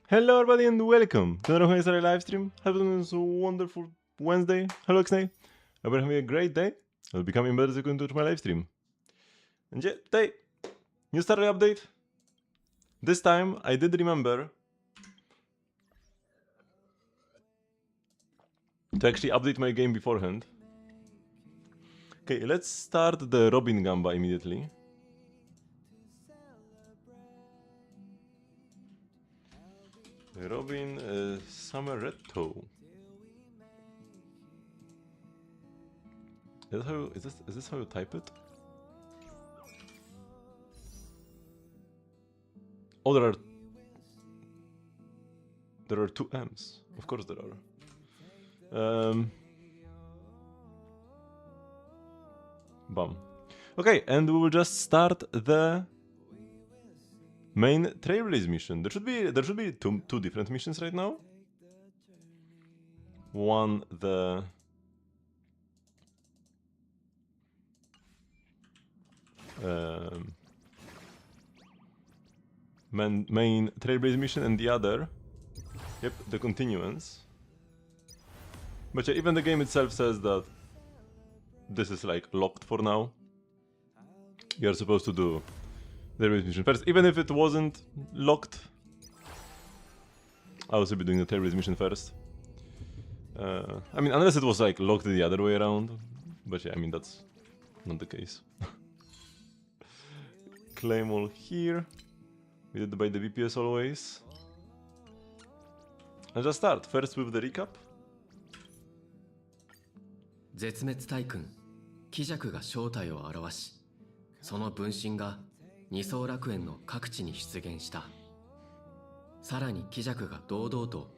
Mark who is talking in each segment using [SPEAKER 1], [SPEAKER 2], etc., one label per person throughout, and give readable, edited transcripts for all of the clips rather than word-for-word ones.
[SPEAKER 1] Hello everybody and welcome to another Honkai live stream. Have a wonderful Wednesday. Hello Xnay. Hope you're having a great day. I'll be coming better soon to my live stream. And yeah, today, new starter update. This time I did remember to actually update my game beforehand. Okay, let's start the Robin Gamba immediately. Robin Summeretto. Is this how you type it? Oh, there are two M's. Of course there are. Bum. Okay, and we will just start the main Trailblaze mission. There should be two different missions right now. One, the main Trailblaze mission, and the other, yep, the continuance. But yeah, even the game itself says that this is like locked for now. You're supposed to do the Trailblaze mission first, even if it wasn't locked. I would still be doing the Trailblaze mission first. I mean, unless it was like locked the other way around. But yeah, I mean, that's not the case. Claim all here. We did by the VPS always. Let's just start. First with the recap.
[SPEAKER 2] 絶滅大君鬼弱が正体を現し、その分身が二層楽園の各地に出現した。さらに鬼弱が堂々と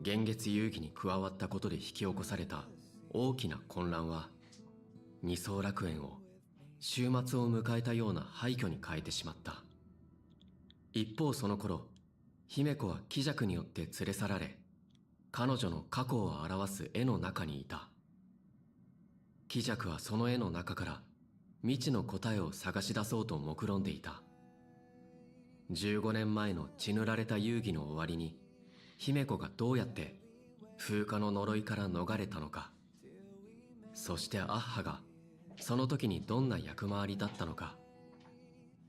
[SPEAKER 2] 幻月遊戯に加わったことで引き起こされた大きな混乱は、二層楽園を終末を迎えたような廃墟に変えてしまった。一方その頃、姫子は鬼弱によって連れ去られ、彼女の過去を表す絵の中にいた。鬼弱はその絵の中から未知の答えを探し出そうと目論んでいた。15年前の血塗られた遊戯の終わりに、姫子がどうやって風化の呪いから逃れたのか、そしてアッハがその時にどんな役回りだったのか、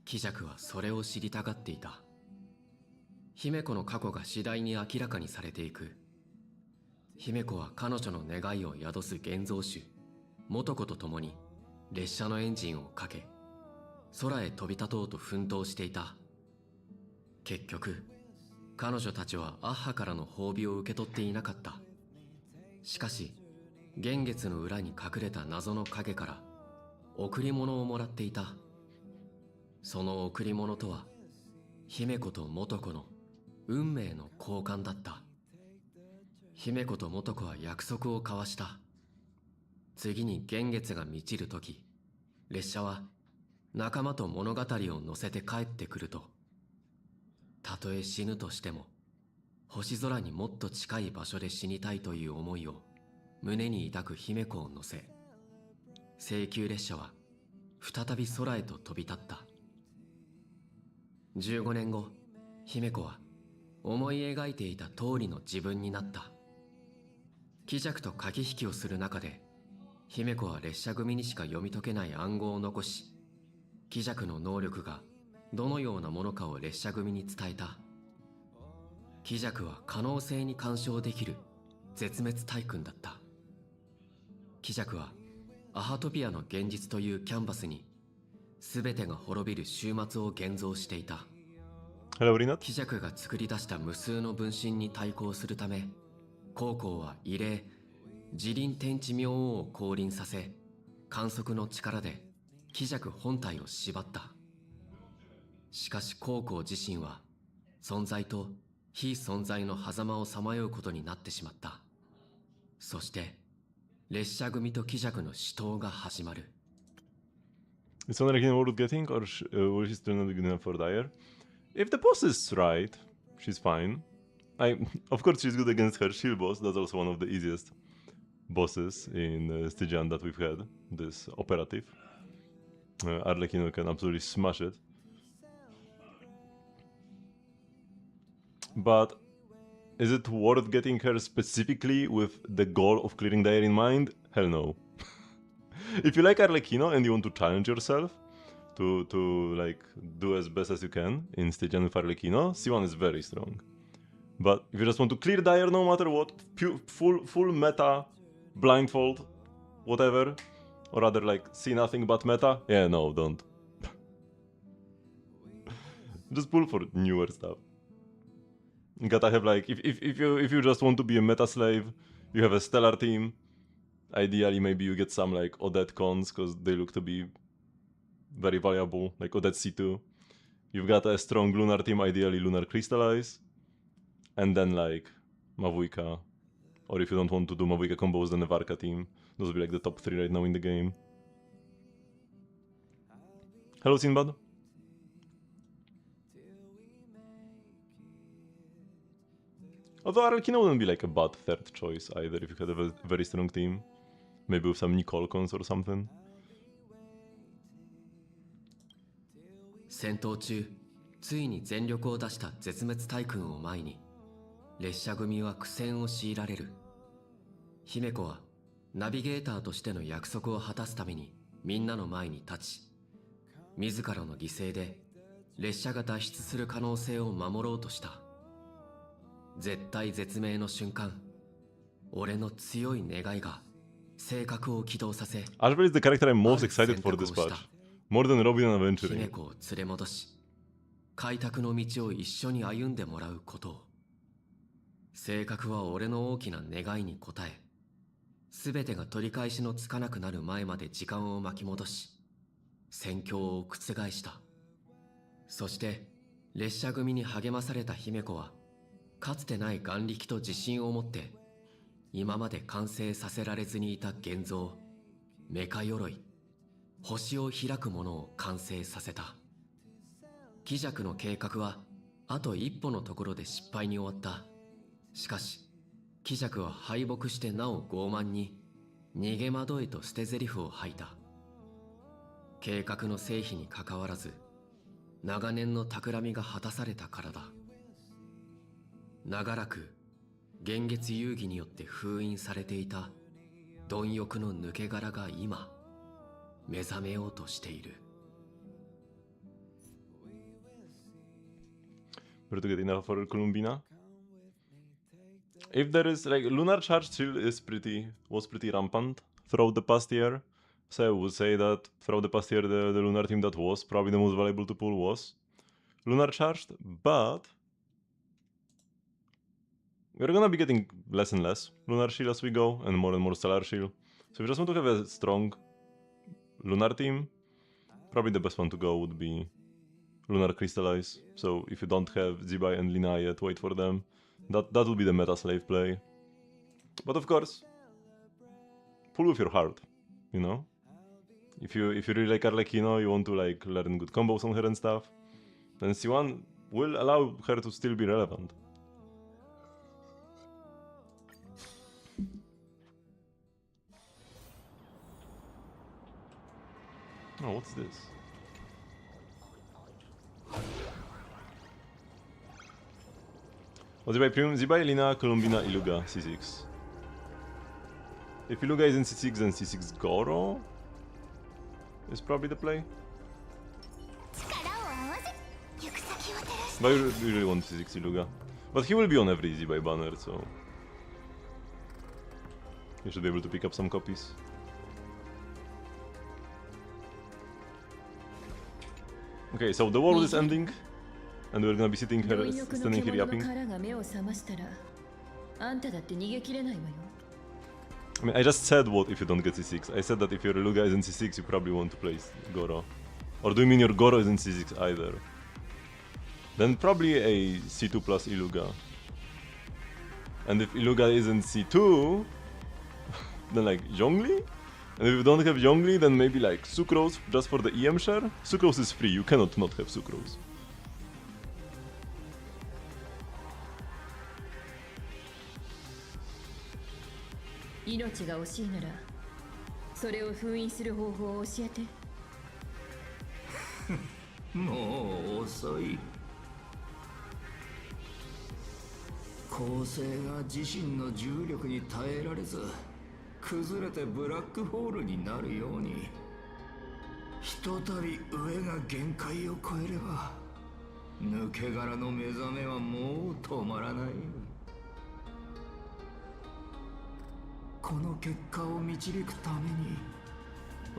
[SPEAKER 2] 鬼弱はそれを知りたがっていた。姫子の過去が次第に明らかにされていく。姫子は彼女の願いを宿す現像種元子と共に列車のエンジンをかけ、空へ飛び立とうと奮闘していた。結局彼女たちはアッハからの褒美を受け取っていなかった。しかし幻月の裏に隠れた謎の影から贈り物をもらっていた。その贈り物とは姫子と元子の運命の交換だった。姫子と元子は約束を交わした。次に幻月が満ちるとき、列車は仲間と物語を乗せて帰ってくると。たとえ死ぬとしても、星空にもっと近い場所で死にたいという思いを胸に抱く姫子を乗せ、請求列車は再び空へと飛び立った。15年後、姫子は思い描いていた通りの自分になった。鬼弱と駆け引きをする中で、姫子は列車組にしか読み解けない暗号を残し、鬼弱の能力がどのようなものかを列車組に伝えた。鬼弱は可能性に干渉できる絶滅大君だった。鬼弱はアハトピアの現実というキャンバスに全てが滅びる終末を現像していた。鬼弱が作り出した無数の分身に対抗するため、高校は異例自輪天地明王を降臨させ、観測の力で鬼弱本体を縛った。しかし高校自身は存在と非存在の狭間をさまようことになってしまった。そして列車組と鬼弱の死闘が始まる。
[SPEAKER 1] Is Sonarakin worth getting, or will she still not be good enough for Dyer? If the boss is right, she's fine. Of course she's good against her shield boss. That's also one of the easiest bosses in Stygian that we've had. This operative. Arlecchino can absolutely smash it. But is it worth getting her specifically with the goal of clearing the air in mind? Hell no. If you like Arlecchino and you want to challenge yourself to like do as best as you can in Stygian with Arlecchino, C1 is very strong. But if you just want to clear the air no matter what, full meta, blindfold, whatever, or rather like see nothing but meta, yeah, no, don't. Just pull for newer stuff. You gotta have like, if you just want to be a meta slave, you have a stellar team. Ideally, maybe you get some like Odette cons because they look to be very valuable, like Odette C2. You've got a strong lunar team, ideally Lunar Crystallize, and then like Mavuika, or if you don't want to do Mavuika combos, then the Varka team. Those will be like the top 3 right now in the game. Hello, Sinbad. Although Arlecchino wouldn't be like a bad third choice either if you had a very strong team. Maybe with some Nicole cons or something.
[SPEAKER 2] 戦闘中、ついに全力を出した絶滅大君を前に、列車組は苦戦を強いられる。姫子はナビゲーターとしての約束を果たすためにみんなの前に立ち、自らの犠牲で列車が脱出する可能性を守ろうとした。絶体絶命の瞬間、俺の強い願いが性格を起動させ、
[SPEAKER 1] Ashbel is the character I'm most excited for this patch. More than Robin and Aventuring.
[SPEAKER 2] 姫子を連れ戻し、開拓の道を一緒に歩んでもらうことを。性格は俺の大きな願いに応え、全てが取り返しのつかなくなる前まで時間を巻き戻し、戦況を覆した。そして列車組に励まされた姫子は、かつてない眼力と自信を持って今まで完成させられずにいた現像、メカ鎧、星を開くものを完成させた。鬼弱の計画はあと一歩のところで失敗に終わった。しかし鬼弱は敗北してなお傲慢に逃げ惑いと捨て台詞を吐いた。計画の成否にかかわらず長年の企みが果たされたからだ。長らく幻月遊戯によって封印されていた貪欲の抜け殻が今目覚めようとしている。
[SPEAKER 1] Where to get enough for Columbina? If there is like Lunar Charge still was pretty rampant throughout the past year. So I would say that throughout the past year the Lunar team that was probably the most valuable to pull was Lunar Charged, but we're gonna be getting less and less Lunar Shield as we go, and more Stellar Shield. So if you just want to have a strong Lunar team, probably the best one to go would be Lunar Crystallize. So if you don't have Zibai and Lina yet, wait for them. That would be the meta slave play. But of course, pull with your heart, you know? If you really like Arlecchino, you want to like learn good combos on her and stuff, then C1 will allow her to still be relevant. Oh, what's this? Oh, Zibai Premium, Zibai, Lina, Columbina, Iluga, C6. If Iluga is in C6, then C6 Goro is probably the play. But you really want C6 Iluga. But he will be on every Zibai banner, so you should be able to pick up some copies. Okay, so the world is ending, and we're gonna be standing here yapping. I mean, I just said what if you don't get C6. I said that if your Iluga is in C6, you probably want to play Goro. Or do you mean your Goro is in C6 either? Then probably a C2 plus Iluga. And if Iluga is in C2, then like Zhongli? And if you don't have Zhongli, then maybe like Sucrose just for the EM share? Sucrose is free, you cannot not have Sucrose.
[SPEAKER 3] 恒星が自身の重力に耐えられず崩れてブラックホールになるように、ひとたび上が限界を超えれば抜け殻の目覚めはもう止まらない。この結果を導くために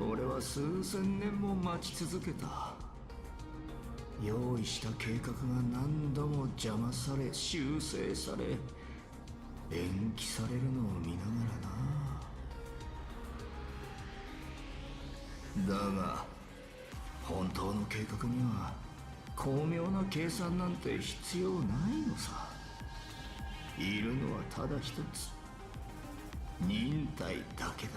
[SPEAKER 3] 俺は数千年も待ち続けた。用意した計画が何度も邪魔され修正され延期されるのを見ながらな。だが本当の計画には巧妙な計算なんて必要ないのさ。いるのはただ一つ、忍耐だけだ。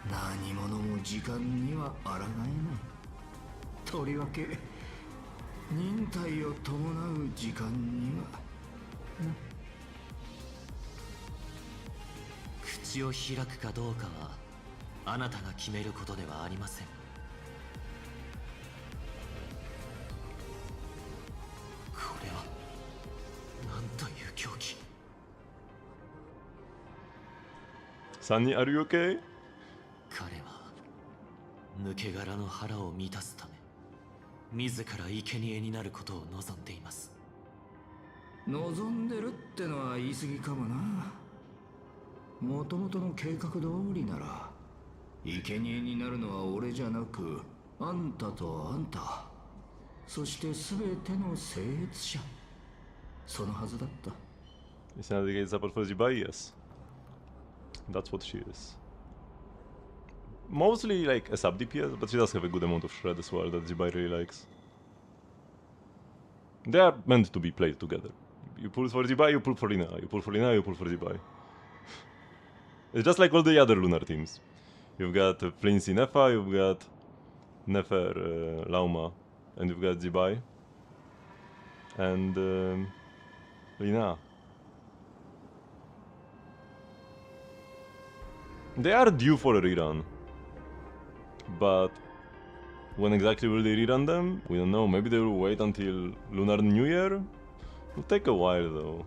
[SPEAKER 3] 何者も時間には抗えない。とりわけ忍耐を伴う時間には
[SPEAKER 4] 口を開くかどうかはあなたが決めることではありません。これは何という狂気。
[SPEAKER 1] Sunny, are you okay?
[SPEAKER 4] 彼は抜け殻の腹を満たすため自ら生贄になることを望んでいます。
[SPEAKER 3] 望んでるってのは言い過ぎかもな。もともとの計画通りなら生贄になるのは俺じゃなくあんたとあんた、そして全ての生越者、そのはずだった。
[SPEAKER 1] It's not the support for Jibai, yes. That's what she is. Mostly like a sub DPS, but she does have a good amount of shred as well that Jibai really likes. They are meant to be played together. You pull for Jibai, you pull for Lina. You pull for Lina, you pull for Jibai. It's just like all the other lunar teams. You've got Flincy Nefa, you've got Nefer Lauma, and you've got Jibai. And Lina. They are due for a rerun. But when exactly will they rerun them? We don't know. Maybe they will wait until Lunar New Year? It'll take a while though.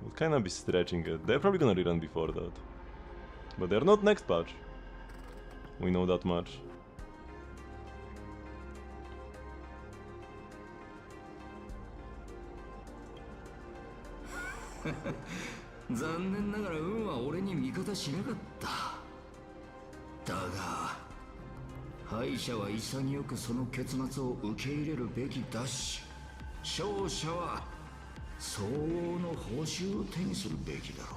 [SPEAKER 1] We'll kinda be stretching it. They're probably gonna rerun before that. But they're not next patch. We know that much.
[SPEAKER 3] 残念ながら運は俺に味方しなかった。だが敗者は潔くその結末を受け入れるべきだし、勝者は相応の報酬を手にするべきだろう。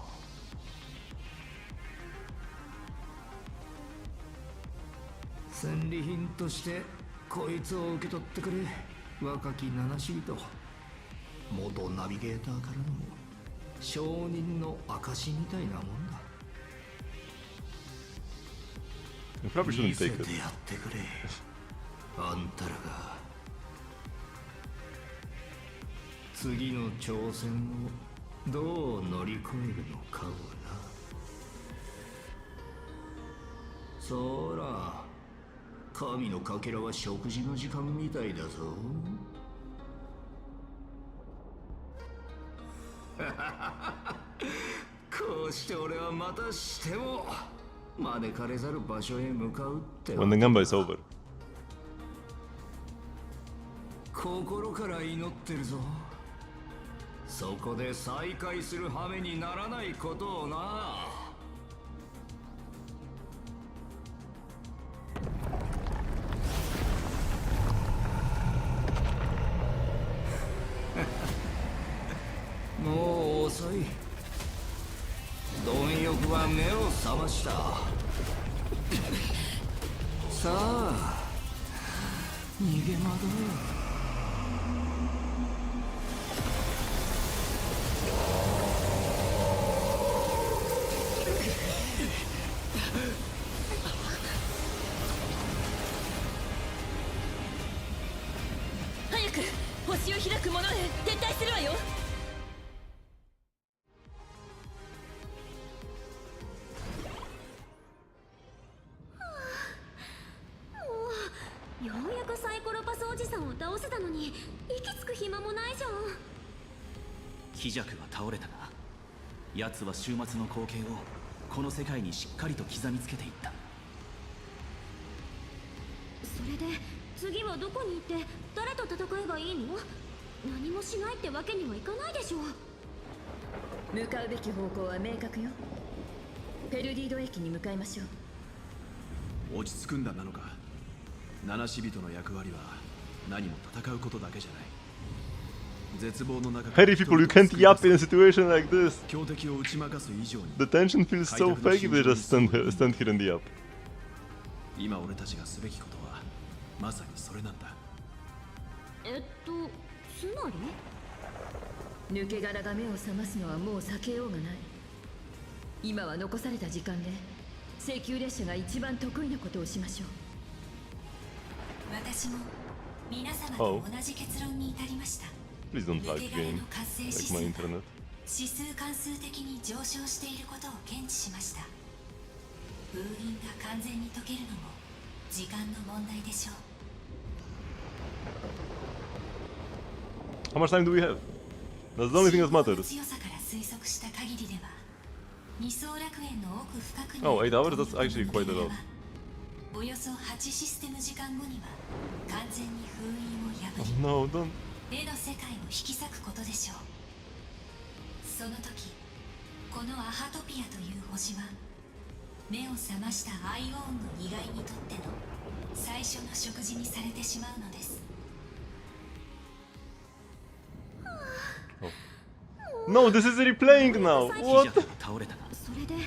[SPEAKER 3] 戦利品としてこいつを受け取ってくれ、若き七死人。元ナビゲーターからの証人の証みたいなもんだ。
[SPEAKER 1] You probably
[SPEAKER 3] 見
[SPEAKER 1] shouldn't
[SPEAKER 3] せ
[SPEAKER 1] take
[SPEAKER 3] て
[SPEAKER 1] it.
[SPEAKER 3] やってくれ。あんたらが次の挑戦をどう乗り越えるのかをな。そら、神のかけらは食事の時間みたいだぞ。こうして俺はまたしても招かれざる場所へ向かうってわ
[SPEAKER 1] When
[SPEAKER 3] け
[SPEAKER 1] the
[SPEAKER 3] だ。
[SPEAKER 1] Gamba is over.
[SPEAKER 3] 心から祈ってるぞ。そこで再会する羽目にならないことをな。もう遅い。貪欲は目を覚ました。さあ逃げ惑え。
[SPEAKER 5] 早く星を開く者へ撤退するわよ。ようやくサイコロパスおじさんを倒せたのに息つく暇もないじゃん。
[SPEAKER 6] 貴弱は倒れたが、奴は終末の光景をこの世界にしっかりと刻みつけていった。
[SPEAKER 5] それで次はどこに行って誰と戦えばいいの？何もしないってわけにはいかないでしょ。
[SPEAKER 7] 向かうべき方向は明確よ。ペルディード駅に向かいましょう。
[SPEAKER 8] 落ち着くんだなのか。七死人の役割は何も戦うことだけじゃない。絶望の中
[SPEAKER 1] Harry people, you can't yap in a situation like this.
[SPEAKER 8] 強敵を打ち負かす以上に
[SPEAKER 1] The tension feels so fake if they just stand here in the up.
[SPEAKER 8] 今俺たちがすべきことはまさにそれなんだ。
[SPEAKER 5] つまり
[SPEAKER 7] 抜け殻が目を覚ますのはもう避けようがない。今は残された時間で請求列車が一番得意なことをしましょう。
[SPEAKER 9] 私も皆様と同じ結論に至りました。
[SPEAKER 1] Please don't lag the game, like my internet.
[SPEAKER 9] 指数関数的に上昇していることを検知しました。封印が完全に解けるのも時間の問題でしょう。
[SPEAKER 1] How much time do we have? That's the only thing that matters.
[SPEAKER 9] 強さから推測した限りでは、二層楽園の奥深くに
[SPEAKER 1] Oh, 8 hours? That's actually quite a lot.
[SPEAKER 9] およそ8システム時間後には完全に封印を破
[SPEAKER 1] Oh
[SPEAKER 9] り、
[SPEAKER 1] no, don't.
[SPEAKER 9] 絵の世界を引き裂くことでしょう。その時、このアハトピアという星は目を覚ましたアイオーンの意外にとっての最初の食事にされてしまうのです。
[SPEAKER 1] No, this is replaying now.
[SPEAKER 6] 貴
[SPEAKER 1] What?
[SPEAKER 6] 弱は倒れたが、
[SPEAKER 5] それで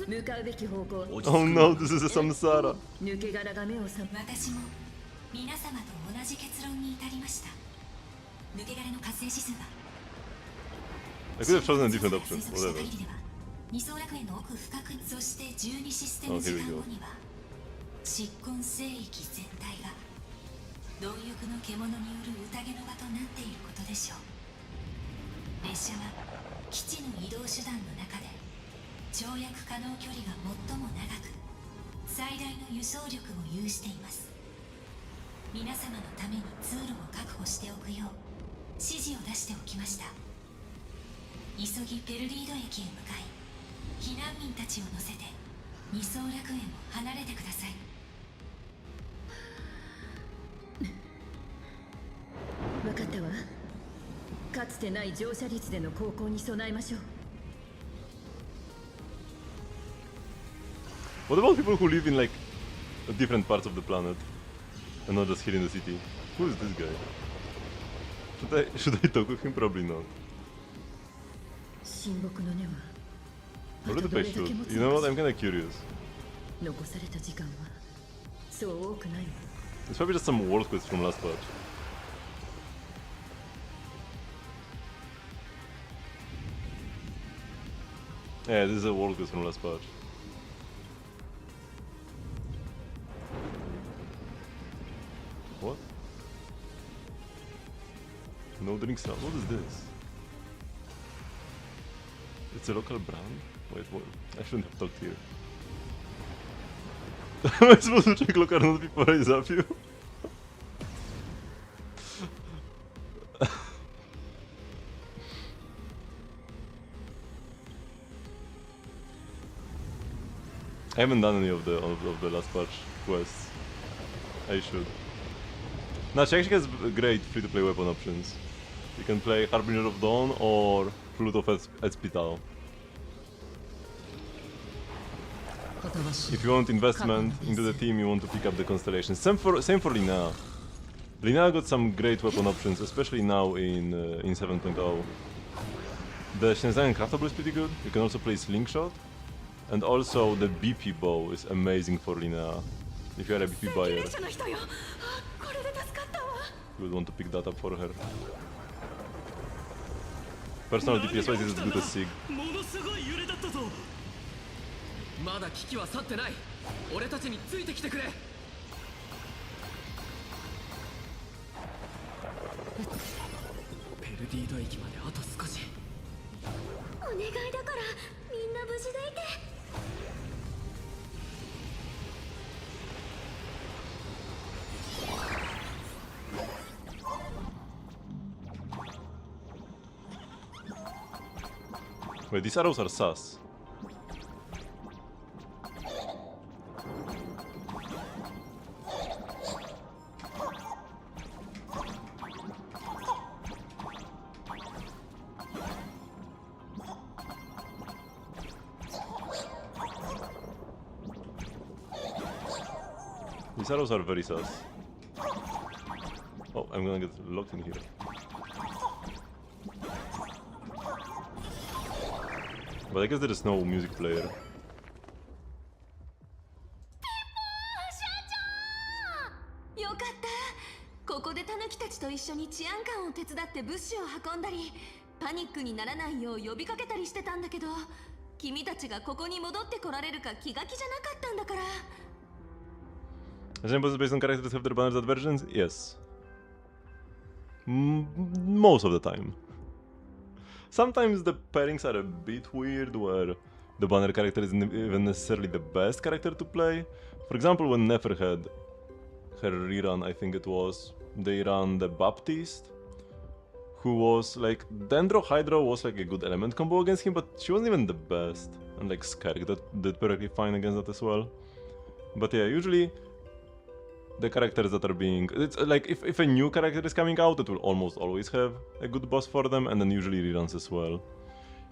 [SPEAKER 7] 向かうべき方向。
[SPEAKER 6] 落ち着
[SPEAKER 1] Oh
[SPEAKER 6] く
[SPEAKER 1] no, this is a samsara.
[SPEAKER 7] 抜け殻が目を覚ま
[SPEAKER 9] 私も皆様と同じ結論に至りました。抜け殻の活性指数は
[SPEAKER 1] I could have chosen a different option.
[SPEAKER 9] 推測した
[SPEAKER 1] Whatever.
[SPEAKER 9] 限りでは二層楽園の奥深く、そして12システム時間後には漆紺聖域全体が貪欲の獣による宴の場となっていることでしょう。列車は基地の移動手段の中で跳躍可能距離が最も長く最大の輸送力を有しています。皆様のために通路を確保しておくよう指示を出しておきました。急ぎペルリード駅へ向かい、避難民たちを乗せて二層楽園を離れてください。
[SPEAKER 7] 分かったわ。かつてない乗車率での航行に備えましょう。
[SPEAKER 1] What about people who live in like different parts of the planet and not just here in the city? Who is this guy? Should I talk with him? Probably not.
[SPEAKER 7] 神木の根は
[SPEAKER 1] Already
[SPEAKER 7] あとどれ
[SPEAKER 1] patched
[SPEAKER 7] だ
[SPEAKER 1] out.
[SPEAKER 7] け持つ
[SPEAKER 1] You
[SPEAKER 7] の
[SPEAKER 1] know
[SPEAKER 7] か
[SPEAKER 1] what? I'm kinda curious.
[SPEAKER 7] 残された時間はそう多くないわ。
[SPEAKER 1] It's probably just some world quest from last patch. Yeah, this is a world quest from last patch. What? No drinks now. What is this? It's a local brand? Wait, what? I shouldn't have talked here. Am I supposed to check local notes before I zap you? I haven't done any of the last patch quests. I should. No, she actually has great free-to-play weapon options. You can play Harbinger of Dawn or Flute of Espital. If you want investment into the team, you want to pick up the Constellation. Same for Linnea. Linnea got some great weapon options, especially now in 7.0. The Shenzhen Craftable is pretty good. You can also play Slingshot. And also the BP bow is amazing for Linnea. If you are a BP buyer,
[SPEAKER 5] 列車の人よ。これで助かったわ。
[SPEAKER 1] you would want to pick that up for her. Personal DPS wise, this is as good as Sig.
[SPEAKER 6] ものすごい揺れだったぞ。
[SPEAKER 2] まだ危機は去ってない。俺たちについてきてくれ。ペルディード駅まであと少し。
[SPEAKER 5] お願いだからみんな無事でいて。
[SPEAKER 1] Wait, these arrows are sus. These arrows are very sus. Oh, I'm gonna get locked in here. But I guess there is no music player.
[SPEAKER 7] よかった。ここでタヌキたちと一緒に治安官を手伝って物資を運んだり、パニックにならないよう呼びかけたりしてたんだけど、君たちがここに戻ってこられるか気が気じゃなかったんだから。
[SPEAKER 1] As bosses based on characters have their banners at versions? Yes. Most of the time. Sometimes the pairings are a bit weird, where the banner character isn't even necessarily the best character to play. For example, when Nefer had her rerun, I think it was, they ran the Baptiste, who was like, Dendro Hydro was like a good element combo against him, but she wasn't even the best. And like Skark that did perfectly fine against that as well. But yeah, usually the characters that are being... It's like, if a new character is coming out, it will almost always have a good boss for them, and then usually reruns as well.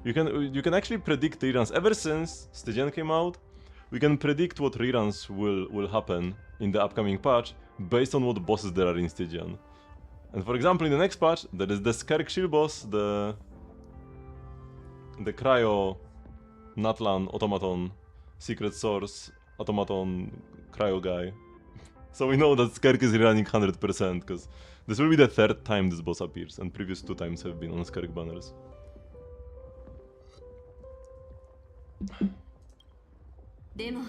[SPEAKER 1] You can actually predict reruns. Ever since Stygian came out, we can predict what reruns will happen in the upcoming patch based on what bosses there are in Stygian. And for example, in the next patch, there is the Skark shield boss, the Cryo Natlan Automaton Secret Source Automaton Cryo guy. So we know that Skark is running 100%, because this will be the third time this boss appears, and previous 2 times have been on Skark banners.
[SPEAKER 7] でも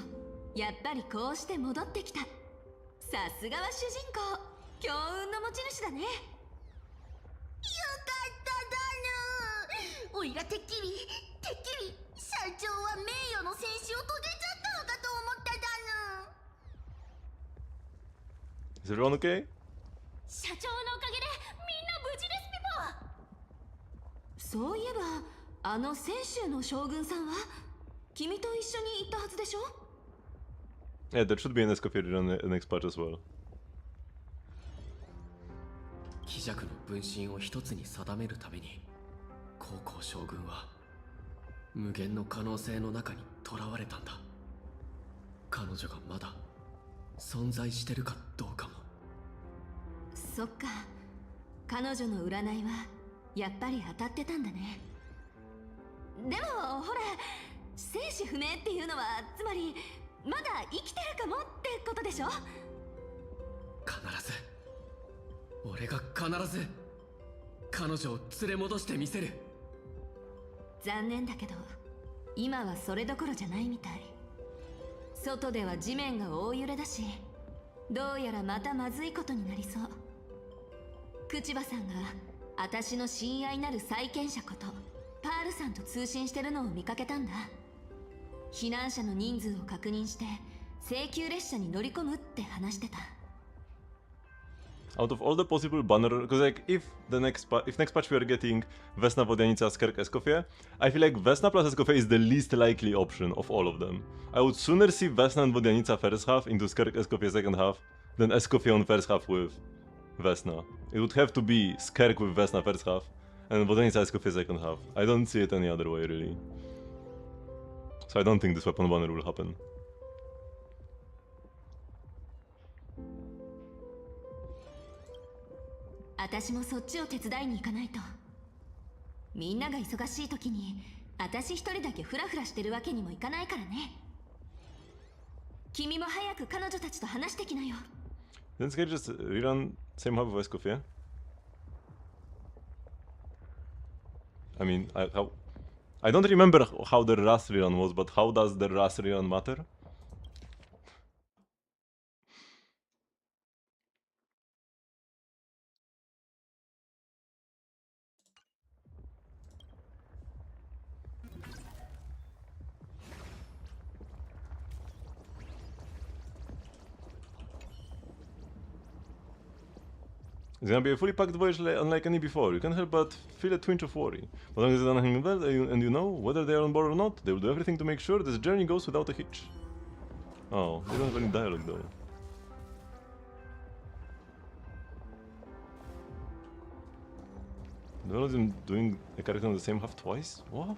[SPEAKER 7] やっぱりこうして戻ってきた。さすがは主人公、強運の持ち主だね。よかっただぬ。おいらてっきり社長は名誉の戦死を遂げちゃったのかと思っただぬ。
[SPEAKER 1] Is everyone okay?
[SPEAKER 5] 社長のおかげでみんな無事ですピポ。
[SPEAKER 7] そういえばあの泉州の将軍さんは君と一緒に行ったはずでしょ。
[SPEAKER 1] Yeah, there should be an Escoffier in the next patch as well.
[SPEAKER 2] 貴弱の分身を一つに定めるために、高校将軍は無限の可能性の中に囚われたんだ。彼女がまだ存在してるかどうかも。
[SPEAKER 7] そっか、彼女の占いはやっぱり当たってたんだね。でもほら、生死不明っていうのはつまりまだ生きてるかもってことでしょ。
[SPEAKER 2] 必ず、俺が必ず彼女を連れ戻してみせる。
[SPEAKER 7] 残念だけど今はそれどころじゃないみたい。外では地面が大揺れだし、どうやらまたまずいことになりそう。口場さんが私の親愛なる債権者ことパールさんと通信してるのを見かけたんだ。避難者の人数を確認して請求列車に乗り込むって話してた。
[SPEAKER 1] Out of all the possible banner, because like if next patch we are getting Vesna, Vodyanica, Skark, Escoffier, I feel like Vesna plus Escoffier is the least likely option of all of them. I would sooner see Vesna and Vodyanica first half into Skark, Escoffier second half than Escoffier on first half with Vesna. It would have to be Skark with Vesna first half and Vodyanica, Escoffier second half. I don't see it any other way really. So I don't think this weapon banner will happen.
[SPEAKER 7] 私もそっちを手伝いに行かないと。みんなが忙しい時に私一人だけフラフラしてるわけにもいかないからね。君も早く彼女たちと話してきなよ。
[SPEAKER 1] Didn't Skark just rerun same half of Escoffier? I mean, I don't remember how the Ras rerun was, but how does the Ras rerun matter? It's gonna be a fully packed voyage unlike any before. You can't help but feel a twinge of worry. But as long as it's unhanging well and you know whether they are on board or not, they will do everything to make sure this journey goes without a hitch. Oh, they don't have any dialogue though. None of them doing a character on the same half twice? What?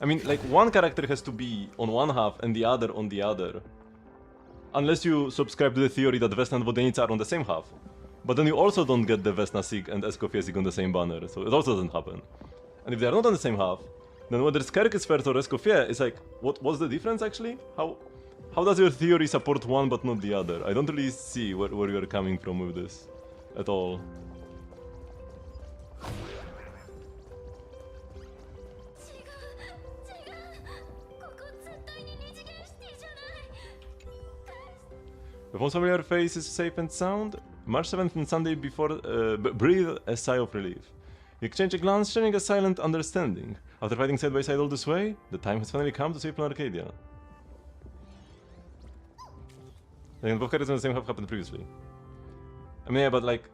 [SPEAKER 1] I mean, like, one character has to be on one half and the other on the other. Unless you subscribe to the theory that Vesna and Vodyanica are on the same half. But then you also don't get the Vesna Sig and Escoffier Sig on the same banner, so it also doesn't happen. And if they are not on the same half, then whether Skerk is first or Escoffier is like, what's the difference actually? How does your theory support one but not the other? I don't really see where you're coming from with this at all. With one familiar face is safe and sound, March 7th and Sunday before, breathe a sigh of relief. You exchange a glance, sharing a silent understanding. After fighting side by side all this way, the time has finally come to save Plan Arcadia. And both characters on the same half happened previously. I mean, yeah, but like,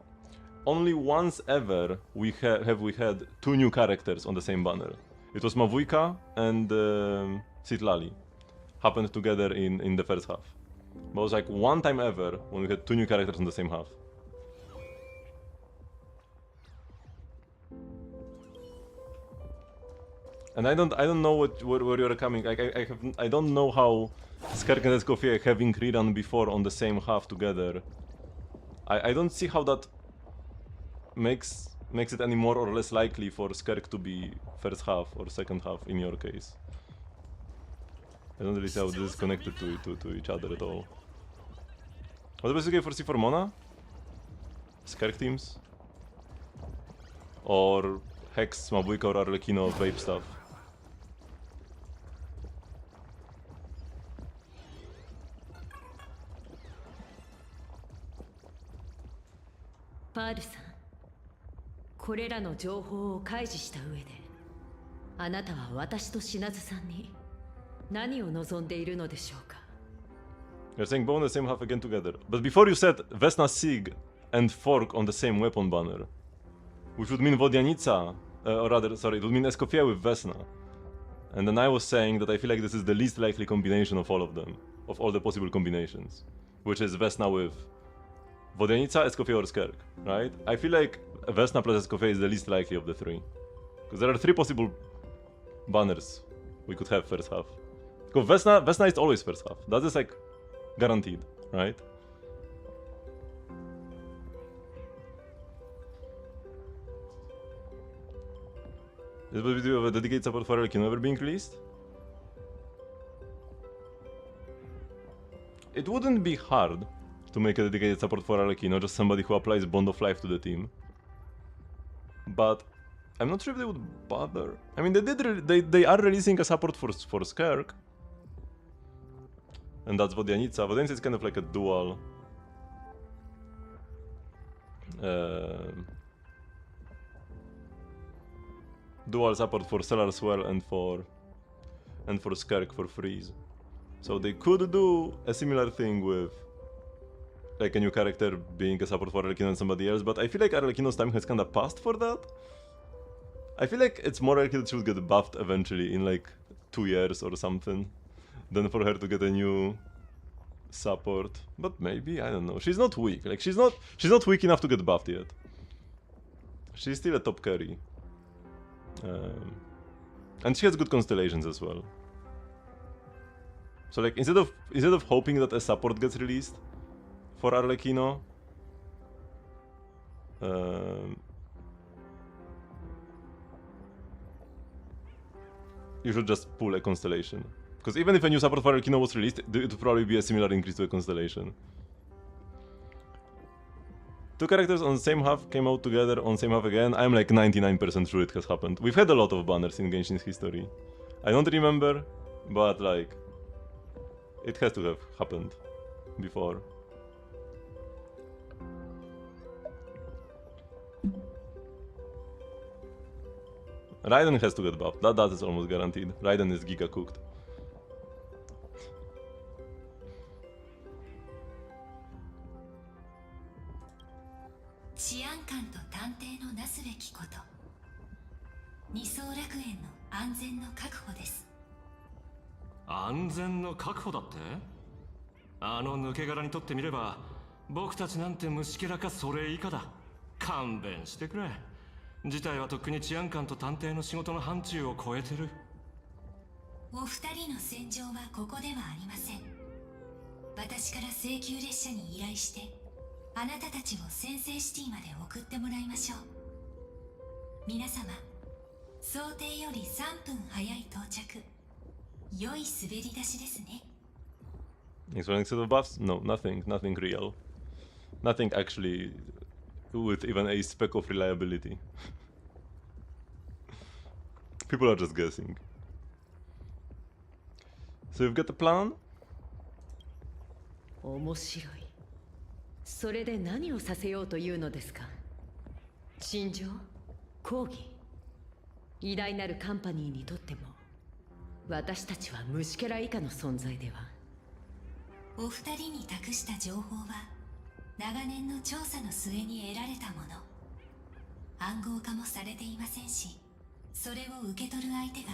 [SPEAKER 1] only once ever we have we had two new characters on the same banner. It was Mavujka and Citlali. Happened together in the first half. But it was like one time ever when we had two new characters on the same half. And I don't know where you're coming. Like I don't know how Skerk and Escoffier having rerun before on the same half together. I don't see how that makes it any more or less likely for Skerk to be first half or second half in your case. I don't really see how this is connected to each other at all. What's the best you foresee for Mona? Skerk teams? Or Hex, Mavujka or Arlecchino vape stuff?
[SPEAKER 7] パールさん、これらの情報を開示した上で、あなたは私とシナズさんに何を望んでいるのでしょうか。
[SPEAKER 1] You're saying both on the same half again together. But before you said Vesna Sig and Fork on the same weapon banner. Which would mean Vodyanica, or rather, sorry, it would mean Escoffier with Vesna. And then I was saying that I feel like this is the least likely combination of all of them. Of all the possible combinations. Which is Vesna with Vodyanica, Escoffier or Skerk, right? I feel like Vesna plus Escoffier is the least likely of the three. Because there are three possible banners we could have first half. Because Vesna is always first half. That is like guaranteed, right? Is the video of a dedicated support for Arlecchino ever being released? It wouldn't be hard to make a dedicated support for Arlecchino, just somebody who applies Bond of Life to the team. But I'm not sure if they would bother. I mean, they are releasing a support for Skerk. And that's Vodyanica. Vodyanica is kind of like a dual... dual support for Stellar Swell and for Skerk for Freeze. So they could do a similar thing with like a new character being a support for Arlecchino and somebody else, but I feel like Arlecchino's time has kinda passed for that. I feel like it's more likely that she would get buffed eventually in like 2 years or something than for her to get a new support. But maybe, I don't know. She's not weak. Like she's not weak enough to get buffed yet. She's still a top carry. And she has good constellations as well. So like instead of hoping that a support gets released for Arlecchino, you should just pull a constellation. Because even if a new support for Arlecchino was released, it would probably be a similar increase to a constellation. Two characters on the same half came out together on same half again. I'm like 99% sure it has happened. We've had a lot of banners in Genshin's history. I don't remember, but like, it has to have happened before. Raiden has to get buffed. That is almost guaranteed. Raiden is giga cooked.
[SPEAKER 9] 探偵のなすべきこと、二層楽園の安全の確保です。
[SPEAKER 2] 安全の確保だって？あの抜け殻にとってみれば僕たちなんて虫けらかそれ以下だ。勘弁してくれ。事態はとっくに治安官と探偵の仕事の範疇を超えてる。
[SPEAKER 9] お二人の戦場はここではありません。私から請求列車に依頼してあなたたちを先制シティまで送ってもらいましょう。皆様、想定より3分早い到着、良い滑り出しですね。
[SPEAKER 1] He's running set of buffs? No, nothing real. Nothing actually with even a speck of reliability. People are just guessing. So you've got a plan?
[SPEAKER 10] 面白い。それで何をさせようというのですか？陳情？抗議？偉大なるカンパニーにとっても私たちは虫けら以下の存在では。
[SPEAKER 9] お二人に託した情報は長年の調査の末に得られたもの。暗号化もされていませんし、それを受け取る相手が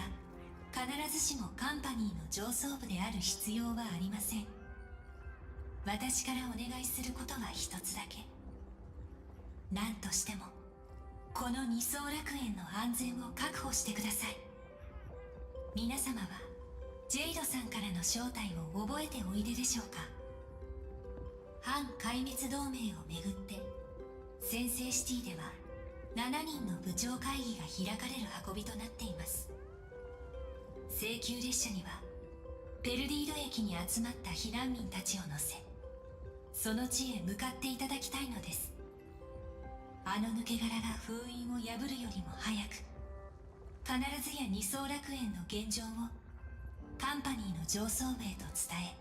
[SPEAKER 9] 必ずしもカンパニーの上層部である必要はありません。私からお願いすることは一つだけ。何としてもこの二層楽園の安全を確保してください。皆様はジェイドさんからの正体を覚えておいででしょうか。反壊滅同盟をめぐって先制シティでは7人の部長会議が開かれる運びとなっています。請求列車にはペルディード駅に集まった避難民たちを乗せ、その地へ向かっていただきたいのです。あの抜け殻が封印を破るよりも早く、必ずや二層楽園の現状をカンパニーの上層部へと伝え、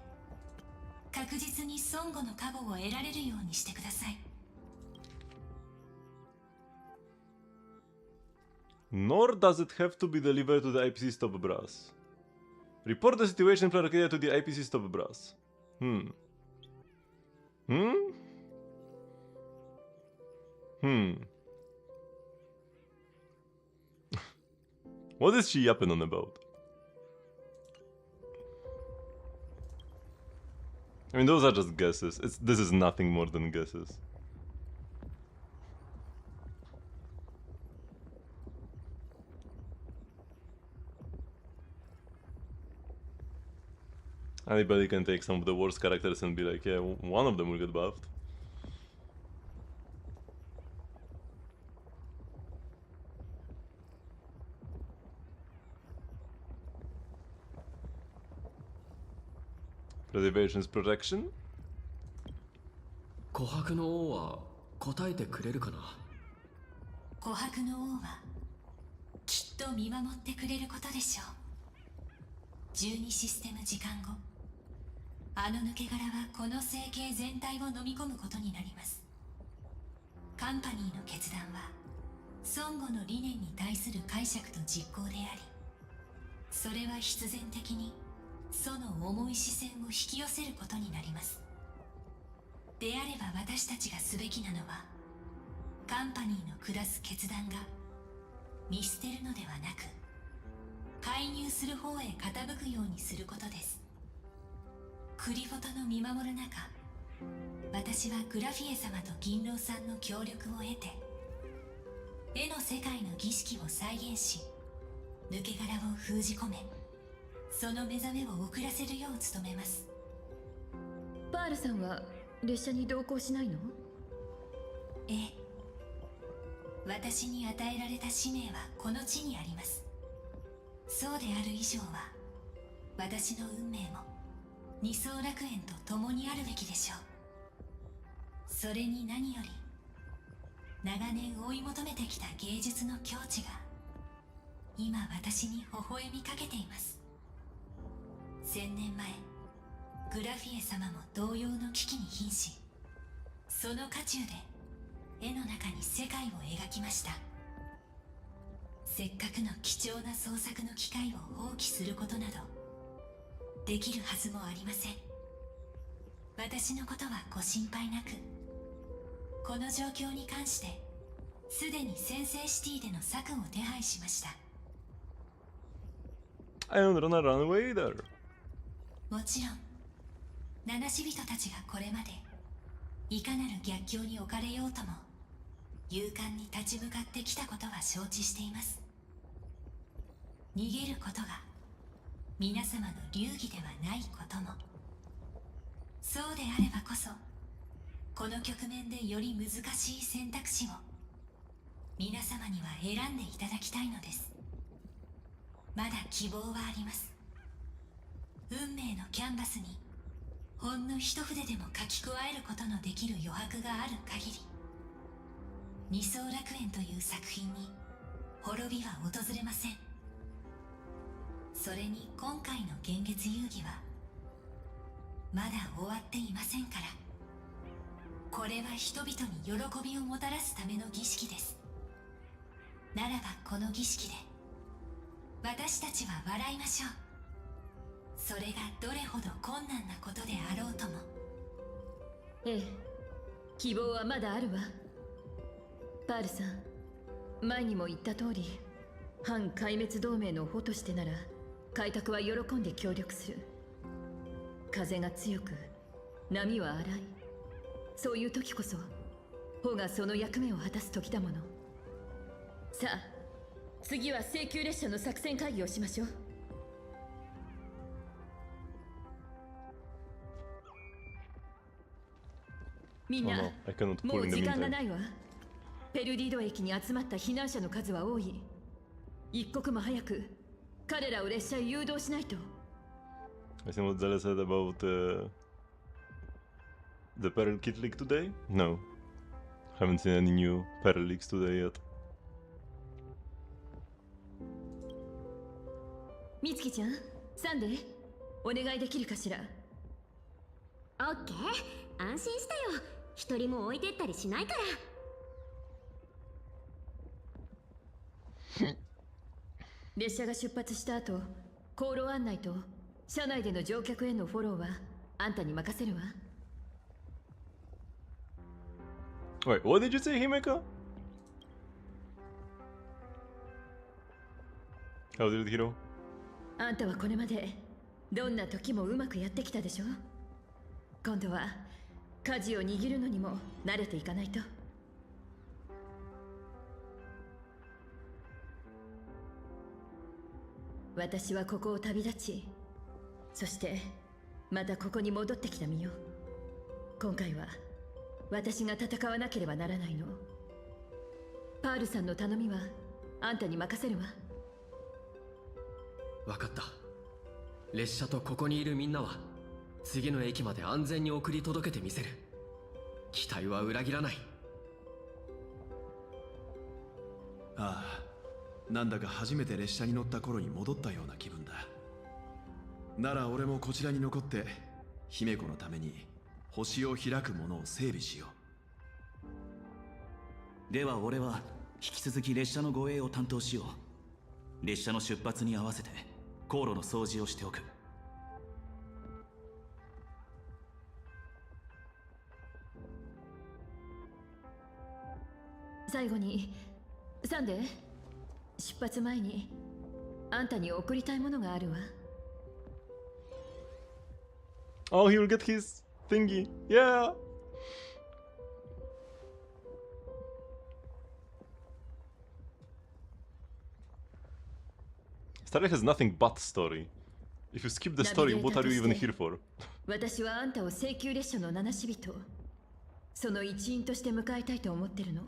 [SPEAKER 9] 確実に孫悟の加護を得られるようにしてください。
[SPEAKER 1] Nor does it have to be delivered to the IPC Stop Brass. Report the situation for Arcadia to the IPC Stop Brass. What is she yapping on about? I mean, those are just guesses. This is nothing more than guesses. Anybody can take some of the worst characters and be like, yeah, one of them will get buffed. Preservation's protection?
[SPEAKER 2] 琥珀の王は答えてくれるかな。
[SPEAKER 9] 琥珀の王はきっと見守ってくれることでしょう。12システム時間後、あの抜け殻はこの星系全体を飲み込むことになります。カンパニーの決断は孫悟の理念に対する解釈と実行であり、それは必然的にその重い視線を引き寄せることになります。であれば私たちがすべきなのは、カンパニーの下す決断が見捨てるのではなく、介入する方へ傾くようにすることです。クリフォトの見守る中、私はグラフィエ様と銀狼さんの協力を得て、絵の世界の儀式を再現し、抜け殻を封じ込め、その目覚めを遅らせるよう努めます。
[SPEAKER 11] パールさんは列車に同行しないの？
[SPEAKER 9] ええ、私に与えられた使命はこの地にあります。そうである以上は私の運命も二層楽園と共にあるべきでしょう。それに何より長年追い求めてきた芸術の境地が今私に微笑みかけています。1000年前、グラフィエ様も同様の危機に瀕し、その渦中で絵の中に世界を描きました。せっかくの貴重な創作の機会を放棄することなどできるはずもありません。私のことはご心配なく、この状況に関してすでに先制シティでの策を手配しました。
[SPEAKER 1] I don't wanna run away either.
[SPEAKER 9] もちろん七死人たちがこれまでいかなる逆境に置かれようとも勇敢に立ち向かってきたことは承知しています。逃げることが皆様の流儀ではないことも。そうであればこそこの局面でより難しい選択肢を皆様には選んでいただきたいのです。まだ希望はあります。運命のキャンバスにほんの一筆でも書き加えることのできる余白がある限り、二層楽園という作品に滅びは訪れません。それに今回の幻月遊戯はまだ終わっていませんから。これは人々に喜びをもたらすための儀式です。ならばこの儀式で私たちは笑いましょう。それがどれほど困難なことであろうとも。
[SPEAKER 11] ええ、希望はまだあるわ。パールさん、前にも言った通り、反壊滅同盟の補としてなら開拓は喜んで協力する。風が強く波は荒い、そういう時こそ補がその役目を果たす時だもの。さあ、次は請求列車の作戦会議をしましょう。みんな、もう時間がないわ。ペルディード駅に集まった避難者の数は多い。一刻も早く彼らを列車へ誘導しないと。
[SPEAKER 1] I think what Zella said about the Peril Kit leak today? No. Haven't seen any new Peril leaks today yet.
[SPEAKER 11] みつきちゃん、サンデー、お願いできるかしら。
[SPEAKER 5] オッケー、安心したよ。一人も置いてったりしないから。
[SPEAKER 11] 列車が出発した後、航路案内と車内での乗客へのフォローはあんたに任せるわ。
[SPEAKER 1] Wait, what did you say, Himeka? How did it, Hiro?
[SPEAKER 11] あんたはこれまでどんな時もうまくやってきたでしょ。今度は舵を握るのにも慣れていかないと。私はここを旅立ち、そしてまたここに戻ってきた身よ。今回は私が戦わなければならないの。パールさんの頼みはあんたに任せるわ。
[SPEAKER 2] 分かった。列車とここにいるみんなは次の駅まで安全に送り届けてみせる。期待は裏切らない。
[SPEAKER 8] ああ、なんだか初めて列車に乗った頃に戻ったような気分だ。なら俺もこちらに残って姫子のために星を開くものを整備しよ
[SPEAKER 6] う。では俺は引き続き列車の護衛を担当しよう。列車の出発に合わせて航路の掃除をしておく。
[SPEAKER 11] 最後にサンデー、出発前にあんたに送りたいものがあるわ。
[SPEAKER 1] Oh, he will get his thingy. Yeah. Story has nothing but story. If you skip the story, what are you even here for?
[SPEAKER 11] 私はあんたを請求列車の七死人、その一員として迎えたいと思ってるの。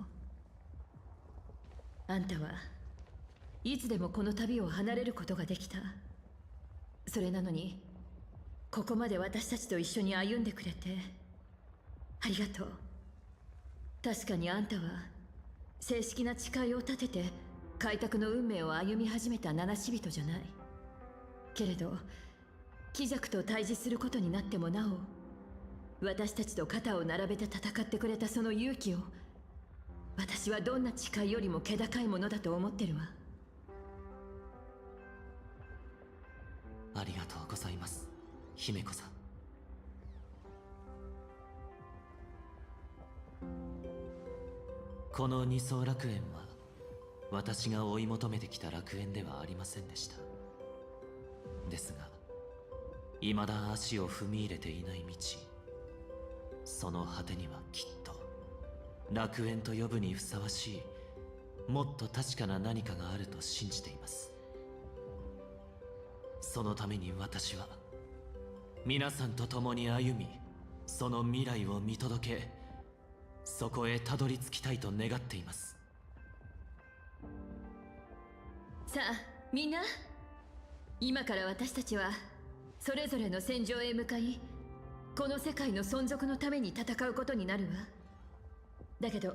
[SPEAKER 11] あんたはいつでもこの旅を離れることができた。それなのにここまで私たちと一緒に歩んでくれてありがとう。確かにあんたは正式な誓いを立てて開拓の運命を歩み始めた七死人じゃない。けれど鬼弱と対峙することになってもなお私たちと肩を並べて戦ってくれたその勇気を私はどんな誓いよりも気高いものだと思ってるわ。
[SPEAKER 4] ありがとうございます、姫子さん。この二層楽園は私が追い求めてきた楽園ではありませんでした。ですが未だ足を踏み入れていない道、その果てにはきっと楽園と呼ぶにふさわしいもっと確かな何かがあると信じています。そのために私は皆さんと共に歩み、その未来を見届け、そこへたどり着きたいと願っています。
[SPEAKER 11] さあみんな、今から私たちはそれぞれの戦場へ向かい、この世界の存続のために戦うことになるわ。だけど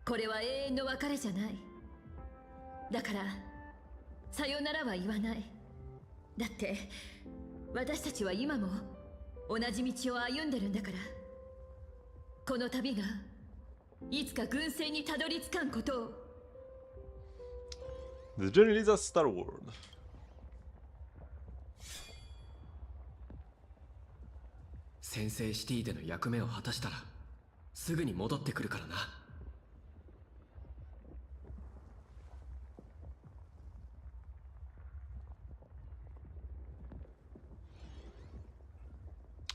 [SPEAKER 11] これは永遠の別れじゃない。だからさよならは言わない。だって私たちは今も同じ道を歩んでるんだから。この旅がいつか軍政にたどり着かんことを。
[SPEAKER 1] The journey leads us starward.
[SPEAKER 2] 先制シティでの役目を果たしたらすぐに戻ってくるからな。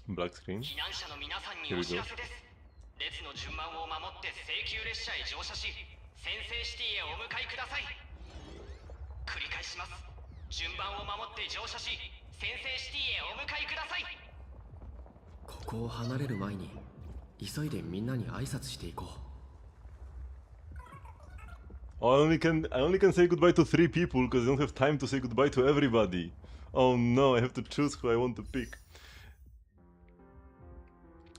[SPEAKER 1] Black screen.
[SPEAKER 12] 避難者の皆さんにお知らせです。列の順番を守って請求列車へ乗車し、先制シティへお向かいください。繰り返します。順番を守って乗車し、先制シティへお向かいください。
[SPEAKER 2] ここを離れる前に急いでみんなに挨拶していこう。
[SPEAKER 1] I only can say goodbye to 3 people because I don't have time to say goodbye to everybody. Oh no, I have to choose who I want to pick.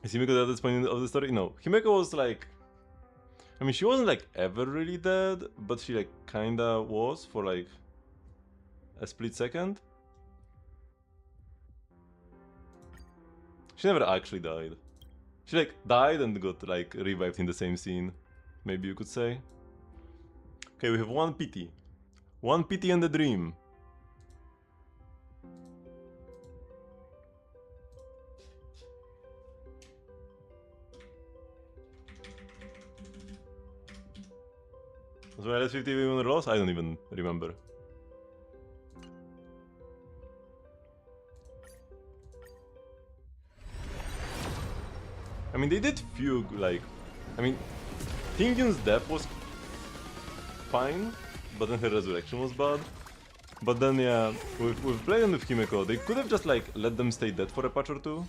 [SPEAKER 1] Is Himeko at this point of the story? No. Himeko was like... I mean, she wasn't like ever really dead, but she like kinda was for like a split second. She never actually died. She like died and got like revived in the same scene, maybe you could say. Okay, we have one pity. One pity and a dream. Was my last 50 win or loss? I don't even remember. I mean, they did fugue, like... I mean, Tingyun's death was fine, but then her resurrection was bad. But then, yeah, we've played them with Himeko. They could have just, like, let them stay dead for a patch or two.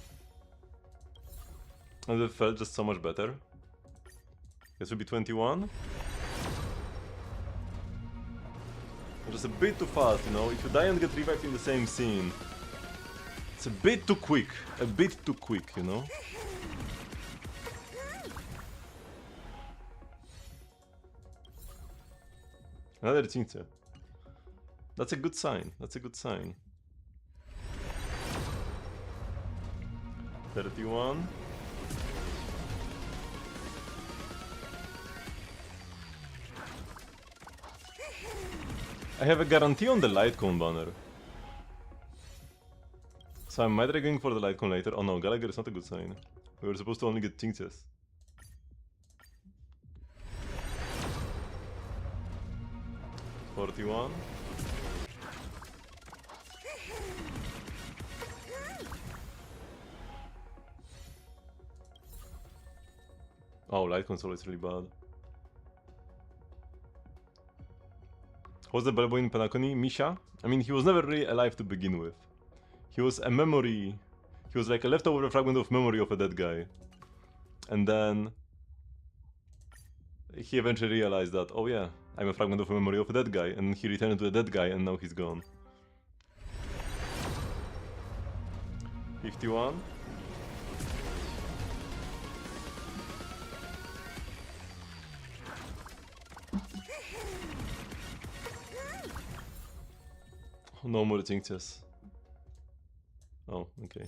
[SPEAKER 1] And it felt just so much better. This would be 21. Just a bit too fast, you know? If you die and get revived in the same scene, it's a bit too quick. A bit too quick, you know? Another Tinta. That's a good sign. That's a good sign. 31. I have a guarantee on the light cone banner. So I might try going for the light cone later. Oh no, Gallagher is not a good sign. We were supposed to only get Tintas. $41. Oh, light console is really bad. Was the bell boy in Penacony? Misha? I mean, he was never really alive to begin with. He was a memory. He was like a leftover fragment of memory of a dead guy. And then he eventually realized that, oh yeah, I'm a fragment of a memory of a dead guy. And he returned to a dead guy and now he's gone. 51. No more Jinxes. Oh, okay.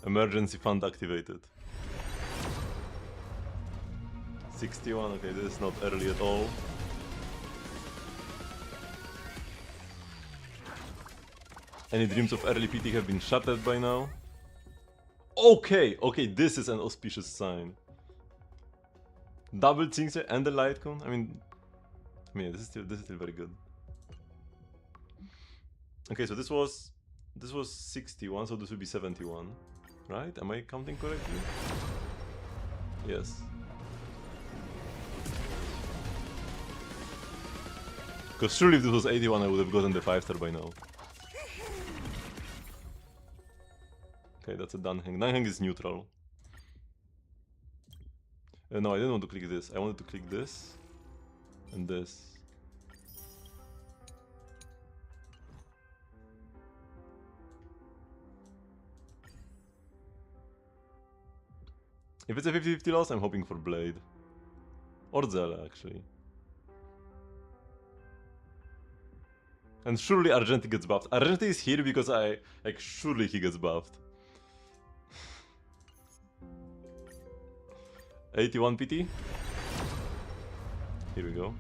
[SPEAKER 1] Emergency fund activated. 61, okay, this is not early at all. Any dreams of early PT have been shattered by now? Okay, okay, this is an auspicious sign. Double Jinxer and the light cone. I mean, this is still very good. Okay, so this was 61, so this would be 71, right? Am I counting correctly? Yes. Because surely if this was 81, I would have gotten the 5-star by now. Okay, that's a Danheng. Danheng is neutral. No, I didn't want to click this. I wanted to click this and this. If it's a 50-50 loss, I'm hoping for Blade. Or Zella, actually. And surely Argenti gets buffed. Argenti is here because surely he gets buffed. 81 PT. Here we go.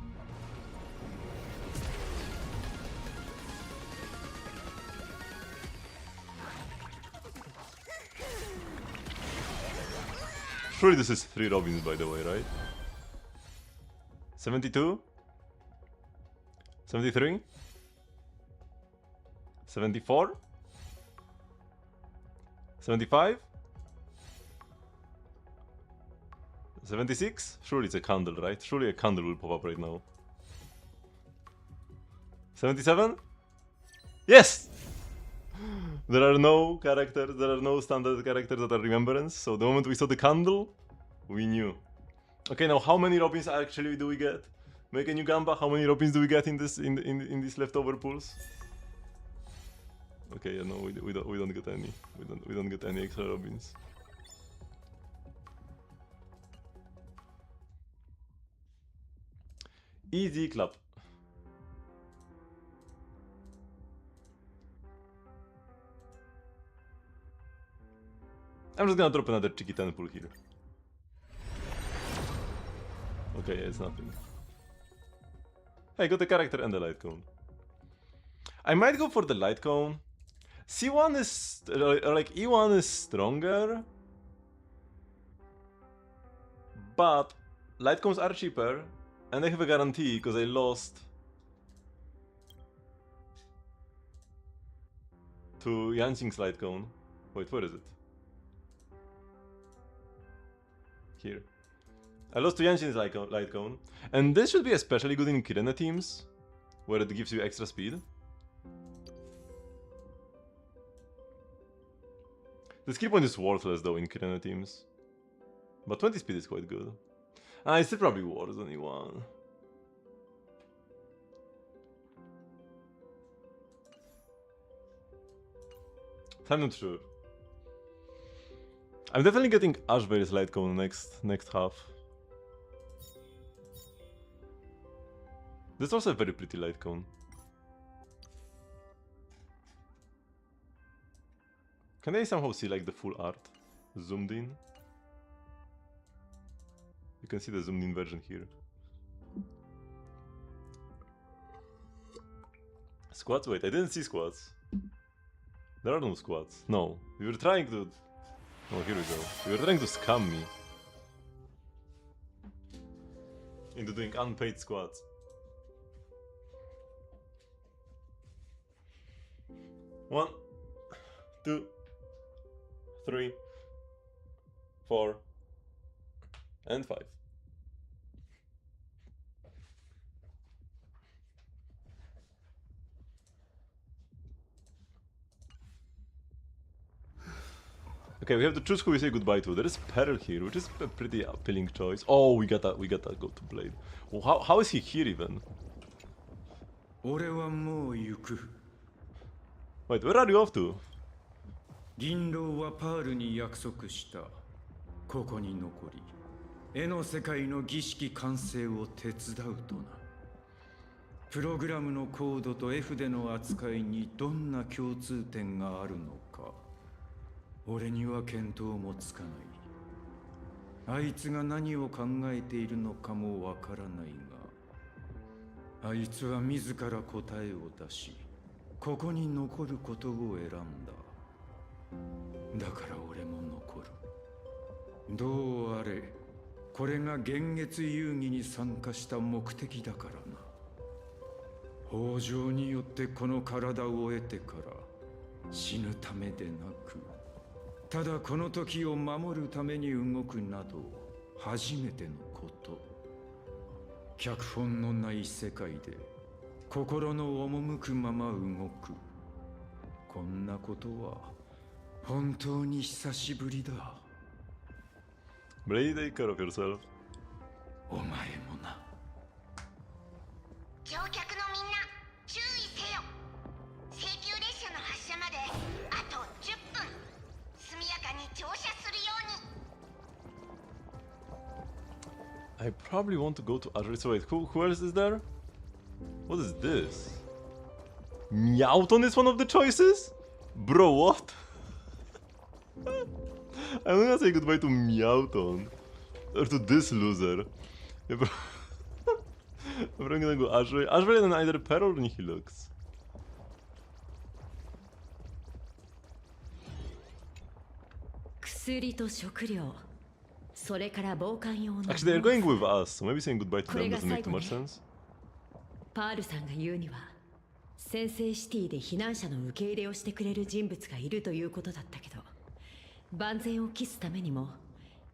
[SPEAKER 1] Surely this is 3 Robins, by the way, right? 72? 73? 74? 75? 76? Surely it's a candle, right? Surely a candle will pop up right now. 77? Yes! There are no characters, there are no standard characters that are remembrance, so the moment we saw the candle, we knew. Okay, now how many Robins actually do we get? Make a new Gamba, how many Robins do we get in this in these leftover pools? Okay, yeah, no, we don't get any. We don't get any extra Robins. Easy clap. I'm just gonna drop another cheeky 10 pool here. Okay, yeah, it's nothing. I got the character and the light cone. I might go for the light cone. C1 is like E1 is stronger, but light cones are cheaper, and I have a guarantee because I lost to Yanqing's light cone. Wait, where is it? Here. I lost to Yanqing's light cone, and this should be especially good in Kirena teams, where it gives you extra speed. The skill point is worthless though in Kirena teams, but 20 speed is quite good. It's still probably worse than E1. I'm not sure. I'm definitely getting Ashbear's light cone next half. This is also a very pretty light cone. Can I somehow see like the full art zoomed in? You can see the zoomed in version here. Squats? Wait, I didn't see squats. There are no squats. No, we were trying to... Oh, here we go. You were trying to scam me into doing unpaid squats. One, 2, 3, 4, and 5. Okay, we have to choose who we say goodbye to. There is Peril here, which is a pretty appealing choice. Oh, we gotta go to Blade. Well, how is he here even? Wait, where are you off to?
[SPEAKER 3] 銀狼はパールに約束した。ここに残り、絵の世界の儀式完成を手伝うとな。プログラムのコードと F での扱いにどんな共通点があるのか、俺には見当もつかない。あいつが何を考えているのかもわからないが、あいつは自ら答えを出し、ここに残ることを選んだ。だから俺も残る。どうあれ、これが幻月遊戯に参加した目的だからな。北条によってこの体を得てから死ぬためでなく、ただこの時を守るために動くなど初めてのこと。脚本のない世界で心の赴くまま動く。こんなことは本当に久しぶりだ。
[SPEAKER 1] Brady, take care of yourself.
[SPEAKER 3] お前もな。
[SPEAKER 5] 乗客のみんな注意せよ。請求列車の発車まであと10分。速やかに乗車するように。
[SPEAKER 1] I probably want to go to other. So wait, who else is there? What is this? Meowton is one of the choices? Bro, what? I'm gonna say goodbye to Meowton. Or to this loser. Yeah, bro. I'm gonna go Ashray. Ashray and either Peril or Nihilux. Actually, they're going with us, so maybe saying goodbye to them doesn't make too much sense.
[SPEAKER 10] パールさんが言うには先制シティで避難者の受け入れをしてくれる人物がいるということだったけど、万全を期すためにも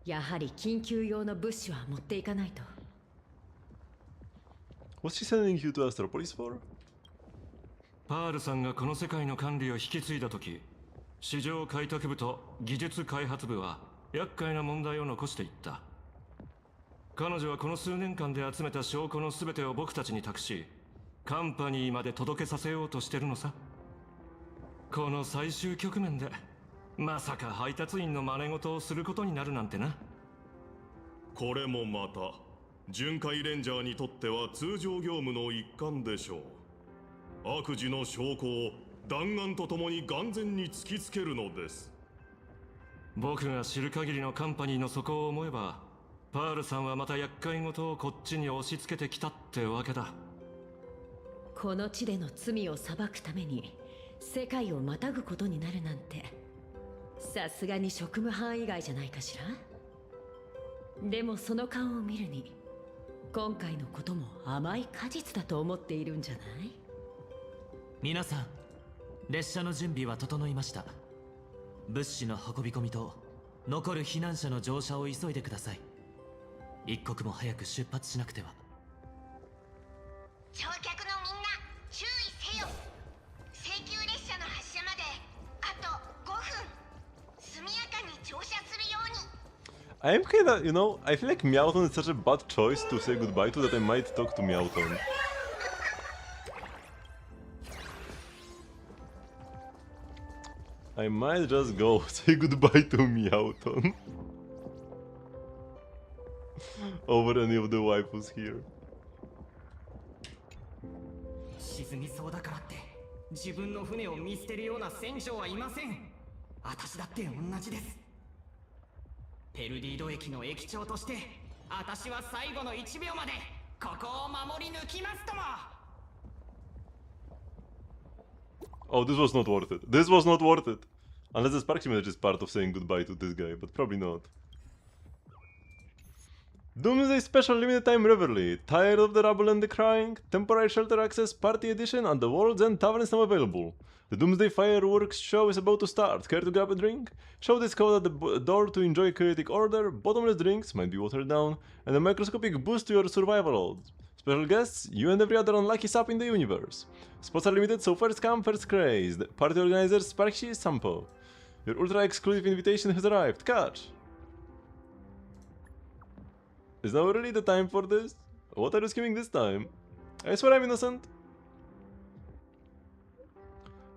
[SPEAKER 10] やはり緊急用の物資は持っていかないと。
[SPEAKER 1] What's she sending you to Astropolis for?
[SPEAKER 13] パールさんがこの世界の管理を引き継いだ時、市場開拓部と技術開発部は厄介な問題を残していった。彼女はこの数年間で集めた証拠の全てを僕たちに託し、カンパニーまで届けさせようとしてるのさ。この最終局面でまさか配達員の真似事をすることになるなんてな。
[SPEAKER 14] これもまた巡回レンジャーにとっては通常業務の一環でしょう。悪事の証拠を弾丸とともに眼前に突きつけるのです。
[SPEAKER 13] 僕が知る限りのカンパニーの底を思えば、パールさんはまた厄介事をこっちに押し付けてきたってわけだ。
[SPEAKER 10] この地での罪を裁くために世界をまたぐことになるなんて、さすがに職務範囲外じゃないかしら。でもその顔を見るに今回のことも甘い果実だと思っているんじゃない？
[SPEAKER 4] 皆さん、列車の準備は整いました。物資の運び込みと残る避難者の乗車を急いでください。一刻も早く出発しなくては。
[SPEAKER 5] 乗客のみんな注意せよ。請求列車の発車まであと5分。速やかに乗車するように。
[SPEAKER 1] I am kinda, you know, I feel like Meowton is such a bad choice to say goodbye to that I might talk to Meowton. I might just go say goodbye to Meowton. Over any of the waifus here.
[SPEAKER 12] 沈みそうだからって自分の船を見捨てるような船長はいません。私だって同じです。ペルディード駅の駅長として私は最後の1秒までここを守り抜きますとも。
[SPEAKER 1] Oh, this was not worth it. This was not worth it. Unless the Sparky message is part of saying goodbye to this guy, but probably not. Doomsday Special Limited Time Reverie. Tired of the rubble and the crying? Temporary Shelter Access Party Edition and the World's End Tavern is now available. The Doomsday Fireworks show is about to start. Care to grab a drink? Show this code at the door to enjoy chaotic order. Bottomless drinks might be watered down, and a microscopic boost to your survival odds. Special guests, you and every other unlucky sap in the universe. Spots are limited, so first come, first crazed. Party organizers Sparky Sampo. Your ultra exclusive invitation has arrived. Catch! Is now really the time for this? What are you skimming this time? I swear I'm innocent.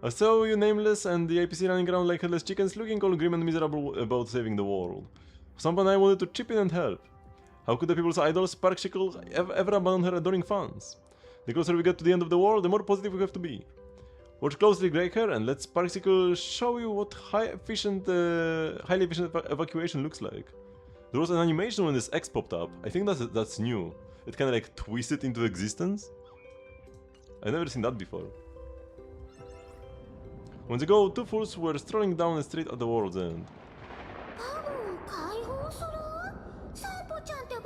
[SPEAKER 1] I saw you nameless and the APC running around like headless chickens, looking all grim and miserable about saving the world. For some point I wanted to chip in and help. How could the people's idol Sparksicle ever abandon her adoring fans? The closer we get to the end of the world, the more positive we have to be. Watch closely, Greyhair, and let Sparksicle show you what highly efficient evacuation looks like. There was an animation when this X popped up. I think that's new. It kind of like twisted into existence. I've never seen that before. Once ago, two fools were strolling down the street at the world's end.
[SPEAKER 5] パブを解放する？サイポちゃんってば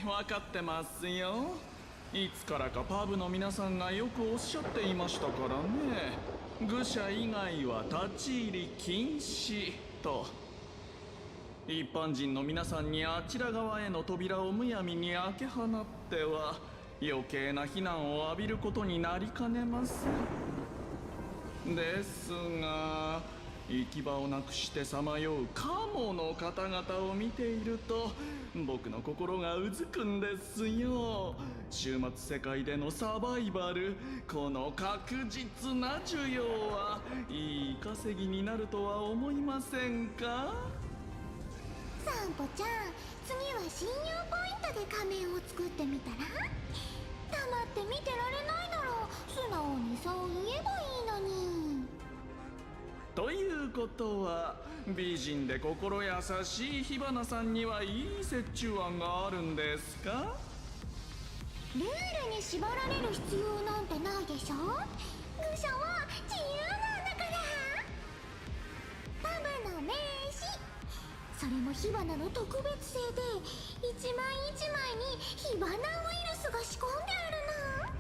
[SPEAKER 3] 分かってますよ。いつからかパブの皆さんがよくおっしゃっていましたからね。愚者以外は立ち入り禁止と。一般人の皆さんにあちら側への扉をむやみに開け放っては余計な非難を浴びることになりかねません。ですが行き場をなくしてさまようカモの方々を見ていると僕の心がうずくんですよ。終末世界でのサバイバル、この確実な需要はいい稼ぎになるとは思いませんか？
[SPEAKER 5] 散歩ちゃん、次は信用ポイントで仮面を作ってみたら？黙って見てられないなら素直にそう言えばいいのに。
[SPEAKER 3] ということは美人で心優しい火花さんにはいい折衷案があるんですか？
[SPEAKER 5] ルールに縛られる必要なんてないでしょ。愚者は自由なんだから。パブの名刺、それも火花の特別製で一枚一枚に火花ウイルスが仕込んであるの。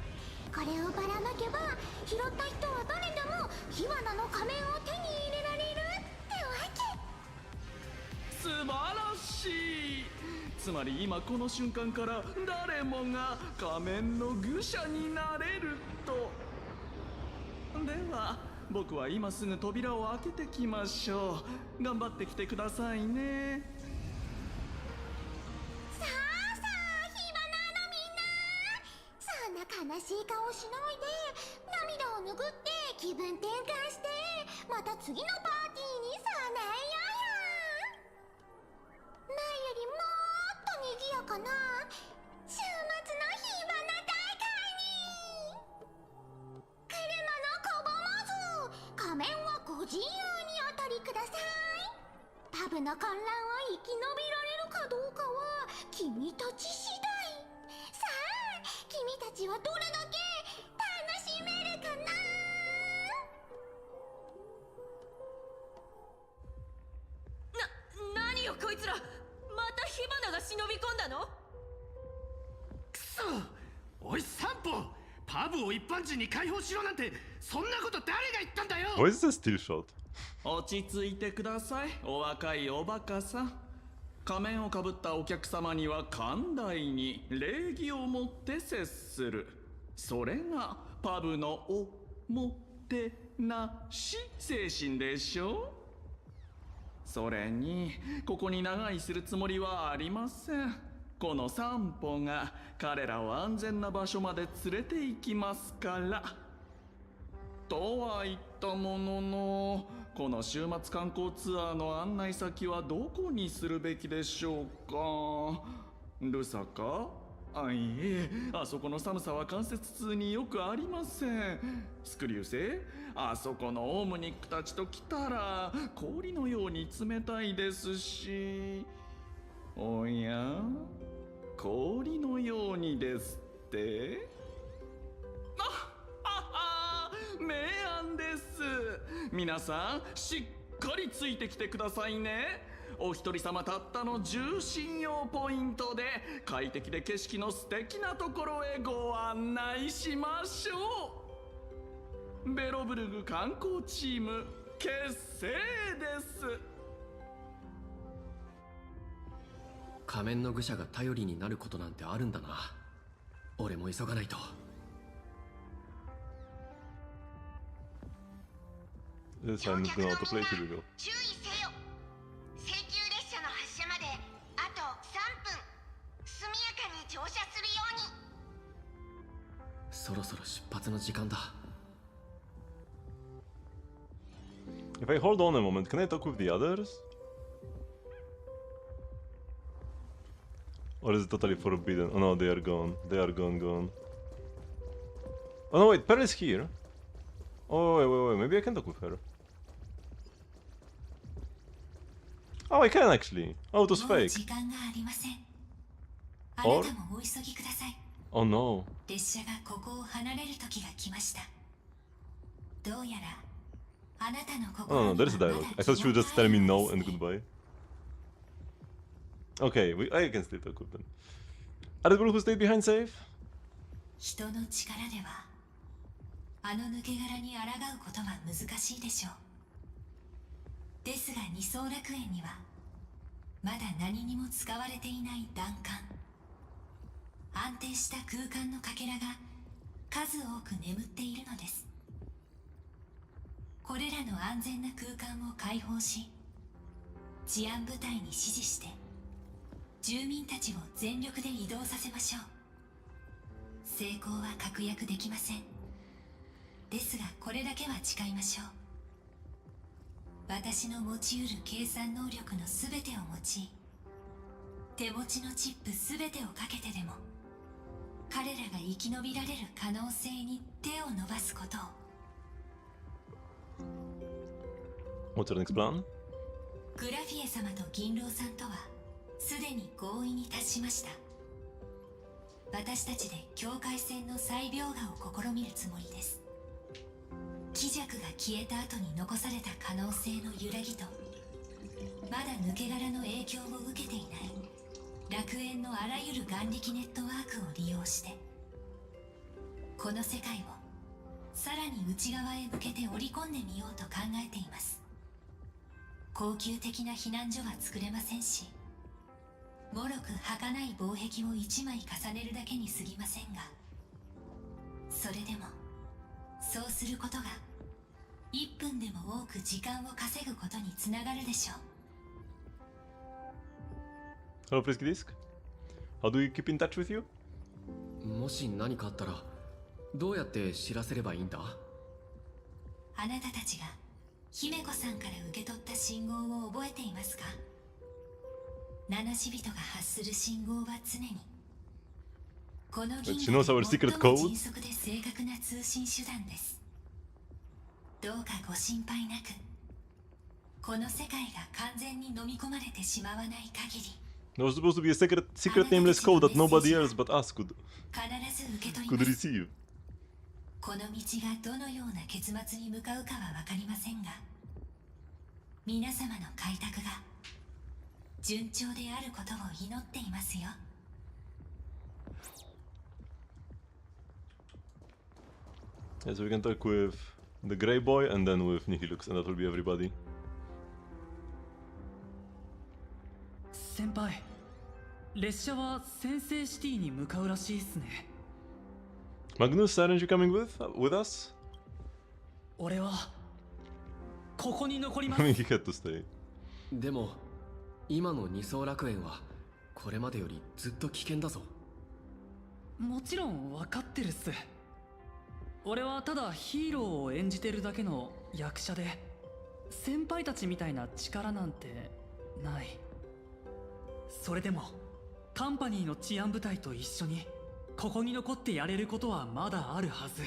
[SPEAKER 5] これをばらまけば拾った人は誰でも火花の仮面を手に入れられるってわけ。
[SPEAKER 3] 素晴らしい。つまり今この瞬間から誰もが仮面の愚者になれると。では僕は今すぐ扉を開けてきましょう。頑張ってきてくださいね。
[SPEAKER 5] さあさあ、火花のみんな、そんな悲しい顔しないで涙を拭って気分転換してまた次のパーティーに備えようよ。前よりもっと賑やかな週末の火花大会に。車のこぼまず仮面はご自由にお取りください。パブの混乱を生き延びられるかどうかは君たち次第。さあ、君たちはどれだけ楽しめるかな。
[SPEAKER 11] 何よこいつら、また火花が忍び込んだの？
[SPEAKER 15] くそ、おい散歩、パブを一般人に開放しろなんてそんなこと誰が言ったんだよ。
[SPEAKER 1] Why is this still shot?
[SPEAKER 3] 落ち着いてください、お若いおバカさん。仮面をかぶったお客様には寛大に礼儀をもって接する。それがパブのおもてなし精神でしょ。それにここに長居するつもりはありません。この散歩が彼らを安全な場所まで連れて行きますから。とは言ったものの、この週末観光ツアーの案内先はどこにするべきでしょうか。ルサか？あ、いえ、あそこの寒さは関節痛によくありません。スクリュー星、あそこのオームニックたちと来たら氷のように冷たいですし。おや、氷のようにですって？明暗です。皆さんしっかりついてきてくださいね。お一人様たったの10信用ポイントで快適で景色の素敵なところへご案内しましょう。ベロブルグ観光チーム結成です。
[SPEAKER 2] 仮面の愚者が頼りになることなんてあるんだな。俺も急がないと。
[SPEAKER 1] This time it's gonna autoplay, here we go.
[SPEAKER 5] 注意せよ。請求列車の発車まであと3分。速やかに乗車するように。
[SPEAKER 2] そろそろ出発の時間だ。
[SPEAKER 1] If I hold on a moment, can I talk with the others? Or is it totally forbidden? Oh no, they are gone. They are gone. Oh no, wait, Pearl is here. Oh, wait, maybe I can talk with her. Oh, I can actually. Oh, it was
[SPEAKER 9] もう
[SPEAKER 1] fake.
[SPEAKER 9] 時間がありません。あな
[SPEAKER 1] Or?
[SPEAKER 9] たもお急ぎください。
[SPEAKER 1] Oh no.
[SPEAKER 9] 列車がここを離れる時が来ました。どうやらあなたの
[SPEAKER 1] Oh
[SPEAKER 9] 心
[SPEAKER 1] no,
[SPEAKER 9] に
[SPEAKER 1] there is a
[SPEAKER 9] はま
[SPEAKER 1] dialogue.
[SPEAKER 9] だ
[SPEAKER 1] I thought she would
[SPEAKER 9] 気
[SPEAKER 1] just tell me
[SPEAKER 9] が
[SPEAKER 1] no and goodbye. Okay, I can still talk with them. Red Bull who stayed behind safe?
[SPEAKER 9] 人の力ではあの抜け殻に抗うことは難しいでしょう。ですが二層楽園にはまだ何にも使われていない弾丸、安定した空間のかけらが数多く眠っているのです。これらの安全な空間を開放し、治安部隊に指示して住民たちを全力で移動させましょう。成功は確約できません。ですがこれだけは誓いましょう。私の持ち得る計算能力の全てを用い、手持ちのチップ全てをかけてでも彼らが生き延びられる可能性に手を伸ばすことを。
[SPEAKER 1] What's your next plan?
[SPEAKER 9] グラフィエ様と銀狼さんとはすでに合意に達しました。私たちで境界線の再描画を試みるつもりです。気弱が消えた後に残された可能性の揺らぎと、まだ抜け殻の影響を受けていない楽園のあらゆる眼力ネットワークを利用して、この世界をさらに内側へ向けて織り込んでみようと考えています。高級的な避難所は作れませんし、もろく儚い防壁を1枚重ねるだけに過ぎませんが、それでもそうすることが1分でも多く時間を稼ぐことにつながるでしょう。
[SPEAKER 1] Hello Frisky Disc. How do we keep in touch with you?
[SPEAKER 2] もし何かあったらどうやって知らせればいいんだ？
[SPEAKER 9] あなたたちが姫子さんから受け取った信号を覚えていますか？七死人が発する信号は常にこの銀河で最も迅速で正確な通信手段です。どうかご心配なく、この世界が完全に飲み込まれてしまわない限り、
[SPEAKER 1] There was supposed to be a secret nameless code that nobody else but us could
[SPEAKER 9] 必ず受け取ります。
[SPEAKER 1] receive.
[SPEAKER 9] この道がどのような結末に向かうかは分かりませんが、皆様の開拓が順調であることを祈っていますよ。
[SPEAKER 1] Yeah, so we can talk with the Grey Boy and then with Nihilux, and that will be everybody.
[SPEAKER 16] 先輩、列車は先制シティに向かうらしいっすね。
[SPEAKER 1] Magnus, aren't you coming with us?
[SPEAKER 16] 俺はここに残りま
[SPEAKER 1] I
[SPEAKER 16] す。
[SPEAKER 1] mean, he had to stay.
[SPEAKER 2] でも今の二層楽園はこれまでよりずっと危険だぞ。
[SPEAKER 16] もちろん分かってるっす。俺はただヒーローを演じてるだけの役者で、先輩たちみたいな力なんてない。それでもカンパニーの治安部隊と一緒にここに残ってやれることはまだあるはず。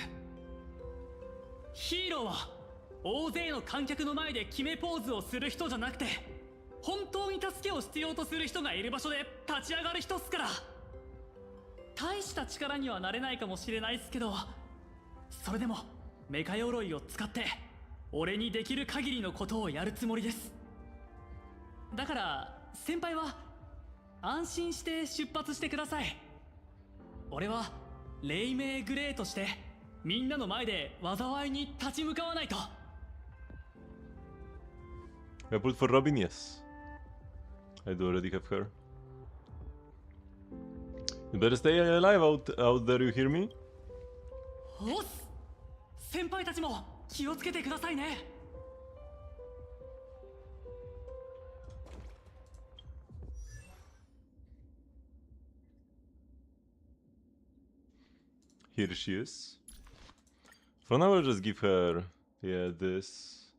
[SPEAKER 16] ヒーローは大勢の観客の前で決めポーズをする人じゃなくて、本当に助けを必要とする人がいる場所で立ち上がる人っすから。大した力にはなれないかもしれないっすけど、それでもメカ鎧を使って俺にできる限りのことをやるつもりです。だから先輩は安心して出発してください。俺は黎明グレーとしてみんなの前で災いに立ち向かわないと。
[SPEAKER 1] I put for Robin, yes. I do already have her. You better stay alive out there, you hear me?
[SPEAKER 16] おっす。先輩たちも気をつけてくださいね。
[SPEAKER 1] Here she is. For now, I'll just give her, yeah, this.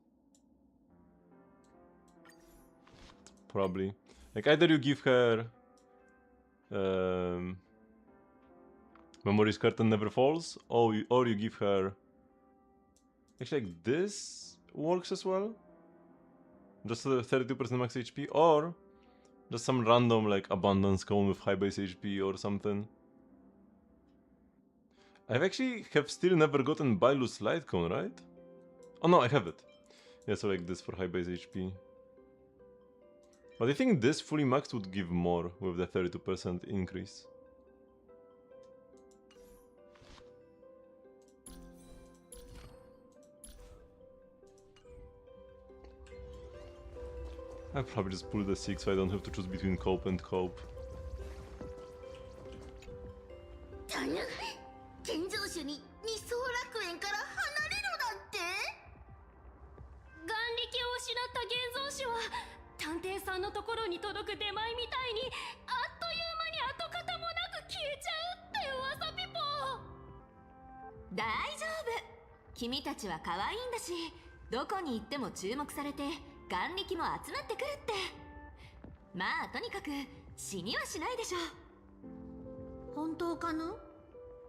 [SPEAKER 1] Probably. Like, either you give her Memories Curtain Never Falls, or you give her... Actually, like, this works as well. Just 32% max HP, or just some random, like, Abundance Cone with high base HP or something. I've actually still never gotten Bylus Light Cone, right? Oh no, I have it. Yeah, so like this for high base HP. But I think this fully maxed would give more with the 32% increase. I'll probably just pull the 6 so I don't have to choose between cope and cope.
[SPEAKER 5] だな、建造主に二層楽園から離れろだって。
[SPEAKER 11] 眼力を失った現像種は探偵さんのところに届く出前みたいにあっという間に跡形もなく消えちゃうって噂ピポ。
[SPEAKER 7] 大丈夫、君たちは可愛いんだし、どこに行っても注目されて眼力も集まってくるって。まあとにかく死にはしないでしょ。
[SPEAKER 5] 本当かな。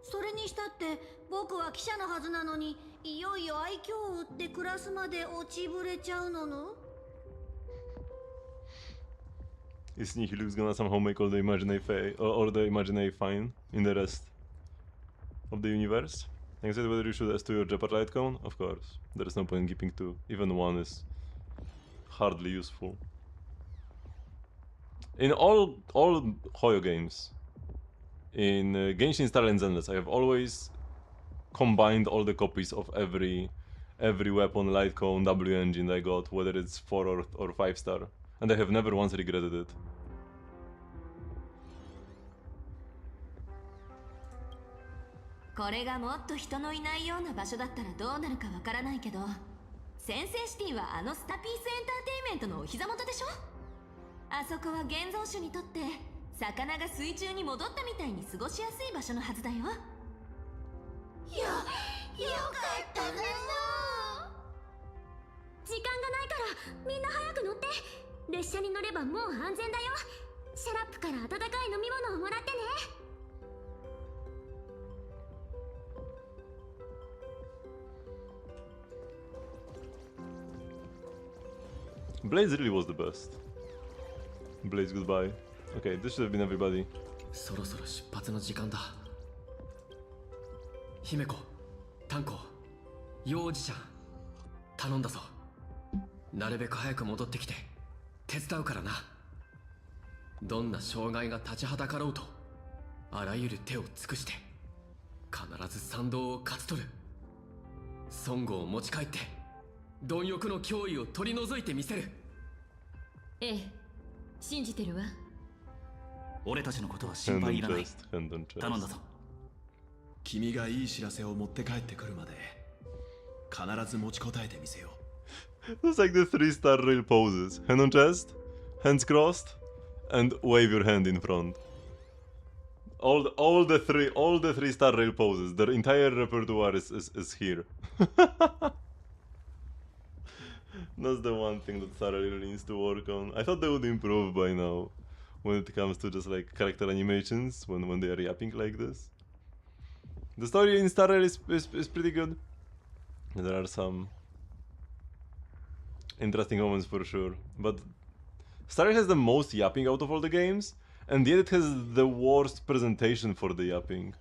[SPEAKER 5] それにしたって僕は記者のはずなのに、いよいよ愛嬌を売って暮らすまで落ちぶれちゃうのの。
[SPEAKER 1] Isn't he Luke's gonna somehow make all the imaginary or the imaginary fine in the rest of the universe? Like I said, whether you should S2 or Jeopard light cone? Of course. There is no point in keeping 2. Even 1 is hardly useful. In all Hoyo games, in Genshin Star and Zenless, I have always combined all the copies of every weapon, light cone, W engine I got, whether it's 4 or 5 star, and I have never once regretted it.
[SPEAKER 7] これがもっと人のいないような場所だったらどうなるかわからないけど、先生シティはあのスタピースエンターテインメントのお膝元でしょ。あそこは現像種にとって魚が水中に戻ったみたいに過ごしやすい場所のはずだよ。
[SPEAKER 5] よかったな。
[SPEAKER 11] 時間がないからみんな早く乗って。列車に乗ればもう安全だよ。シャラップから温かい飲み物をもらってね。
[SPEAKER 1] Blaze really was the best. Blaze, goodbye. Okay, this should have been everybody.
[SPEAKER 2] そろそろ出発の時間だ。姫子、炭鉱、幼児ちゃん、頼んだぞ。なるべく早く戻ってきて手伝うからな。どんな障害が立ちはだかろうと、あらゆる手を尽くして必ず賛同を勝ち取る。孫悟を持ち帰って貪欲の脅威を取り除いてみせる。
[SPEAKER 11] ええ、信じてるわ。
[SPEAKER 6] 俺たちのことは心配いらない。頼んだぞ。
[SPEAKER 8] 君がいい知らせを持って帰ってくるまで必ず持ちこたえてみせよう。
[SPEAKER 1] It's like the 3-star rail poses. Hand on chest, hands crossed, and wave your hand in front. All the 3-star rail poses. Their entire repertoire is here. That's the one thing that Star Rail needs to work on. I thought they would improve by now when it comes to just like character animations when they are yapping like this. The story in Star Rail is pretty good. There are some interesting moments for sure, but Star Rail has the most yapping out of all the games, and yet it has the worst presentation for the yapping.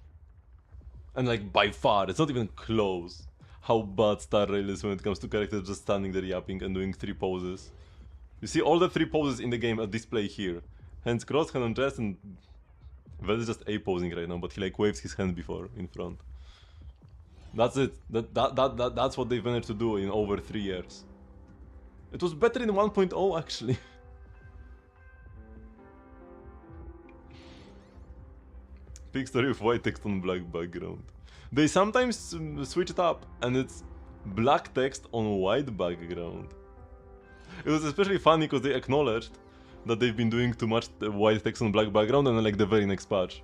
[SPEAKER 1] And like by far, it's not even close how bad Star Rail is when it comes to characters just standing there yapping and doing 3 poses. You see all the 3 poses in the game at display here. Hands crossed, hand on chest, and Vel is just A posing right now, but he like waves his hand before in front. That's it. That's what they managed to do in over 3 years. It was better in 1.0 actually. Big story of white text on black background. They sometimes switch it up and it's black text on white background. It was especially funny because they acknowledged that they've been doing too much white text on black background, and then like the very next patch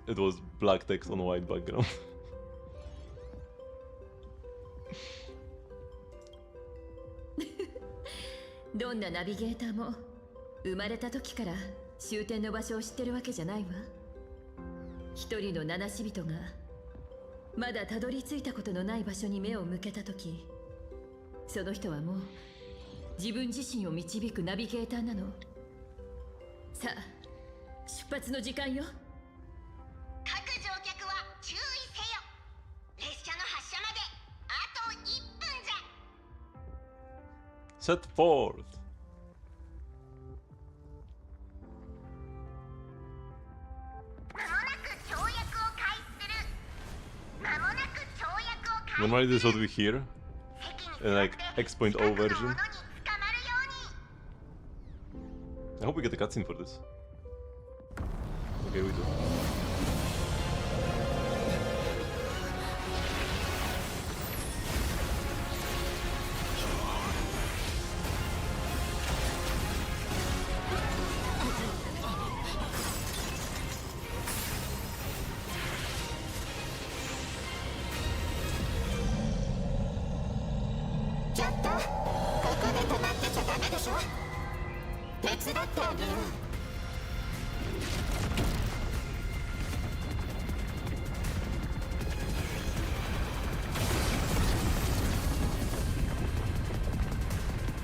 [SPEAKER 1] it was black text on white background.
[SPEAKER 11] どんなナビゲーターも生まれた時から終点の場所を知ってるわけじゃないわ。一人の七死人がまだたどり着いたことのない場所に目を向けた時、その人はもう自分自身を導くナビゲーターなの。さあ、出発の時間よ。
[SPEAKER 5] 各乗客は注意せよ。列車の発車まであと1分じゃ。
[SPEAKER 1] Set forth.
[SPEAKER 5] 間もなく跳躍を開始する。間もなく跳躍を開始。
[SPEAKER 1] Normally this is what we hear in like X.0 version. I hope we get a cutscene for this. Okay, we do.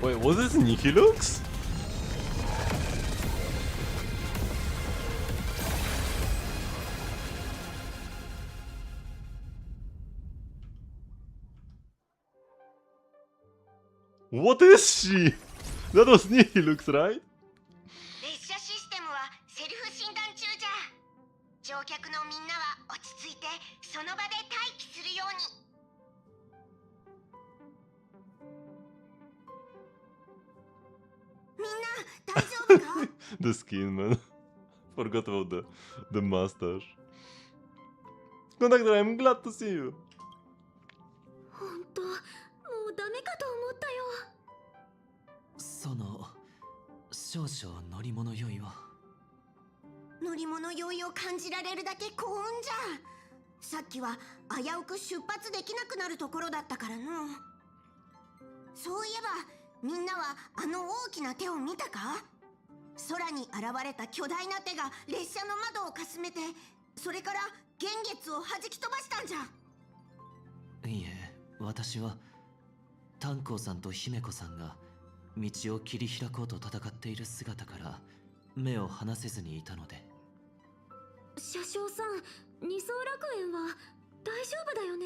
[SPEAKER 1] Wait, was this Nihilux? What is she? That was Nihilux, right?
[SPEAKER 5] 列車システムはセルフ診断中じゃ。乗客のみんなは落ち着いてその場で待機するように。みんな大丈夫か？
[SPEAKER 1] The skin, man. Forgot about the mustache. Conductor, I'm glad to see you.
[SPEAKER 11] 本当、もうダメかと思ったよ。
[SPEAKER 4] その少々乗り物酔いは。
[SPEAKER 5] 乗り物酔いを感じられるだけ幸運じゃ。さっきは危うく出発できなくなるところだったからの。そういえばみんなはあの大きな手を見たか？空に現れた巨大な手が列車の窓をかすめて、それから幻月を弾き飛ばしたんじゃ。
[SPEAKER 4] いえ、私は炭鉱さんと姫子さんが道を切り開こうと戦っている姿から目を離せずにいたので。
[SPEAKER 11] 車掌さん、二層楽園は大丈夫だよね？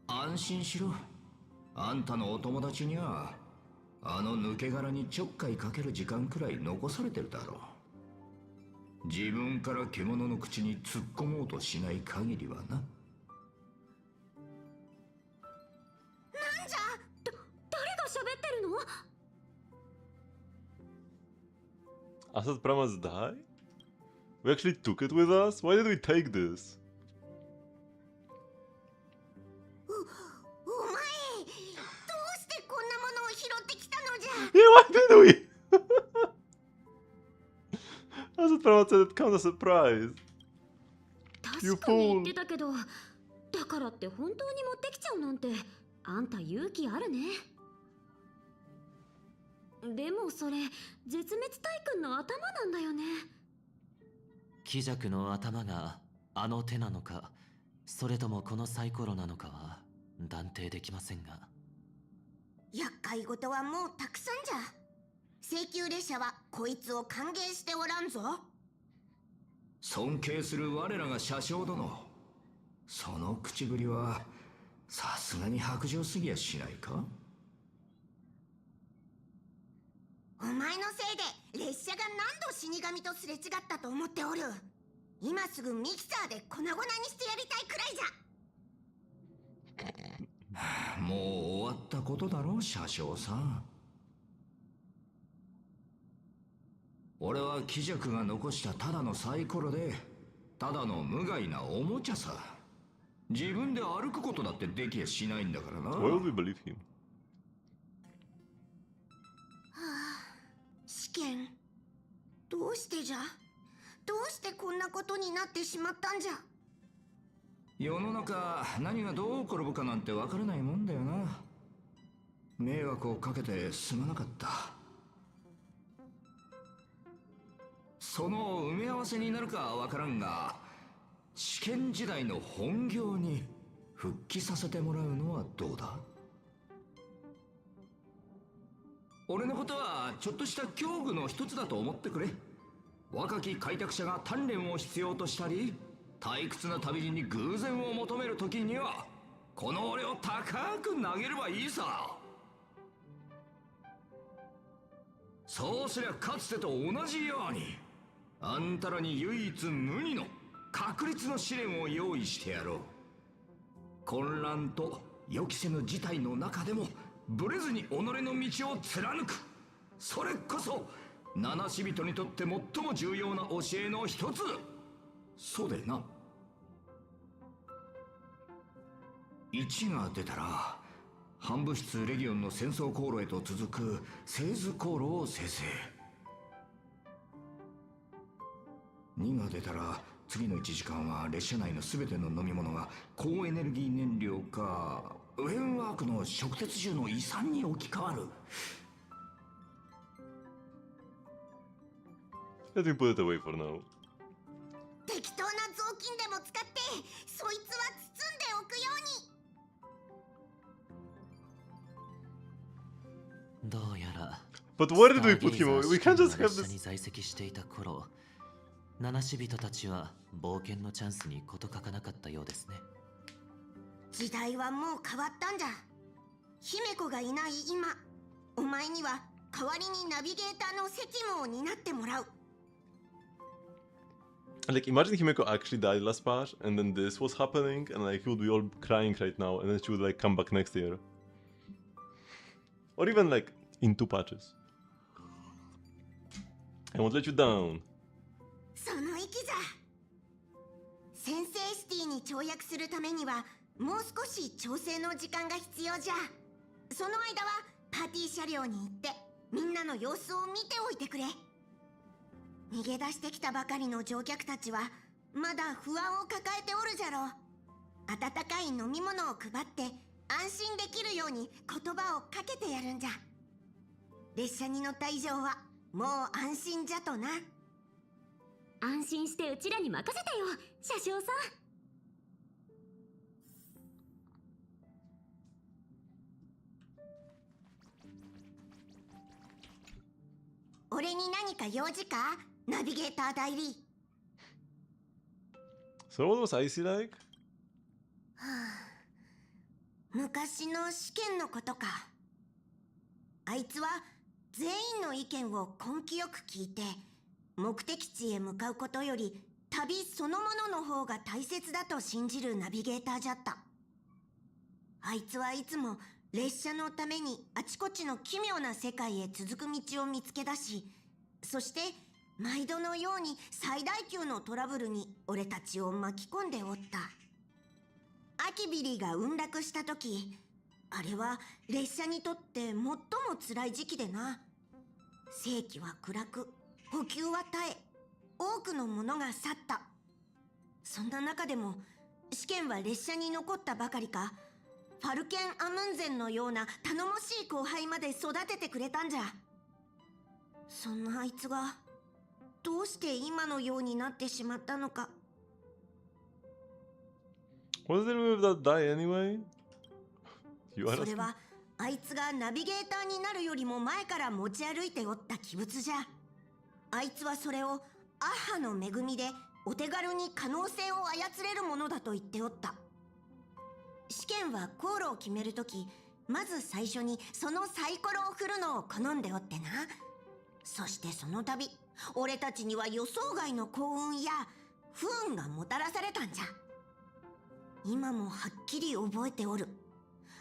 [SPEAKER 3] 安心しろ。あんたのお友達にはあの抜け殻にちょっかいかける時間くらい残されてるだろう。自分から獣の口に突っ込もうとしない限りはな。
[SPEAKER 11] なんじゃ？誰が喋ってるの
[SPEAKER 1] Asad Pramas die? We actually took it with us? Why did we take this?
[SPEAKER 5] お前、どうしてこんなものを拾ってきたのじゃ。
[SPEAKER 1] Yeah, why did we? Asad Pramas said it comes as a surprise.
[SPEAKER 11] 確かに言ってたけど、だからって本当に持ってきちゃうなんて、あんた勇気あるね。でもそれ、絶滅体君の頭なんだよね。
[SPEAKER 4] 貴弱の頭があの手なのか、それともこのサイコロなのかは断定できませんが。
[SPEAKER 5] 厄介事はもうたくさんじゃ。請求列車はこいつを歓迎しておらんぞ。
[SPEAKER 3] 尊敬する我らが車掌殿、その口ぶりはさすがに薄情すぎやしないか？
[SPEAKER 5] お前のせいで列車が何度死神とすれ違ったと思っておる。今すぐミキサーで粉々にしてやりたいくらいじゃ。
[SPEAKER 3] もう終わったことだろう、車掌さん。俺は貴弱が残したただのサイコロで、ただの無害なおもちゃさ。自分で歩くことだってできやしないんだからな。
[SPEAKER 1] Why would we believe him?
[SPEAKER 5] 試験、どうしてじゃ？どうしてこんなことになってしまったんじゃ？
[SPEAKER 3] 世の中何がどう転ぶかなんてわからないもんだよな。迷惑をかけてすまなかった。その埋め合わせになるかわからんが、試験時代の本業に復帰させてもらうのはどうだ？俺のことはちょっとした教具の一つだと思ってくれ。若き開拓者が鍛錬を必要としたり、退屈な旅路に偶然を求める時にはこの俺を高く投げればいいさ。そうすりゃかつてと同じようにあんたらに唯一無二の確率の試練を用意してやろう。混乱と予期せぬ事態の中でもブレずに己の道を貫く。それこそ七死人にとって最も重要な教えの一つ。そうでな。1が出たら反物質レギオンの戦争航路へと続く製図航路を生成。2が出たら次の1時間は列車内の全ての飲み物が高エネルギー燃料かウェンワークの食鉄銃の遺産に置き換わる。
[SPEAKER 1] Let me put it away for now.
[SPEAKER 5] 適当な雑巾でも使ってそいつは包んでおくように。
[SPEAKER 4] どうやら
[SPEAKER 1] But where did we put him? We can't just have
[SPEAKER 4] 列車
[SPEAKER 1] this.
[SPEAKER 4] に在籍していた頃、七死人たちは冒険のチャンスに事欠かなかったようですね。
[SPEAKER 5] 時代はもう変わったんじゃ。姫子がいない今、お前には代わりにナビゲーターの責務を担ってもらう。
[SPEAKER 1] Like, imagine Himeko actually died last patch, and then this was happening, and like, he would be all crying right now, and then she would like come back next year. Or even like, in 2 patches. I won't let you down.
[SPEAKER 5] その息じゃ。先制シティに跳躍するためには、もう少し調整の時間が必要じゃ。その間は、パーティー車両に行って、みんなの様子を見ておいてくれ。逃げ出してきたばかりの乗客たちはまだ不安を抱えておるじゃろう。温かい飲み物を配って安心できるように言葉をかけてやるんじゃ。列車に乗った以上はもう安心じゃとな。
[SPEAKER 17] 安心してうちらに任せてよ、車掌さん。
[SPEAKER 5] 俺に何か用事か、ナビゲーター代理。
[SPEAKER 1] So what was Icy like?
[SPEAKER 5] はあ、昔の試験のことか。あいつは全員の意見を根気よく聞いて、目的地へ向かうことより旅そのものの方が大切だと信じるナビゲーターじゃった。あいつはいつも列車のためにあちこちの奇妙な世界へ続く道を見つけ出し、そして毎度のように最大級のトラブルに俺たちを巻き込んでおった。アキビリが運落した時、あれは列車にとって最も辛い時期でな。世紀は暗く、補給は絶え、多くのものが去った。そんな中でも試験は列車に残ったばかりか、ファルケン・アムンゼンのような頼もしい後輩まで育ててくれたんじゃ。そんなあいつがどうして今のようになってしまったのか。
[SPEAKER 1] What did we with that die anyway?
[SPEAKER 5] それはあいつがナビゲーターになるよりも前から持ち歩いておった器物じゃ。あいつはそれをアッハの恵みでお手軽に可能性を操れるものだと言っておった。試験は航路を決めるとき、まず最初にそのサイコロを振るのを好んでおってな。そしてその度、俺たちには予想外の幸運や不運がもたらされたんじゃ。今もはっきり覚えておる。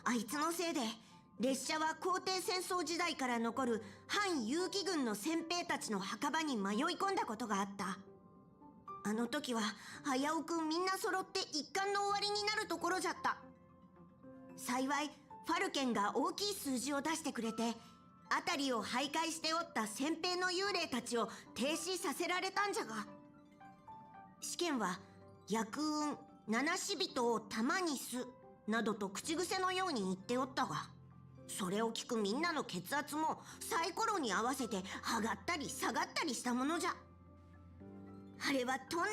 [SPEAKER 5] あいつのせいで列車は皇帝戦争時代から残る反遊騎軍の先兵たちの墓場に迷い込んだことがあった。あの時は危うくみんな揃って一巻の終わりになるところじゃった。幸いファルケンが大きい数字を出してくれて、辺りを徘徊しておった先兵の幽霊たちを停止させられたんじゃが、試験は厄運、七死人を玉にすなどと口癖のように言っておったが、それを聞くみんなの血圧もサイコロに合わせて上がったり下がったりしたものじゃ。あれはとんでも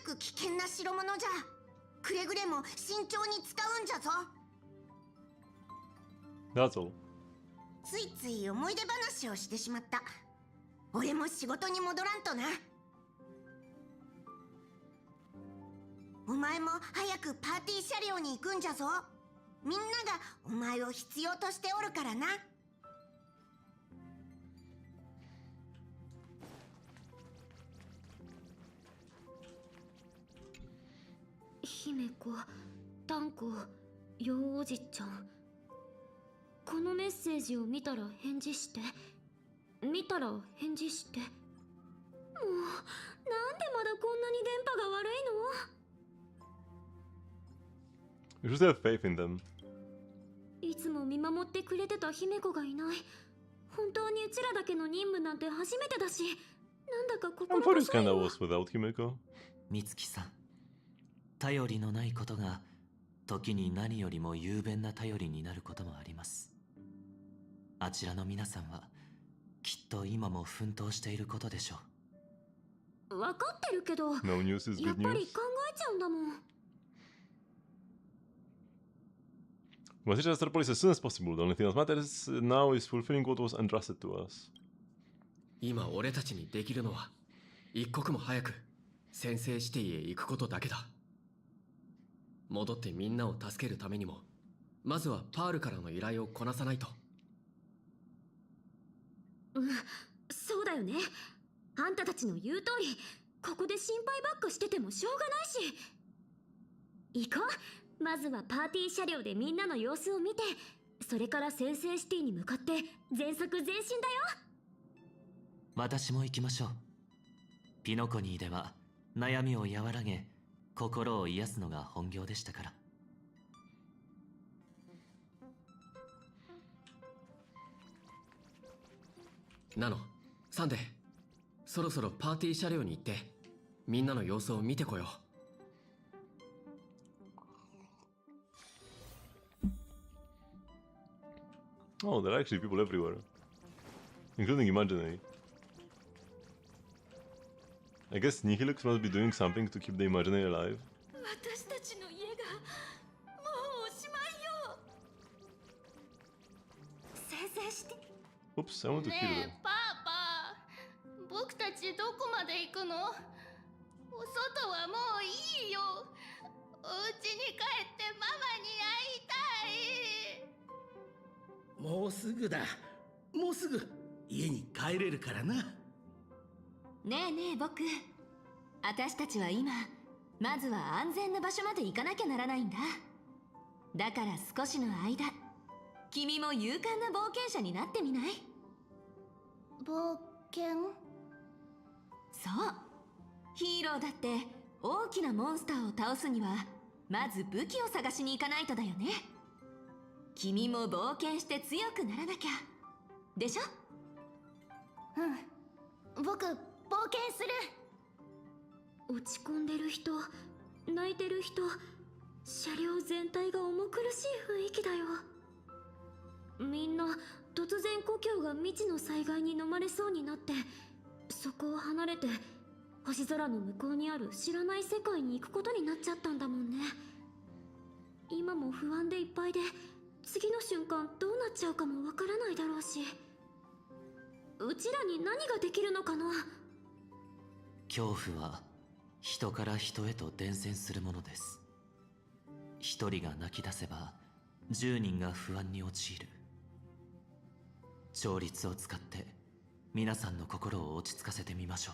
[SPEAKER 5] なく危険な代物じゃ。くれぐれも慎重に使うんじゃぞ。
[SPEAKER 1] That's all.
[SPEAKER 5] ついつい思い出話をしてしまった。俺も仕事に戻らんとな。お前も早くパーティー車両に行くんじゃぞ。みんながお前を必要としておるからな。
[SPEAKER 17] 姫子、丹子、よおじちゃん、このメッセージを見たら返事して。見たら返事して。もうなんでまだこんなに電波が悪いの？
[SPEAKER 1] You should have faith in them.
[SPEAKER 17] いつも見守ってくれてた姫子がいない。本当にうちらだけの任務なんて初めてだし、なんだか
[SPEAKER 1] I'm
[SPEAKER 17] 心
[SPEAKER 1] for
[SPEAKER 17] 細
[SPEAKER 1] this
[SPEAKER 17] い
[SPEAKER 1] kind
[SPEAKER 17] わ。
[SPEAKER 1] of was without Himeko.
[SPEAKER 4] 美月さん、頼りのないことが時に何よりも雄弁な頼りになることもあります。あちらの皆さんはきっと今も奮闘していることでしょう。
[SPEAKER 17] 分かってるけど、
[SPEAKER 1] No news is
[SPEAKER 17] やっ
[SPEAKER 1] good
[SPEAKER 17] ぱり
[SPEAKER 1] news.
[SPEAKER 17] 考えちゃうんだもん。
[SPEAKER 1] We must reach Astropolis as soon as possible. The only thing that matters now is fulfilling what was entrusted to us.
[SPEAKER 2] 今俺たちにできるのは一刻も早く先制シティへ行くことだけだ。戻ってみんなを助けるためにもまずはパールからの依頼をこなさないと。
[SPEAKER 17] うん、そうだよね。あんたたちの言う通り、ここで心配ばっかしててもしょうがないし。行こう。まずはパーティー車両でみんなの様子を見て、それから先制シティに向かって全速前進だよ。
[SPEAKER 4] 私も行きましょう。ピノコニーでは悩みを和らげ心を癒すのが本業でしたから。
[SPEAKER 2] ナノ、サンデー、そろそろパーティー車両に行ってみんなの様子を見てこよう。
[SPEAKER 1] Oh, there are actually people everywhere, including imaginary. I guess Nihilux must be doing something to keep the imaginary alive.
[SPEAKER 11] 私たちの家がもうおしまいよ。
[SPEAKER 17] 先制して。
[SPEAKER 1] Oops, I want to kill
[SPEAKER 18] ね
[SPEAKER 1] them.
[SPEAKER 18] えパパ、僕たちどこまで行くの？お外はもういいよ。お家に帰ってママに会いたい。
[SPEAKER 15] もうすぐだ。もうすぐ家に帰れるからな。
[SPEAKER 7] ねえねえ僕、私たちは今まずは安全な場所まで行かなきゃならないんだ。だから少しの間君も勇敢な冒険者になってみない？
[SPEAKER 18] 冒険？
[SPEAKER 7] そう、ヒーローだって大きなモンスターを倒すにはまず武器を探しに行かないとだよね。君も冒険して強くならなきゃでしょ？
[SPEAKER 18] うん、僕冒険する。
[SPEAKER 17] 落ち込んでる人、泣いてる人、車両全体が重苦しい雰囲気だよ。みんな突然故郷が未知の災害に飲まれそうになって、そこを離れて星空の向こうにある知らない世界に行くことになっちゃったんだもんね。今も不安でいっぱいで、次の瞬間どうなっちゃうかもわからないだろうし、うちらに何ができるのかな。
[SPEAKER 4] 恐怖は人から人へと伝染するものです。一人が泣き出せば10人が不安に陥る。調律を使って皆さんの心を落ち着かせてみましょ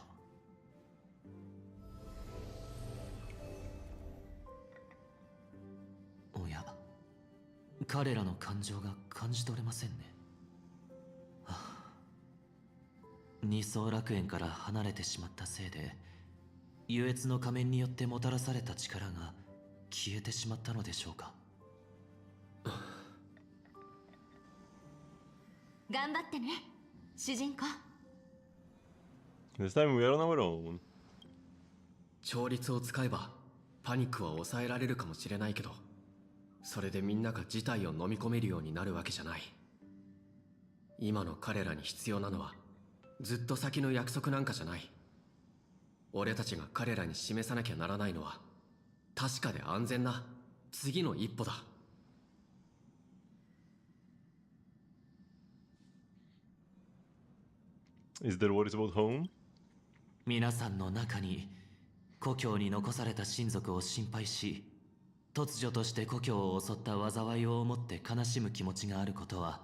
[SPEAKER 4] う。おや、彼らの感情が感じ取れませんね。はあ、二層楽園から離れてしまったせいで優越の仮面によってもたらされた力が消えてしまったのでしょうか。
[SPEAKER 7] 頑張ってね、主人公。
[SPEAKER 1] This time we are on our own.
[SPEAKER 2] 調律を使えばパニックは抑えられるかもしれないけど、それでみんなが事態を飲み込めるようになるわけじゃない。今の彼らに必要なのはずっと先の約束なんかじゃない。俺たちが彼らに示さなきゃならないのは確かで安全な次の一歩だ。
[SPEAKER 1] Is there worries about home?
[SPEAKER 4] 皆さんの中に故郷に残された親族を心配し、突如として故郷を襲った災いを思って悲しむ気持ちがあることは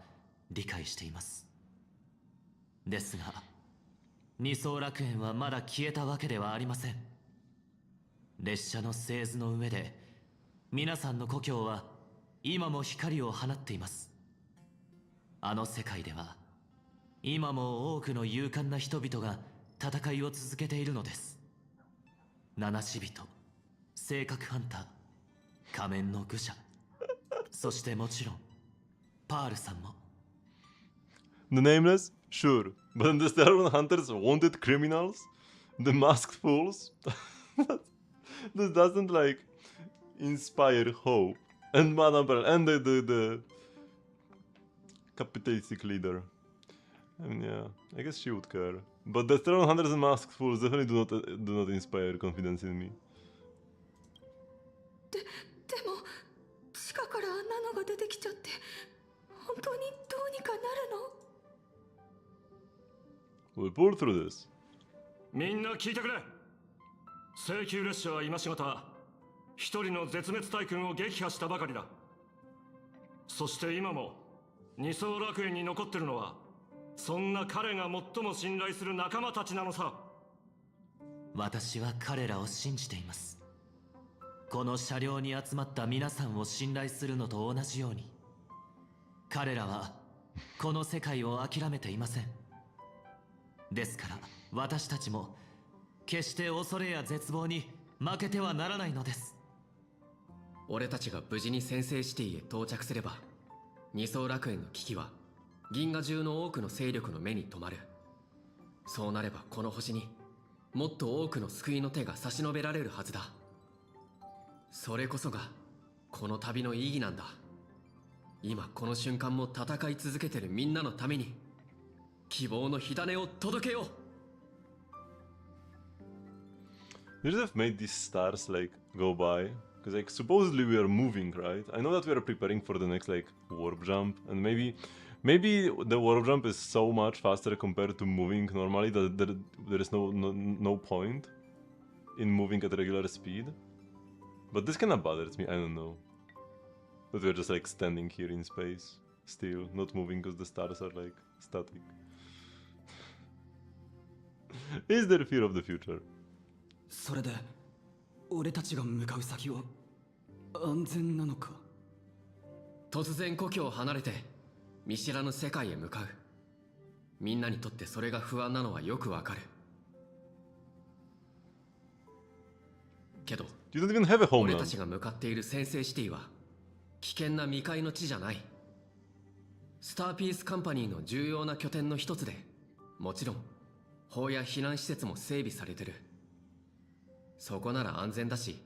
[SPEAKER 4] 理解しています。ですが二層楽園はまだ消えたわけではありません。列車の製図の上で皆さんの故郷は今も光を放っています。あの世界では今も多くの勇敢な人々が戦いを続けているのです。七死人、性格ハンター、仮面の愚者、そしてもちろんパールさんも。
[SPEAKER 1] The nameless? Sure. But the Starborn Hunters wanted criminals? The masked fools? This doesn't like inspire hope. And Madame Pearl and the capitalistic leader. I mean, yeah, I guess she would care. But the Starborn Hunters and masked fools definitely do not inspire confidence in me.
[SPEAKER 11] でも地下からあんなのが出てきちゃって本当にどうにかなるの？
[SPEAKER 1] We'll pull through this.
[SPEAKER 13] みんな聞いてくれ。請求列車は今しがた一人の絶滅大軍を撃破したばかりだ。そして今も二層楽園に残ってるのはそんな彼が最も信頼する仲間たちなのさ。
[SPEAKER 4] 私は彼らを信じています。この車両に集まった皆さんを信頼するのと同じように、彼らはこの世界を諦めていません。ですから私たちも決して恐れや絶望に負けてはならないのです。
[SPEAKER 2] 俺たちが無事に先制シティへ到着すれば、二層楽園の危機は銀河中の多くの勢力の目に留まる。そうなればこの星にもっと多くの救いの手が差し伸べられるはずだ。それこそがこの旅の意義なんだ。今この瞬間も戦い続けてるみんなのために希望の火種を届けよう。
[SPEAKER 1] You should have made these stars like go by, because like supposedly we are moving, right? I know that we are preparing for the next like warp jump, and maybe the warp jump is so much faster compared to moving normally that there is no point in moving at regular speed. But this kind of bothers me. I don't know that we're just like standing here in space, still not moving because the stars are like static. Is there fear of the future?
[SPEAKER 6] それで俺たちが向かう先は安全なのか？
[SPEAKER 2] 突然故郷を離れて見知らぬ世界へ向かう。みんなにとってそれが不安なのはよくわかる。けど
[SPEAKER 1] You don't even have a homeland.
[SPEAKER 2] 俺たちが向かっている先制シティは危険な未開の地じゃない。スターピースカンパニーの重要な拠点の一つで、もちろん砲や避難施設も整備されてる。そこなら安全だし、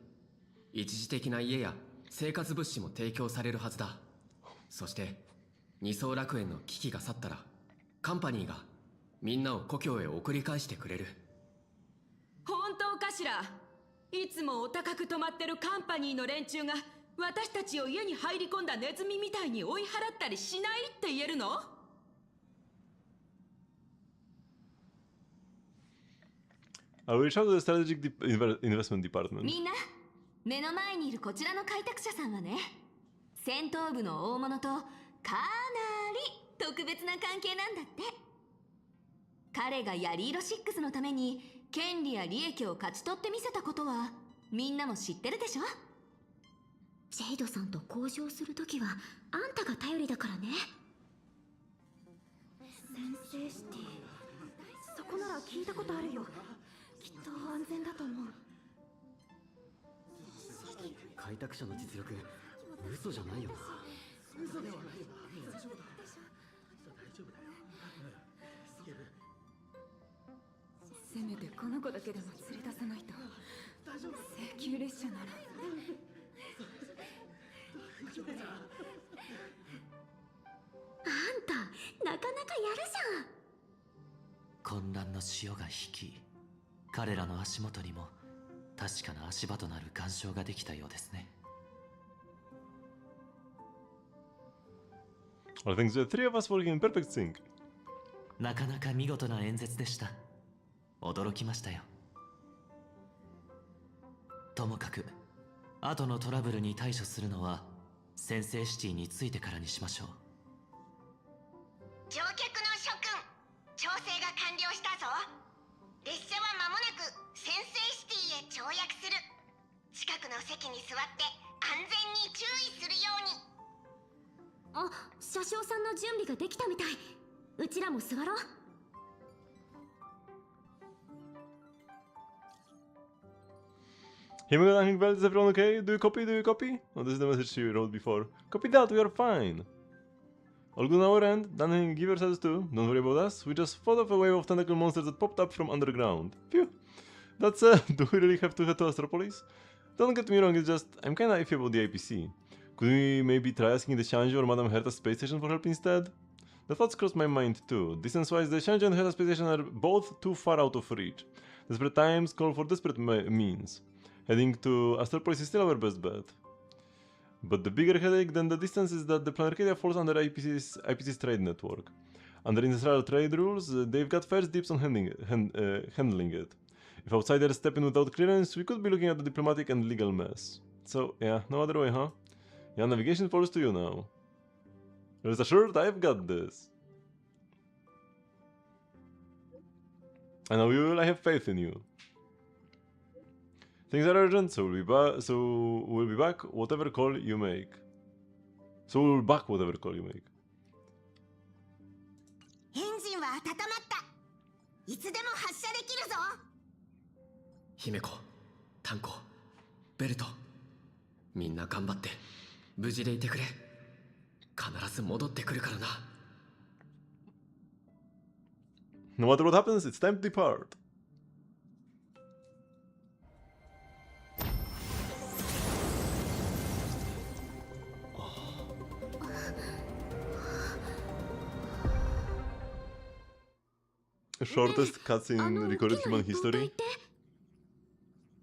[SPEAKER 2] 一時的な家や生活物資も提供されるはずだ。そして二層楽園の危機が去ったらカンパニーがみんなを故郷へ送り返してくれる。
[SPEAKER 10] 本当かしら？いつもお高く泊まってるカンパニーの連中が私たちを家に入り込んだネズミみたいに追い払ったりしないって言えるの
[SPEAKER 1] ？I will reach out to the strategic investment department.
[SPEAKER 7] みんな、目の前にいるこちらの開拓者さんはね、戦闘部の大物とかなり特別な関係なんだって。彼がヤリーロ6のために権利や利益を勝ち取ってみせたことはみんなも知ってるでしょ？
[SPEAKER 17] ジェイドさんと交渉するときはあんたが頼りだからね。先制シティ、そこなら聞いたことあるよ。きっと安全だと思う。
[SPEAKER 2] 開拓者の実力嘘じゃないよな。
[SPEAKER 17] 嘘ではないよ。大丈夫だ。せめてこの子だけでも連れ出さないと。請求列車なら。あんたなかなかやるじゃん。
[SPEAKER 4] 混乱の潮が引き、彼らの足元にも確かな足場となる岩礁ができたようですね。
[SPEAKER 1] I think the three of us working in perfect sync.
[SPEAKER 4] なかなか見事な演説でした。驚きましたよ。ともかく後のトラブルに対処するのは先制シティに着いてからにしましょう。
[SPEAKER 5] 乗客の諸君、調整が完了したぞ。列車は間もなく先制シティへ跳躍する。近くの席に座って安全に注意するように。
[SPEAKER 17] あ、車掌さんの準備ができたみたい。うちらも座ろう。
[SPEAKER 1] Himmeln angling belt, is everyone okay? Do you copy? Do you copy? Oh, this is the message she wrote before. Copy that, we are fine. All good on our end. Danny, give yourselves too. Don't worry about us. We just fought off a wave of tentacle monsters that popped up from underground. Phew. That's do we really have to head to Astropolis? Don't get me wrong, it's just I'm kinda iffy about the APC. Could we maybe try asking the Shanji or Madame Herta's space station for help instead? The thoughts crossed my mind too. Distance-wise, the Shanji and Herta space station are both too far out of reach. Desperate times call for desperate means. Heading to Astropolis is still our best bet. But the bigger headache than the distance is that the Planarcadia falls under IPC's trade network. Under industrial trade rules, they've got first dips on handling it. If outsiders step in without clearance, we could be looking at a diplomatic and legal mess. So, yeah, no other way, huh? Yeah, navigation falls to you now. Rest assured, I've got this. I know you will, I have faith in you. Things are urgent, so we'll be back whatever call you make. So we'll back whatever call you make.
[SPEAKER 5] エンジンは温まった。いつでも発射できるぞ。
[SPEAKER 2] 姫子、タンコ、ベルト、みんな頑張って無事でいてくれ。必ず戻ってくるからな。
[SPEAKER 1] No matter what happens, it's time to depart. Shortest cutscene recorded in human history.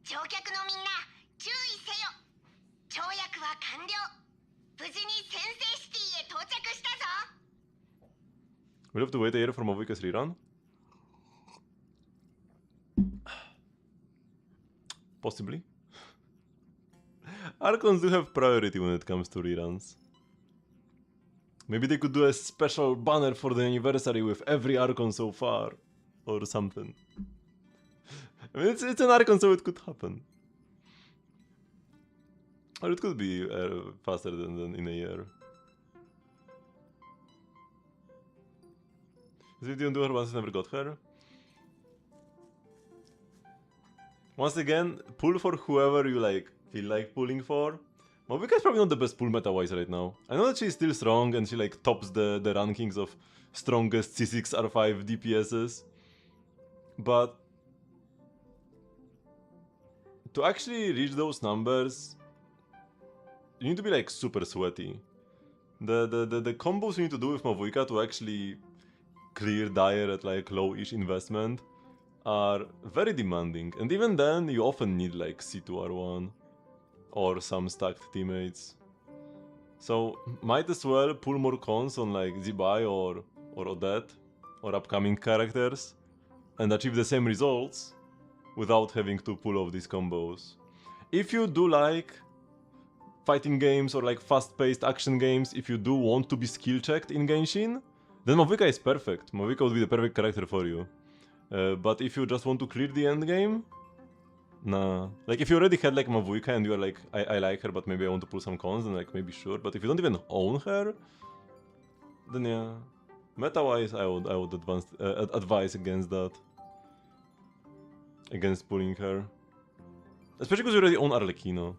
[SPEAKER 5] 乗客のみんな注意せよ。跳躍は完了。無事に先制シティへ到着したぞ。
[SPEAKER 1] We'll have to wait a year for Mavuika's rerun. Possibly. Archons do have priority when it comes to reruns. Maybe they could do a special banner for the anniversary with every Archon so far. Or something. I mean, it's an Archon, so it could happen. Or it could be faster than in a year. Is it didn't do her once, never got her? Once again, pull for whoever you like feel like pulling for. Mavuika is probably not the best pull meta-wise right now. I know that she's still strong and she like tops the rankings of strongest C6 R5 DPSs. But to actually reach those numbers, you need to be like super sweaty. The combos you need to do with Mavuika to actually clear Dire at like low-ish investment are very demanding, and even then you often need like C2R1 or some stacked teammates. So might as well pull more cons on like Zibai or Odette or upcoming characters and achieve the same results without having to pull off these combos. If you do like fighting games or like fast-paced action games, if you do want to be skill-checked in Genshin, then Mavuika is perfect. Mavuika would be the perfect character for you. But if you just want to clear the end game, nah. Like if you already had like Mavuika and you're like, I like her, but maybe I want to pull some cons, then like maybe sure. But if you don't even own her, then yeah. Meta-wise, I would advise against that. Against pulling her. Especially because you already own Arlecchino.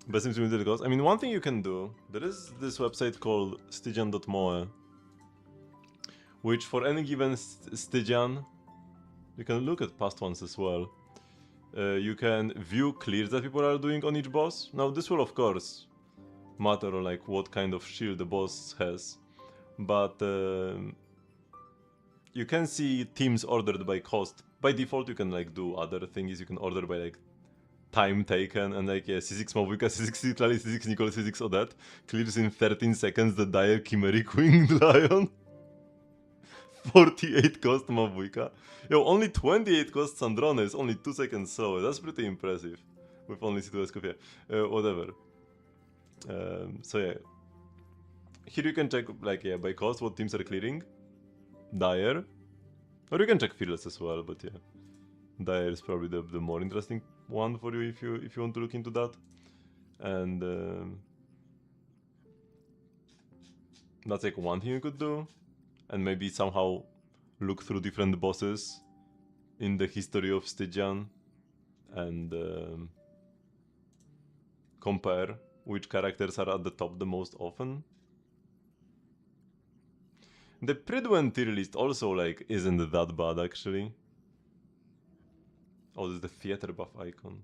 [SPEAKER 1] Best seems to be the cost. I mean, one thing you can do, there is this website called Stygian.moe, which for any given Stygian, you can look at past ones as well. You can view clears that people are doing on each boss. Now this will of course matter on like what kind of shield the boss has, but you can see teams ordered by cost. By default you can like do other things, you can order by like time taken, and like yeah, C6 Mavuika, C6 Citlali, C6 Nicole, C6 Odette clears in 13 seconds the Dire Chimeric Winged Lion. 48 cost Mavuika. Yo, only 28 cost Sandrone is only 2 seconds slower. That's pretty impressive. With only C2 Escoffier. Whatever. So yeah. Here you can check, like, yeah, by cost what teams are clearing. Dire. Or you can check Fearless as well, but yeah. Dire is probably the more interesting one for you if you want to look into that. And that's like one thing you could do. And maybe somehow look through different bosses in the history of Stygian and compare which characters are at the top the most often. The Pridwen tier list also like isn't that bad actually. Oh, this is the theater buff icon.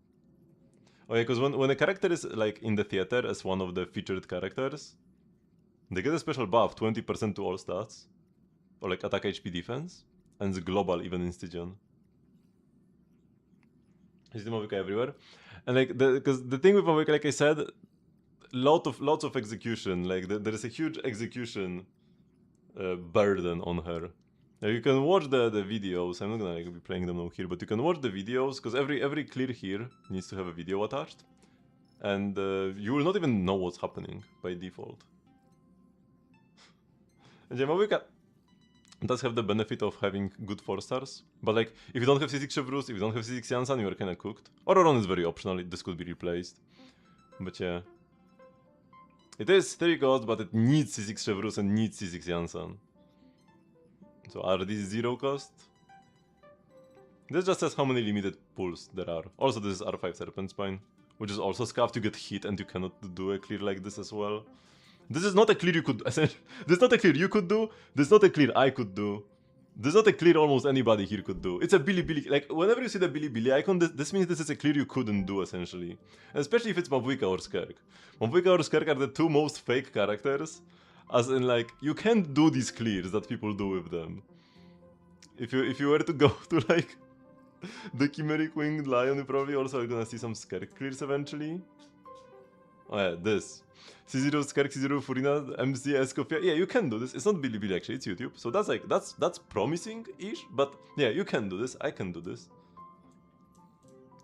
[SPEAKER 1] Oh yeah, because when a character is like in the theater as one of the featured characters, they get a special buff, 20% to all stats. Or like attack, HP, defense. And it's global even in Stygian. You see Mavuka everywhere. And like, because the thing with Mavuka, like I said, lots of execution. Like there is a huge execution burden on her. You can watch the videos. I'm not gonna like, be playing them now here, but you can watch the videos because every clear here needs to have a video attached, and you will not even know what's happening by default. And Mavuka does have the benefit of having good 4 stars, but like if you don't have C6 Chevrus, if you don't have C6 Yansan, you are kinda cooked. Ororon is very optional, this could be replaced. But yeah. It is 3 cost, but it needs C6 Chevrus and needs C6 Yansan. So are these 0 cost? This just says how many limited pulls there are. Also this is R5 Serpent Spine, which is also scuffed. You get hit and you cannot do a clear like this as well. This is not a clear you could... This is not a clear you could do. This is not a clear I could do. This is not a clear almost anybody here could do. It's a Billy. Like, whenever you see the Billy icon, this means this is a clear you couldn't do, essentially. Especially if it's Mavuika or Skirk. Mavuika or Skirk are the 2 most fake characters. As in, like, you can't do these clears that people do with them. If you were to go to, like, the Chimeric Winged Lion, you probably also are gonna see some Skirk clears eventually. Oh yeah, this. C0 Skirk, C0 Furina, MC Escofia. Yeah, you can do this. It's not Billy actually, it's YouTube. So that's like, that's promising-ish. But yeah, you can do this. I can do this.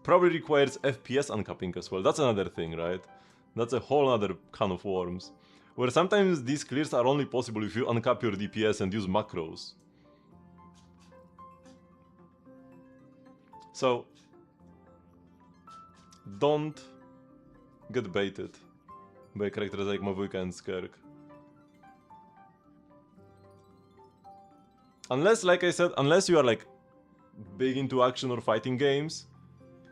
[SPEAKER 1] Probably requires FPS uncapping as well. That's another thing, right? That's a whole other can of worms. Where sometimes these clears are only possible if you uncap your DPS and use macros. So, don't get baited by characters like Mavuika and Skirk. Unless, like I said, unless you are like big into action or fighting games,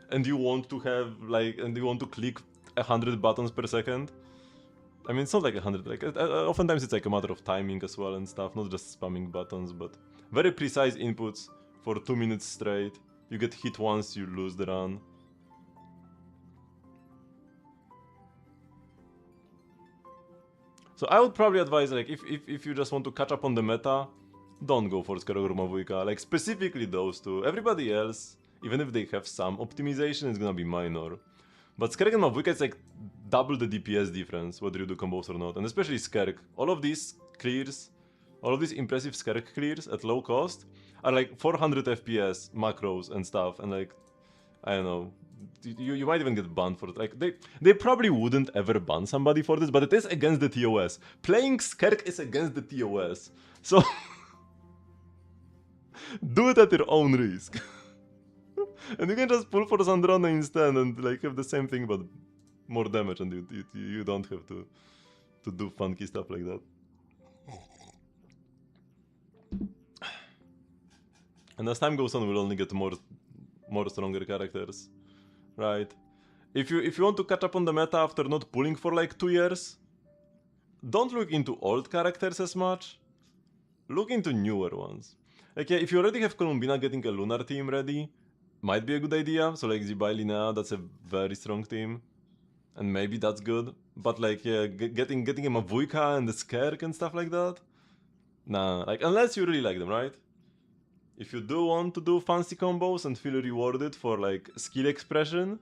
[SPEAKER 1] and you want to have like, and you want to click 100 buttons per second. I mean, it's not like 100, like oftentimes it's like a matter of timing as well and stuff, not just spamming buttons, but very precise inputs for 2 minutes straight. You get hit once, you lose the run. So I would probably advise, like, if you just want to catch up on the meta, don't go for Skirk or Mavuika, like specifically those two. Everybody else, even if they have some optimization, is gonna be minor. But Skirk and Mavuika, it's like double the DPS difference, whether you do combos or not. And especially Skirk, all of these clears, all of these impressive Skirk clears at low cost are like 400 FPS macros and stuff, and like, I don't know, you might even get banned for it. Like, they probably wouldn't ever ban somebody for this, but it is against the TOS. Playing Skirk is against the TOS. So, do it at your own risk. And you can just pull for Zandrana instead and like have the same thing but more damage, and you don't have to do funky stuff like that. And as time goes on, we'll only get more stronger characters, right? If you want to catch up on the meta after not pulling for like 2 years, don't look into old characters as much. Look into newer ones. Like, yeah, if you already have Columbina getting a Lunar team ready, might be a good idea. So like Zibai Linnea, that's a very strong team, and maybe that's good. But like, yeah, getting a Mavuika and the Skirk and stuff like that, nah. Like, unless you really like them, right? If you do want to do fancy combos and feel rewarded for like skill expression,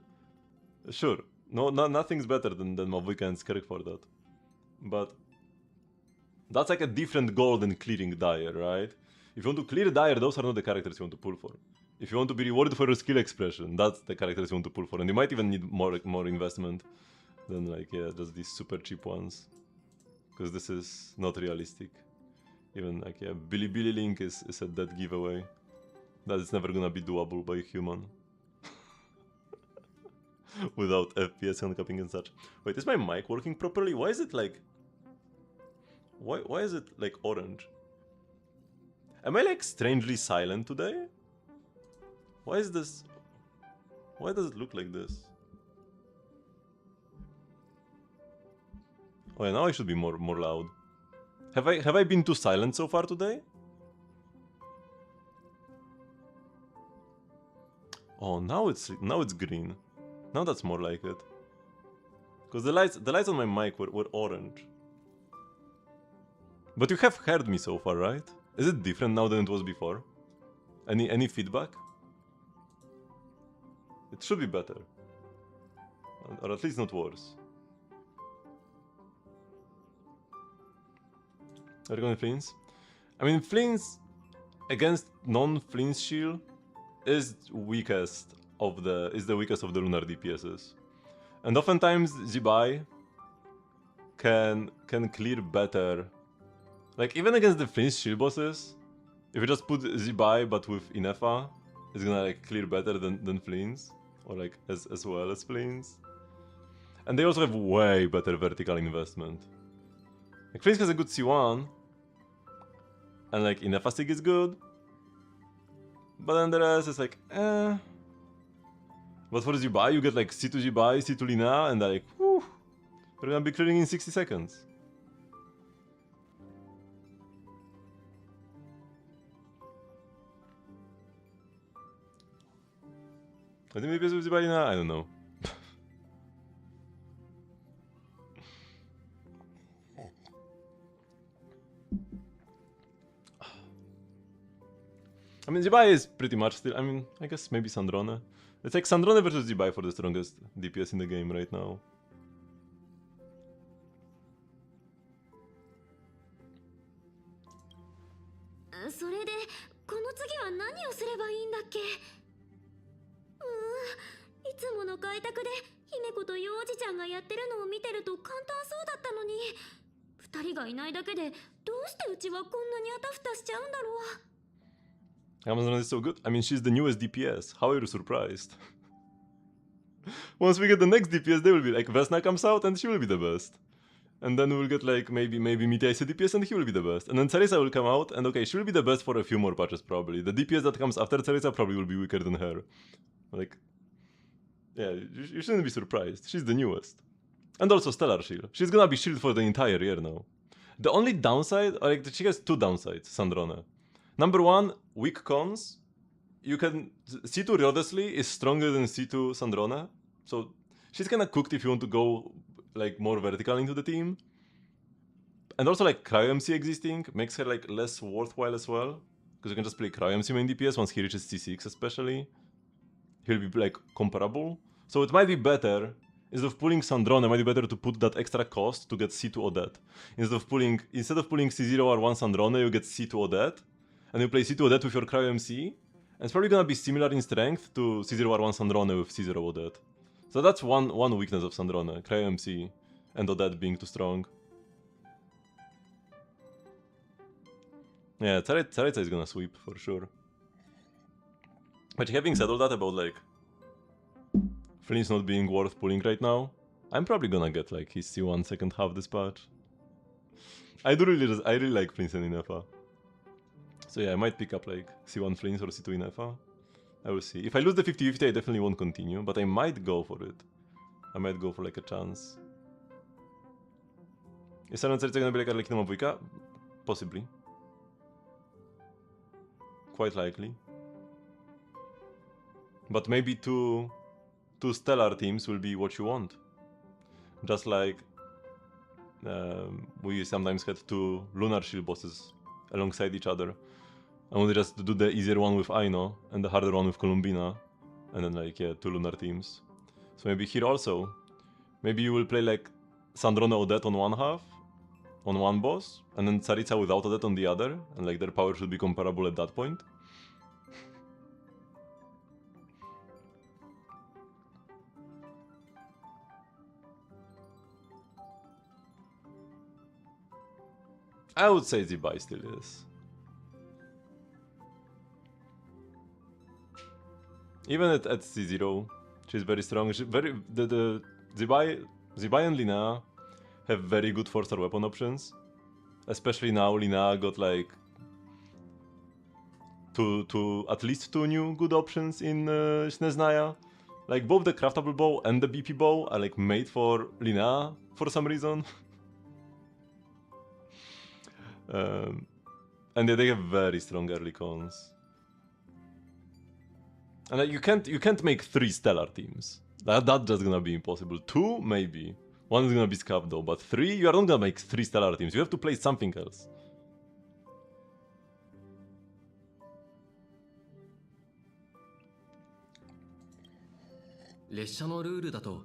[SPEAKER 1] sure. Nothing's better than Mavuika and Skirk for that. But that's like a different goal than clearing Dire, right? If you want to clear Dire, those are not the characters you want to pull for. If you want to be rewarded for your skill expression, that's the characters you want to pull for. And you might even need more investment than like, yeah, just these super cheap ones. Because this is not realistic. Even like, yeah, Billy Link is a dead giveaway. That is never gonna be doable by a human. without FPS handcuffing and such. Wait, is my mic working properly? Why is it like... Why is it like orange? Am I like strangely silent today? Why is this... Why does it look like this? Oh yeah, now I should be more loud. Have I been too silent so far today? Oh, now it's green. Now that's more like it. Because the lights on my mic were orange. But you have heard me so far, right? Is it different now than it was before? Any feedback? It should be better. Or at least not worse. Are you going Fleens? I mean, Fleens against non-Fleens shield is the weakest of the lunar DPSs. And oftentimes Zibai can clear better. Like even against the Fleens shield bosses, if you just put Zibai but with Inefa, it's gonna like clear better than Fleens. Or like as well as Fleens. And they also have way better vertical investment. Like Fleens has a good C1, and like Inefa stick is good, but then the rest is like, eh. But for Zibai, you get like C2 Zibai, C2 Lina, and like, whew, we're gonna be clearing in 60 seconds. I think maybe it's with Zibai Lina, I don't know. I mean, Zibai is pretty much still, I mean, I guess maybe Sandrone. It's like Sandrone versus Zibai for the strongest DPS in the game right now.
[SPEAKER 17] それでこの次は何をすればいいんだっけ？いつもの開拓で姫子と幼児ちゃんがやってるのを見てると簡単そうだったのに、二人がいないだけでどうしてうちはこんなにあたふたしちゃうんだろう。
[SPEAKER 1] Amazon is so good. I mean, she's the newest DPS. How are you surprised? Once we get the next DPS, they will be like, Vesna comes out and she will be the best. And then we'll get like, maybe Mitya is a DPS and he will be the best. And then Cereza will come out and okay, she will be the best for a few more patches probably. The DPS that comes after Cereza probably will be weaker than her. Like, yeah, you shouldn't be surprised. She's the newest. And also Stellar Shield. She's gonna be shield for the entire year now. The only downside, or like, she has two downsides, Sandrone. Number one, weak cons. You can... C2 Rhodesly is stronger than C2 Sandrone. So she's kinda cooked if you want to go like more vertical into the team. And also like Cryo MC existing makes her like less worthwhile as well. Because you can just play Cryo MC main DPS once he reaches C6 especially. He'll be like comparable. So it might be better, instead of pulling Sandrone, it might be better to put that extra cost to get C2 Odette. Instead of pulling C0 R1 Sandrone, you get C2 Odette. And you play C2 Odette with your Cryo MC, and it's probably gonna be similar in strength to C0R1 Sandrone with C0 Odette. So that's one weakness of Sandrone, Cryo MC, and Odette being too strong. Yeah, Cereza is gonna sweep, for sure. But having said all that about like... Fleens not being worth pulling right now, I'm probably gonna get like his C1 second half this patch. I really like Fleens and Inefa. So yeah, I might pick up like C1 Fleens or C2 Inefa. I will see. If I lose the 50-50, I definitely won't continue, but I might go for it. I might go for like a chance. Is Silent Cereza gonna be like Arlecchino Mabuika? Possibly. Quite likely. But maybe two stellar teams will be what you want. Just like we sometimes had two lunar shield bosses alongside each other. And we just do the easier one with Aino and the harder one with Columbina. And then like, yeah, two lunar teams. So maybe here also, maybe you will play like Sandrone Odette on one half, on one boss, and then Cereza without Odette on the other, and like their power should be comparable at that point. I would say Zibai still is. Even at C0, She's very strong. The Zibai and Lina have very good 4-star weapon options. Especially now, Lina got like at least 2 new good options in Sneznaya. Like both the craftable bow and the BP bow are like made for Lina for some reason. And yeah, they have very strong early cons. And like, you can't make 3 stellar teams. That's just gonna be impossible. 2 maybe. 1 is gonna be Scav though, but 3 you are not gonna make 3 stellar teams. You have to play something else.
[SPEAKER 2] 列車のルールだと、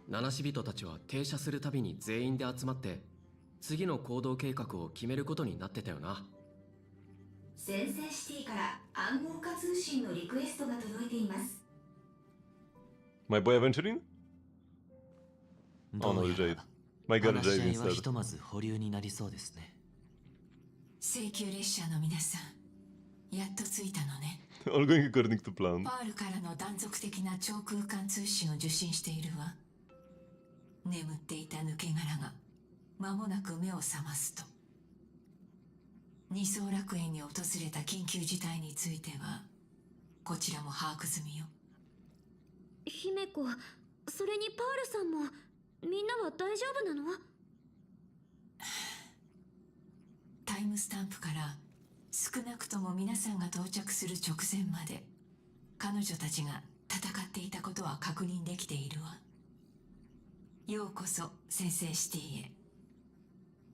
[SPEAKER 2] 七死人たちは停車するたびに全員で集まって次の行動計画を決めることになってたよな。
[SPEAKER 9] 先制シティから暗号化通信のリクエストが届いています。
[SPEAKER 1] My boy Aventurin? Oh no, Jade. My girl Jade
[SPEAKER 4] 話し合いは
[SPEAKER 1] instead.
[SPEAKER 4] ひとまず保留になりそうですね。
[SPEAKER 9] 請求列車の皆さん、やっと着いたのね。
[SPEAKER 1] All going according to plan.
[SPEAKER 9] パールからの断続的な超空間通信を受信しているわ。眠っていた抜け殻が間もなく目を覚ますと、二層楽園に訪れた緊急事態についてはこちらも把握済みよ。
[SPEAKER 17] 姫子、それにパールさんもみんなは大丈夫なの？
[SPEAKER 9] タイムスタンプから少なくとも皆さんが到着する直前まで彼女たちが戦っていたことは確認できているわ。ようこそ先制シティへ。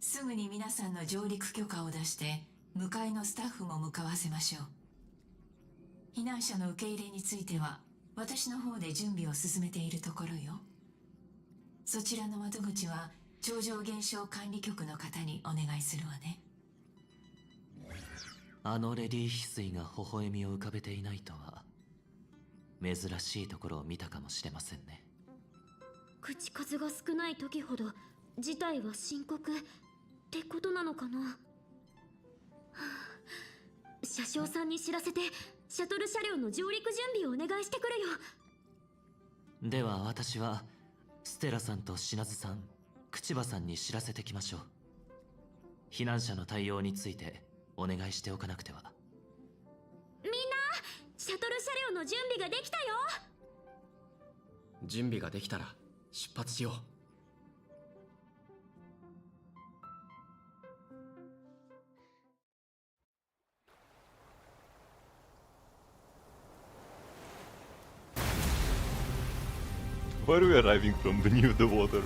[SPEAKER 9] すぐに皆さんの上陸許可を出して迎えのスタッフも向かわせましょう。避難者の受け入れについては私の方で準備を進めているところよ。そちらの窓口は超常現象管理局の方にお願いするわね。
[SPEAKER 4] あのレディー翡翠が微笑みを浮かべていないとは珍しいところを見たかもしれませんね。
[SPEAKER 17] 口数が少ない時ほど事態は深刻ってことなのかな。はあ、車掌さんに知らせてシャトル車両の上陸準備をお願いしてくれよ。
[SPEAKER 4] では私はステラさんとシナズさん、口場さんに知らせてきましょう。避難者の対応についてお願いしておかなくては。
[SPEAKER 17] みんな、シャトル車両の準備ができたよ。
[SPEAKER 2] 準備ができたら出発しよう。
[SPEAKER 1] Where are we arriving from beneath the water?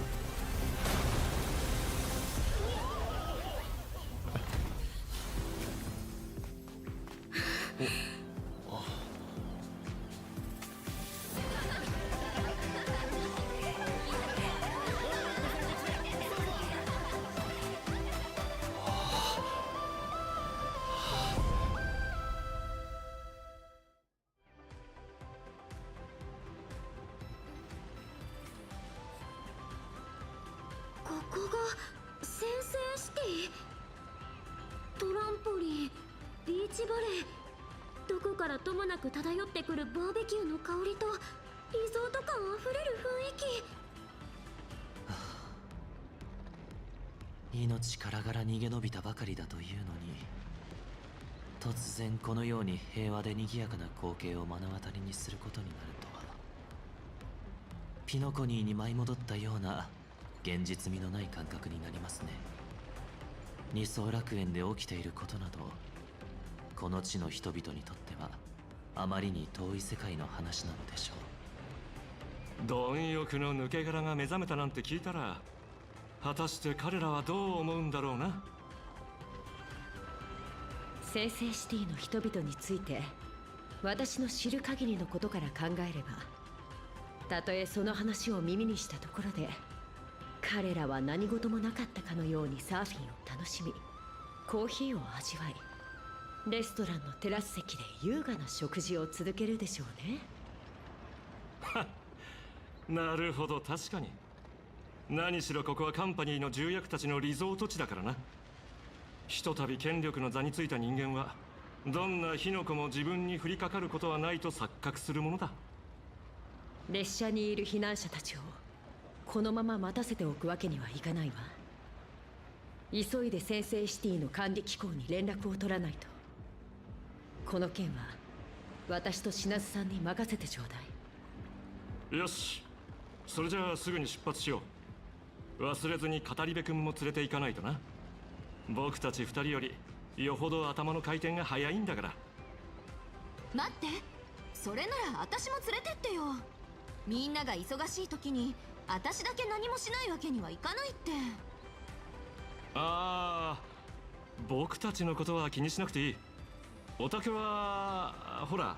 [SPEAKER 17] ここが先制シティ。トランポリン、ビーチバレー、どこからともなく漂ってくるバーベキューの香りとリゾート感あふれる雰囲気。
[SPEAKER 4] 命からがら逃げ延びたばかりだというのに、突然このように平和で賑やかな光景を目の当たりにすることになるとは。ピノコニーに舞い戻ったような現実味のない感覚になりますね。二層楽園で起きていることなど、この地の人々にとってはあまりに遠い世界の話なのでしょう。
[SPEAKER 13] 貪欲の抜け殻が目覚めたなんて聞いたら、果たして彼らはどう思うんだろうな。
[SPEAKER 10] 生成シティの人々について私の知る限りのことから考えれば、たとえその話を耳にしたところで彼らは何事もなかったかのようにサーフィンを楽しみ、コーヒーを味わい、レストランのテラス席で優雅な食事を続けるでしょうね。
[SPEAKER 13] なるほど、確かに。何しろここはカンパニーの重役たちのリゾート地だからな。ひとたび権力の座についた人間は、どんな火の粉も自分に降りかかることはないと錯覚するものだ。
[SPEAKER 10] 列車にいる避難者たちをこのまま待たせておくわけにはいかないわ。急いで先制シティの管理機構に連絡を取らないと。この件は私と品津さんに任せてちょうだい。
[SPEAKER 13] よし、それじゃあすぐに出発しよう。忘れずに語り部君も連れて行かないとな。僕たち2人よりよほど頭の回転が早いんだから。
[SPEAKER 7] 待って、それなら私も連れてってよ。みんなが忙しい時に私だけ何もしないわけにはいかないって。
[SPEAKER 13] ああ、僕たちのことは気にしなくていい。オタクはほら、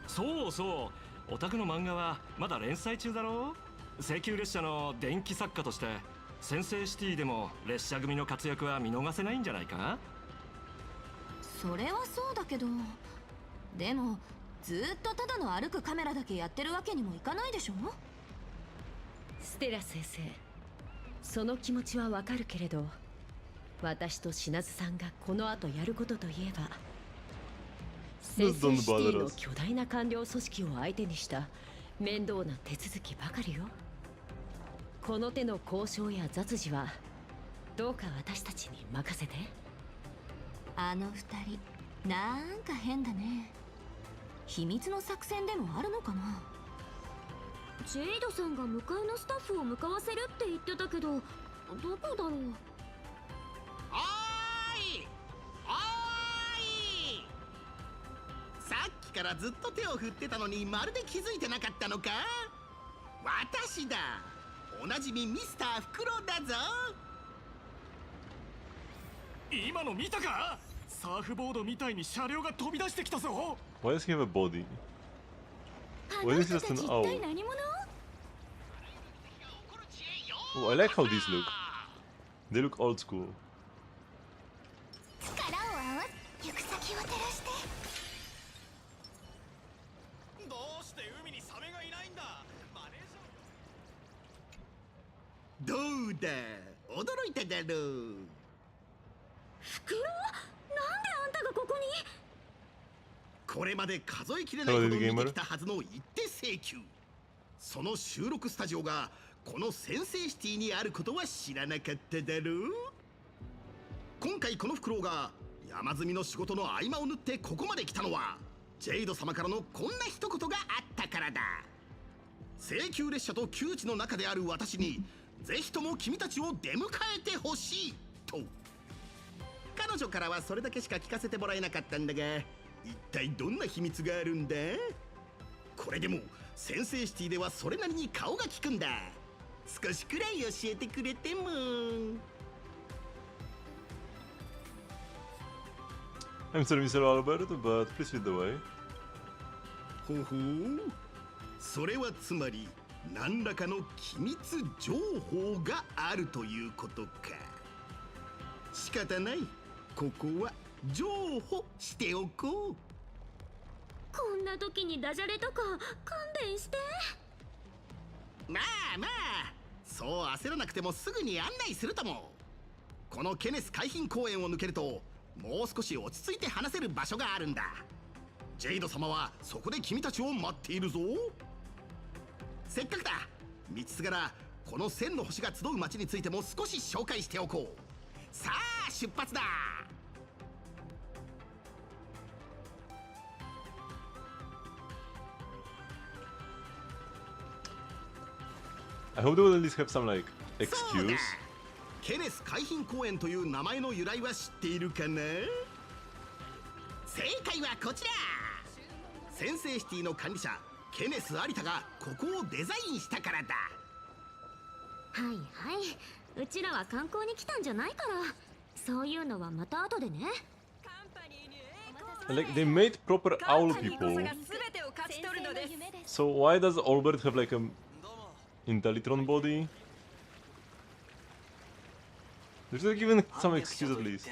[SPEAKER 13] そうそう、オタクの漫画はまだ連載中だろう。請求列車の電気作家として先制シティでも列車組の活躍は見逃せないんじゃないか。
[SPEAKER 7] それはそうだけど、でもずっとただの歩くカメラだけやってるわけにもいかないでしょ。
[SPEAKER 10] ステラ先生、その気持ちはわかるけれど、私と品津さんがこの後やることといえば先制シティの巨大な官僚組織を相手にした面倒な手続きばかりよ。この手の交渉や雑事はどうか私たちに任せて。
[SPEAKER 7] あの二人なんか変だね。秘密の作戦でもあるのかな。
[SPEAKER 17] ジェイドさんが向かいのスタッフを向かわせるって言ってたけど、どこだろう。
[SPEAKER 15] おーいおーい、さっきからずっと手を振ってたのにまるで気づいてなかったのか。私だ、おなじみミスターフクロウだぞ。
[SPEAKER 19] 今の見たか。サーフボードみたいに車両が飛び出してきたぞ。
[SPEAKER 1] Why does he have a body? Why is he just an owl? Oh, I like how these look. They look old school.
[SPEAKER 5] 力を合わせ行く先を照らして。
[SPEAKER 19] どうして海にサメがいないんだ。マネージャー。
[SPEAKER 15] どうだ、驚いただろう。
[SPEAKER 17] フクロウ、なんであんたがここに。
[SPEAKER 15] これまで数えきれないほど見てきたはずの一手請求。その収録スタジオがこの先制シティにあることは知らなかっただろう。今回このフクロウが山積みの仕事の合間を縫ってここまで来たのはジェイド様からのこんな一言があったからだ。請求列車と窮地の中である私にぜひとも君たちを出迎えてほしいと。彼女からはそれだけしか聞かせてもらえなかったんだが、一体どんな秘密があるんだ。これでも先制シティではそれなりに顔が利くんだ。少しくらい教えてくれても。
[SPEAKER 1] I'm sorry, Mr. Albert, but please lead the way.
[SPEAKER 15] ほほう、それはつまり何らかの機密情報があるということか。仕方ない、ここは譲歩しておこう。
[SPEAKER 17] こんな時にダジャレとか勘弁して。
[SPEAKER 15] まあまあ、そう焦らなくてもすぐに案内するとも。このケネス海浜公園を抜けるともう少し落ち着いて話せる場所があるんだ。ジェイド様はそこで君たちを待っているぞ。せっかくだ、道すがらこの千の星が集う町についても少し紹介しておこう。さあ出発だ。
[SPEAKER 1] I hope they will at least have some like
[SPEAKER 15] そうだ、
[SPEAKER 1] excuse.
[SPEAKER 15] ケネス海浜公園という名前の由来は知っているかな。正解はこちら。先制シティの管理者ケネス有田がここをデザインしたからだ。
[SPEAKER 17] はいはい、うちらは観光に来たんじゃないから、そういうのはまた後でね。
[SPEAKER 1] Like they made proper owl people. So why does Albert have like a Intellitron body? There's like even some excuse at least.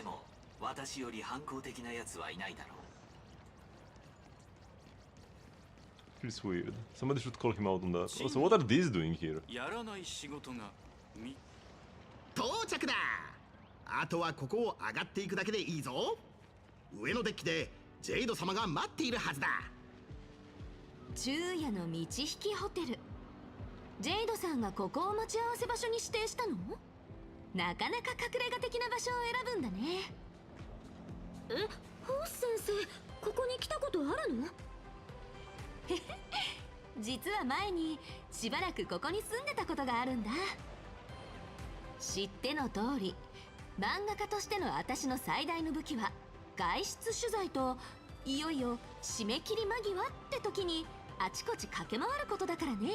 [SPEAKER 6] 私より反抗的なやつはいないだろう。
[SPEAKER 1] Feels weird. Somebody should call him out on that. Also, what are these doing here?
[SPEAKER 15] やらない仕事が到着だ。あとはここを上がっていくだけでいいぞ。上のデッキでジェイド様が待っているはずだ。
[SPEAKER 7] 昼夜の道引きホテル。ジェイドさんがここを待ち合わせ場所に指定したの？なかなか隠れ家的な場所を選ぶんだね。
[SPEAKER 17] ホース先生、ここに来たことあるの？
[SPEAKER 7] 実は前にしばらくここに住んでたことがあるんだ。知っての通り、漫画家としての私の最大の武器は外出取材と、いよいよ締め切り間際って時にあちこち駆け回ることだからね。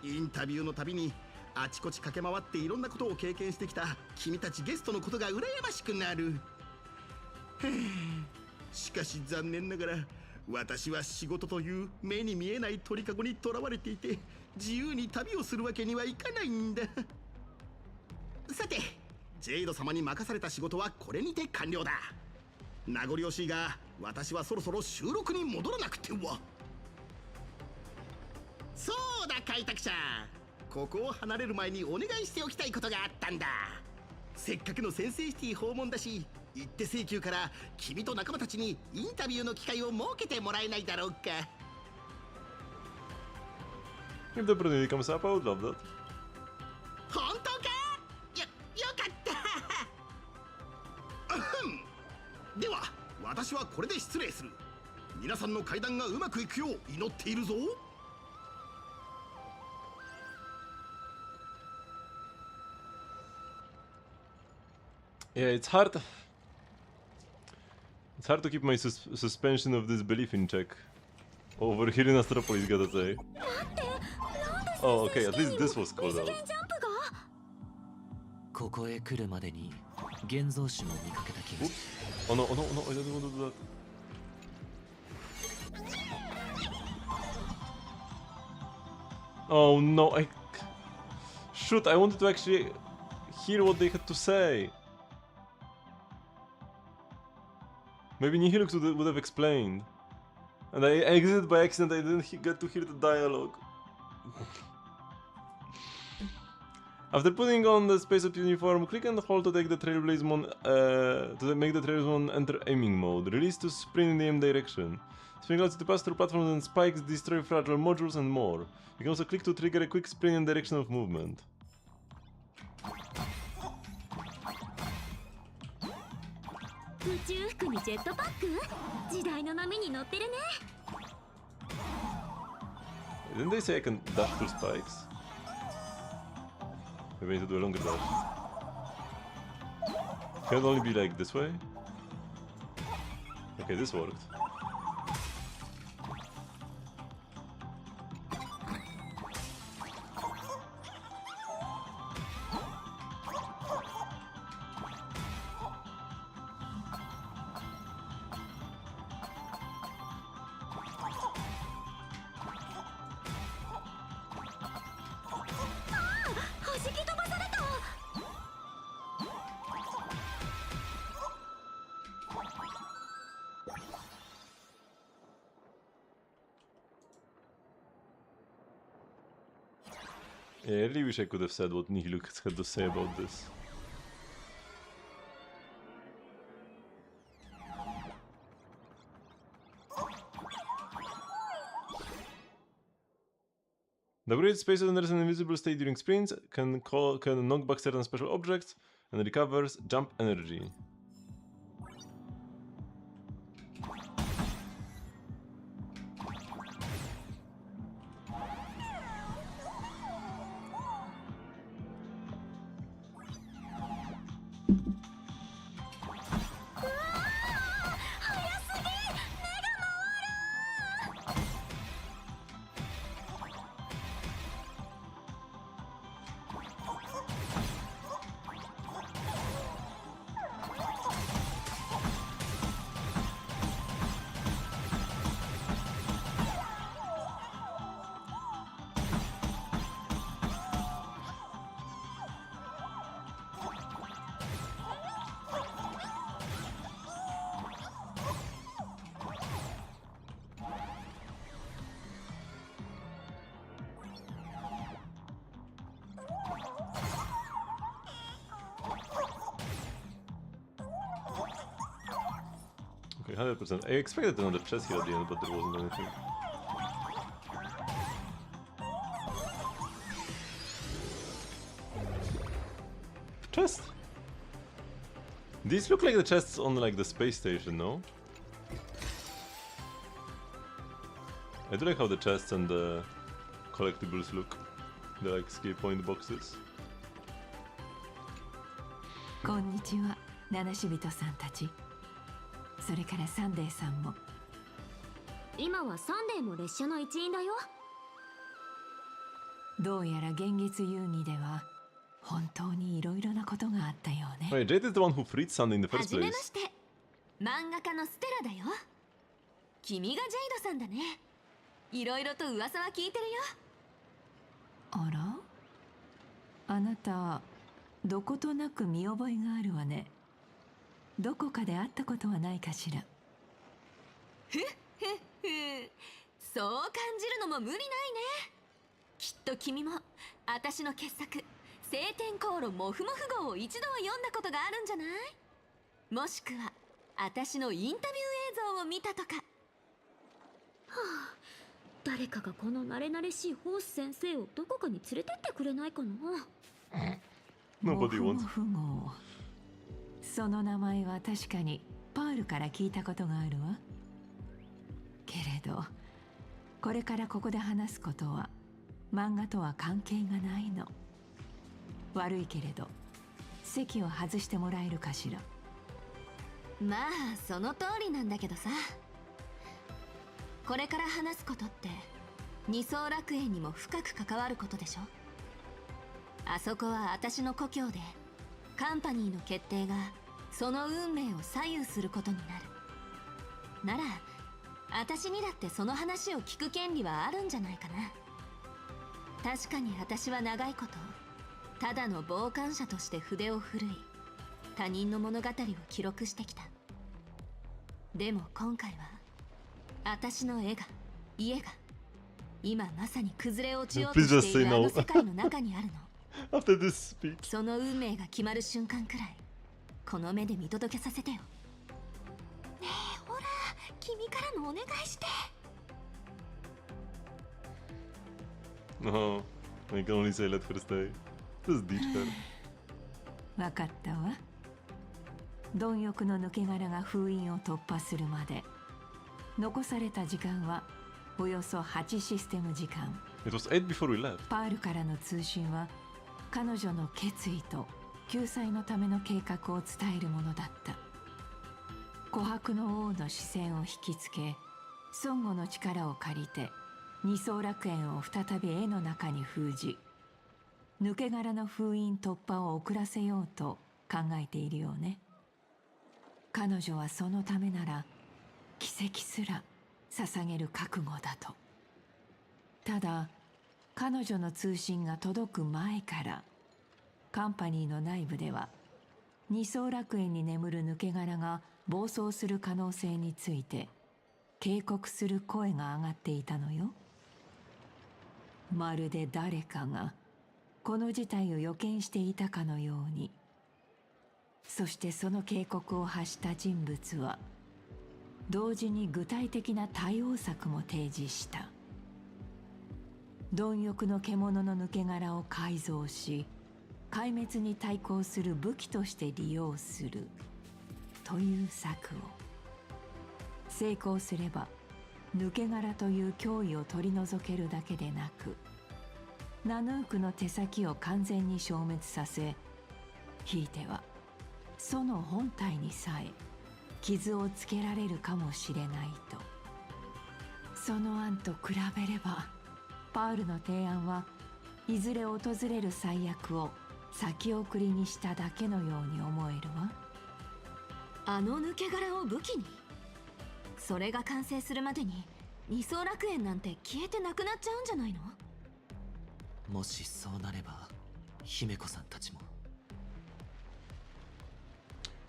[SPEAKER 15] インタビューのたびにあちこち駆け回っていろんなことを経験してきた君たちゲストのことが羨ましくなる。しかし残念ながら私は仕事という目に見えない鳥かごにとらわれていて、自由に旅をするわけにはいかないんだ。さて、ジェイド様に任された仕事はこれにて完了だ。名残惜しいが私はそろそろ収録に戻らなくては。そうだ開拓者、ここを離れる前にお願いしておきたいことがあったんだ。せっかくの先生シティ訪問だし、一手請求から君と仲間たちにインタビューの機会を設けてもらえないだろうか。
[SPEAKER 1] If the opportunity comes up, I would love that.
[SPEAKER 15] 本当か？よかった。では私はこれで失礼する。皆さんの会談がうまくいくよう祈っているぞ。
[SPEAKER 1] Yeah, it's hard. It's hard to keep my suspension of disbelief in check. Over here in Astropolis, gotta say. Oh, okay, at least this was called out.
[SPEAKER 4] ここへ来るまでに現像種も見かけた気がする。
[SPEAKER 1] Oh no, oh no, oh no, I don't want to do that. Oh no, shoot, I wanted to actually hear what they had to say. Maybe Nihilux would have explained. And I exited by accident, I didn't get to hear the dialogue. After putting on the space up uniform, click and hold to take the Trailblaze to make the Trailblaze enter aiming mode. Release to sprint in the aim direction. Spring allows you to pass through platforms and spikes, destroy fragile modules and more. You can also click to trigger a quick sprint in direction of movement.
[SPEAKER 17] 宇宙服にジェットパック？時代の波に乗ってるね。
[SPEAKER 1] Didn't they say I can dash through spikes? Maybe I need to do a longer dash. Can it only be like this way? Okay, this worked. Yeah, I really wish I could have said what Nihilux had to say about this. The upgraded space enters an invisible state during sprints, can knock back certain special objects, and recovers jump energy. 100%. I expected another chest here at the end, but there wasn't anything. Chest? These look like the chests on like the space station, no? I do like how the chests and the collectibles look. They're like escape point boxes.
[SPEAKER 20] こんにちは、七死人さんたち。それからサンデーさんも。
[SPEAKER 17] 今はサンデーも列車の一員だよ。
[SPEAKER 20] どうやら現実遊戯では本当にいろいろなことがあったよね。
[SPEAKER 1] Wait, Jade is the one who freed Sunday in the
[SPEAKER 7] は
[SPEAKER 1] first
[SPEAKER 7] じめま
[SPEAKER 1] place.
[SPEAKER 7] して。漫画家のステラだよ。君がジェイドさんだね。いろいろと噂は聞いてるよ。
[SPEAKER 20] あら？あなた、どことなく見覚えがあるわね。どこかで会ったことはないかしら。
[SPEAKER 7] ふっふっふ。そう感じるのも無理ないね。きっと君も私の傑作「晴天航路モフモフ号」を一度は読んだことがあるんじゃない？もしくは私のインタビュー映像を見たとか。
[SPEAKER 17] はあ、誰かがこの慣れ慣れしいホース先生をどこかに連れてってくれないかな。
[SPEAKER 1] Nobody
[SPEAKER 20] モ
[SPEAKER 1] wants.
[SPEAKER 20] フモフ号。その名前は確かにパールから聞いたことがあるわ。けれどこれからここで話すことは漫画とは関係がないの。悪いけれど席を外してもらえるかしら。
[SPEAKER 7] まあその通りなんだけどさ。これから話すことって二層楽園にも深く関わることでしょ。あそこは私の故郷でカンパニーの決定がその運命を左右することになる。なら私にだってその話を聞く権利はあるんじゃないかな。確かに私は長いことただの傍観者として筆を振るい他人の物語を記録してきた。でも今回は私の絵が家が今まさに崩れ落ちようとしているあの世界の中にあるの。
[SPEAKER 1] After this speech.
[SPEAKER 7] その運命が決まる瞬間くらいこの目で見届けさせてよ。ねえほら君からのお願いして。
[SPEAKER 1] No, I can only say let her stay. Just ditch her.
[SPEAKER 20] わかったわ。貪欲の抜け殻が封印を突破するまで残された時間はおよそ8システム時間。
[SPEAKER 1] It was 8 before we left.
[SPEAKER 20] パールからの通信は彼女の決意と救済のための計画を伝えるものだった。琥珀の王の視線を引きつけ孫悟の力を借りて二層楽園を再び絵の中に封じ抜け殻の封印突破を遅らせようと考えているよね。彼女はそのためなら奇跡すら捧げる覚悟だと。ただ彼女の通信が届く前からカンパニーの内部では二層楽園に眠る抜け殻が暴走する可能性について警告する声が上がっていたのよ。まるで誰かがこの事態を予見していたかのように。そしてその警告を発した人物は同時に具体的な対応策も提示した。貪欲の獣の抜け殻を改造し壊滅に対抗する武器として利用するという策を。成功すれば抜け殻という脅威を取り除けるだけでなくナヌークの手先を完全に消滅させひいてはその本体にさえ傷をつけられるかもしれないと。その案と比べればパールの提案はいずれ訪れる最悪を先送りにしただけのように思えるわ。
[SPEAKER 7] あの抜け殻を武器にそれが完成するまでに二層楽園なんて消えてなくなっちゃうんじゃないの？
[SPEAKER 4] もしそうなれば姫子さんたちも。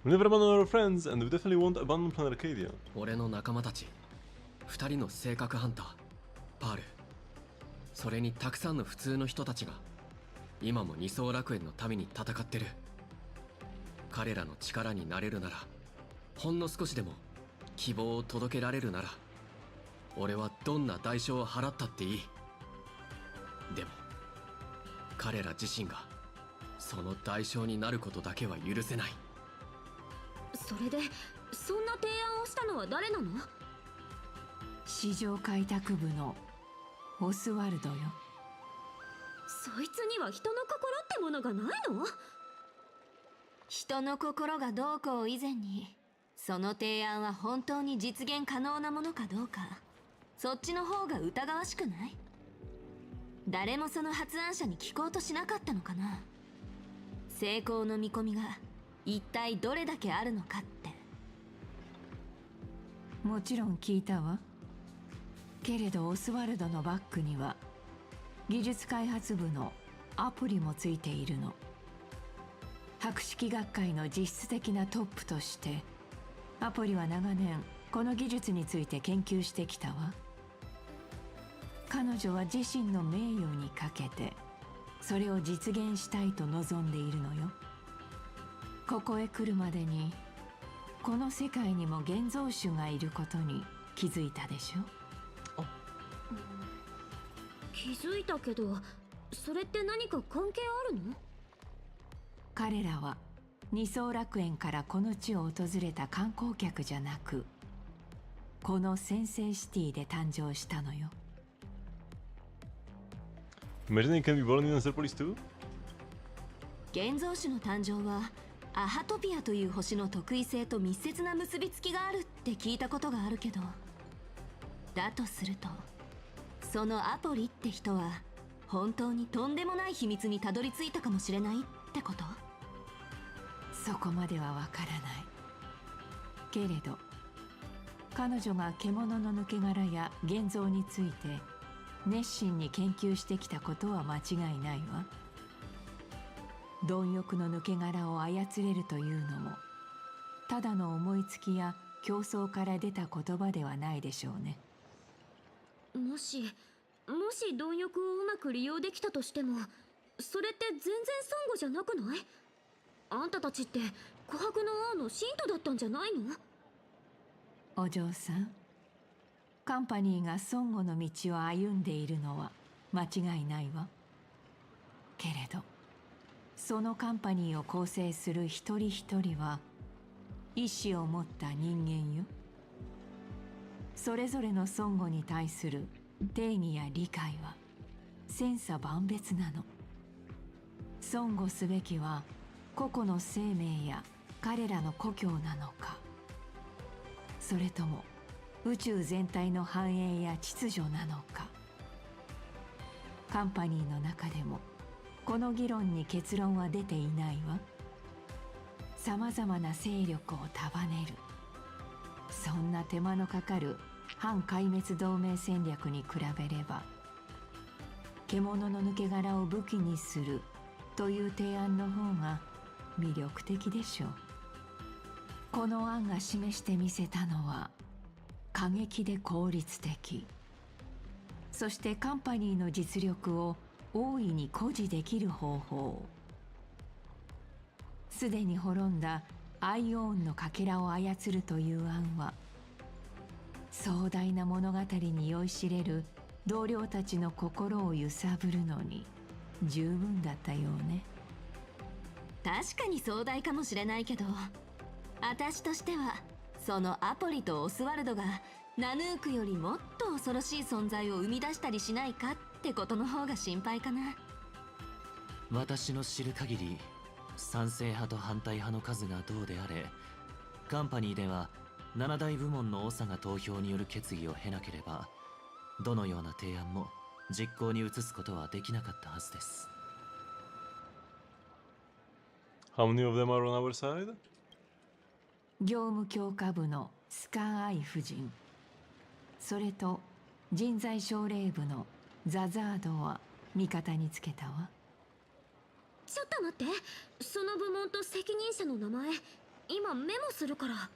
[SPEAKER 1] We never abandon our friends, and we definitely won't abandon Planet Arcadia.
[SPEAKER 2] 俺の仲間たち2人の性格ハンターパール、それにたくさんの普通の人たちが今も二層楽園のために戦ってる。彼らの力になれるならほんの少しでも希望を届けられるなら俺はどんな代償を払ったっていい。でも彼ら自身がその代償になることだけは許せない。
[SPEAKER 17] それでそんな提案をしたのは誰なの？
[SPEAKER 20] 市場開拓部のオスワルドよ。
[SPEAKER 17] そいつには人の心ってものがないの？
[SPEAKER 7] 人の心がどうこう以前に、その提案は本当に実現可能なものかどうか、そっちの方が疑わしくない？誰もその発案者に聞こうとしなかったのかな。成功の見込みが一体どれだけあるのかって。
[SPEAKER 20] もちろん聞いたわ。けれどオスワルドのバックには技術開発部のアプリもついているの。博識学会の実質的なトップとしてアプリは長年この技術について研究してきたわ。彼女は自身の名誉にかけてそれを実現したいと望んでいるのよ。ここへ来るまでにこの世界にも現像種がいることに気づいたでしょ。
[SPEAKER 17] 気づいたけど、それって何か関係あるの？
[SPEAKER 20] 彼らは二層楽園からこの地を訪れた観光客じゃなく、この先制シティで誕生したのよ。
[SPEAKER 1] Imagine you can be born in Anthropolis too?
[SPEAKER 7] 現像種の誕生はアハトピアという星の特異性と密接な結びつきがあるって聞いたことがあるけど、だとするとそのアポリって人は本当にとんでもない秘密にたどり着いたかもしれないってこと？
[SPEAKER 20] そこまではわからないけれど、彼女が獣の抜け殻や現像について熱心に研究してきたことは間違いないわ。貪欲の抜け殻を操れるというのもただの思いつきや競争から出た言葉ではないでしょうね。
[SPEAKER 17] もし貪欲をうまく利用できたとしても、それって全然サンゴじゃなくない？あんたたちって琥珀の王の信徒だったんじゃないの？
[SPEAKER 20] お嬢さん、カンパニーが孫悟の道を歩んでいるのは間違いないわ。けれどそのカンパニーを構成する一人一人は意志を持った人間よ。それぞれの孫悟に対する定義や理解は千差万別なの。孫悟すべきは個々の生命や彼らの故郷なのか、それとも宇宙全体の繁栄や秩序なのか。カンパニーの中でもこの議論に結論は出ていないわ。さまざまな勢力を束ねる、そんな手間のかかる反壊滅同盟戦略に比べれば、獣の抜け殻を武器にするという提案の方が魅力的でしょう。この案が示してみせたのは過激で効率的、そしてカンパニーの実力を大いに誇示できる方法。すでに滅んだアイオーンのかけらを操るという案は、壮大な物語に酔いしれる同僚たちの心を揺さぶるのに十分だったようね。
[SPEAKER 7] 確かに壮大かもしれないけど、私としてはそのアポリとオスワルドがナヌークよりもっと恐ろしい存在を生み出したりしないかってことの方が心配かな。
[SPEAKER 4] 私の知る限り、賛成派と反対派の数がどうであれ、カンパニーでは7大部門の長が投票による決議を経なければ、どのような提案も実行に移すことはできなかったはずです。
[SPEAKER 1] How many of them are on our side?
[SPEAKER 20] 業務強化部のスカーアイ夫人、それと人材奨励部のザザードは味方につけたわ。
[SPEAKER 17] ちょっと待って、その部門と責任者の名前今メモするから。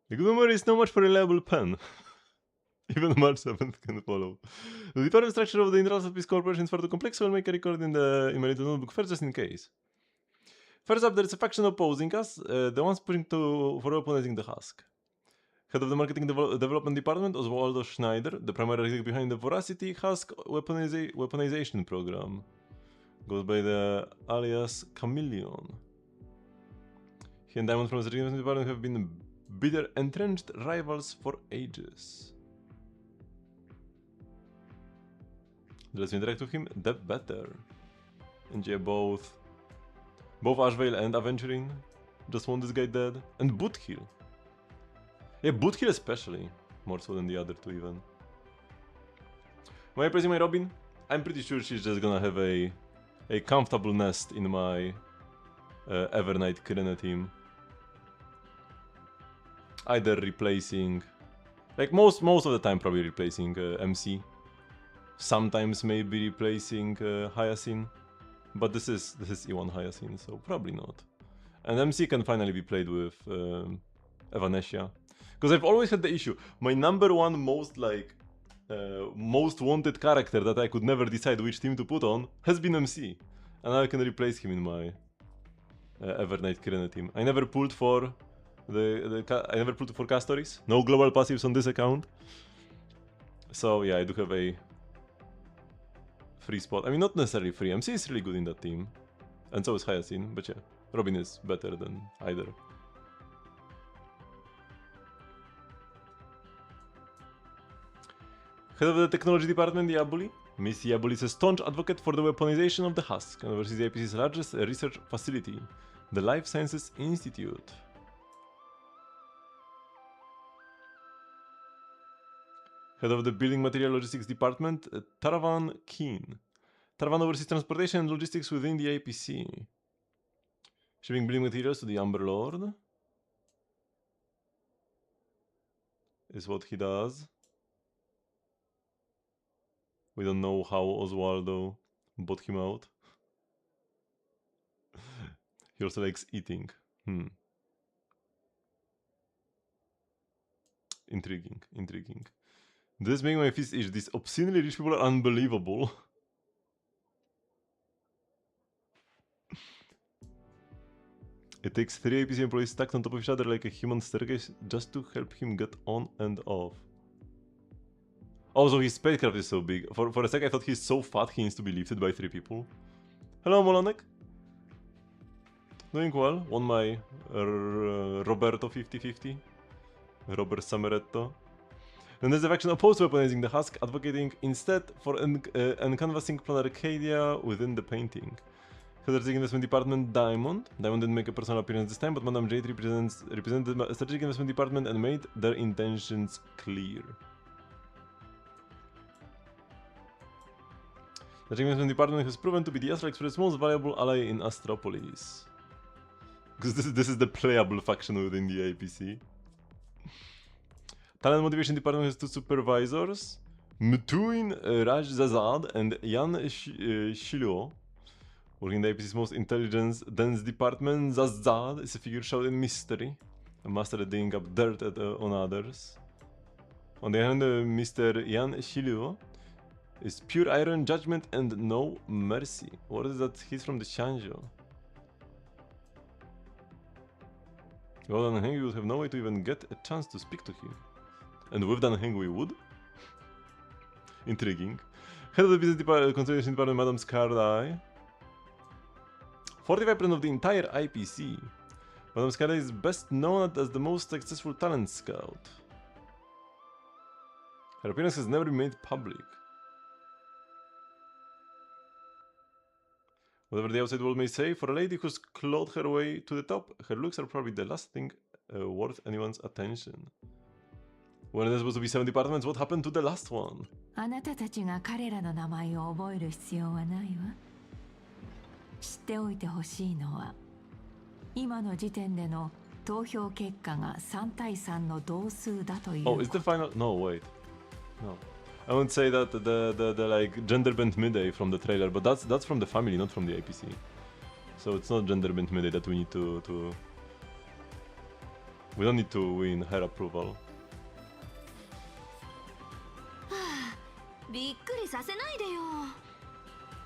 [SPEAKER 1] The good memory is not much for a reliable pen. Even March 7th can follow. The department structure of the Internal Peace Corporation is far too complex, so I'll make a record in my little notebook first, just in case. First up, there's a faction opposing us, the ones pushing for weaponizing the husk. Head of the Marketing Development Department, Oswaldo Schneider, the primary architect behind the Voracity Husk weaponization program. Goes by the alias Chameleon. He and Diamond from the Strategic Investment Department have been bitter, entrenched rivals for ages. The less we interact with him, the better. And yeah, both Ashvale and Aventuring just want this guy dead. And Bootkill. Yeah, Bootkill especially. More so than the other two even. Am I praising my Robin? I'm pretty sure she's just gonna have a comfortable nest in my Evernight Kirena team. Either replacing, like most of the time probably replacing MC. Sometimes maybe replacing Hyacinth. But this is E1 Hyacinth, so probably not. And MC can finally be played with Evanesia. Because I've always had the issue. My number one most wanted character that I could never decide which team to put on has been MC. And now I can replace him in my Evernight Kirena team. I never pulled for Castoris. No global passives on this account. So yeah, I do have a free spot. I mean, not necessarily free. MC is really good in that team. And so is Hyacinth. But yeah, Robin is better than either. Head of the Technology Department, Yabuli. Miss Yabuli is a staunch advocate for the weaponization of the husk and oversees the IPC's largest research facility, the Life Sciences Institute. Head of the Building Material Logistics Department, Taravan Keen. Taravan oversees transportation and logistics within the APC. Shipping building materials to the Amber Lord is what he does. We don't know how Oswaldo bought him out. He also likes eating. Intriguing. This making my fist itch. These obscenely rich people are unbelievable. It takes 3 APC employees stacked on top of each other like a human staircase just to help him get on and off. Oh, so his spacecraft is so big. For a sec I thought he's so fat he needs to be lifted by 3 people. Hello, Molanek. Doing well. Won my Roberto 50-50. Robert Samaretto. And there's a faction opposed to weaponizing the husk, advocating instead for uncanvassing Planet Arcadia within the painting. Strategic Investment Department, Diamond. Diamond didn't make a personal appearance this time, but Madame Jade represented the Strategic Investment Department and made their intentions clear. The Strategic Investment Department has proven to be the Astral Express' most valuable ally in Astropolis. Because this is the playable faction within the APC. Talent Motivation Department has 2 supervisors, Mtuin Rajzazad and Jan Shilo. Working in the APC's most intelligence-dense department, Zazad is a figure shrouded in mystery, a master at digging up dirt on others. On the other hand, Mr. Jan Shilo is pure iron, judgment, and no mercy. What is that? He's from the Shanjo. Well, Dan Heng, we would have no way to even get a chance to speak to him. And with Dan Heng we would? Intriguing. Head of the Business Consolidation Department, Madame Skardai. 45% of the entire IPC. Madame Skardai is best known as the most successful talent scout. Her appearance has never been made public. Whatever the outside world may say, for a lady who's clawed her way to the top, her looks are probably the last thing worth anyone's attention. When there's supposed to be 7 departments, what happened to the last one?
[SPEAKER 20] あなたたちが彼らの名前を覚える必要はないわ。知っておいてほしいのは、今の時点での投票結果が3対3の同数だという。
[SPEAKER 1] Oh, is the final? No, wait. No. I won't say that the like gender bent midday from the trailer, but that's from the family, not from the APC. So it's not gender bent midday that we need to we don't need to win her approval.
[SPEAKER 7] びっくりさせないでよ。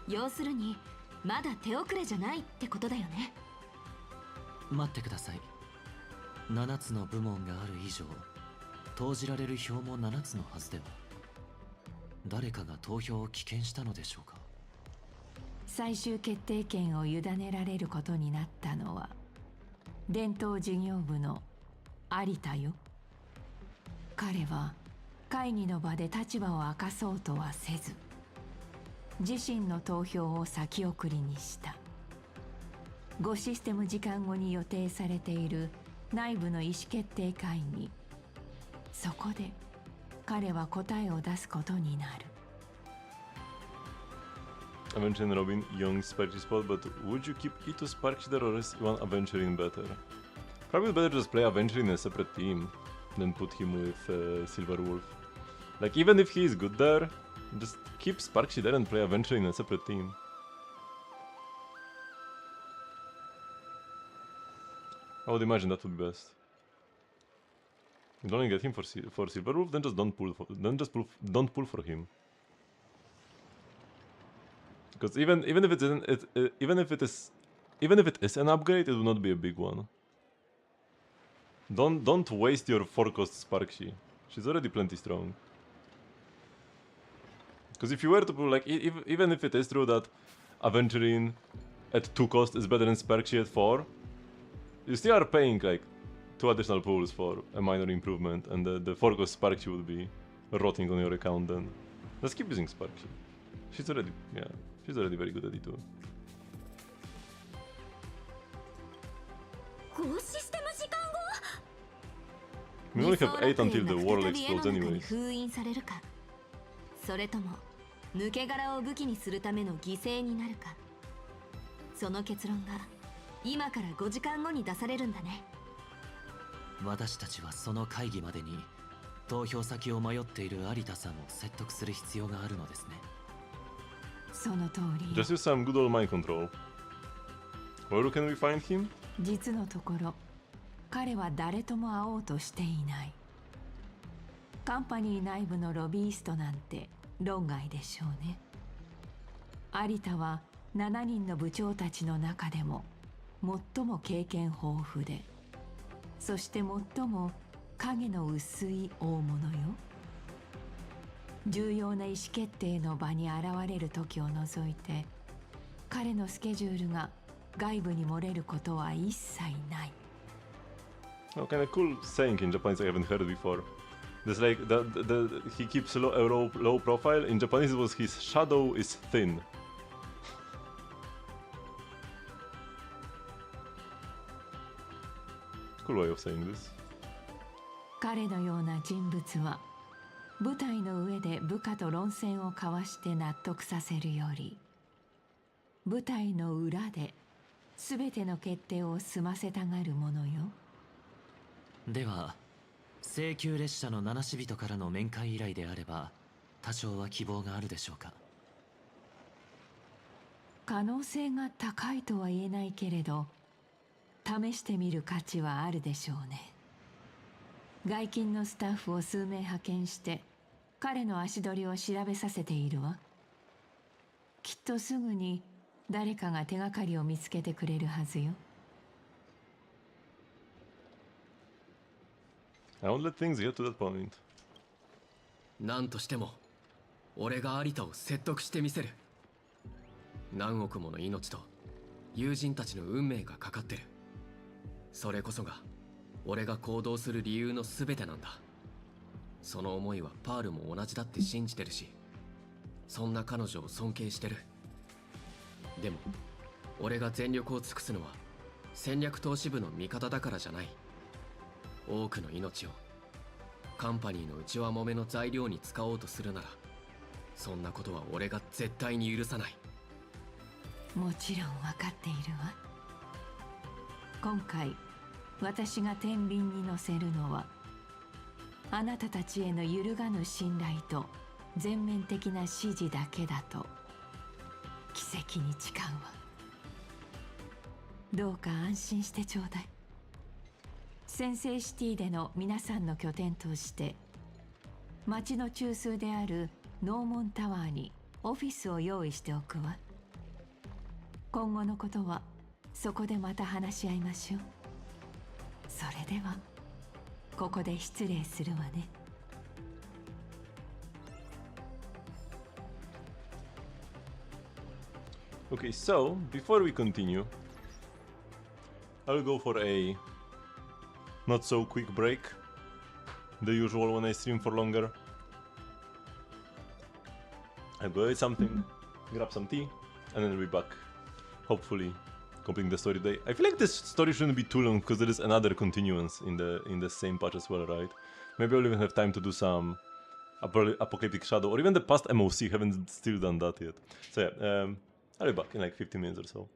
[SPEAKER 7] 要するにまだ手遅れじゃないってことだよね。
[SPEAKER 4] 待ってください。7つの部門がある以上、投じられる票も7つのはずでは。誰かが投票を棄権したのでしょうか。
[SPEAKER 20] 最終決定権を委ねられることになったのは伝統事業部の有田よ。彼は会議の場で立場を明かそうとはせず、自身の投票を先送りにした。5システム時間後に予定されている内部の意思決定会議、そこで彼は答えを出すことになる。
[SPEAKER 1] Avenger and Robin, young Sparky spot, but would you keep Ito Sparky there or is one Avengerine better? Probably better just play Avengerine in a separate team than put him with Silver Wolf. Like, even if he is good there, just keep Sparky there and play Avengerine in a separate team. I would imagine that would be best. You don't only get him for Silver Wolf, then just don't pull for him. Because even if it is an upgrade, it will not be a big one. Don't waste your 4-cost Sparky. She's already plenty strong. Because if you were to pull, like, even if it is true that Aventurine at 2 cost is better than Sparky at 4, you still are paying like 2 additional pulls for a minor improvement, and the 4-cost Sparky will be rotting on your account then. Let's keep using Sparky. She's already very good at it too.
[SPEAKER 17] 5システム時間後
[SPEAKER 1] We only have 8 until the world explodes anyways.
[SPEAKER 7] 封印されるか、それとも抜け殻を武器にするための犠牲になるか、その結論が今から5時間後に出されるんだね。
[SPEAKER 4] 私たちはその会議までに投票先を迷っている有田さんを説得する必要があるのですね。
[SPEAKER 20] その通り。
[SPEAKER 1] Just use some good old mind control. Where can we find him?
[SPEAKER 20] 実のところ、彼は誰とも会おうとしていない。カンパニー内部のロビーストなんて論外でしょうね。有田は7人の部長たちの中でも最も経験豊富で、そして最も影の薄い大物よ。重要な意思決定の場に現れる時を除いて、彼のスケジュールが外部に漏れることは一切ない。
[SPEAKER 1] Oh, kind of cool saying in Japanese I haven't heard before. There's like he keeps a low profile. In Japanese it was his shadow is thin. Cool way of saying this.
[SPEAKER 20] 彼のような人物は舞台の上で部下と論戦を交わして納得させるより、舞台の裏で全ての決定を済ませたがるものよ。
[SPEAKER 4] では請求列車の七死人からの面会依頼であれば多少は希望があるでしょうか。
[SPEAKER 20] 可能性が高いとは言えないけれど、試してみる価値はあるでしょうね。外勤のスタッフを数名派遣して彼の足取りを調べさせているわ。きっとすぐに誰かが手がかりを見つけてくれるはずよ。
[SPEAKER 1] I won't let things get to that point.
[SPEAKER 2] 何としても俺が有田を説得してみせる。何億もの命と友人たちの運命がかかってる。それこそが俺が行動する理由の全てなんだ。その思いはパールも同じだって信じてるし、そんな彼女を尊敬してる。でも俺が全力を尽くすのは戦略投資部の味方だからじゃない。多くの命をカンパニーの内輪もめの材料に使おうとするなら、そんなことは俺が絶対に許さない。
[SPEAKER 20] もちろん分かっているわ。今回私が天秤に乗せるのは、あなたたちへの揺るがぬ信頼と全面的な支持だけだと奇跡に誓うわ。どうか安心してちょうだい。先制シティでの皆さんの拠点として、町の中枢であるノーモンタワーにオフィスを用意しておくわ。今後のことはそこでまた話し合いましょう。それではここで失礼するわね。
[SPEAKER 1] Okay, so before we continue, I'll go for a not so quick break, the usual when I stream for longer. I'll go eat something, grab some tea, and then I'll be back, hopefully completing the story today. I feel like this story shouldn't be too long because there is another continuance in the same patch as well, right? Maybe I'll even have time to do some Apocalyptic Shadow or even the past MOC. Haven't still done that yet. So yeah, I'll be back in like 15 minutes or so.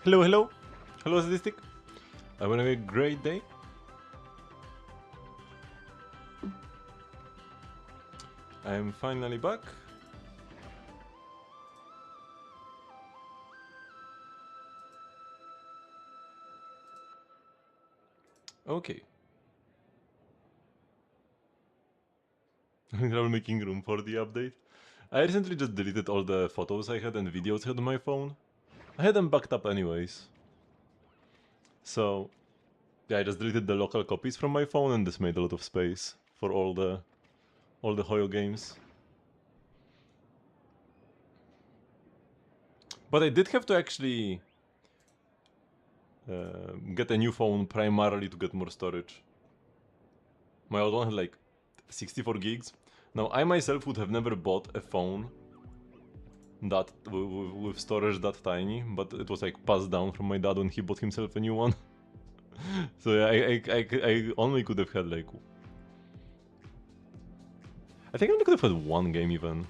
[SPEAKER 1] Hello, hello. Hello, Sadistic. I want to have a great day. I am finally back. Okay. I'm making room for the update. I recently just deleted all the photos I had and videos I had on my phone. I had them backed up anyways. So, yeah, I just deleted the local copies from my phone and this made a lot of space for all the Hoyo games. But I did have to actually get a new phone primarily to get more storage. My old one had like 64 gigs. Now, I myself would have never bought a phone that with storage that tiny, but it was like passed down from my dad when he bought himself a new one. So yeah, I only could have had like... I think I only could have had one game even.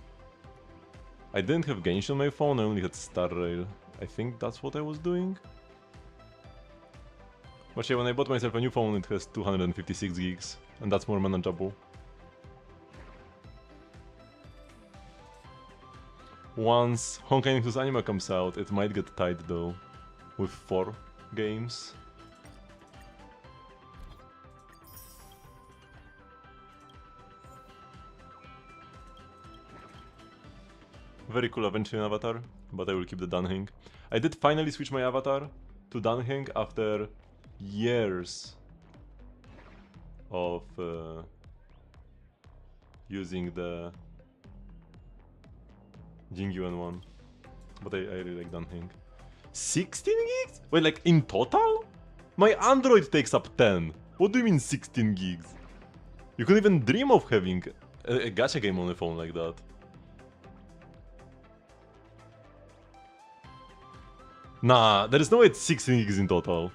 [SPEAKER 1] I didn't have Genshin on my phone, I only had Star Rail. I think that's what I was doing. But yeah, when I bought myself a new phone, it has 256 gigs, and that's more manageable. Once Honkai Nexus Anima comes out, it might get tight though, with 4 games. Very cool Avenging avatar, but I will keep the Danheng. I did finally switch my avatar to Danheng after years of using the Jingyuan one. But I really like Danheng. 16 gigs? Wait, like in total? My Android takes up 10. What do you mean 16 gigs? You couldn't even dream of having a gacha game on a phone like that. Nah, there is no way it's 16 gigs in total.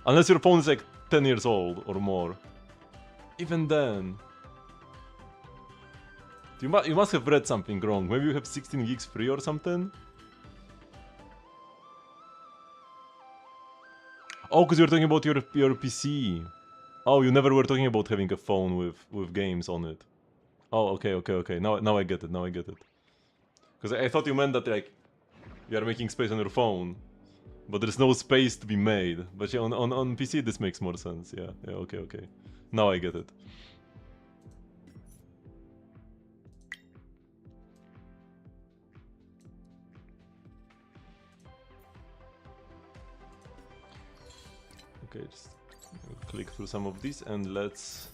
[SPEAKER 1] Unless your phone is like 10 years old or more. Even then. You must have read something wrong. Maybe you have 16 gigs free or something? Oh, because you're talking about your PC. Oh, you never were talking about having a phone with games on it. Oh, okay. Now I get it, Because I thought you meant that like you are making space on your phone, but there's no space to be made. But yeah, on PC this makes more sense. Yeah, okay. Now I get it. Okay, just click through some of these and let's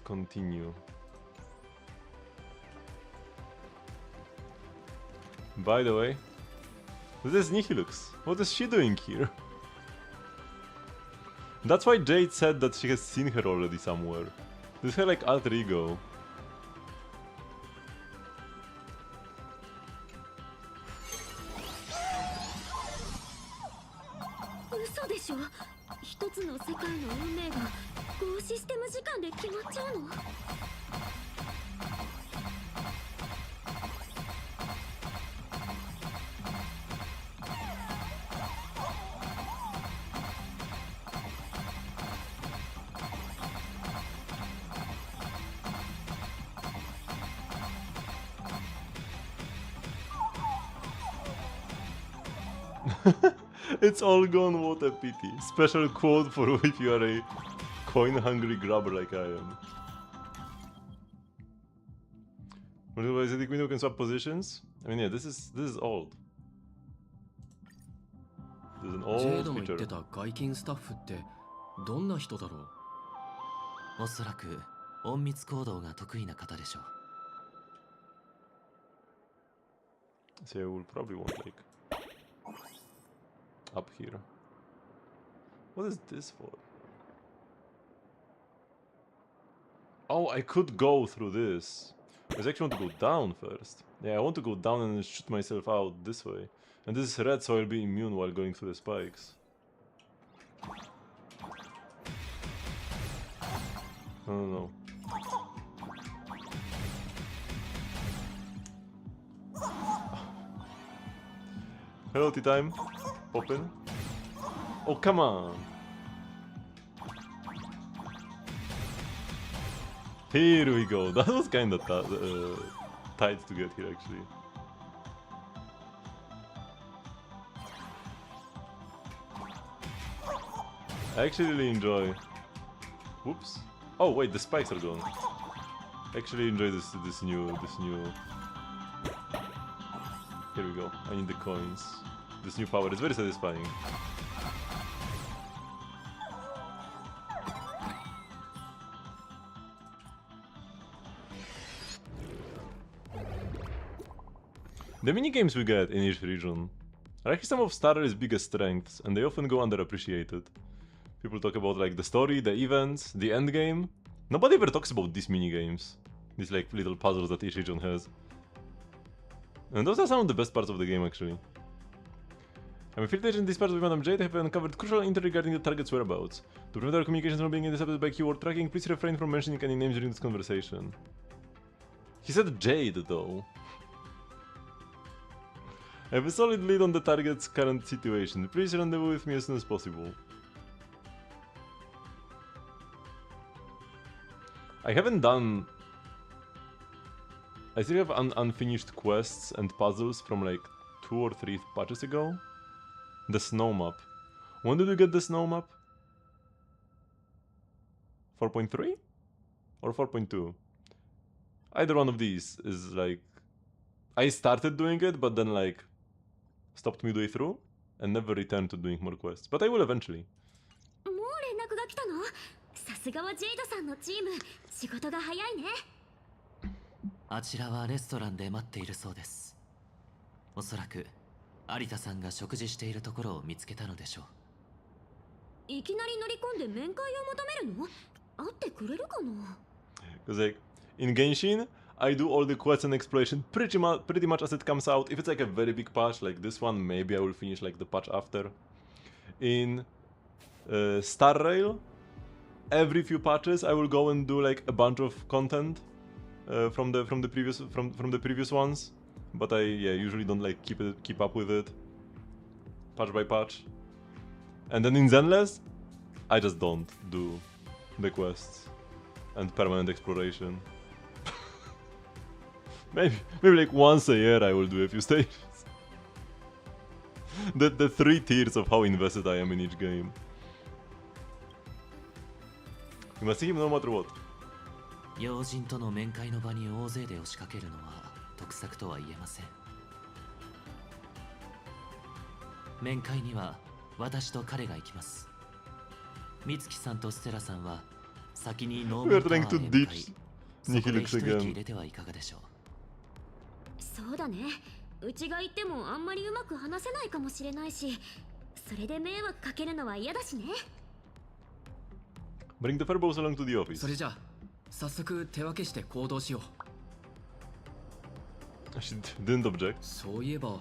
[SPEAKER 1] continue. By the way, this is Nihilux. What is she doing here? That's why Jade said that she has seen her already somewhere. This is her like alter ego. It's all gone, what a pity. Special quote for if you are a coin-hungry grabber like I am. Is it the queen who can swap positions? I mean, yeah, this is old. This is an old feature.
[SPEAKER 2] 外勤スタッフってどんな人だろう？
[SPEAKER 4] おそらく隠密行動が得意な方でしょう。
[SPEAKER 1] So I will probably want like up here. What is this for? Oh, I could go through this. I actually want to go down first. Yeah, I want to go down and then shoot myself out this way. And this is red, so I'll be immune while going through the spikes. No. Hello, tea time. Pop in. Oh, come on. Here we go. That was kind of tight to get here, actually. I actually really enjoy. Whoops. Oh wait, the spikes are gone. I actually enjoy this new. Here we go. I need the coins. This new power is very satisfying. The minigames we get in each region are actually some of Star Rail's biggest strengths, and they often go underappreciated. People talk about like the story, the events, the endgame. Nobody ever talks about these minigames. These like little puzzles that each region has. And those are some of the best parts of the game, actually. I'm affiliated in these parts with Madame Jade. Have uncovered crucial info regarding the target's whereabouts. To prevent our communications from being intercepted by keyword tracking, please refrain from mentioning any names during this conversation. He said Jade, though. I have a solid lead on the target's current situation. Please rendezvous with me as soon as possible. I haven't done... I still have unfinished quests and puzzles from like 2 or 3 patches ago. The snow map. When did you get the snow map? 4.3? Or 4.2? Either one of these is like... I started doing it, but then like... stopped midway through, and never returned to doing more quests. But I will eventually.
[SPEAKER 17] もう連絡が来たの？さすがはジェイドさんのチーム、仕事が早いね。
[SPEAKER 4] あちらはレストランで待っているそうです。おそらく有田さんが食事しているところを見つけたのでしょう。
[SPEAKER 17] いきなり乗り込んで面会を求めるの？会ってくれるかな？
[SPEAKER 1] Because like, in Genshin, I do all the quests and exploration pretty much as it comes out. If it's like a very big patch like this one, maybe I will finish like the patch after. In Star Rail, every few patches I will go and do like a bunch of content from the previous ones. But I usually don't like keep up with it patch by patch. And then in Zenless, I just don't do the quests and permanent exploration. Maybe like once a year I will do a few stages. the 3 tiers of how invested I am in each game. You must see him no matter what.
[SPEAKER 4] 要人との面会の場に大勢で押しかけるのは得策とは言えません。面会には私と彼が行きます。美月さんとステラさんは先にノーマルタワーへ向かい、そこで一息入れてはいかがでしょう。
[SPEAKER 17] そうだね。うちが行ってもあんまりうまく話せないかもしれないし、それで迷惑かけるのは嫌だしね。
[SPEAKER 1] Bring the Furballs along to the office.
[SPEAKER 2] それじゃあ早速手分けして行動しよ
[SPEAKER 1] う。She didn't object.
[SPEAKER 2] そういえば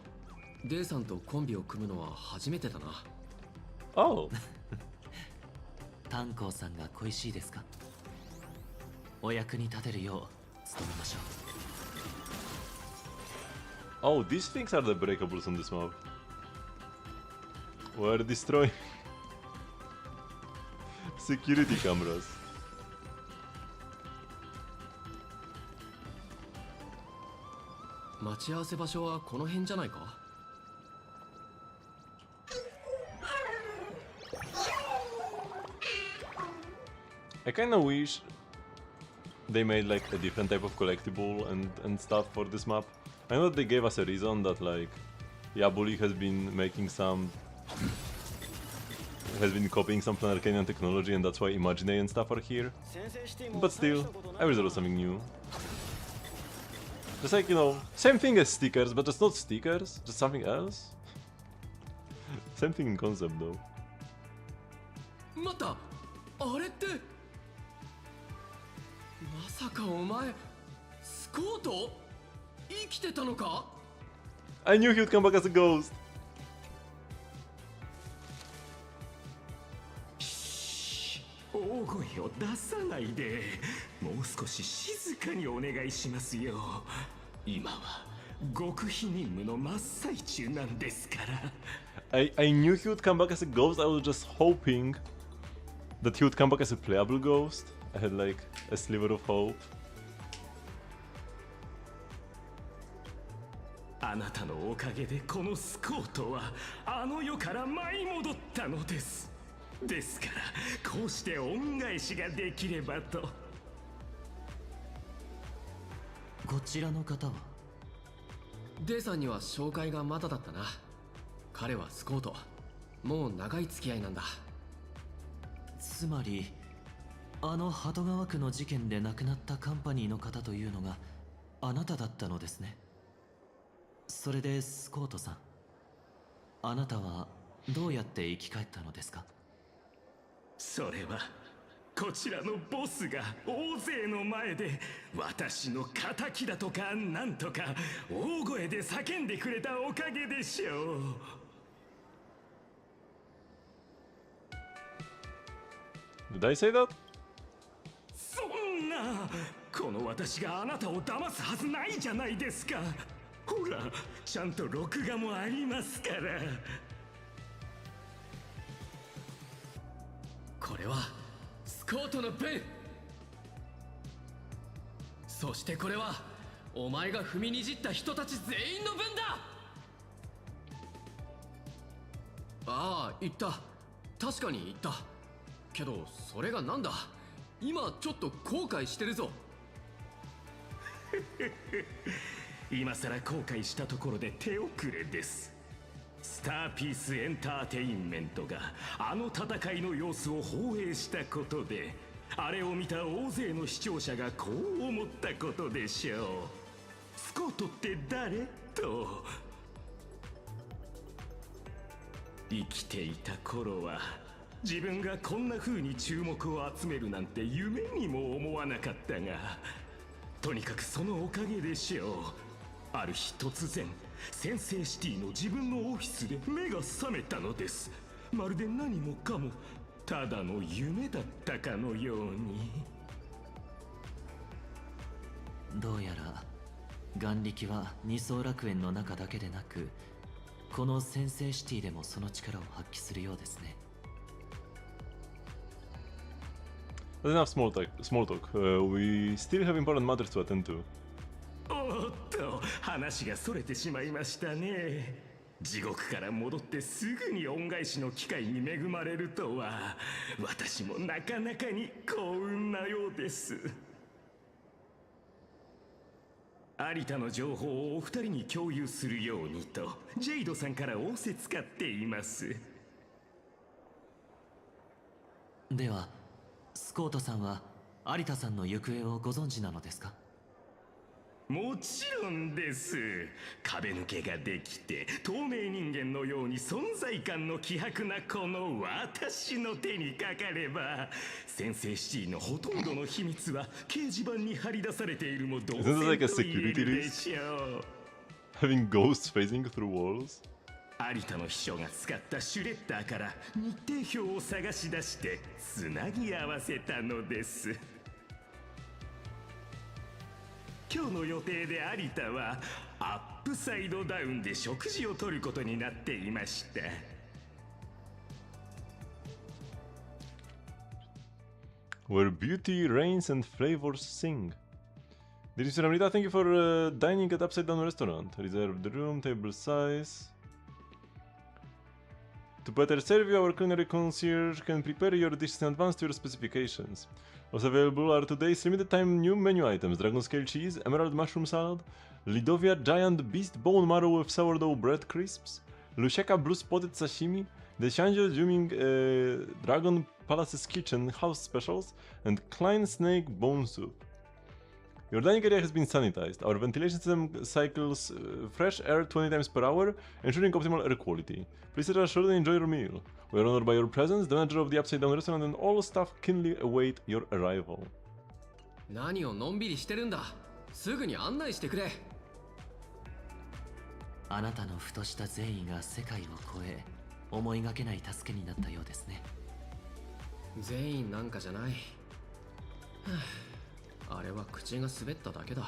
[SPEAKER 2] デイさんとコンビを組むのは初めてだな。
[SPEAKER 1] Oh.
[SPEAKER 4] 炭鉱さんが恋しいですか？お役に立てるよう努めましょう。
[SPEAKER 1] Oh, these things are the breakables on this map. We're destroying security cameras.
[SPEAKER 2] 待ち合わせ場所はこの辺じゃないか？
[SPEAKER 1] I kinda wish they made like a different type of collectible and stuff for this map. I know that they gave us a reason that like Yabuli has been copying some Arcanian technology and that's why Imagine and stuff are here. But still, I wish there was something new. Just like, you know, same thing as stickers, but just not stickers, just something else. Same thing in concept though.
[SPEAKER 2] 待った、あれってまさかお前スコート生きてたのか？
[SPEAKER 1] I knew he would come back as a ghost.
[SPEAKER 21] 大声を出さないで、もう少し静かにお願いしますよ。今は極秘任務の真っ最中なんですから。
[SPEAKER 1] I knew he would come back as a ghost. I was just hoping that he would come back as a playable ghost. I had like a sliver of hope.
[SPEAKER 21] あなたのおかげでこのスコートはあの世から舞い戻ったのです。ですからこうして恩返しができればと。
[SPEAKER 4] こちらの方は？
[SPEAKER 2] デイさんには紹介がまだだったな。彼はスコート。もう長い付き合いなんだ。
[SPEAKER 4] つまりあの鳩川区の事件で亡くなったカンパニーの方というのがあなただったのですね。それでスコートさん、あなたはどうやって生き返ったのですか？
[SPEAKER 21] それはこちらのボスが大勢の前で私の仇だとかなんとか大声で叫んでくれたおかげでしょう。
[SPEAKER 1] Did I say that?
[SPEAKER 21] そんな、この私があなたを騙すはずないじゃないですか。ほら、ちゃんと録画もありますから。
[SPEAKER 2] これはスコートの分。そしてこれはお前が踏みにじった人たち全員の分だ。ああ、言った。確かに言った。けどそれがなんだ。今ちょっと後悔してるぞ。
[SPEAKER 21] 今さら後悔したところで手遅れです。スターピースエンターテインメントがあの戦いの様子を放映したことで、あれを見た大勢の視聴者がこう思ったことでしょう。スコートって誰？と。生きていた頃は自分がこんな風に注目を集めるなんて夢にも思わなかったが、とにかくそのおかげでしょう。ある日突然先生シティの自分のオフィスで目が覚めたのです。まるで何もかもただの夢だったかのように。
[SPEAKER 4] どうやら眼力は二層楽園の中だけでなく、この先生シティでもその力を発揮するようですね。
[SPEAKER 1] That's enough small talk. We still have important matters to attend to.
[SPEAKER 21] おっと、話がそれてしまいましたね。地獄から戻ってすぐに恩返しの機会に恵まれるとは、私もなかなかに幸運なようです。有田の情報をお二人に共有するようにとジェイドさんから仰せつかっています。
[SPEAKER 4] ではスコートさんは有田さんの行方をご存知なのですか？
[SPEAKER 21] もちろんです。壁抜けができて透明人間のように存在感の希薄なこの私の手にかかれば、先生シティのほとんどの秘密は掲示板に貼り出されているも同然と言えるでしょう。
[SPEAKER 1] Having ghosts phasing through walls?
[SPEAKER 21] 有田の秘書が使ったシュレッダーから日程表を探し出してつなぎ合わせたのです。今日の予定で有田はアップサイドダウンで食事をとることになっていました。
[SPEAKER 1] Where beauty reigns and flavors sing. Dear Mr. Amrita, thank you for dining at Upside Down Restaurant. Reserve the room, table size. To better serve you, our culinary concierge can prepare your dishes in advance to your specifications. Also available are today's limited time new menu items: dragon scale cheese, emerald mushroom salad, Lidovia giant beast bone marrow with sourdough bread crisps, Lusheka blue spotted sashimi, the Shanjo Juming Dragon Palace's Kitchen house specials, and Klein snake bone soup. Your dining area has been sanitized. Our ventilation system cycles fresh air 20 times per hour, ensuring optimal air quality. Please rest assured and enjoy your meal. We are honored by your presence. The manager of the Upside Down Restaurant and all staff keenly await your arrival.
[SPEAKER 2] 何をのんびりしてるんだ。すぐに案内してくれ。
[SPEAKER 4] あなたのふとした善意が世界を超え、思いがけない助けになったようですね。
[SPEAKER 2] 善意なんかじゃない。あれは口が滑っただけだ。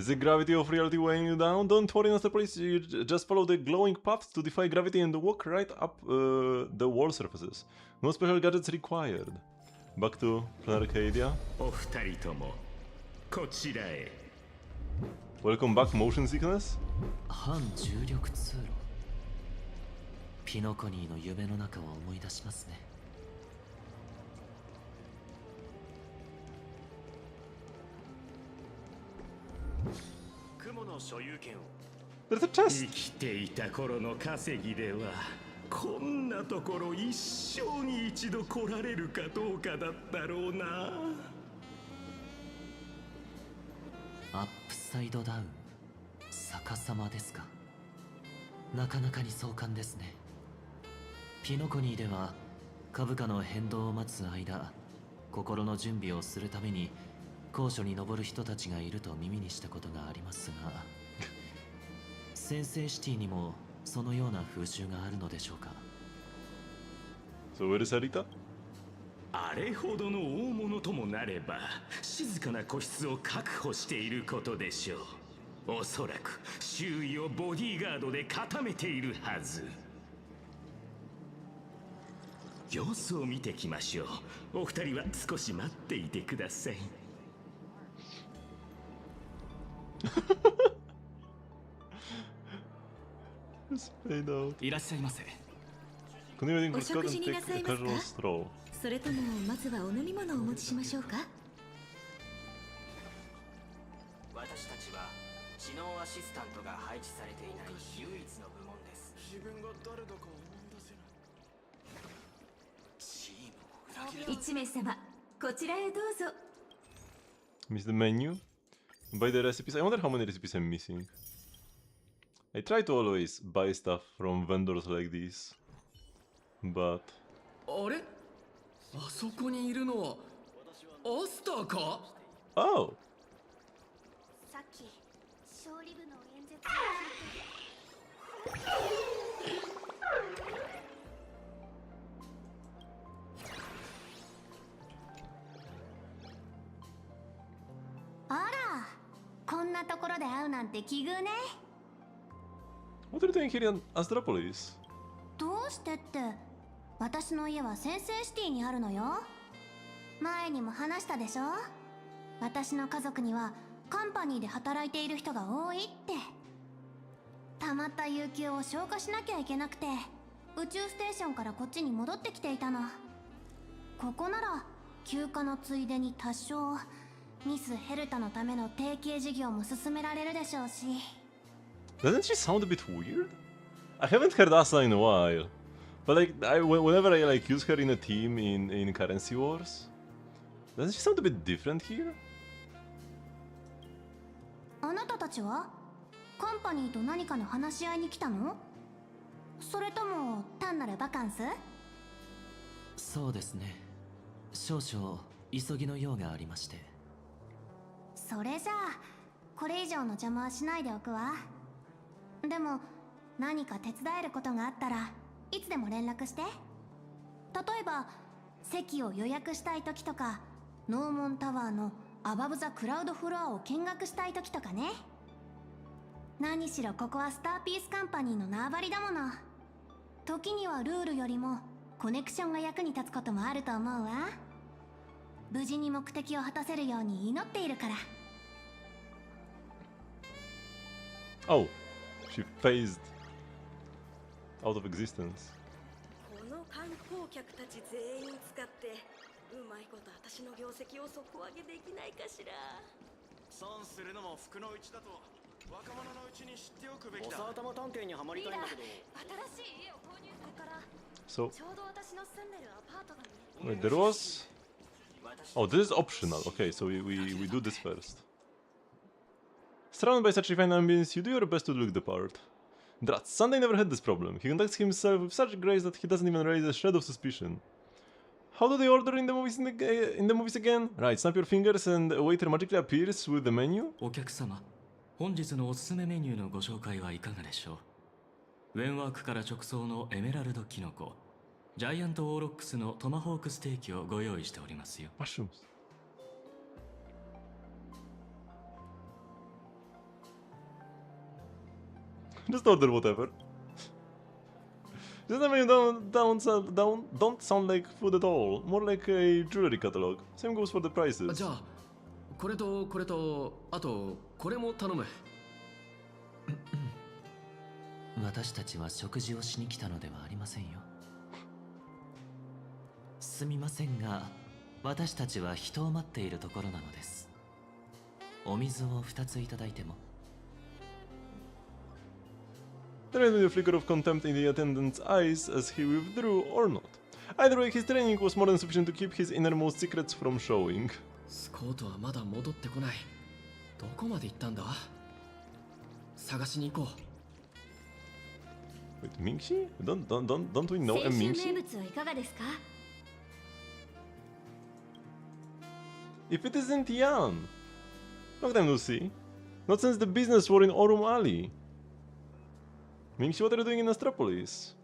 [SPEAKER 1] Is the gravity of reality weighing you down? Don't worry, Master Police. You just follow the glowing paths to defy gravity and walk right up the wall surfaces. No special gadgets required. Back to Planet Arcadia. Welcome back, motion sickness.
[SPEAKER 4] 反重力通路。ピノコニーの夢の中を思い出しますね。
[SPEAKER 21] 雲の所有権を。生きていた頃の稼ぎではこんなところ一生に一度来られるかどうかだったろうな。
[SPEAKER 4] アップサイドダウン逆さまですか。なかなかに壮観ですね。ピノコニーでは株価の変動を待つ間、心の準備をするために高所に登る人たちがいると耳にしたことがありますが、先制シティにもそのような風習があるのでしょうか。
[SPEAKER 1] So where is Arita?
[SPEAKER 21] あれほどの大物ともなれば静かな個室を確保していることでしょう。おそらく周囲をボディーガードで固めているはず。様子を見てきましょう。お二人は少し待っていてください。
[SPEAKER 16] いらっしゃいませ。
[SPEAKER 17] お食事になさいますか？それともまずはお飲み物をお持ちしましょうか？
[SPEAKER 12] 私たちは知能アシスタントが配置されていない唯一の部門です。自分が誰だか思い出せない。チームを裏切る。
[SPEAKER 17] 1名様、こちらへどうぞ。
[SPEAKER 1] Miss the menu. Buy the recipes. I wonder how many recipes I'm missing. I try to always buy stuff from vendors like this, but
[SPEAKER 2] あれ？あそこにいるのはアスターか？
[SPEAKER 1] Oh!
[SPEAKER 5] さっき勝利部の演説を聞いて。あら、こんなところで会うなんて奇遇ね。
[SPEAKER 1] What are you doing here in Astropolis?
[SPEAKER 5] どうしてって、私の家は先制シティにあるのよ。前にも話したでしょ。私の家族にはカンパニーで働いている人が多いって。たまった有給を消化しなきゃいけなくて、宇宙ステーションからこっちに戻ってきていたの。ここなら休暇のついでに多少ミス・ヘルタのための提携事業も進められるでしょうし。
[SPEAKER 1] Doesn't she sound a bit weird? I haven't heard Asa in a while, but like whenever I like use her in a team in Currency Wars, doesn't she sound a bit different here?
[SPEAKER 5] あなたたちはカンパニーと何かの話し合いに来たの？それとも単なるバカンス？
[SPEAKER 4] そうですね。少々急ぎの用がありまして。
[SPEAKER 5] それじゃあこれ以上の邪魔はしないでおくわ。でも何か手伝えることがあったらいつでも連絡して。例えば席を予約したい時とか、ノーモンタワーのアバブ・ザ・クラウドフロアを見学したい時とかね。何しろここはスターピースカンパニーの縄張りだもの。時にはルールよりもコネクションが役に立つこともあると思うわ。無事に目的を果たせるように祈っているから。
[SPEAKER 1] Oh, she phased out of existence.
[SPEAKER 14] この観光客たち全員使ってうまいこと私の業績を底上げできないかしら。
[SPEAKER 12] 損するのも服のうちだと若者のうちに知っておくべきだ。おさ頭探偵にはまりたいんだけど。
[SPEAKER 14] 新しい家を購入するから。
[SPEAKER 1] So
[SPEAKER 14] ちょうど私の住んでるアパートがね。
[SPEAKER 1] wait, there was. Oh, this is optional. Okay, so we do this first. Surrounded by such refined ambience, you do your best to look the part. Drat, Sunday never had this problem. He conducts himself with such grace that he doesn't even raise a shred of suspicion. How do they order in the movies again? Right, snap your fingers and a waiter magically appears with the menu?
[SPEAKER 13] お客様、本日のおすすめメニューのご紹介はいかがでしょう。ウェンワークから直送のエメラルドキノコ、ジャイアントオーロックスのトマホークステーキをご用意しておりますよ。
[SPEAKER 1] Mushrooms. Just order whatever. Just I mean, don't sound like food at all. More like a jewelry catalog. Same goes for the prices.
[SPEAKER 2] じゃあこれとこれとあとこれも頼む。
[SPEAKER 4] 私たちは食事をしに来たのではありませんよ。すみませんが、私たちは人を待っているところなのです。お水を2ついただいても。
[SPEAKER 1] There may be a flicker of contempt in the attendant's eyes as he withdrew or not. Either way, his training was more than sufficient to keep his innermost secrets from showing.
[SPEAKER 2] スコートはまだ戻ってこない。どこまで行ったんだ？探しに行こ
[SPEAKER 1] う。Wait, Mingxi? Don't we know a Mingxi?
[SPEAKER 17] 先週名物はいかがですか？
[SPEAKER 1] If it isn't Yan! Long time no see. Not since the business war in Orum Alley. Mingxi, what are you doing in Astropolis?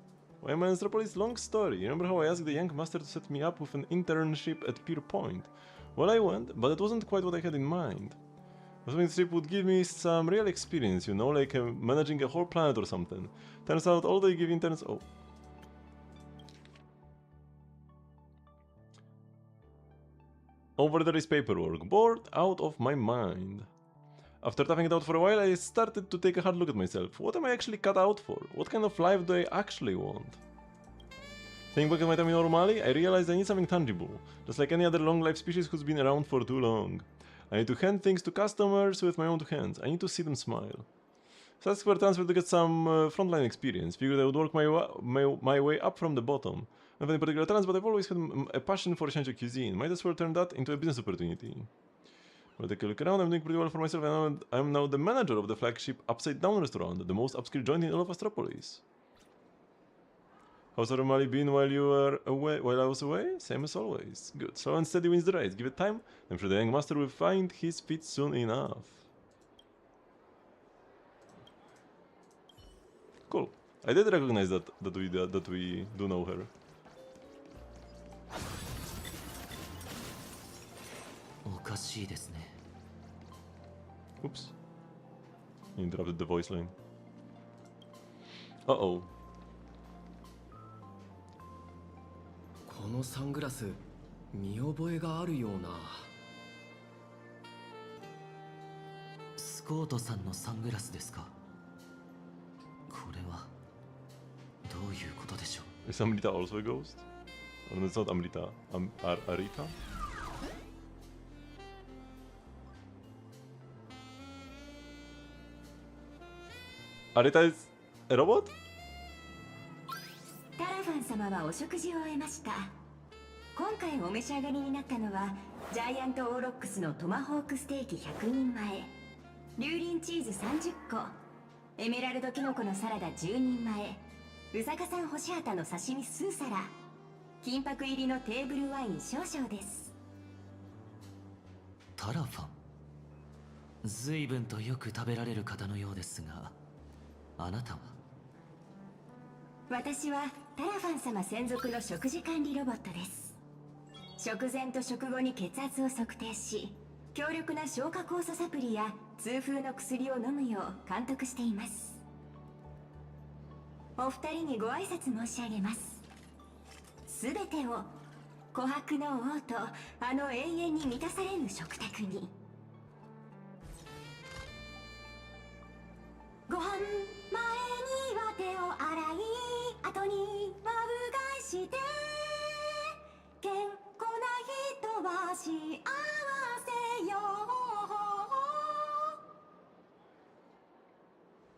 [SPEAKER 1] Why am I in Astropolis? Long story. Remember how I asked the young master to set me up with an internship at Pier Point? Well, I went, but it wasn't quite what I had in mind. I was hoping the trip would give me some real experience, you know, like managing a whole planet or something. Turns out all they give interns... Oh. Over there is paperwork. Bored out of my mind. After toughing it out for a while, I started to take a hard look at myself. What am I actually cut out for? What kind of life do I actually want? Thinking back at my time in Ormali, I realized I need something tangible, just like any other long-life species who's been around for too long. I need to hand things to customers with my own two hands. I need to see them smile. So I asked for a transfer to get some frontline experience. Figured I would work my way up from the bottom. Not any particular talents, but I've always had a passion for Shanghai cuisine. Might as well turn that into a business opportunity. Well, take a look around, I'm doing pretty well for myself, and I'm now the manager of the flagship Upside Down restaurant, the most upscale joint in all of Astropolis. How's Romali been while you were away? While I was away? Same as always. Good. Slow and steady wins the race. Give it time. I'm sure the young master will find his feet soon enough. Cool. I did recognize that we do know her. Oops. Interrupted the voice line. Uh-oh.
[SPEAKER 2] このサングラス見覚えがあるような。
[SPEAKER 4] スコートさんのサングラスですか？これはどういうことでしょう？
[SPEAKER 1] Is Amrita also a ghost? Oh, no, it's not Amrita. Arita? Arita is a robot?
[SPEAKER 8] タラファン様はお食事を終えました。今回お召し上がりになったのはジャイアントオーロックスのトマホークステーキ100人前、榴蓮チーズ30個、エメラルドキノコのサラダ10人前、宇坂さん干し旗の刺身数皿、金箔入りのテーブルワイン少々です。
[SPEAKER 4] タラファン、随分とよく食べられる方のようですが、あなたは？
[SPEAKER 8] 私はタラファン様専属の食事管理ロボットです。食前と食後に血圧を測定し、強力な消化酵素サプリや痛風の薬を飲むよう監督しています。お二人にご挨拶申し上げます。すべてを琥珀の王とあの永遠に満たされぬ食卓に。ご飯前には手を洗い、後にはうがいして、健康な人は幸せよ。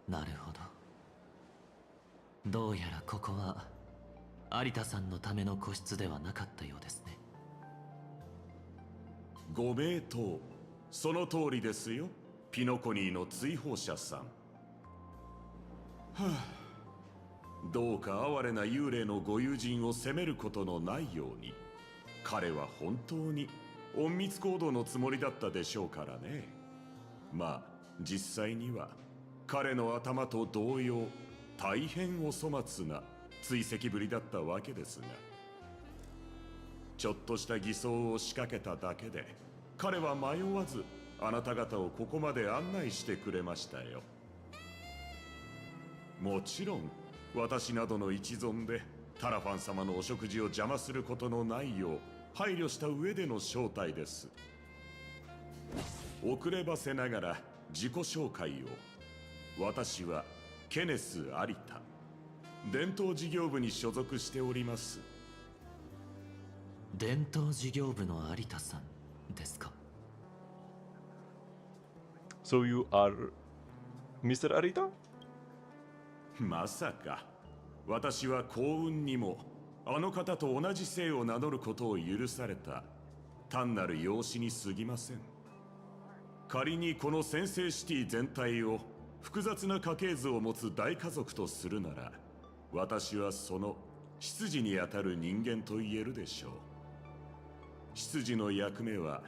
[SPEAKER 4] なるほど。どうやらここは有田さんのための個室ではなかったようですね。
[SPEAKER 22] ご名答。その通りですよ。ピノコニーの追放者さん。はあ、どうか哀れな幽霊のご友人を責めることのないように。彼は本当に隠密行動のつもりだったでしょうからね。まあ実際には彼の頭と同様大変お粗末な追跡ぶりだったわけですが、ちょっとした偽装を仕掛けただけで彼は迷わずあなた方をここまで案内してくれましたよ。もちろん私などの一存でタラファン様のお食事を邪魔することのないよう配慮した上での招待です。遅ればせながら自己紹介を。私はケネス・有田、伝統事業部に所属しております。
[SPEAKER 4] 伝統事業部の有田さんですか。
[SPEAKER 1] So you are Mr. Arita?
[SPEAKER 22] まさか。私は幸運にもあの方と同じ姓を名乗ることを許された単なる養子に過ぎません。仮にこの先制シティ全体を複雑な家系図を持つ大家族とするなら、私はその執事にあたる人間と言えるでしょう。執事の役目は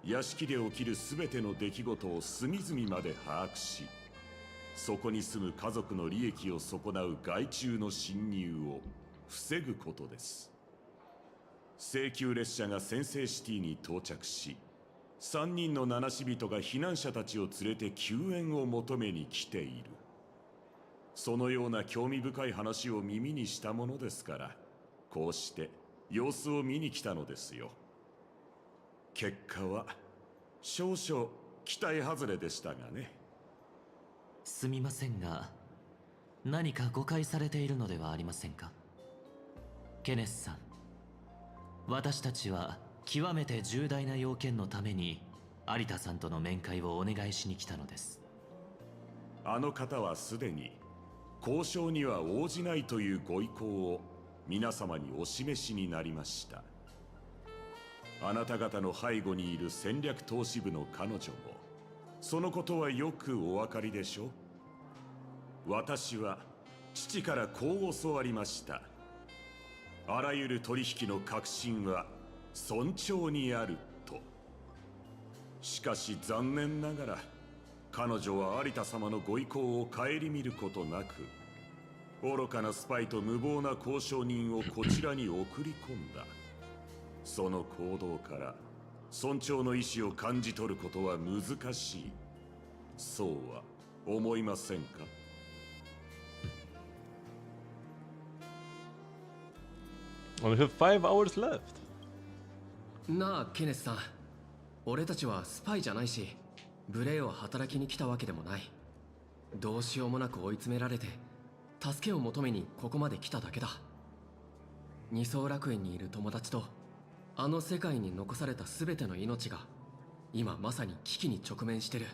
[SPEAKER 22] 屋敷で起きる全ての出来事を隅々まで把握し、そこに住む家族の利益を損なう害虫の侵入を防ぐことです。請求列車が先制シティに到着し、3人の名なし人が避難者たちを連れて救援を求めに来ている。そのような興味深い話を耳にしたものですから、こうして様子を見に来たのですよ。結果は少々期待外れでしたがね。
[SPEAKER 4] すみませんが、何か誤解されているのではありませんか。ケネスさん、私たちは極めて重大な要件のために有田さんとの面会をお願いしに来たのです。
[SPEAKER 22] あの方はすでに交渉には応じないというご意向を皆様にお示しになりました。あなた方の背後にいる戦略投資部の彼女もそのことはよくお分かりでしょう。私は父からこう教わりました。あらゆる取引の核心は尊重にあると。しかし残念ながら彼女は有田様のご意向を顧みることなく、愚かなスパイと無謀な交渉人をこちらに送り込んだ。その行動から尊重の意志を感じ取ることは難しい。そうは思いませんか。
[SPEAKER 1] We have 5 hours left.
[SPEAKER 2] なあケネスさん、俺たちはスパイじゃないし無礼を働きに来たわけでもない。どうしようもなく追い詰められて助けを求めにここまで来ただけだ。二層楽園にいる友達とあの世界に残された全ての命が今まさに危機に直面してる。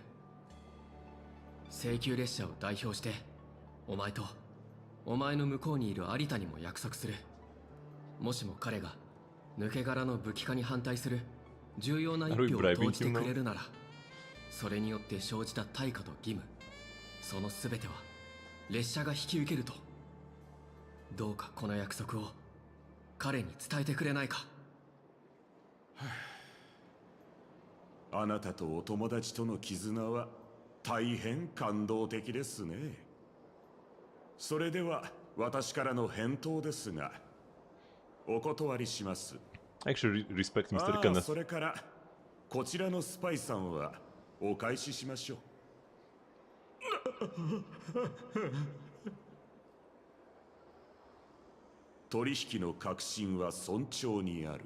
[SPEAKER 2] 請求列車を代表してお前とお前の向こうにいる有田にも約束する。もしも彼が抜け殻の武器化に反対する重要な一票を投じてくれるなら、それによって生じた対価と義務、その全ては列車が引き受けると。どうかこの約束を彼に伝えてくれないか。
[SPEAKER 22] あなたとお友達との絆は大変感動的ですね。それでは私からの返答ですが、お断りします。
[SPEAKER 1] Actually, respect Mr. Kenneth.
[SPEAKER 22] それからこちらのスパイさんはお返ししましょう。取引の核心は尊重にある。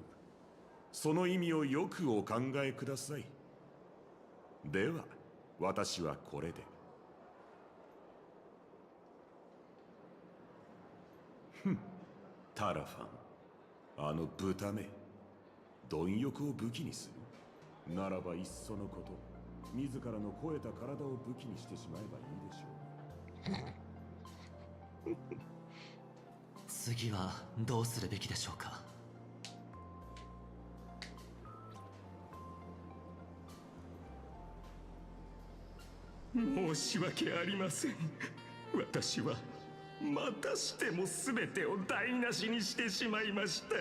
[SPEAKER 22] その意味をよくお考えください。では私はこれで。タラファン、あの豚め、貪欲を武器にするならばいっそのこと、自らの肥えた体を武器にしてしまえばいいでしょう。
[SPEAKER 4] 次はどうするべきでしょうか。
[SPEAKER 21] 申し訳ありません。私はまたしても全てを台無しにしてしまいました。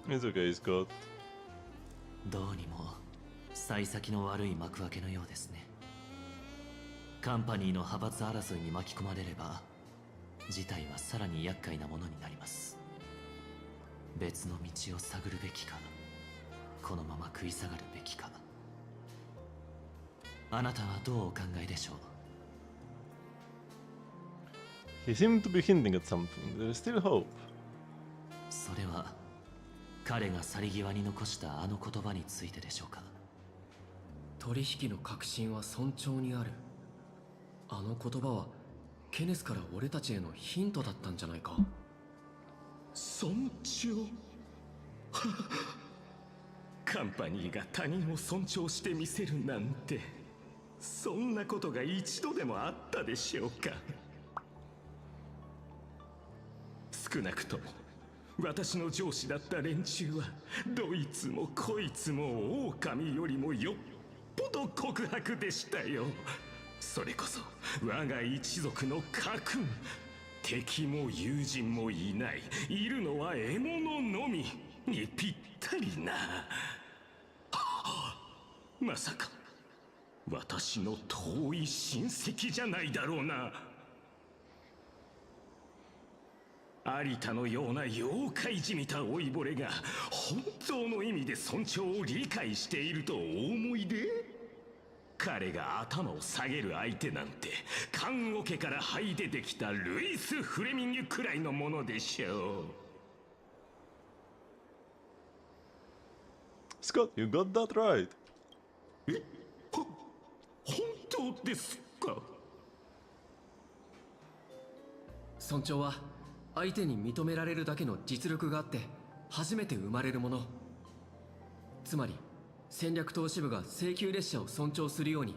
[SPEAKER 1] It's okay, Scott.
[SPEAKER 4] どうにも幸先の悪い幕開けのようですね。カンパニーの派閥争いに巻き込まれれば事態はさらに厄介なものになります。別の道を探るべきか、このまま食い下がるべきか。あなたはどうお考えでしょう？
[SPEAKER 1] He seemed to be hinting at something. There is still hope.
[SPEAKER 4] それは彼が去り際に残したあの言葉についてでしょうか？
[SPEAKER 2] 取引の核心は尊重にある。あの言葉はケネスから俺たちへのヒントだったんじゃないか？
[SPEAKER 21] 尊重カンパニーが他人を尊重してみせるなんて、そんなことが一度でもあったでしょうか？少なくとも私の上司だった連中はどいつもこいつも狼よりもよっぽど告白でしたよ。それこそ我が一族の家訓。敵も友人もいない、いるのは獲物のみにぴったりな。まさか私の遠い親戚じゃないだろうな。有田のような妖怪じみた老いぼれが本当の意味で尊重を理解しているとお思いで？彼が頭を下げる相手なんて棺桶から這い出てきたルイス・フレミングくらいのものでしょう。
[SPEAKER 1] Scott, you got that right.
[SPEAKER 21] 本当ですか？
[SPEAKER 2] 尊重は相手に認められるだけの実力があって初めて生まれるもの。つまり戦略投資部が請求列車を尊重するように、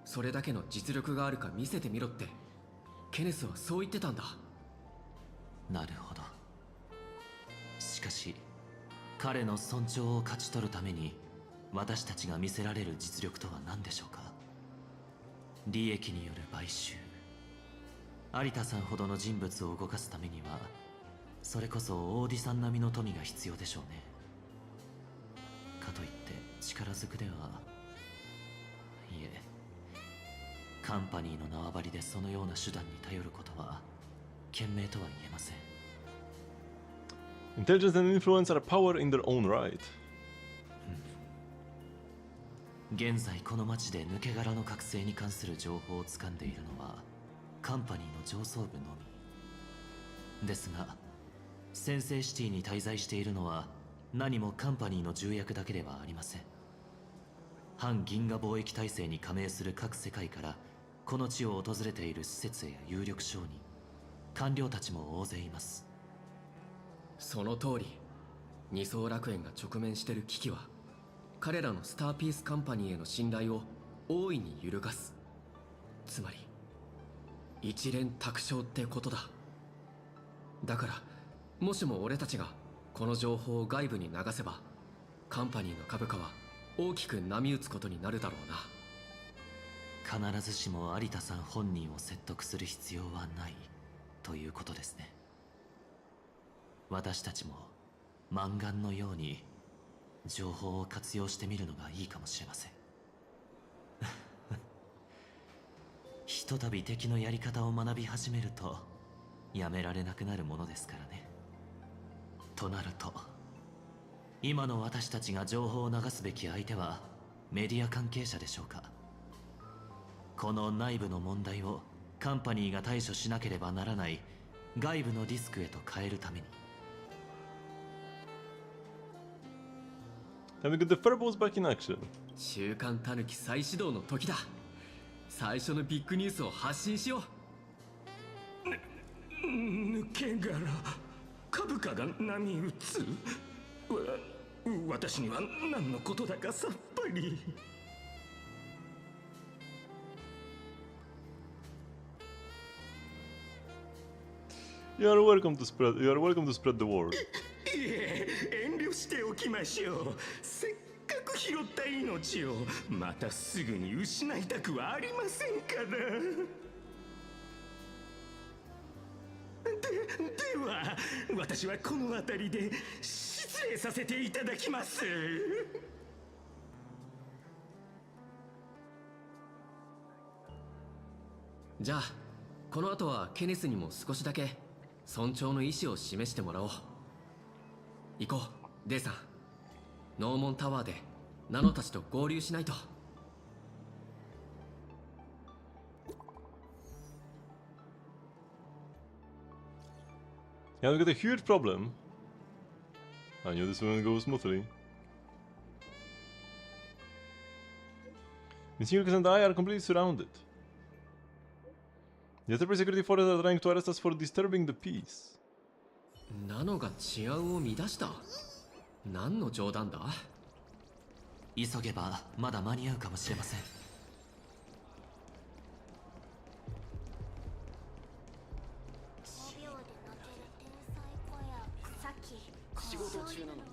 [SPEAKER 2] それだけの実力があるか見せてみろってケネスはそう言ってたんだ。
[SPEAKER 4] なるほど。しかし彼の尊重を勝ち取るために私たちが見せられる実力とは何でしょうか？利益による買収。有田さんほどの人物を動かすためにはそれこそオーディさん並みの富が必要でしょうね。かといって力ずくでは、いえ、カンパニーの縄張りでそのような手段に頼ることは賢明とは言えません。
[SPEAKER 1] Intelligence and influence are a power in their own right.
[SPEAKER 4] 現在この町で抜け殻の覚醒に関する情報を掴んでいるのはカンパニーの上層部のみですが、先制シティに滞在しているのは何もカンパニーの重役だけではありません。反銀河貿易体制に加盟する各世界からこの地を訪れている施設や有力商人、官僚たちも大勢います。
[SPEAKER 2] その通り、二層楽園が直面している危機は彼らのスターピースカンパニーへの信頼を大いに揺るがす。つまり一連卓勝ってことだ。だからもしも俺たちがこの情報を外部に流せばカンパニーの株価は大きく波打つことになるだろうな。
[SPEAKER 4] 必ずしも有田さん本人を説得する必要はないということですね。私たちもマンガンのように情報を活用してみるのがいいかもしれません。ひとたび敵のやり方を学び始めるとやめられなくなるものですからね。となると今の私たちが情報を流すべき相手はメディア関係者でしょうか？この内部の問題をカンパニーが対処しなければならない外部のリスクへと変えるために。
[SPEAKER 1] Have we got the Furballs back in action?
[SPEAKER 2] 週刊タヌキ再始動の時だ。最初のビッグニュースを発信しよ
[SPEAKER 21] う。抜け殻、株価が波打つ。私には何のことだかさっぱり。
[SPEAKER 1] You are welcome to spread the word.
[SPEAKER 21] いえ、遠慮しておきましょう。せっかく拾った命をまたすぐに失いたくはありませんから。では私はこの辺りで失礼させていただきます。
[SPEAKER 2] じゃあこの後はケネスにも少しだけ尊重の意思を示してもらおう。行こう、デイさん。ノーモンタワーでナノたちと合流しないと。
[SPEAKER 1] Yeah, we got a huge problem. I knew this wouldn't go smoothly. Miss and I are completely surrounded. The Enterprise security forces are trying to arrest us for disturbing the peace.
[SPEAKER 2] ナノが治安を乱した？何の冗談だ？
[SPEAKER 4] 急げばまだ間に合うかもしれません。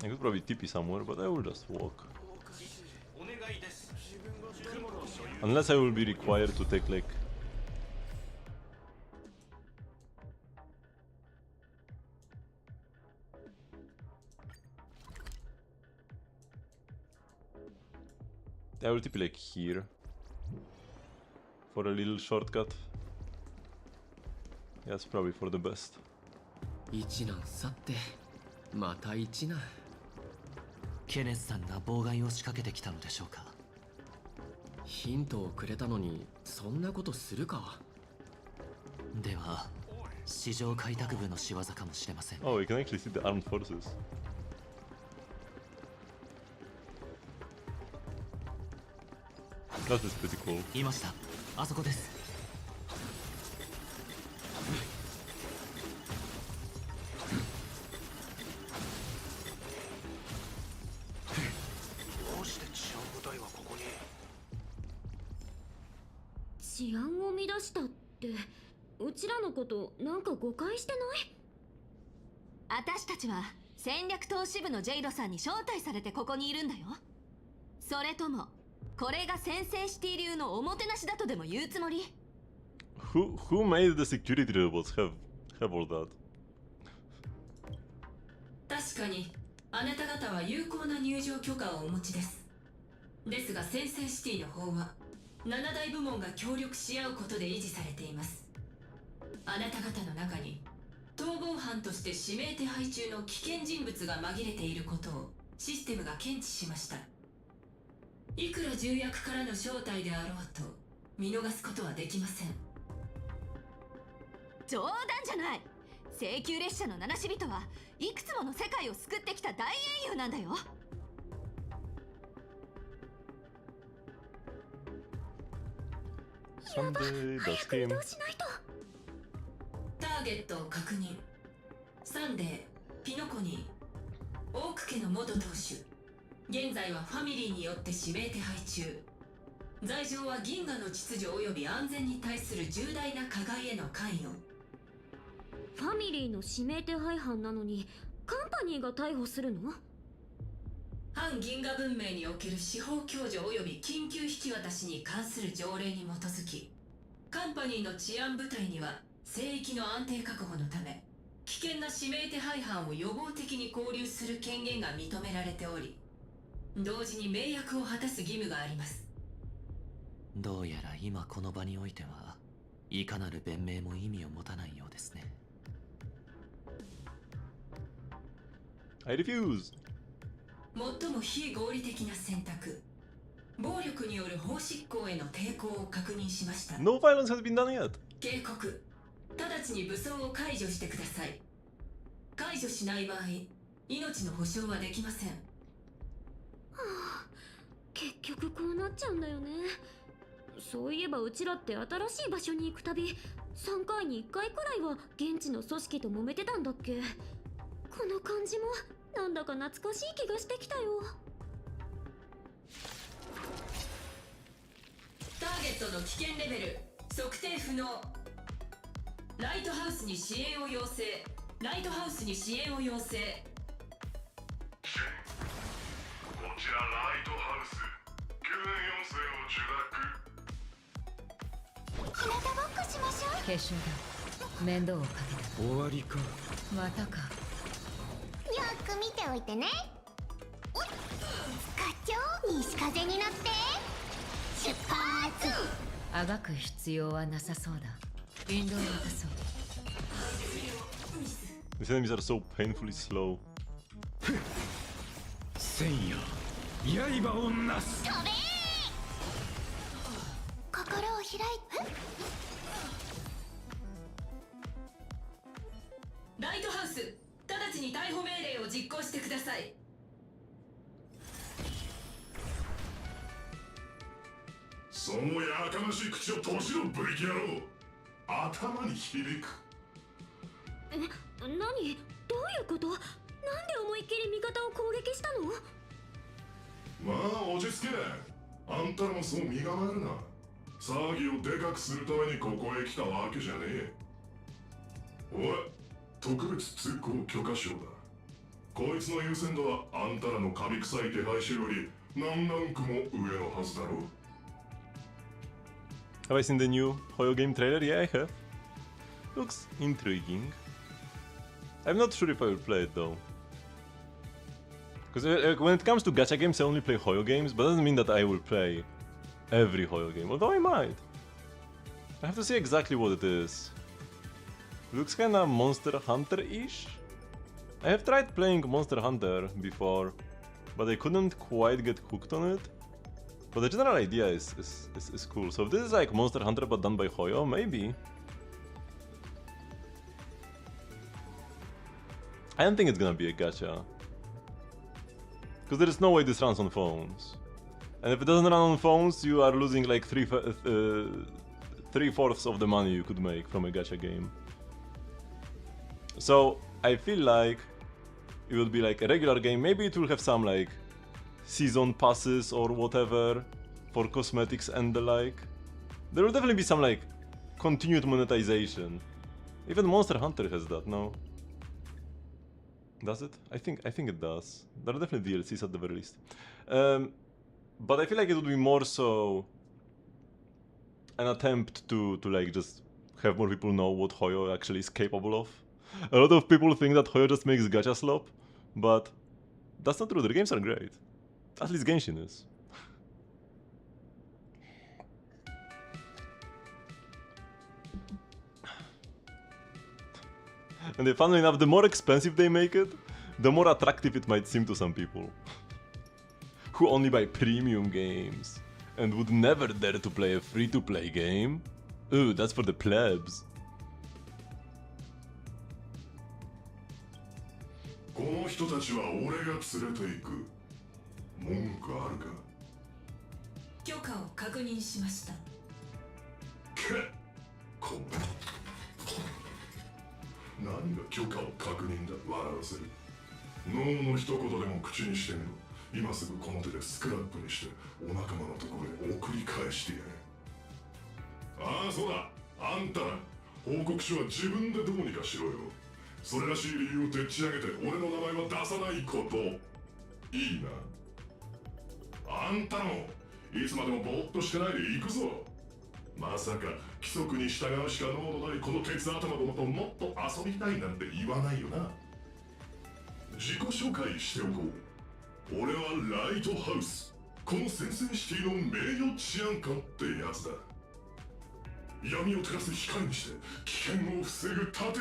[SPEAKER 1] I could probably TP somewhere, but I will just walk. Unless I will be required to take like... I will TP like here. For a little shortcut. That's probably for the best.
[SPEAKER 2] 一難去ってまた一難。
[SPEAKER 4] ケネスさんが妨害を仕掛けてきたのでしょうか。
[SPEAKER 2] ヒントをくれたのにそんなことするか。
[SPEAKER 4] では市場開拓部の仕業かもしれません。
[SPEAKER 1] Oh, we can actually see the armed forces. That is pretty cool.
[SPEAKER 4] いました。あそこです。
[SPEAKER 3] どうして治安部隊がここに？
[SPEAKER 17] 治安を乱したって、うちらのことなんか誤解してない？
[SPEAKER 7] 私たちは戦略投資部のジェイドさんに招待されてここにいるんだよ。それともこれが先制シティ流のおもてなしだとでも言うつもり？
[SPEAKER 1] Who made the security robots have all that?
[SPEAKER 11] 確かにあなた方は有効な入場許可をお持ちです。ですが先制シティの方は7大部門が協力し合うことで維持されています。あなた方の中に逃亡犯として指名手配中の危険人物が紛れていることをシステムが検知しました。いくら重役からの招待であろうと見逃すことはできません。
[SPEAKER 7] 冗談じゃない。請求列車の七死人はいくつもの世界を救ってきた大英雄なんだよ。
[SPEAKER 1] Someday the scheme.
[SPEAKER 11] ターゲットを確認。サンデー、ピノコニー、オーク家の元当主。現在はファミリーによって指名手配中。罪状は銀河の秩序及び安全に対する重大な加害への関与。
[SPEAKER 17] ファミリーの指名手配犯なのにカンパニーが逮捕するの？
[SPEAKER 11] 反銀河文明における司法共助及び緊急引き渡しに関する条例に基づき、カンパニーの治安部隊には聖域の安定確保のため危険な指名手配犯を予防的に拘留する権限が認められており、同時に命役を果たす義務があります。
[SPEAKER 4] どうやら今この場においてはいかなる弁明も意味を持たないようですね。
[SPEAKER 1] I refuse.
[SPEAKER 11] 最も非合理的な選択、暴力による法執行への抵抗を確認しました。
[SPEAKER 1] No violence has been done yet.
[SPEAKER 11] 警告、直ちに武装を解除してください。解除しない場合、命の保証はできません。は
[SPEAKER 17] あ、結局こうなっちゃうんだよね。そういえばうちらって新しい場所に行くたび3回に1回くらいは現地の組織と揉めてたんだっけ。この感じもなんだか懐かしい気がしてきたよ。
[SPEAKER 11] ターゲットの危険レベル測定不能。ライトハウスに支援を要請。ライトハウスに支援を要請。
[SPEAKER 18] こちらライトハウス救援要請を受諾。
[SPEAKER 5] 日向ぼっこしましょう。
[SPEAKER 10] 化粧だ。面倒をかけた。
[SPEAKER 2] 終わりか。
[SPEAKER 10] またか。
[SPEAKER 5] よく見ておいてね。課長、西風に乗って出発。
[SPEAKER 10] あがく必要はなさそうだ。ウィンドウを渡そう。
[SPEAKER 1] These enemies are so painfully slow.
[SPEAKER 3] 千夜刃をなす。
[SPEAKER 5] 飛べー。心を開いて。
[SPEAKER 11] ライトハウス、直ちに逮捕命令を実行してください。
[SPEAKER 18] そのやかましい口を閉じろ、ブリキ野郎。頭に響く。
[SPEAKER 17] 何？どういうこと？なんで思いっきり味方を攻撃したの？
[SPEAKER 18] まあ落ち着け。あんたらもそう身構えるな。騒ぎをでかくするためにここへ来たわけじゃねえ。おい、特別通行許可証だ。こいつの優先度はあんたらのカビ臭い手配書より何ランクも上のはずだろう。
[SPEAKER 1] Have I seen the new Hoyo game trailer? Yeah, I have. Looks intriguing. I'm not sure if I will play it though. Because when it comes to gacha games, I only play Hoyo games, but that doesn't mean that I will play every Hoyo game, although I might. I have to see exactly what it is. It looks kinda Monster Hunter-ish? I have tried playing Monster Hunter before, but I couldn't quite get hooked on it. But the general idea is cool. So if this is like Monster Hunter but done by Hoyo, maybe. I don't think it's gonna be a gacha. Because there is no way this runs on phones. And if it doesn't run on phones, you are losing like 3/4 of the money you could make from a gacha game. So I feel like it would be like a regular game. Maybe it will have some like season passes or whatever for cosmetics and the like. There will definitely be some like continued monetization. Even Monster Hunter has that, no? Does it? I think it does. There are definitely DLCs at the very least. But I feel like it would be more so an attempt to like just have more people know what Hoyo actually is capable of. A lot of people think that Hoyo just makes gacha slop, but that's not true. Their games are great. At least Genshin is. And funnily enough, the more expensive they make it, the more attractive it might seem to some people. Who only buy premium games and would never dare to play a free-to-play game. Ooh, that's for the plebs.
[SPEAKER 18] この人たちは俺が連れて行く。文句あるか？
[SPEAKER 11] 許可を確認しました。
[SPEAKER 18] こんな。何が許可を確認だ。笑わせる。脳の一言でも口にしてみろ。今すぐこの手でスクラップにしてお仲間のところへ送り返してやれ。ああ、そうだ。あんたら報告書は自分でどうにかしろよ。それらしい理由をでっち上げて俺の名前は出さないこと。いいな。あんたもいつまでもぼーっとしてないで行くぞ。まさか規則に従うしか能のないこの鉄頭どもともっと遊びたいなんて言わないよな。自己紹介しておこう。俺はライトハウス、この先生シティの名誉治安官ってやつだ。闇を照らす光にして危険を防ぐ盾、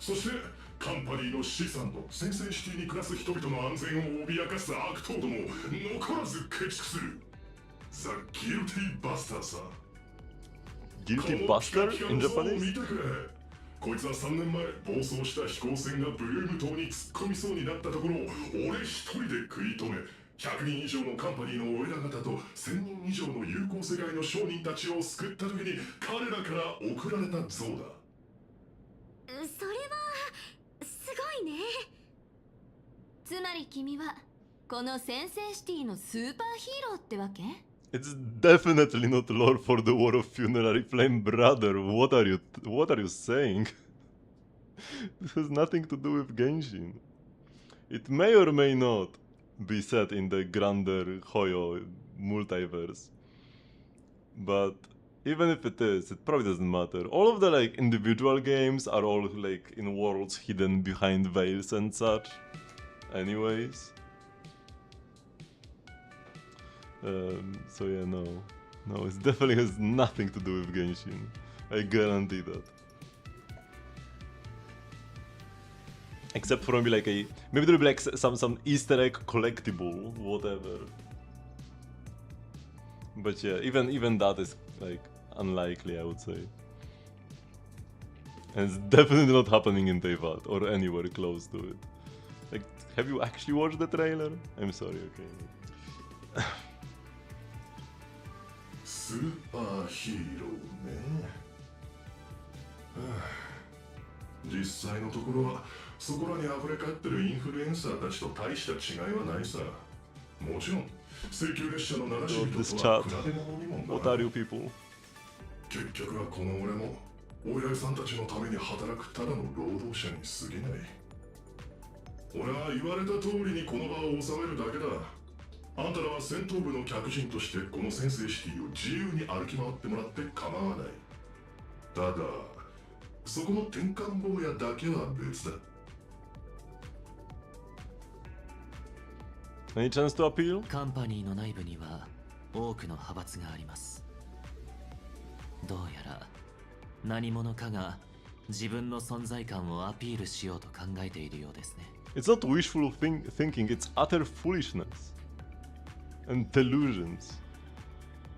[SPEAKER 18] そしてカンパニーの資産と先生シティに暮らす人々の安全を脅かす悪党どもを残らず駆逐する。ザ・ギルティバスターさ。
[SPEAKER 1] Guilty Buster in Japanese?
[SPEAKER 18] 見てくれ。こいつは3年前暴走した飛行船がブルーム島に突っ込みそうになったところを俺一人で食い止め、100人以上のカンパニーのお偉方と1000人以上の友好世界の商人たちを救った時に彼らから贈られた像だ。
[SPEAKER 17] それはすごいね。
[SPEAKER 7] つまり君はこの先生シティのスーパーヒーローってわけ？
[SPEAKER 1] It's definitely not lore for the War of Funerary Flame, brother. What are you saying? This has nothing to do with Genshin. It may or may not be set in the grander Hoyo multiverse. But even if it is, it probably doesn't matter. All of the like individual games are all like in worlds hidden behind veils and such. Anyways. So yeah, no, it definitely has nothing to do with Genshin. I guarantee that. Except for maybe like maybe there will be like some Easter egg collectible, whatever. But yeah, even that is like unlikely, I would say. And it's definitely not happening in Teyvat or anywhere close to it. Like, have you actually watched the trailer? I'm sorry, okay.
[SPEAKER 18] スーパーヒーローね。実際のところはそこらに溢れ返ってるインフルエンサーたちと大した違いはないさ。もちろん請求列車の七人とは比べ物にもならない。
[SPEAKER 1] What are you people?
[SPEAKER 18] 結局はこの俺もお偉いさんたちのために働くただの労働者に過ぎない。俺は言われた通りにこの場を収めるだけだ。あんたらは戦闘部の客人としてこの先制シティを自由に歩き回ってもらって構わない。ただそこの転換坊やだけは別だ。
[SPEAKER 1] Any chance to appeal?
[SPEAKER 4] カンパニーの内部には多くの派閥があります。どうやら何者かが自分の存在感をアピールしようと考えているようですね。
[SPEAKER 1] It's not wishful thinking, it's utter foolishness and delusions.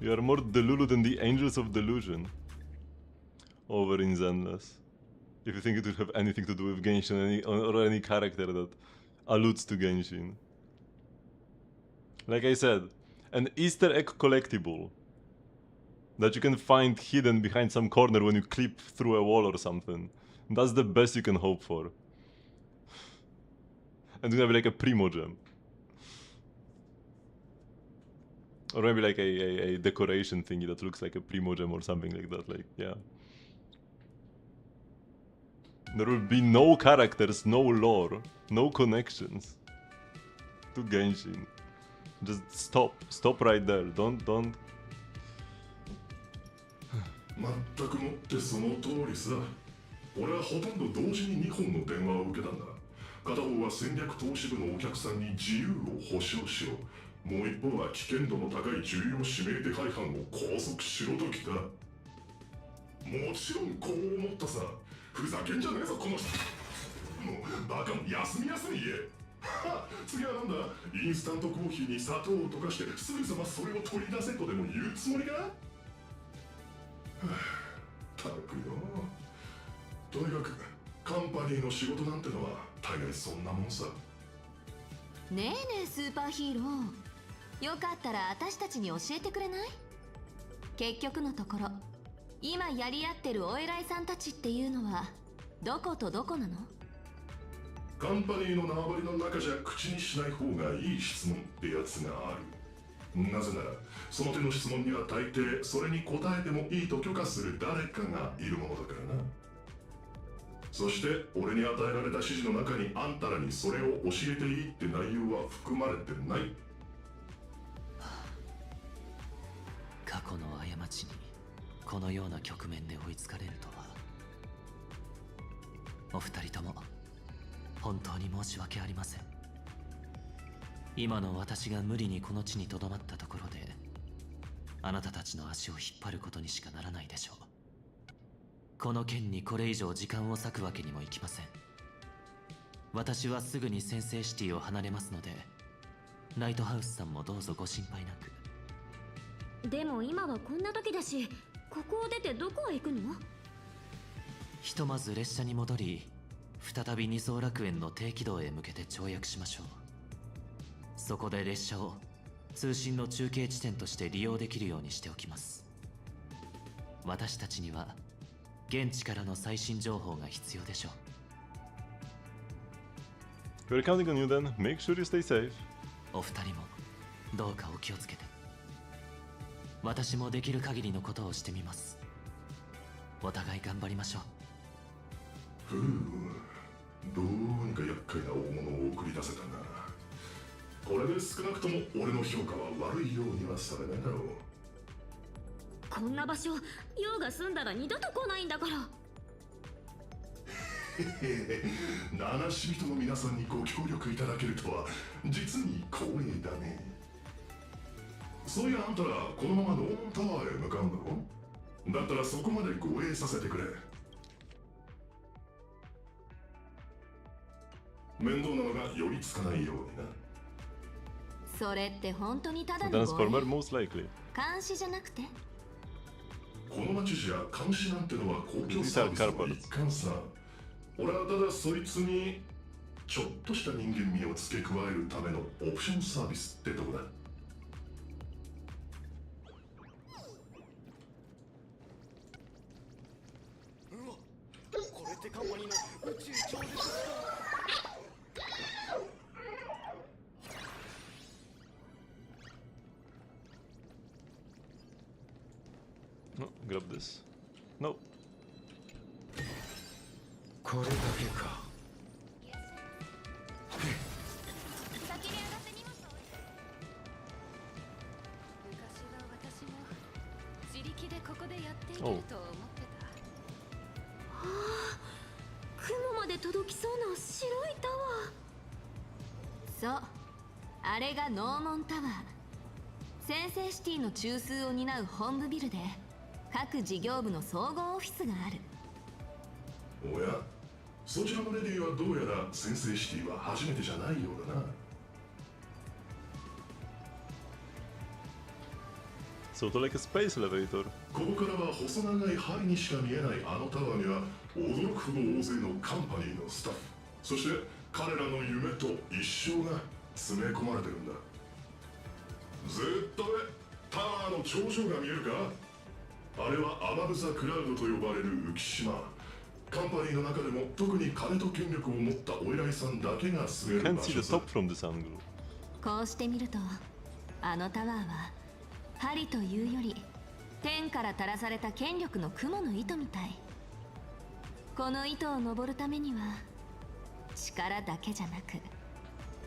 [SPEAKER 1] You are more delulu than the angels of delusion over in Zenless. If you think it would have anything to do with Genshin or any character that alludes to Genshin. Like I said, an Easter egg collectible that you can find hidden behind some corner when you clip through a wall or something. That's the best you can hope for. And it's gonna be like a primo gem. Or maybe like a decoration thingy that looks like a primo gem or something like that. Like, yeah. There will be no characters, no lore, no connections to Genshin. Just stop right there. Don't.
[SPEAKER 18] 全くもってその通りさ。俺はほとんど同時に2本の電話を受けたんだ。片方は戦略投資部のお客さんに自由を保証しろ。もう一方は危険度の高い重要指名手配犯を拘束しろときた。もちろんこう思ったさ。ふざけんじゃねえぞこの人。もうバカも休み言え。次はなんだ。インスタントコーヒーに砂糖を溶かしてすぐさまそれを取り出せとでも言うつもりか。たくよ。とにかくカンパニーの仕事なんてのは大概そんなもんさ。
[SPEAKER 7] ねえねえスーパーヒーロー、よかったら私たちに教えてくれない？結局のところ今やり合ってるお偉いさんたちっていうのはどことどこなの？
[SPEAKER 18] カンパニーの縄張りの中じゃ口にしない方がいい質問ってやつがある。なぜならその手の質問には大抵それに答えてもいいと許可する誰かがいるものだからな。そして俺に与えられた指示の中にあんたらにそれを教えていいって内容は含まれてない。
[SPEAKER 4] 過去の過ちにこのような局面で追いつかれるとは。お二人とも本当に申し訳ありません。今の私が無理にこの地に留まったところであなたたちの足を引っ張ることにしかならないでしょう。この件にこれ以上時間を割くわけにもいきません。私はすぐに先制シティを離れますので、ライトハウスさんもどうぞご心配なく。
[SPEAKER 17] でも今はこんな時だし、ここを出てどこへ行くの？
[SPEAKER 4] ひとまず列車に戻り、再び二層楽園の低軌道へ向けて跳躍しましょう。そこで列車を通信の中継地点として利用できるようにしておきます。私たちには現地からの最新情報が必要でしょう。
[SPEAKER 1] We're counting on you then. Make sure you stay safe.
[SPEAKER 4] お二人もどうかお気をつけて。私もできる限りのことをしてみます。お互い頑張りましょう。
[SPEAKER 18] ふう、どうにか厄介な大物を送り出せたな。これで少なくとも俺の評価は悪いようにはされないだろう。
[SPEAKER 17] こんな場所、用が済んだら二度と来ないんだから。
[SPEAKER 18] 七し人の皆さんにご協力いただけるとは実に光栄だね。そういやあんたらこのままノーンタワーへ向かうんだろ。だったらそこまで護衛させてくれ。面倒なのが寄りつかないようにな。
[SPEAKER 7] それって本当にただの
[SPEAKER 1] Transformer most likely.
[SPEAKER 7] 監視じゃなくて？
[SPEAKER 18] この町じゃ監視なんてのは公共サービスの一環さ。俺はただそいつにちょっとした人間味を付け加えるためのオプションサービスってとこだ。
[SPEAKER 3] これってカンパニーの宇宙超絶
[SPEAKER 1] No, grab this. No.
[SPEAKER 3] これだけか。
[SPEAKER 11] Oh. 雲まで届きそうな白いタワー。
[SPEAKER 7] そう、あれがノーモンタワー。センセイシティの中枢を担う本部ビルで各事業部の総合オフィスがある。
[SPEAKER 18] おや、そちらのレディはどうやらセンセイシティは初めてじゃないようだな。
[SPEAKER 1] Sort of like a space elevator.
[SPEAKER 18] ここからは細長い針にしか見えないあのタワーには驚くほど大勢のカンパニーのスタッフ、そして彼らの夢と一生が詰め込まれてるんだ。ずっと上、タワーの頂上が見えるか？あれはアマブザ・クラウドと呼ばれる浮島。カンパニーの中でも特に金と権力を持ったお偉いさんだけが住める
[SPEAKER 1] Can't
[SPEAKER 18] 場
[SPEAKER 1] see
[SPEAKER 18] 所
[SPEAKER 1] the
[SPEAKER 18] さ。
[SPEAKER 1] top from this angle.
[SPEAKER 7] こうしてみると、あのタワーは針というより天から垂らされた権力の雲の糸みたい。この糸を登るためには力だけじゃなく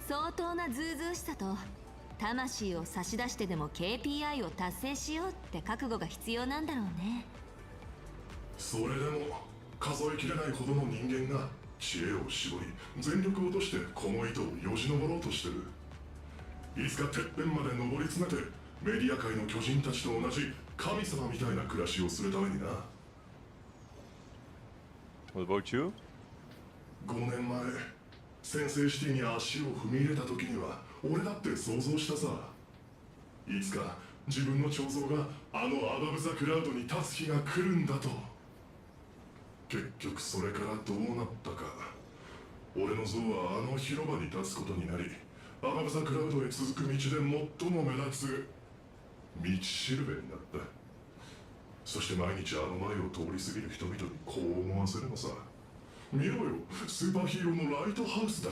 [SPEAKER 7] 相当なずうずうしさと魂を差し出してでも KPI を達成しようって覚悟が必要なんだろうね。
[SPEAKER 18] それでも数えきれないほどの人間が知恵を絞り全力を落としてこの糸をよじ登ろうとしてる。いつかてっぺんまで登り詰めてメディア界の巨人たちと同じ神様みたいな暮らしをするためにな。
[SPEAKER 1] What about you?
[SPEAKER 18] 5年前センセイシティに足を踏み入れた時には俺だって想像したさ。いつか自分の彫像があのアバブ・ザ・クラウドに立つ日が来るんだと。結局それからどうなったか。俺の像はあの広場に立つことになり、アバブ・ザ・クラウドへ続く道で最も目立つ道しるべになった。そして毎日あの前を通り過ぎる人々にこう思わせるのさ。見ろよ、スーパーヒーローのライトハウスだ。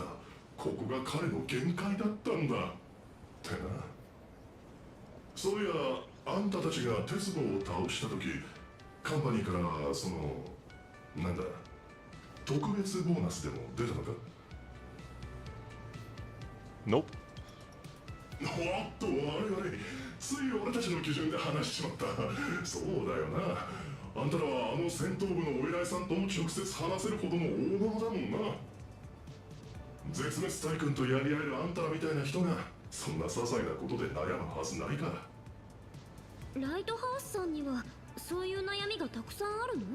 [SPEAKER 18] ここが彼の限界だったんだってな。そういや、あんたたちがテスボを倒した時、カンパニーからそのなんだ特別ボーナスでも出たのか？
[SPEAKER 1] Nope.
[SPEAKER 18] おっと、悪い。つい俺たちの基準で話しちまった。そうだよな。あんたらはあの戦闘部のお偉いさんとも直接話せるほどの大物だもんな。絶滅大君とやり合えるあんたらみたいな人がそんな些細なことで悩むはずないから。
[SPEAKER 17] ライトハウスさんにはそういう悩みがたくさんあるの？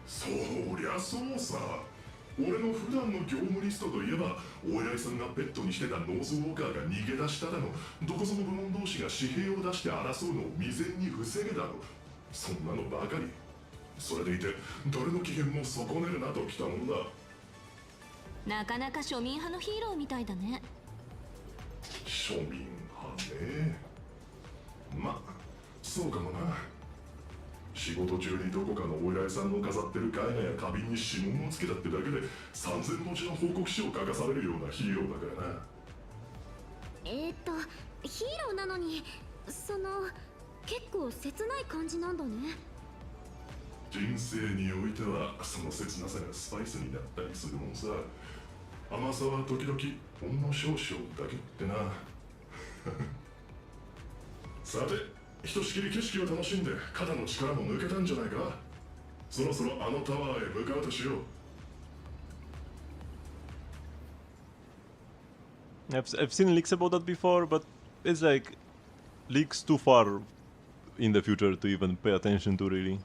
[SPEAKER 18] そりゃそうさ。俺の普段の業務リストといえば、お偉いさんがペットにしてたノーズウォーカーが逃げ出しただの、どこぞの部門同士が紙幣を出して争うのを未然に防げだろ。そんなのばかり。それでいて誰の機嫌も損ねるなときたもんだ。
[SPEAKER 7] なかなか庶民派のヒーローみたいだね。
[SPEAKER 18] 庶民派ね。まあそうかもな。仕事中にどこかのお偉いさんの飾ってる絵画や花瓶に指紋をつけたってだけで3000文字の報告書を書かされるようなヒーローだからな。
[SPEAKER 17] ヒーローなのに結構切ない感じなんだね。
[SPEAKER 18] 人生においてはその切なさがスパイスになったりするもんさ。甘さは時々ほんの少々だけってな。さて、ひとしきり景色を楽しんで肩の力も抜けたんじゃないか。そろそろあのタワーへ向かうとしよう。
[SPEAKER 1] I've seen leaks about that before, but it's like leaks too far in the future to even pay attention to, really.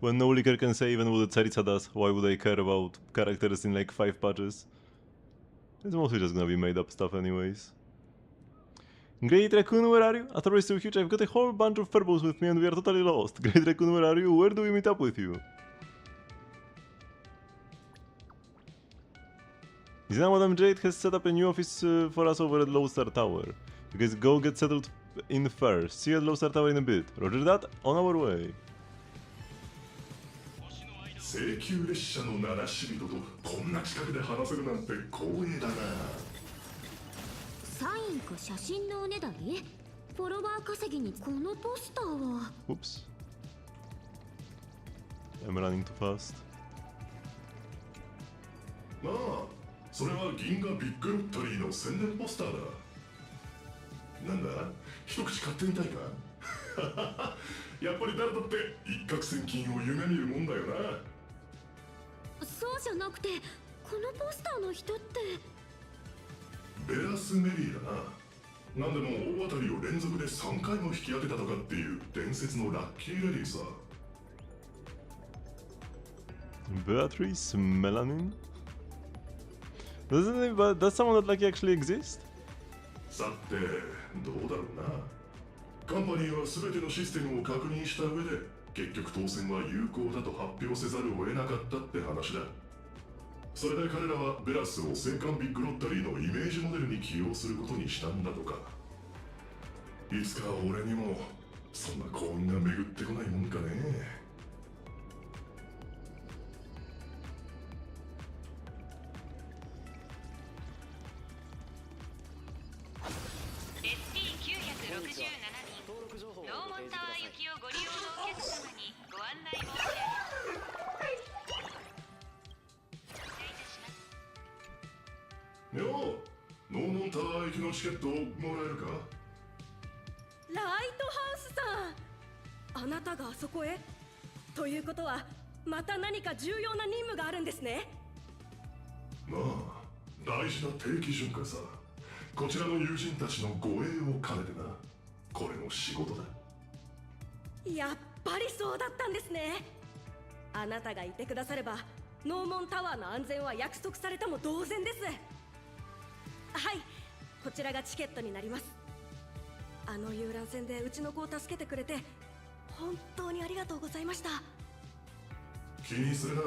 [SPEAKER 1] When no leaker can say even what the Tsaritsa does, why would I care about characters in like 5 patches? It's mostly just gonna be made up stuff anyways. Great Raccoon, where are you? Asteroid is so huge, I've got a whole bunch of purples with me and we are totally lost. Great Raccoon, where are you? Where do we meet up with you? Is now Madame Jade has set up a new office for us over at Lodestar Tower. You guys go get settled in first. See you at Lodestar Tower in a bit. Roger that, on our way.
[SPEAKER 18] 請求列車の七死人とこんな近くで話せるなんて光栄だな。
[SPEAKER 17] サインか写真のおねだり？フォロワー稼ぎにこのポスターは。
[SPEAKER 1] Oops. I'm running too fast.
[SPEAKER 18] なあ、それは銀河ビッグロッタリーの宣伝ポスターだ。なんだ、一口買ってみたいか？やっぱり誰だって一攫千金を夢見るもんだよな。
[SPEAKER 17] そうじゃなくて、このポスターの人って。
[SPEAKER 18] ベラスメリーだな。なんでも大当たりを連続で3回も引き当てたとかっていう伝説のラッキーレディーさ。
[SPEAKER 1] Beatrice Melanin? Does someone that like actually exist?
[SPEAKER 18] さて、どうだろうな。カンパニーは全てのシステムを確認した上で、結局当選は有効だと発表せざるを得なかったって話だ。それで彼らはベラスを青函ビッグロッタリーのイメージモデルに起用することにしたんだとか。いつか俺にもそんな幸運が巡ってこないもんかね。よう、ノーモンタワー行きのチケットをもらえるか？
[SPEAKER 14] ライトハウスさん、あなたがあそこへ？ということはまた何か重要な任務があるんですね。
[SPEAKER 18] まあ、大事な定期巡回さ。こちらの友人たちの護衛を兼ねてな。これの仕事だ。
[SPEAKER 14] やっぱりそうだったんですね。あなたがいてくださればノーモンタワーの安全は約束されたも同然です。はい、こちらがチケットになります。あの遊覧船でうちの子を助けてくれて本当にありがとうございました。
[SPEAKER 18] 気にするな。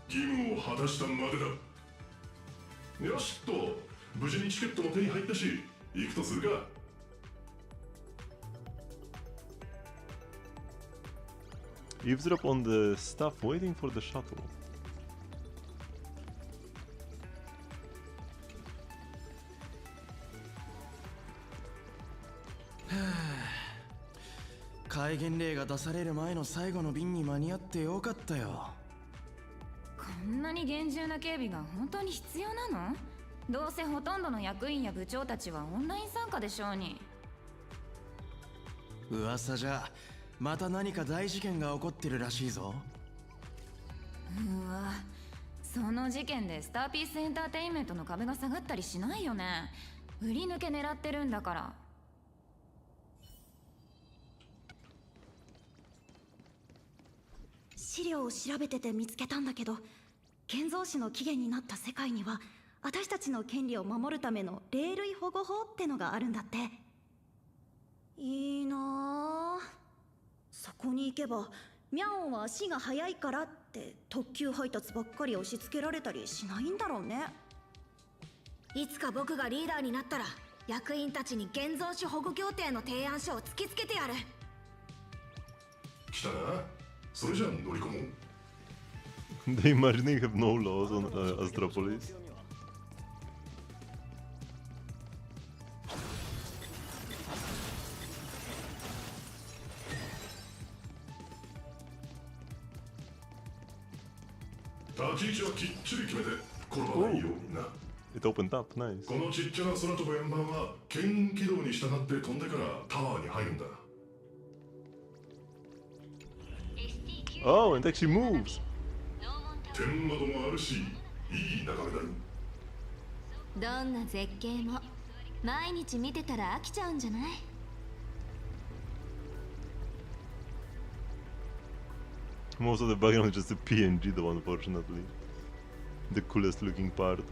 [SPEAKER 18] 義務を果たしたまでだ。よしっと、無事にチケットも手に入ったし、行くとするか。
[SPEAKER 1] Eavesdrop on the staff waiting for the shuttle.
[SPEAKER 9] 戒厳令が出される前の最後の便に間に合ってよかったよ。
[SPEAKER 11] こんなに厳重な警備が本当に必要なの？どうせほとんどの役員や部長たちはオンライン参加でしょうに。
[SPEAKER 9] 噂じゃまた何か大事件が起こってるらしいぞ。
[SPEAKER 11] うわ、その事件でスターピースエンターテインメントの株が下がったりしないよね。売り抜け狙ってるんだから。
[SPEAKER 19] 資料を調べてて見つけたんだけど、建造士の起源になった世界には私たちの権利を守るための霊類保護法ってのがあるんだって。いいなあ。そこに行けばミャオンは足が速いからって特急配達ばっかり押し付けられたりしないんだろうね。
[SPEAKER 7] いつか僕がリーダーになったら役員たちに現存種保護協定の提案書を突きつけてやる。
[SPEAKER 18] 来たな。それじゃ乗り込もう。
[SPEAKER 1] They imagine have no laws on Astropolis.
[SPEAKER 18] 立ち位置はきっちり決めて転ばないようにな。
[SPEAKER 1] It opened up, nice.
[SPEAKER 18] このちっちゃな空飛ぶ円盤は牽引軌道に従って飛んでからタワーに入るんだ。
[SPEAKER 1] Oh, and it actually moves.
[SPEAKER 18] 天窓もあるし、いい眺めだよ。
[SPEAKER 7] どんな絶景も毎日見てたら飽きちゃうんじゃない？
[SPEAKER 1] Most of the background is just a PNG though, unfortunately. The coolest looking part.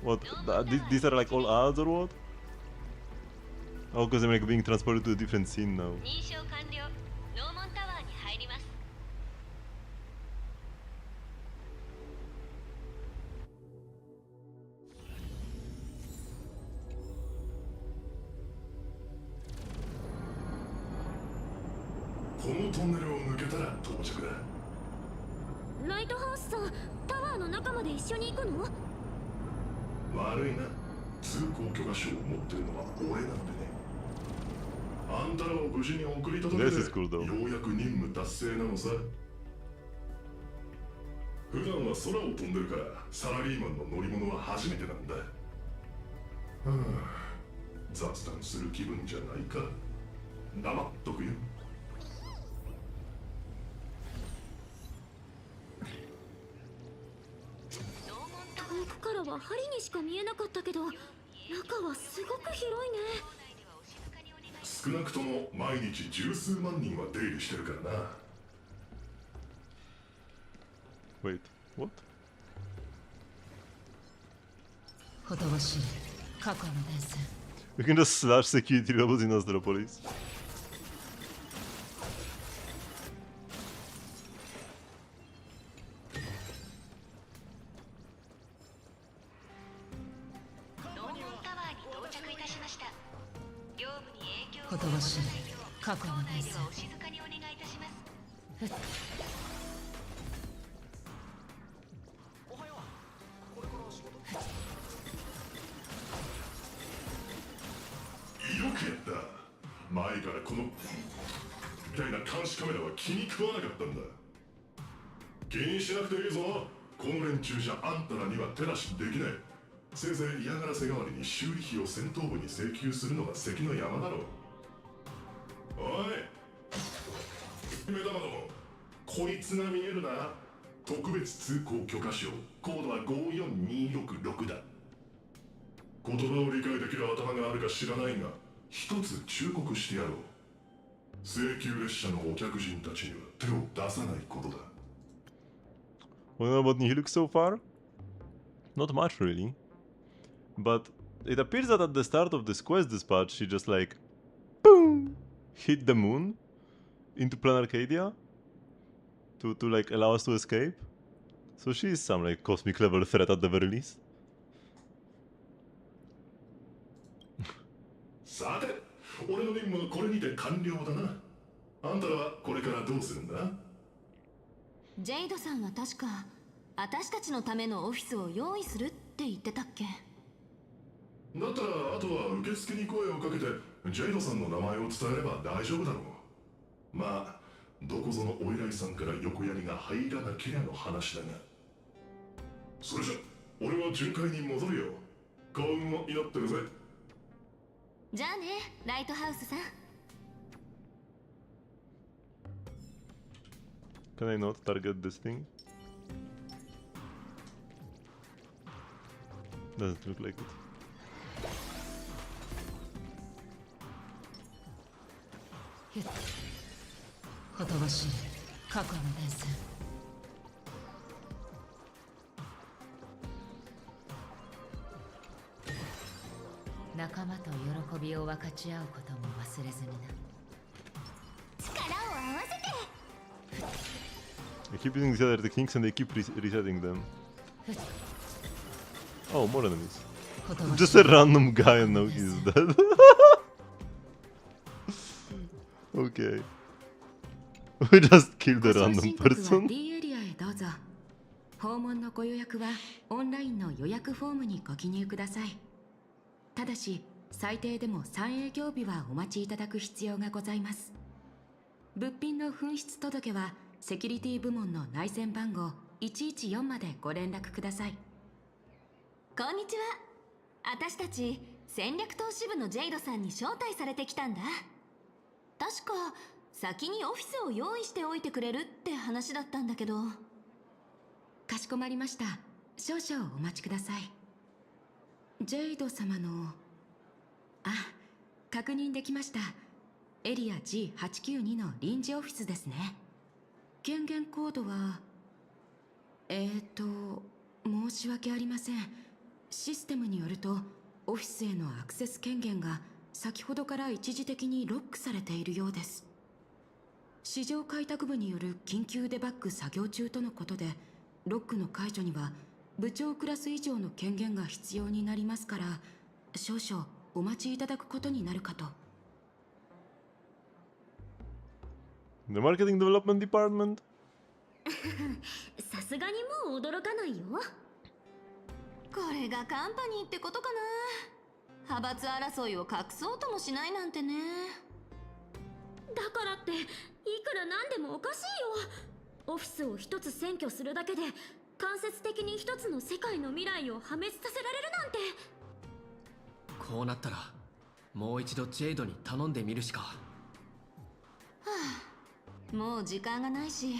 [SPEAKER 1] What? These are like all ads or what? Oh, because I'm like being transported to a different scene now.
[SPEAKER 17] 認証完了。ノーモンタワーに入ります。
[SPEAKER 18] このトンネルを抜けたら到着だ。
[SPEAKER 17] ライトハウスさん、タワーの中まで一緒に行くの？
[SPEAKER 18] 悪いな、通行許可証を持ってるのは俺なんでね。あんたらを無事に送り届けて、ようやく任務達成なのさ。普段は空を飛んでるからサラリーマンの乗り物は初めてなんだ。はあ、雑談する気分じゃないか。黙っとくよ。
[SPEAKER 17] 遠くからは針にしか見えなかったけど、中はすごく広いね。
[SPEAKER 18] 少なくとも毎日十数万人は出入りしてるからな。
[SPEAKER 1] Wait, what?
[SPEAKER 11] ほとばしい過去の伝説。
[SPEAKER 1] We can just slash security levels in Astropolis.
[SPEAKER 18] せいぜい嫌がらせ代わりに修理費を戦闘部に請求するのが関の山だろう。おい目玉ども、こいつが見えるな。特別通行許可証、コードは54266だ。言葉を理解できる頭があるか知らないが、一つ忠告してやろう。請求列車のお客人たちには手を出さないことだ。
[SPEAKER 1] What do you know about Nihilux so far? Not much really. But it appears that at the start of this quest dispatch, she just like, boom, hit the moon into Plan Arcadia to like allow us to escape. So she is some like cosmic level threat at the very least.
[SPEAKER 18] さて、俺の任務はこれにて完了だな。あんたらはこれからどうするんだ？
[SPEAKER 7] ジェイドさんは確か私たちのためのオフィスを用意するって言ってたっけ？
[SPEAKER 18] だったらあとは受付に声をかけてジェイドさんの名前を伝えれば大丈夫だろう。まあどこぞのお偉いさんから横やりが入らなけりゃの話だが。それじゃ俺は巡回に戻るよ。幸運を祈ってるぜ。
[SPEAKER 7] じゃあね、ライトハウスさん。
[SPEAKER 1] Can I not target this thing? Doesn't look like it.
[SPEAKER 11] Hit. ほとばしい過去の伝説。仲間と喜びを分かち合うことも忘れずにな。
[SPEAKER 5] 力を合わせて。
[SPEAKER 1] They keep using the other techniques and they keep resetting them. Oh, more enemies. Just a random guy and now he's dead. Okay. We just killed a random person.
[SPEAKER 10] D エリアへどうぞ。訪問のご予約はオンラインの予約フォームにご記入ください。ただし最低でも3営業日はお待ちいただく必要がございます。物品の紛失届はセキュリティ部門の内線番号114までご連絡ください。
[SPEAKER 7] こんにちは。私たち戦略投資部のジェイドさんに招待されてきたんだ。確か先にオフィスを用意しておいてくれるって話だったんだけど。
[SPEAKER 10] かしこまりました。少々お待ちください。ジェイド様の確認できました。エリア G892 の臨時オフィスですね。権限コードは申し訳ありません。
[SPEAKER 6] システムによるとオフィスへのアクセス権限が先ほどから一時的にロックされているようです。市場開拓部による緊急デバッグ作業中とのことで、ロックの解除には部長クラス以上の権限が必要になりますから、少々お待ちいただくことになるかと。
[SPEAKER 1] The Marketing Development Department?
[SPEAKER 17] さすがにもう驚かないよ。
[SPEAKER 7] これがカンパニーってことかな。派閥争いを隠そうともしないなんてね。
[SPEAKER 17] だからっていくらなんでもおかしいよ。オフィスを一つ占拠するだけで間接的に一つの世界の未来を破滅させられるなんて。
[SPEAKER 2] こうなったらもう一度ジェイドに頼んでみるしか。は
[SPEAKER 7] あ、もう時間がないし、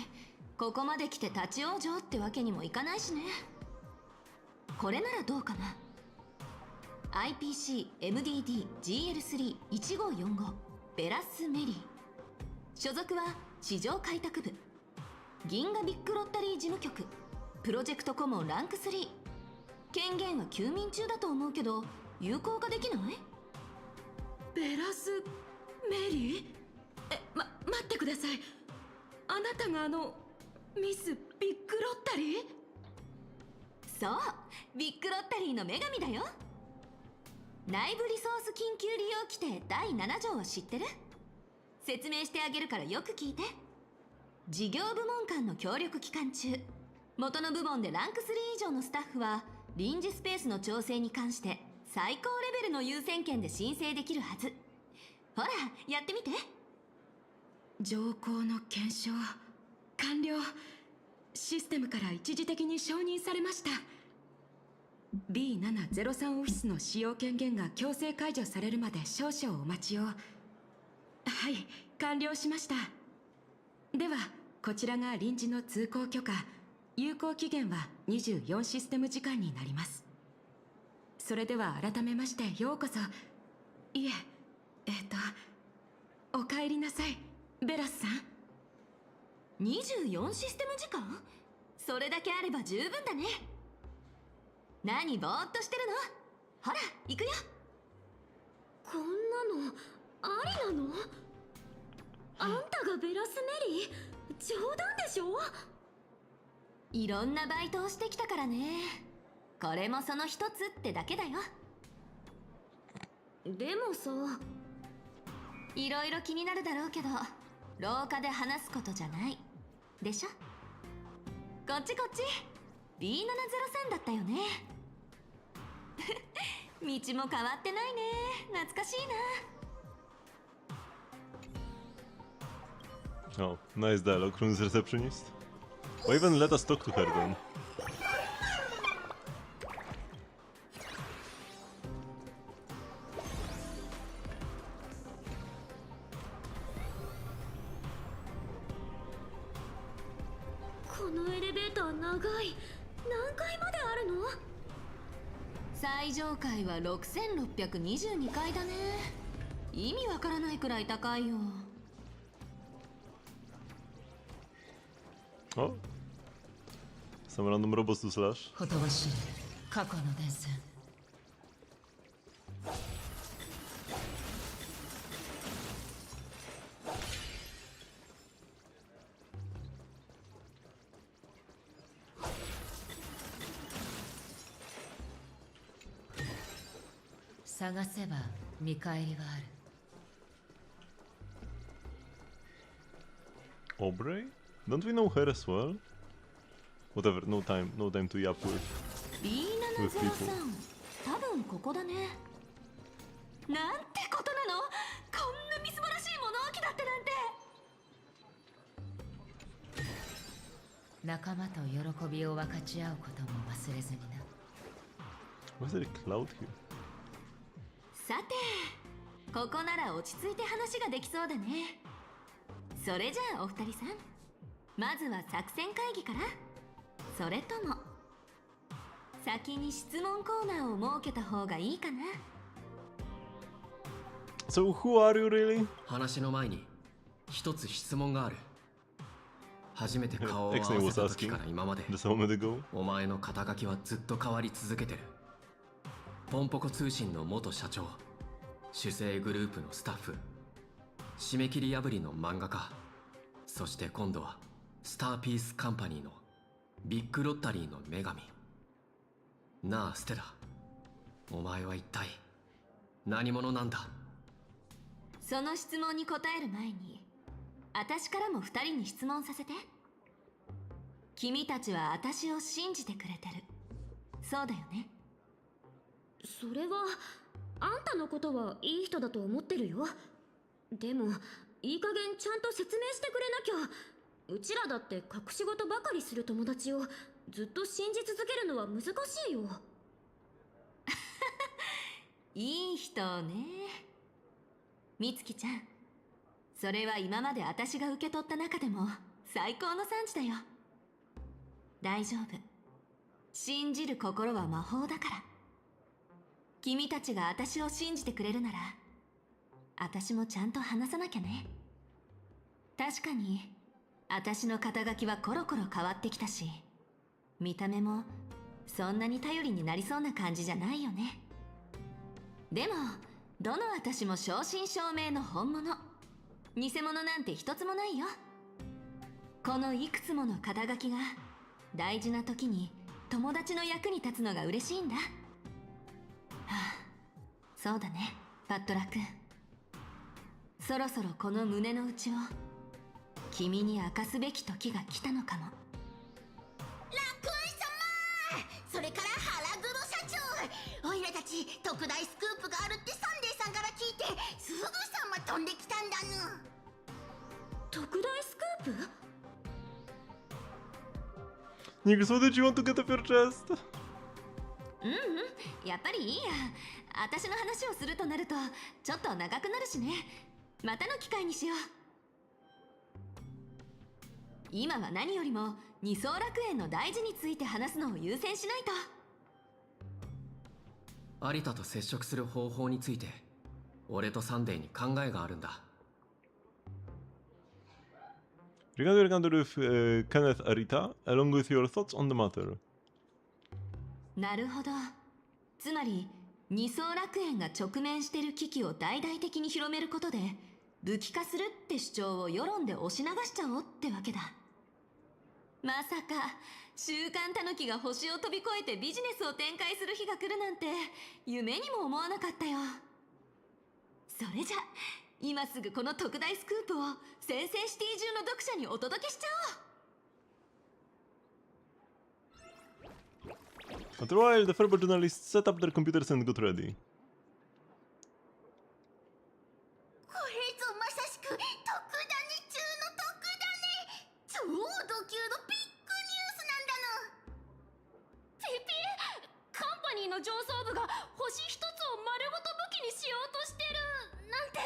[SPEAKER 7] ここまで来て立ち往生ってわけにもいかないしね。これならどうかな。 IPC-MDD-GL3-1545 ベラスメリー。所属は市場開拓部。銀河ビッグロッタリー事務局。プロジェクト顧問ランク3。権限は休眠中だと思うけど有効化できない？
[SPEAKER 6] ベラスメリー？待ってください。あなたがミスビッグロッタリー？
[SPEAKER 7] そう、ビッグロッタリーの女神だよ。内部リソース緊急利用規定第7条は知ってる？説明してあげるからよく聞いて。事業部門間の協力期間中、元の部門でランク3以上のスタッフは臨時スペースの調整に関して最高レベルの優先権で申請できるはず。ほらやってみて。
[SPEAKER 6] 条項の検証完了。システムから一時的に承認されました。 B703 オフィスの使用権限が強制解除されるまで少々お待ちを。はい、完了しました。ではこちらが臨時の通行許可。有効期限は24システム時間になります。それでは改めましてようこそ。いえ、お帰りなさいベラスさん。
[SPEAKER 7] 24システム時間？それだけあれば十分だね。何ぼーっとしてるの？ほら行くよ。
[SPEAKER 17] こんなのありなの？あんたがベラスメリー？冗談でしょ？
[SPEAKER 7] いろんなバイトをしてきたからね。これもその一つってだけだよ。
[SPEAKER 17] でもさ、
[SPEAKER 7] いろいろ気になるだろうけど廊下で話すことじゃないでしょ。こっちこっち。 B703 だったよね。道も変わってないね。懐かしいな。
[SPEAKER 1] Oh, nice dialogue from this receptionist. Or even let us talk to her then.
[SPEAKER 17] このエレベーター長い。何階まであるの？
[SPEAKER 7] 最上階は6622階だね。意味わからないくらい高いよ。
[SPEAKER 1] Oh, some random robots to slash.
[SPEAKER 10] ほとばしい過去の伝線。探せば見返りはある。
[SPEAKER 1] Aubrey? Don't we know her as well? Whatever, no time to yap with people.
[SPEAKER 7] B703 多分ここだね。なんてことなの。こんなみすぼらしい物置だってなんて。
[SPEAKER 10] 仲間と喜びを分かち合うことも忘れずにな。
[SPEAKER 1] Why is there a cloud here?
[SPEAKER 7] さて、ここなら落ち着いて話ができそうだね。それじゃあお二人さん、まずは作戦会議から？それとも先に質問コーナーを設けた方がいいかな。
[SPEAKER 1] So who are you really?
[SPEAKER 2] 話の前に一つ質問がある。初めて顔を合わせた時から今までお前の肩書きはずっと変わり続けてる。ポンポコ通信の元社長、主生グループのスタッフ、締め切り破りの漫画家、そして今度はスターピースカンパニーのビッグロッタリーの女神。なあステラ、お前は一体何者なんだ？
[SPEAKER 7] その質問に答える前に、私からも2人に質問させて。君たちは私を信じてくれてる、そうだよね？
[SPEAKER 17] それはあんたのことはいい人だと思ってるよ。でもいい加減ちゃんと説明してくれなきゃ。うちらだって隠し事ばかりする友達をずっと信じ続けるのは難しいよ。
[SPEAKER 7] いい人ね。みつきちゃん、それは今まで私が受け取った中でも最高の産地だよ。大丈夫、信じる心は魔法だから。君たちが私を信じてくれるなら、私もちゃんと話さなきゃね。確かに私の肩書きはコロコロ変わってきたし、見た目もそんなに頼りになりそうな感じじゃないよね。でもどの私も正真正銘の本物、偽物なんて一つもないよ。このいくつもの肩書きが大事な時に友達の役に立つのが嬉しいんだ。はあ、そうだね、バットラ君。そろそろこの胸の内を君に明かすべき時が来たのかも。
[SPEAKER 5] ラクーン様、それから腹黒社長、おいらたち特大スクープがあるってサンデーさんから聞いてすぐさま飛んできたんだぬ。
[SPEAKER 17] 特大スクープ？
[SPEAKER 1] Niggas, what did you want to get off your chest?
[SPEAKER 7] やっぱりいいや。私の話をするとなるとちょっと長くなるしね。またの機会にしよう。今は何よりも二層楽園の大事について話すのを優先しないと。
[SPEAKER 2] 有田と接触する方法について俺とサンデーに考えがあるんだ。
[SPEAKER 1] Regarding Kenneth Arita, along with your thoughts on the matter.
[SPEAKER 7] なるほど。つまり二層楽園が直面している危機を大々的に広めることで武器化するって主張を世論で押し流しちゃおうってわけだ。まさか週刊タヌキが星を飛び越えてビジネスを展開する日が来るなんて夢にも思わなかったよ。それじゃ今すぐこの特大スクープを先生シティ中の読者にお届けしちゃおう。
[SPEAKER 1] After a while, the Fairboard journalists set up their computers and got ready.
[SPEAKER 5] これぞまさしく特ダネ中の特ダネ、超ド級のビッグニュースなんだの。
[SPEAKER 17] ピピ、カンパニーの上層部が星一つを丸ごと武器にしようとしてるなんて、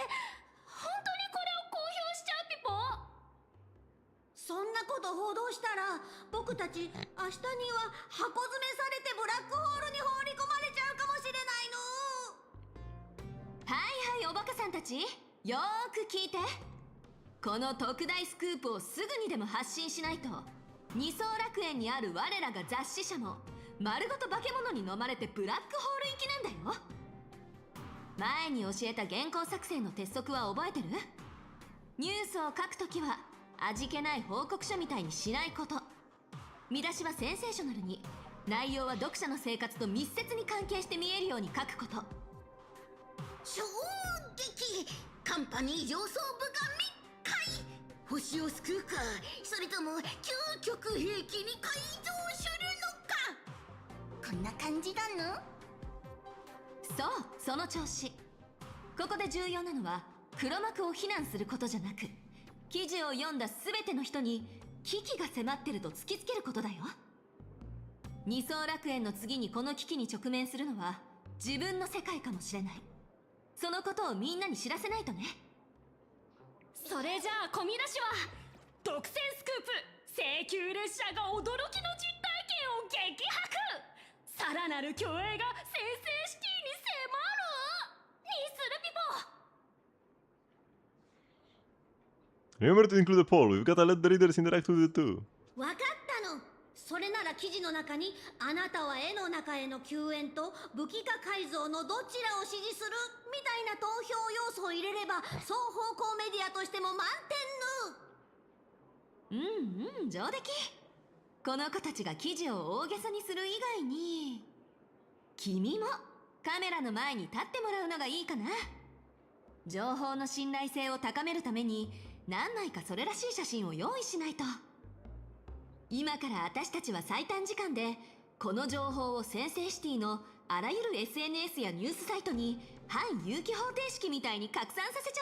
[SPEAKER 17] 本当にこれを公表しちゃうピポ？
[SPEAKER 19] そんなこと報道したら僕たち明日には箱詰めされてブラックホールに放り込まれちゃうかもしれないの。
[SPEAKER 7] はいはい、おバカさんたち、よーく聞いて。この特大スクープをすぐにでも発信しないと二層楽園にある我らが雑誌社も丸ごと化け物に飲まれてブラックホール行きなんだよ。前に教えた原稿作成の鉄則は覚えてる？ニュースを書くときは味気ない報告書みたいにしないこと。見出しはセンセーショナルに、内容は読者の生活と密接に関係して見えるように書くこと。
[SPEAKER 5] 衝撃！カンパニー上層部が密会！星を救うか、それとも究極兵器に改造するのか。こんな感じだの？
[SPEAKER 7] そう、その調子。ここで重要なのは黒幕を非難することじゃなく、記事を読んだ全ての人に危機が迫ってると突きつけることだよ。二層楽園の次にこの危機に直面するのは自分の世界かもしれない。そのことをみんなに知らせないとね。
[SPEAKER 17] それじゃあ込み出しは独占スクープ、請求列車が驚きの実体験を激白、さらなる虚栄が先生シティに迫るにするピポ。
[SPEAKER 1] Remember to include a poll. We've gotta let the readers interact with it too.
[SPEAKER 19] わかったの。それならた記事の中にあなたは絵の中への救援と武器化改造のどちらを支持するみたいな投票要素を入れれば双方向メディアとしても満点ぬ。
[SPEAKER 7] 上出来。この子たちが記事を大げさにする以外に、君もカメラの前に立ってもらうのがいいかな。情報の信頼性を高めるために何枚かそれらしい写真を用意しないと。今から私たちは最短時間でこの情報をセンセイシティのあらゆる SNS やニュースサイトに反有機方程式みたいに拡散させちゃ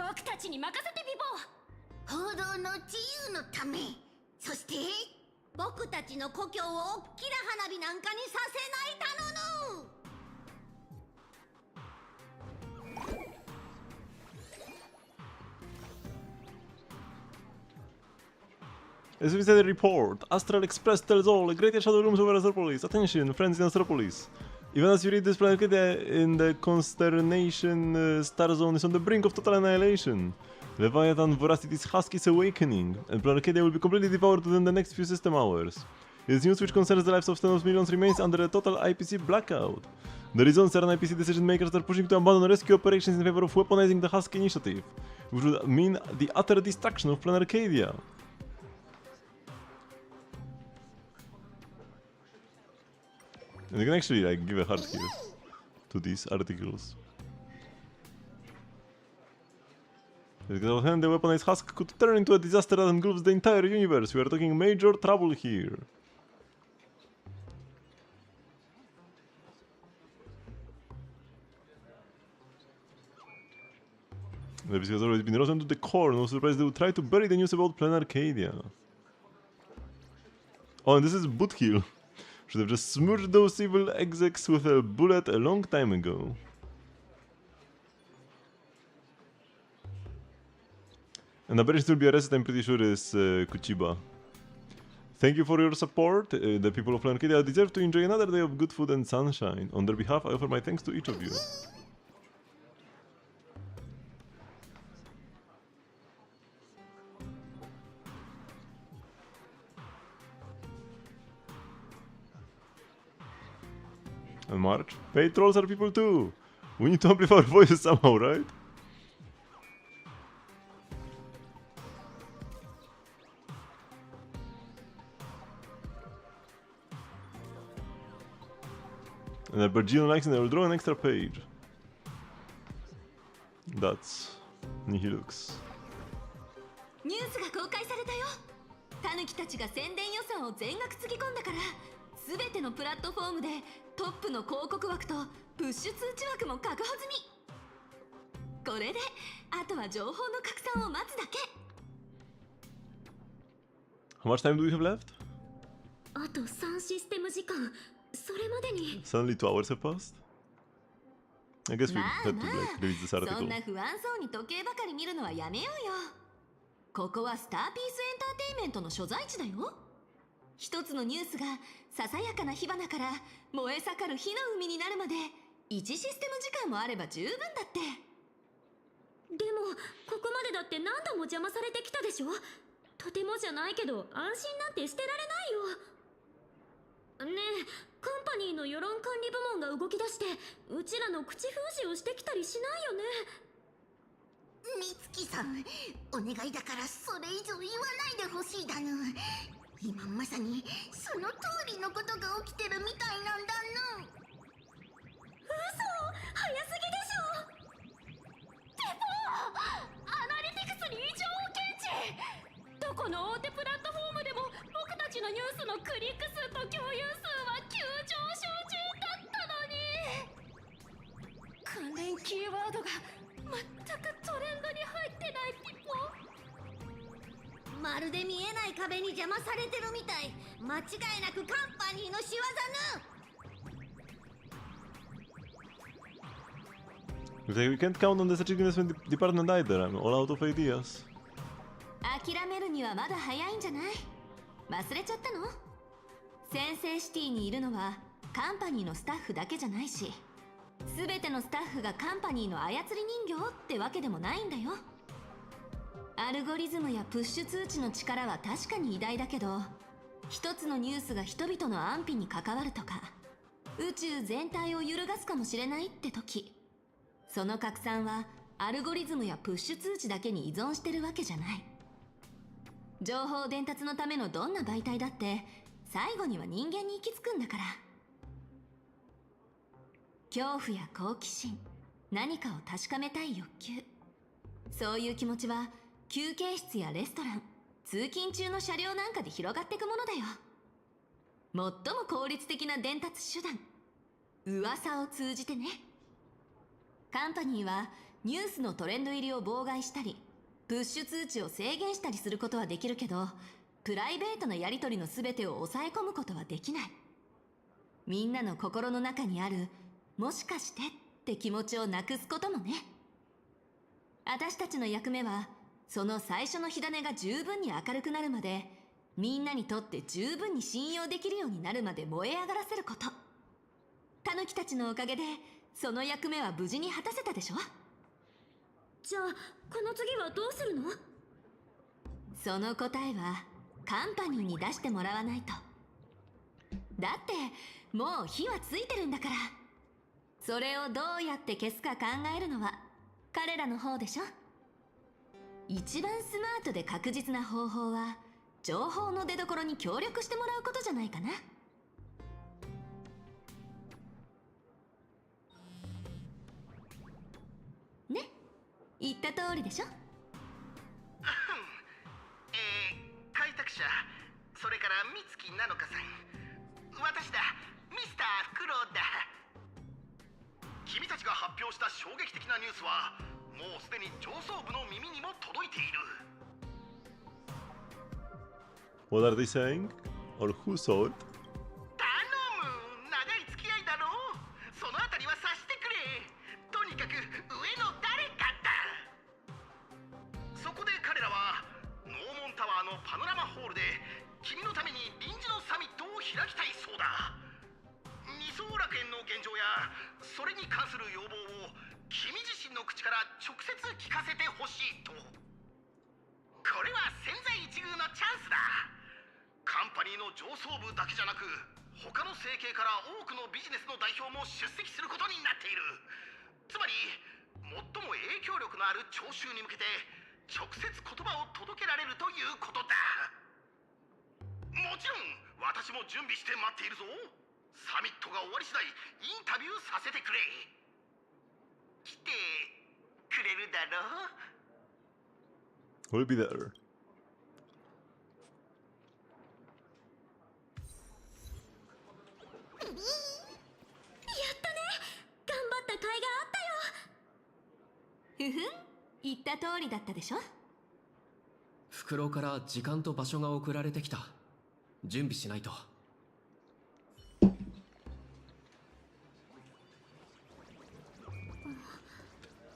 [SPEAKER 7] おう。
[SPEAKER 14] 僕たちに任せてビボ。
[SPEAKER 19] 報道の自由のため、そして僕たちの故郷をおっきな花火なんかにさせないたのぬ。
[SPEAKER 1] As we said in the report, Astral Express tells all, a greater shadow looms over Astropolis. Attention, friends in Astropolis. Even as you read this planet in the consternation, Star Zone is on the brink of total annihilation. Leviathan Voracity's husk is awakening, and Planet Arcadia will be completely devoured within the next few system hours. This news, which concerns the lives of tens of millions, remains under a total IPC blackout. The reason certain IPC decision makers are pushing to abandon rescue operations in favor of weaponizing the Husk initiative, which would mean the utter destruction of Planet Arcadia. And you can actually like give a hard kill to these articles. Because the weaponized husk could turn into a disaster that engulfs the entire universe. We are talking major trouble here. The episode has always been rotten to the core. No surprise they would try to bury the news about Planet Arcadia. Oh, and this is Bootkill. Should have just smudged those evil execs with a bullet a long time ago. And the person to be arrested, I'm pretty sure, is Kuchiba. Thank you for your support. The people of Planet Arcadia deserve to enjoy another day of good food and sunshine. On their behalf, I offer my thanks to each of you. And March. Paid trolls are people too. We need to amplify our voices somehow, right? And a Bergino likes and I will draw an extra page. That's Nihilux.
[SPEAKER 7] ニュースが公開されたよ。タヌキたちが宣伝予算を全額つぎ込んだから、すべてのプラットフォームでトップの広告枠とプッシュ通知枠も確保済み。これであとは情報の拡散を待つだけ。
[SPEAKER 1] How much time do we have left?
[SPEAKER 17] あと3システム時間。それまでに。
[SPEAKER 1] Suddenly 2 hours have passed? I guess we had to like release this article.
[SPEAKER 7] そんな不安そうに時計ばかり見るのはやめようよ。ここはスターピースエンターテインメントの所在地だよ。一つのニュースがささやかな火花から燃え盛る火の海になるまで1システム時間もあれば十分だって。
[SPEAKER 17] でもここまでだって何度も邪魔されてきたでしょ。とてもじゃないけど安心なんてしてられないよ。ねえ、カンパニーの世論管理部門が動き出してうちらの口封じをしてきたりしないよね。
[SPEAKER 19] 美月さん、お願いだからそれ以上言わないでほしいだぬ。今まさにその通りのことが起きてるみたいなんだぬ。
[SPEAKER 17] 嘘、早すぎでしょ。テポアナリティクスに異常を検知。どこの大手プラットフォームでも僕たちのニュースのクリック数と共有数は急上昇中だったのに。関連キーワードが全くトレンドに入ってないピポ。
[SPEAKER 19] まるで見えない壁に邪魔されてるみたい。間違いなくカンパニーの仕業ぬ。
[SPEAKER 1] We can't count on the such investment department either. I'm all out of ideas.
[SPEAKER 7] 諦めるにはまだ早いんじゃない？忘れちゃったの？センセイシティにいるのはカンパニーのスタッフだけじゃないし、すべてのスタッフがカンパニーの操り人形ってわけでもないんだよ。アルゴリズムやプッシュ通知の力は確かに偉大だけど、一つのニュースが人々の安否に関わるとか、宇宙全体を揺るがすかもしれないって時、その拡散はアルゴリズムやプッシュ通知だけに依存してるわけじゃない。情報伝達のためのどんな媒体だって最後には人間に行き着くんだから。恐怖や好奇心、何かを確かめたい欲求、そういう気持ちは休憩室やレストラン、通勤中の車両なんかで広がっていくものだよ。最も効率的な伝達手段、噂を通じてね。カンパニーはニュースのトレンド入りを妨害したり、プッシュ通知を制限したりすることはできるけど、プライベートなやり取りの全てを抑え込むことはできない。みんなの心の中にあるもしかしてって気持ちをなくすこともね。私たちの役目はその最初の火種が十分に明るくなるまで、みんなにとって十分に信用できるようになるまで燃え上がらせること。タヌキたちのおかげでその役目は無事に果たせたでしょ。
[SPEAKER 17] じゃあこの次はどうするの？
[SPEAKER 7] その答えはカンパニーに出してもらわないと。だってもう火はついてるんだから。それをどうやって消すか考えるのは彼らの方でしょ。一番スマートで確実な方法は情報の出所に協力してもらうことじゃないかな。ね、言った通りでしょ。
[SPEAKER 3] 開拓者、それから美月なのかさん、私だ、ミスターフクロウだ。君たちが発表した衝撃的なニュースはもうすでに上層部の耳にも届いている。
[SPEAKER 1] What are they saying? Or who saw it?
[SPEAKER 3] 頼む、長い付き合いだろう。そのあたりは察してくれ。とにかく上の誰かだ。そこで彼らはノーモンタワーのパノラマホールで君のために臨時のサミットを開きたいそうだ。二層楽園の現状やそれに関する要望を君自身の口から直接聞かせてほしいと。これは千載一遇のチャンスだ。カンパニーの上層部だけじゃなく他の整形から多くのビジネスの代表も出席することになっている。つまり最も影響力のある聴衆に向けて直接言葉を届けられるということだ。もちろん私も準備して待っているぞ。サミットが終わり次第インタビューさせてくれ。来てくれるだろう。
[SPEAKER 1] We'll be there.
[SPEAKER 17] やったね、頑張った甲斐があったよ。
[SPEAKER 7] ふふん、言った通りだったでしょ。
[SPEAKER 2] 袋から時間と場所が送られてきた。準備しないと。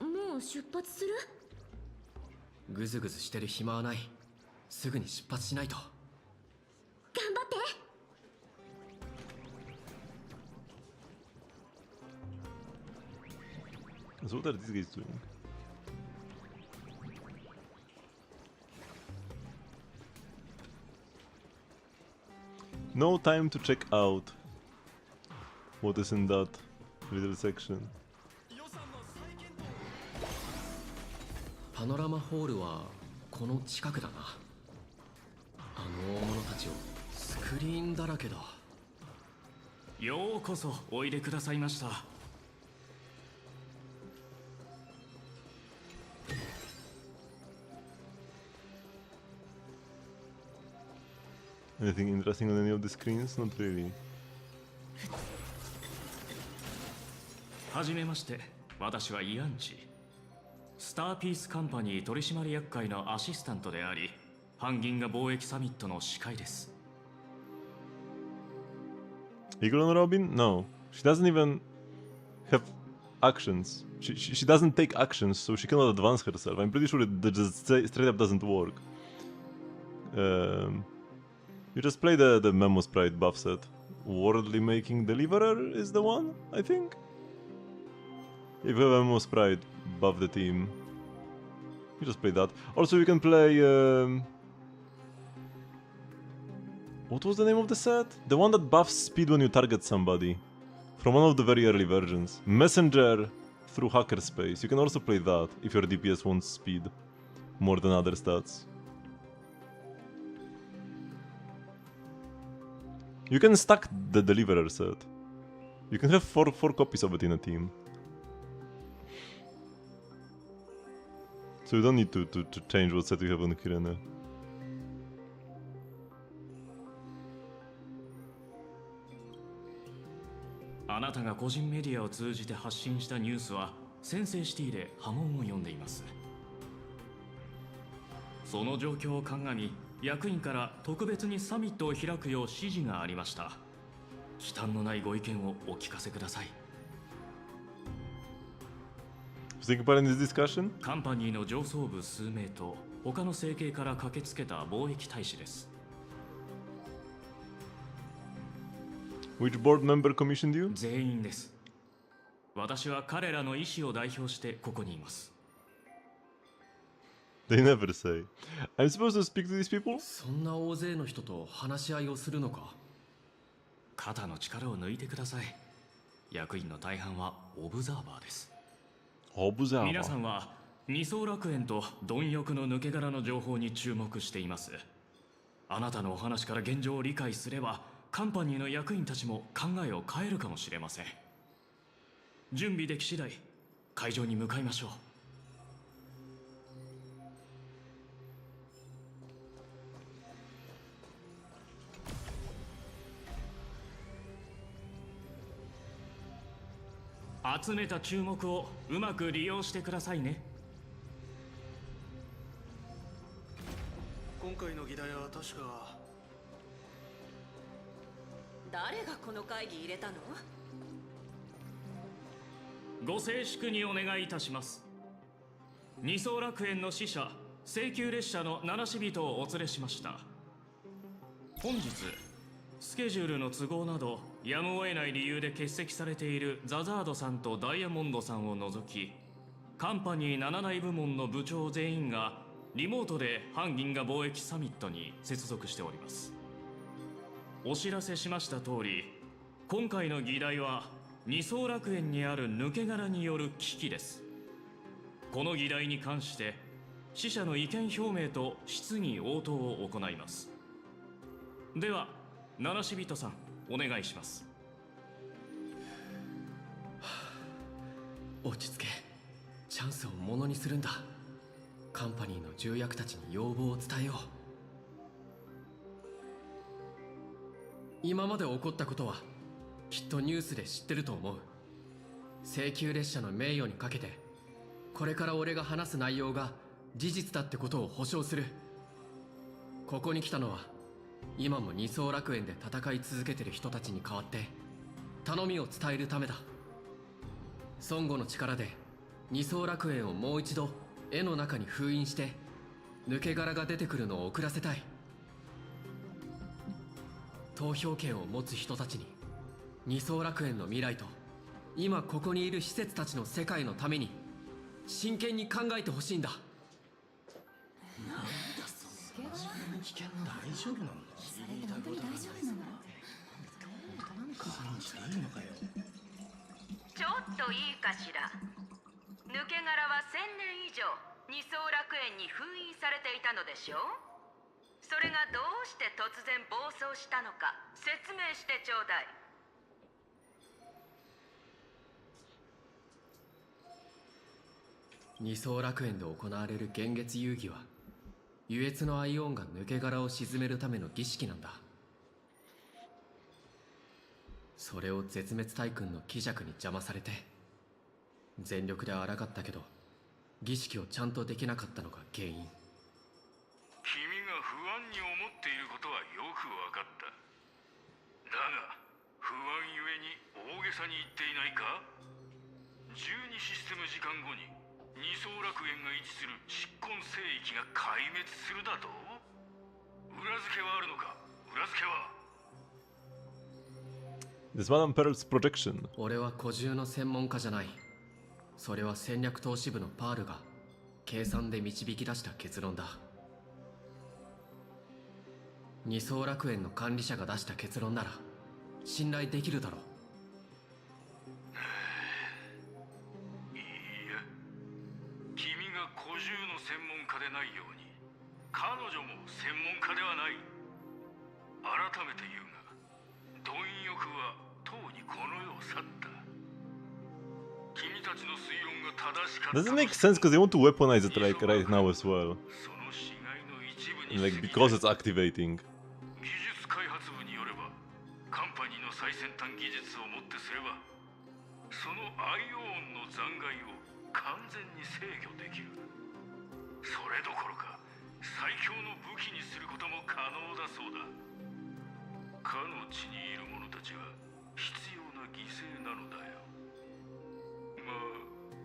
[SPEAKER 17] もう出発する？
[SPEAKER 2] ぐずぐずしてる暇はない。すぐに出発しないと。
[SPEAKER 17] 頑張って。
[SPEAKER 1] So what are these guys doing? No time to check out what is in that little section.
[SPEAKER 2] パノラマホールはこの近くだな。あの大物たちをスクリーンだらけだ。
[SPEAKER 21] ようこそおいでくださいました。
[SPEAKER 1] Anything interesting on any of the screens? Not really.
[SPEAKER 21] はじめまして、私はイアンチ。スターピースカンパニー取締役会のアシスタントであり、半銀河貿易サミットの司会です。
[SPEAKER 1] Eagle on Robin? No. She doesn't even have actions. She doesn't take actions, so she cannot advance herself. I'm pretty sure that just straight up doesn't work. You just play the Memo Sprite buff set. Worldly Making Deliverer is the one, I think? If you have Memo Sprite, buff the team. You just play that. Also, you can play... What was the name of the set? The one that buffs speed when you target somebody. From one of the very early versions. Messenger through Hackerspace. You can also play that if your DPS wants speed more than other stats. You can stack the Deliverer set. You can have four copies of it in a team. So you don't need to change what set you have on Kirene.
[SPEAKER 21] あなたが個人メディアを通じて発信したニュースは先制シティで波紋を呼んでいます。その状況を鑑み、役員から特別にサミットを開くよう指示がありました。忌憚のないご意見をお聞かせください。カンパニーの上層部数名と他の政系から駆けつけた貿易大使です。
[SPEAKER 1] Which board member commissioned you?
[SPEAKER 21] 全員です。私は彼らの意思を代表してここにいます。
[SPEAKER 1] They never say. I'm supposed to speak to these people?
[SPEAKER 2] そんな大勢の人と話し合いをするのか。
[SPEAKER 21] 肩の力を抜いてください。役員の大半はオブザーバーです。
[SPEAKER 1] オブザーバー。
[SPEAKER 21] 皆さんは二層楽園と貪欲の抜け殻の情報に注目しています。あなたのお話から現状を理解すれば、カンパニーの役員たちも考えを変えるかもしれません。準備でき次第、会場に向かいましょう。集めた注目をうまく利用してくださいね。
[SPEAKER 9] 今回の議題は確か。
[SPEAKER 14] 誰がこの会議入れたの？
[SPEAKER 21] ご静粛にお願いいたします。二層楽園の使者、請求列車の七死人をお連れしました。本日スケジュールの都合などやむを得ない理由で欠席されているザザードさんとダイヤモンドさんを除き、カンパニー7大部門の部長全員がリモートで反銀河貿易サミットに接続しております。お知らせしました通り、今回の議題は二層楽園にある抜け殻による危機です。この議題に関して死者の意見表明と質疑応答を行います。では七死人さん、お願いします。
[SPEAKER 2] 落ち着け。チャンスをものにするんだ。カンパニーの重役たちに要望を伝えよう。今まで起こったことはきっとニュースで知ってると思う。請求列車の名誉にかけて、これから俺が話す内容が事実だってことを保証する。ここに来たのは今も二層楽園で戦い続けてる人たちに代わって頼みを伝えるためだ。孫悟の力で二層楽園をもう一度絵の中に封印して抜け殻が出てくるのを遅らせたい。投票権を持つ人たちに二層楽園の未来と今ここにいる施設たちの世界のために真剣に考えてほしいんだ。
[SPEAKER 9] なんだその危険大丈夫なの？本当に大丈夫なの？なんか話していいのかよ。
[SPEAKER 15] ちょっといいかしら。抜け殻は1000年以上二層楽園に封印されていたのでしょう。それがどうして突然暴走したのか説明してちょうだい。
[SPEAKER 2] 二層楽園で行われる幻月遊戯は愉悦のアイオンが抜け殻を沈めるための儀式なんだ。それを絶滅大君の気弱に邪魔されて全力で抗ったけど儀式をちゃんとできなかったのが原因。
[SPEAKER 20] 君が不安に思っていることはよくわかった。だが不安ゆえに大げさに言っていないか。12システム時間後に二層楽園が位置する執根聖域が壊滅するだと。裏付けはあるのか。裏付けは。
[SPEAKER 1] This one Pearl's projection.
[SPEAKER 2] 俺は古獣の専門家じゃない。それは戦略投資部のパールが計算で導き出した結論だ。二層楽園の管理者が出した結論なら信頼できるだろう。
[SPEAKER 20] いいや、君が古獣の専門家でないように彼女も専門家ではない。改めて言うが、貪欲はとうにこの世を去った。君たちの推論が正しかった。
[SPEAKER 1] Does it make sense because they want to weaponize it like right now as well?
[SPEAKER 20] その死骸の一部に
[SPEAKER 1] Like because it's activating.
[SPEAKER 20] 技術開発部によれば、カンパニーの最先端技術をもってすれば、そのアイオーンの残骸を完全に制御できる。それどころか最強の武器にすることも可能だそうだ。かの地にいる者たちは必要な犠牲なのだよ。まあ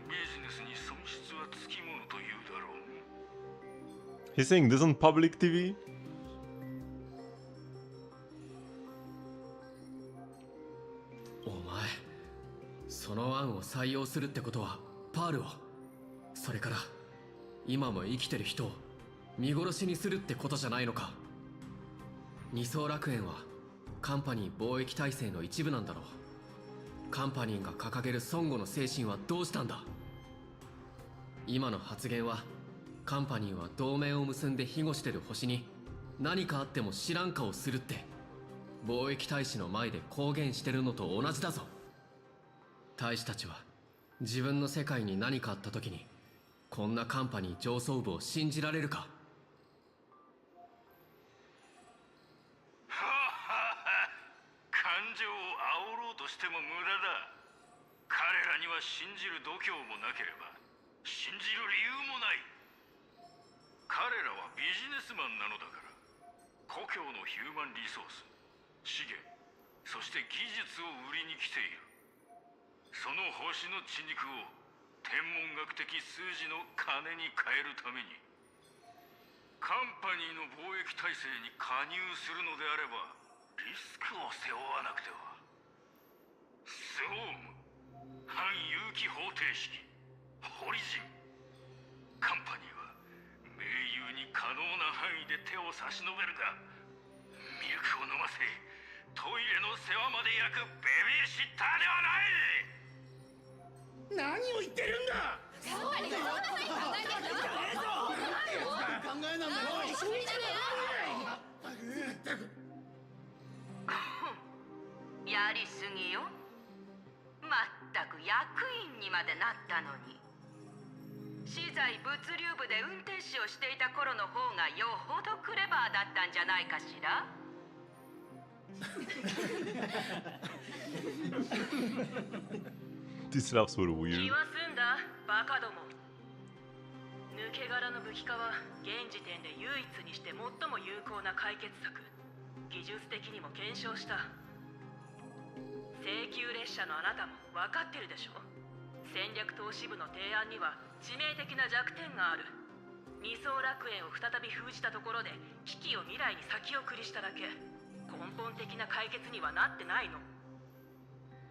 [SPEAKER 20] ビジネスに損失はつきものというだろうね。
[SPEAKER 1] He's saying this on public TV?
[SPEAKER 2] お前、その案を採用するってことはパールを、それから今も生きてる人を見殺しにするってことじゃないのか。二層楽園はカンパニー貿易体制の一部なんだろう。カンパニーが掲げる孫悟の精神はどうしたんだ。今の発言はカンパニーは同盟を結んで庇護してる星に何かあっても知らん顔するって貿易大使の前で公言してるのと同じだぞ。大使たちは自分の世界に何かあった時にこんなカンパニー上層部を信じられるか。
[SPEAKER 20] 感情を煽ろうとしても無駄だ。彼らには信じる度胸もなければ信じる理由もない。彼らはビジネスマンなのだから、故郷のヒューマンリソース、資源、そして技術を売りに来ている。その星の血肉を天文学的数字の金に変えるために、カンパニーの貿易体制に加入するのであればリスクを背負わなくては。スウォーム、反有機方程式、ホリジン。カンパニーは盟友に可能な範囲で手を差し伸べるが、ミルクを飲ませトイレの世話まで焼くベビーシッターではない。
[SPEAKER 9] 何を言ってるんだ。
[SPEAKER 3] 考えなんだよ。
[SPEAKER 15] やりすぎよ。まったく役員にまでなったのに。資材物流部で運転士をしていた頃の方がよほどクレバーだったんじゃないかしら。
[SPEAKER 1] These laughs were
[SPEAKER 11] 気
[SPEAKER 1] weird.
[SPEAKER 11] は済んだバカども。抜け殻の武器化は現時点で唯一にして最も有効な解決策。技術的にも検証した。請求列車のあなたも分かってるでしょ。戦略投資部の提案には致命的な弱点がある。二層楽園を再び封じたところで危機を未来に先送りしただけ。根本的な解決にはなってないの。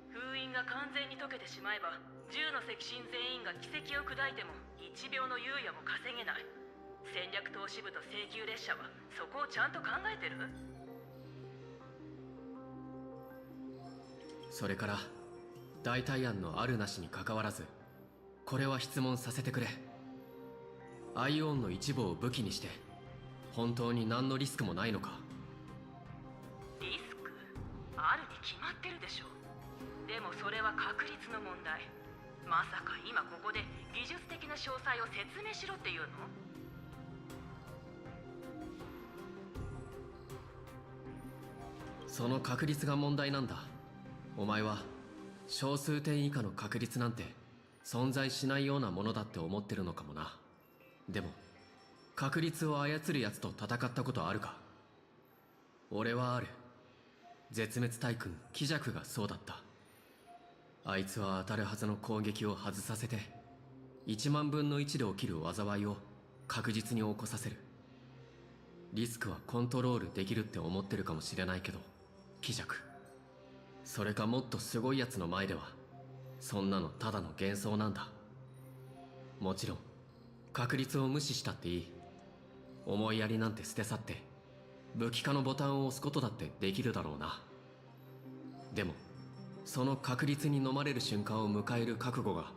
[SPEAKER 11] 封印が完全に解けてしまえば10の赤心全員が奇跡を砕いても1秒の猶予も稼げない。戦略投資部と請求列車はそこをちゃんと考えてる？
[SPEAKER 2] それから代替案のあるなしにかかわらず、これは質問させてくれ。アイオンの一部を武器にして本当に何のリスクもないのか。
[SPEAKER 11] リスクあるに決まってるでしょ。でもそれは確率の問題。まさか今ここで技術的な詳細を説明しろっていうの？
[SPEAKER 2] その確率が問題なんだ。お前は小数点以下の確率なんて存在しないようなものだって思ってるのかもな。でも確率を操るやつと戦ったことあるか？俺はある。絶滅大君キジャクがそうだった。あいつは当たるはずの攻撃を外させて1万分の1で起きる災いを確実に起こさせる。リスクはコントロールできるって思ってるかもしれないけど、キジャク、それかもっとすごいやつの前ではそんなのただの幻想なんだ。もちろん確率を無視したっていい。思いやりなんて捨て去って武器化のボタンを押すことだってできるだろうな。でもその確率に飲まれる瞬間を迎える覚悟が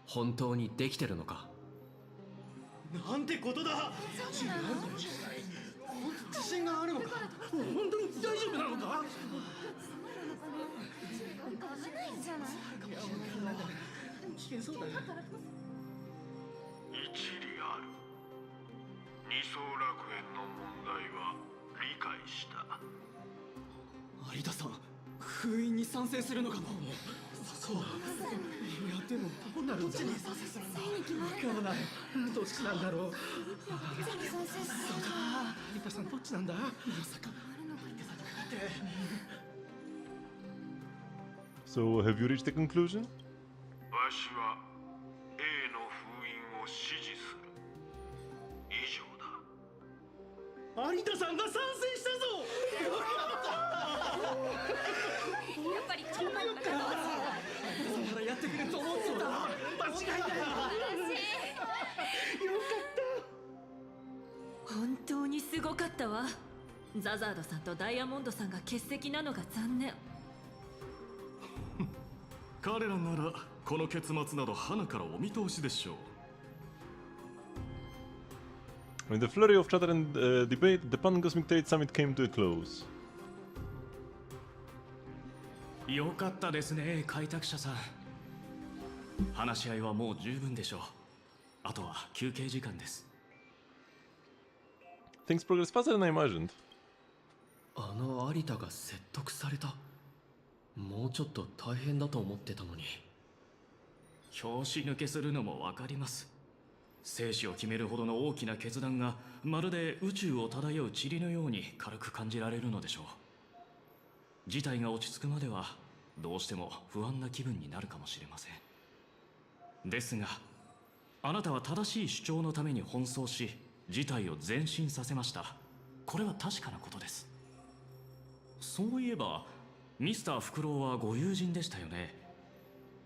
[SPEAKER 2] 本当にできてるのか。
[SPEAKER 9] なんてことだ。自信があるのか。本当に大丈夫なのか。危険そうだね。
[SPEAKER 20] 一理ある。二層楽園の問題は理解した。
[SPEAKER 9] 有田さん、封印に賛成するのかも。そうだ。いやでもどうなるんだ。どっちに賛成するんだ。わからない。どっちなんだろう。どっちに賛成するのか。有田さんどっちなんだ。まさか。
[SPEAKER 1] So, have you reached the conclusion?
[SPEAKER 20] わしは A の封印を支持する。以上だ。
[SPEAKER 9] 有田さんが賛成したぞ。
[SPEAKER 14] やっぱりちょっとよかった。
[SPEAKER 9] そらやってくれると思ってた。間違いない。よか
[SPEAKER 11] った。本当にすごかったわ。ザザードさんとダイヤモンドさんが欠席なのが残念。
[SPEAKER 21] 彼らならこの結末など花からお見通しでしょう。
[SPEAKER 1] When the flurry of chatter and debate, the Pan-Cosmic Trade Summit came to a close.
[SPEAKER 21] よかったですね、開拓者さん。話し合いはもう十分でしょう。あとは休憩時間です。
[SPEAKER 1] Things progress faster than I imagined.
[SPEAKER 2] あの有田が説得された。もうちょっと大変だと思ってたのに。
[SPEAKER 21] 拍子抜けするのもわかります。生死を決めるほどの大きな決断がまるで宇宙を漂う塵のように軽く感じられるのでしょう。事態が落ち着くまではどうしても不安な気分になるかもしれません。ですがあなたは正しい主張のために奔走し事態を前進させました。これは確かなことです。そういえばミスターフクロウはご友人でしたよね。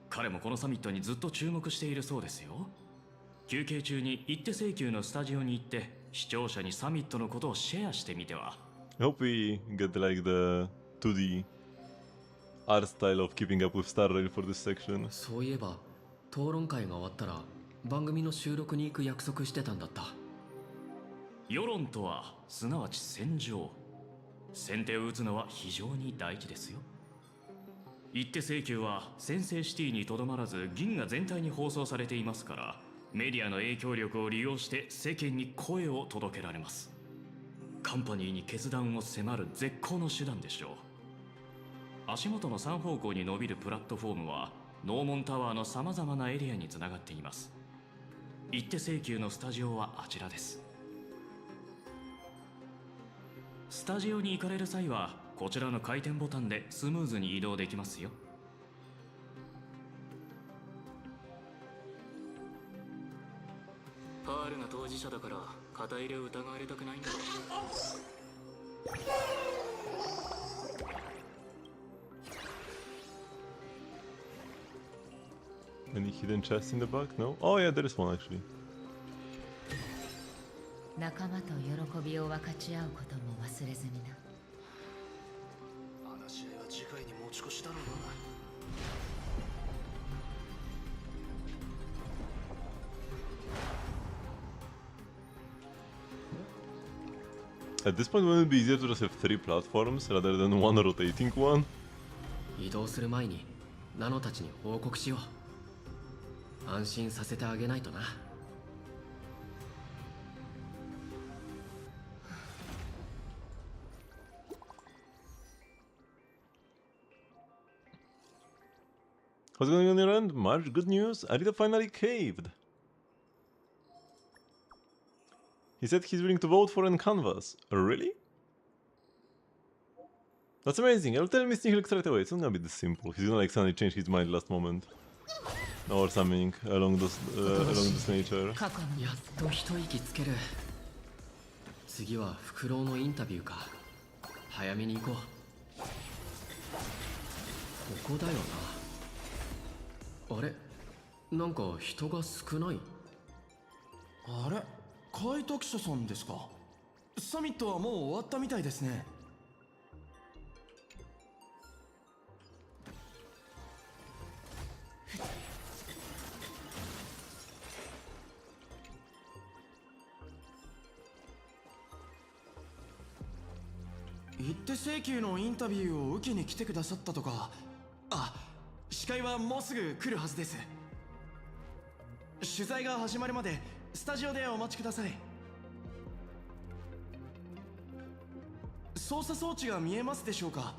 [SPEAKER 21] 彼もこのサミットにずっと注目しているそうですよ。休憩中に一手請求のスタジオに行って視聴者にサミットのことをシェアしてみては。
[SPEAKER 1] I hope we get like the 2D art style of keeping up with Star Rail for this section.
[SPEAKER 2] そういえば討論会が終わったら番組の収録に行く約束してたんだった。
[SPEAKER 21] 世論とはすなわち戦場。先手を打つのは非常に大事ですよ。一手請求は先制シティにとどまらず銀河全体に放送されていますから、メディアの影響力を利用して世間に声を届けられます。カンパニーに決断を迫る絶好の手段でしょう。足元の3方向に伸びるプラットフォームはノーモンタワーのさまざまなエリアにつながっています。一手請求のスタジオはあちらです。スタジオに行かれる際はこちらの回転ボタンでスムーズに移動できますよ。
[SPEAKER 4] パールが当事者だから肩入れを疑われたくないんだろう。
[SPEAKER 1] Any hidden chests in the back? No? Oh yeah, there is one actually.
[SPEAKER 12] 仲間と喜びを分かち合うことも忘れずにな。
[SPEAKER 9] 話し合いは次回に持ち越しだろうな。
[SPEAKER 1] At this point, wouldn't it be easier to just have 3 platforms rather than one rotating one?
[SPEAKER 2] 移動する前にナノたちに報告しよう。安心させてあげないとな。
[SPEAKER 1] What's going on your end? Marge, good news. Arita finally caved. He said he's willing to vote for an canvas. Really? That's amazing. I'll tell Miss Nihilk straight away. It's not gonna be this simple. He's gonna like suddenly change his mind last moment. Or something along this nature.
[SPEAKER 2] やっと一息つける。次はフクロウのインタビューか。早めに行こう。ここだよな。あれ、なんか人が少ない。
[SPEAKER 9] あれ、開拓者さんですか。サミットはもう終わったみたいですね。一手請求のインタビューを受けに来てくださったとか。あ、司会はもうすぐ来るはずです。取材が始まるまでスタジオでお待ちください。操作装置が見えますでしょうか。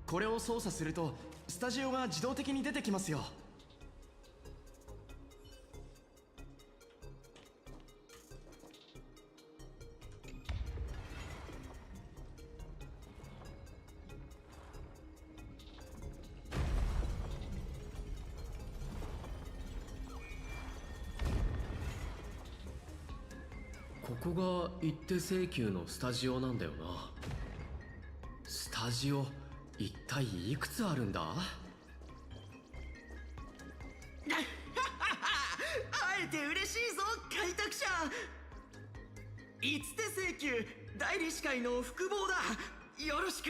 [SPEAKER 9] これを操作するとスタジオが自動的に出てきますよ。
[SPEAKER 2] ここが一手請求のスタジオなんだよな。スタジオ一体いくつあるんだ？
[SPEAKER 9] あえて嬉しいぞ開拓者。一手請求代理司会の複合だ。よろしく。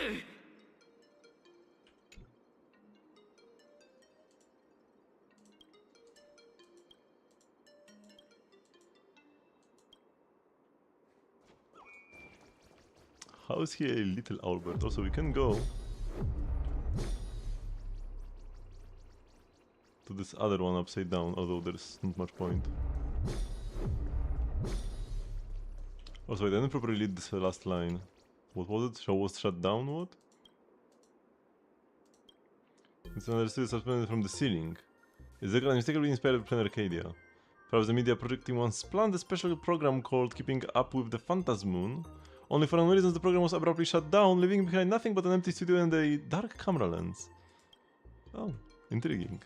[SPEAKER 1] How is he a little Albert? Also, we can go to this other one upside down, although there's not much point. Also, I didn't properly read this last line. What was it? Show was shut down? What? It's understood suspended from the ceiling. Is the unmistakably inspired by Plan Arcadia? Perhaps the media projecting once planned a special program called Keeping Up with the Phantasmoon. Only for unknown reasons the program was abruptly shut down, leaving behind nothing but an empty studio and a dark camera lens. Oh, intriguing.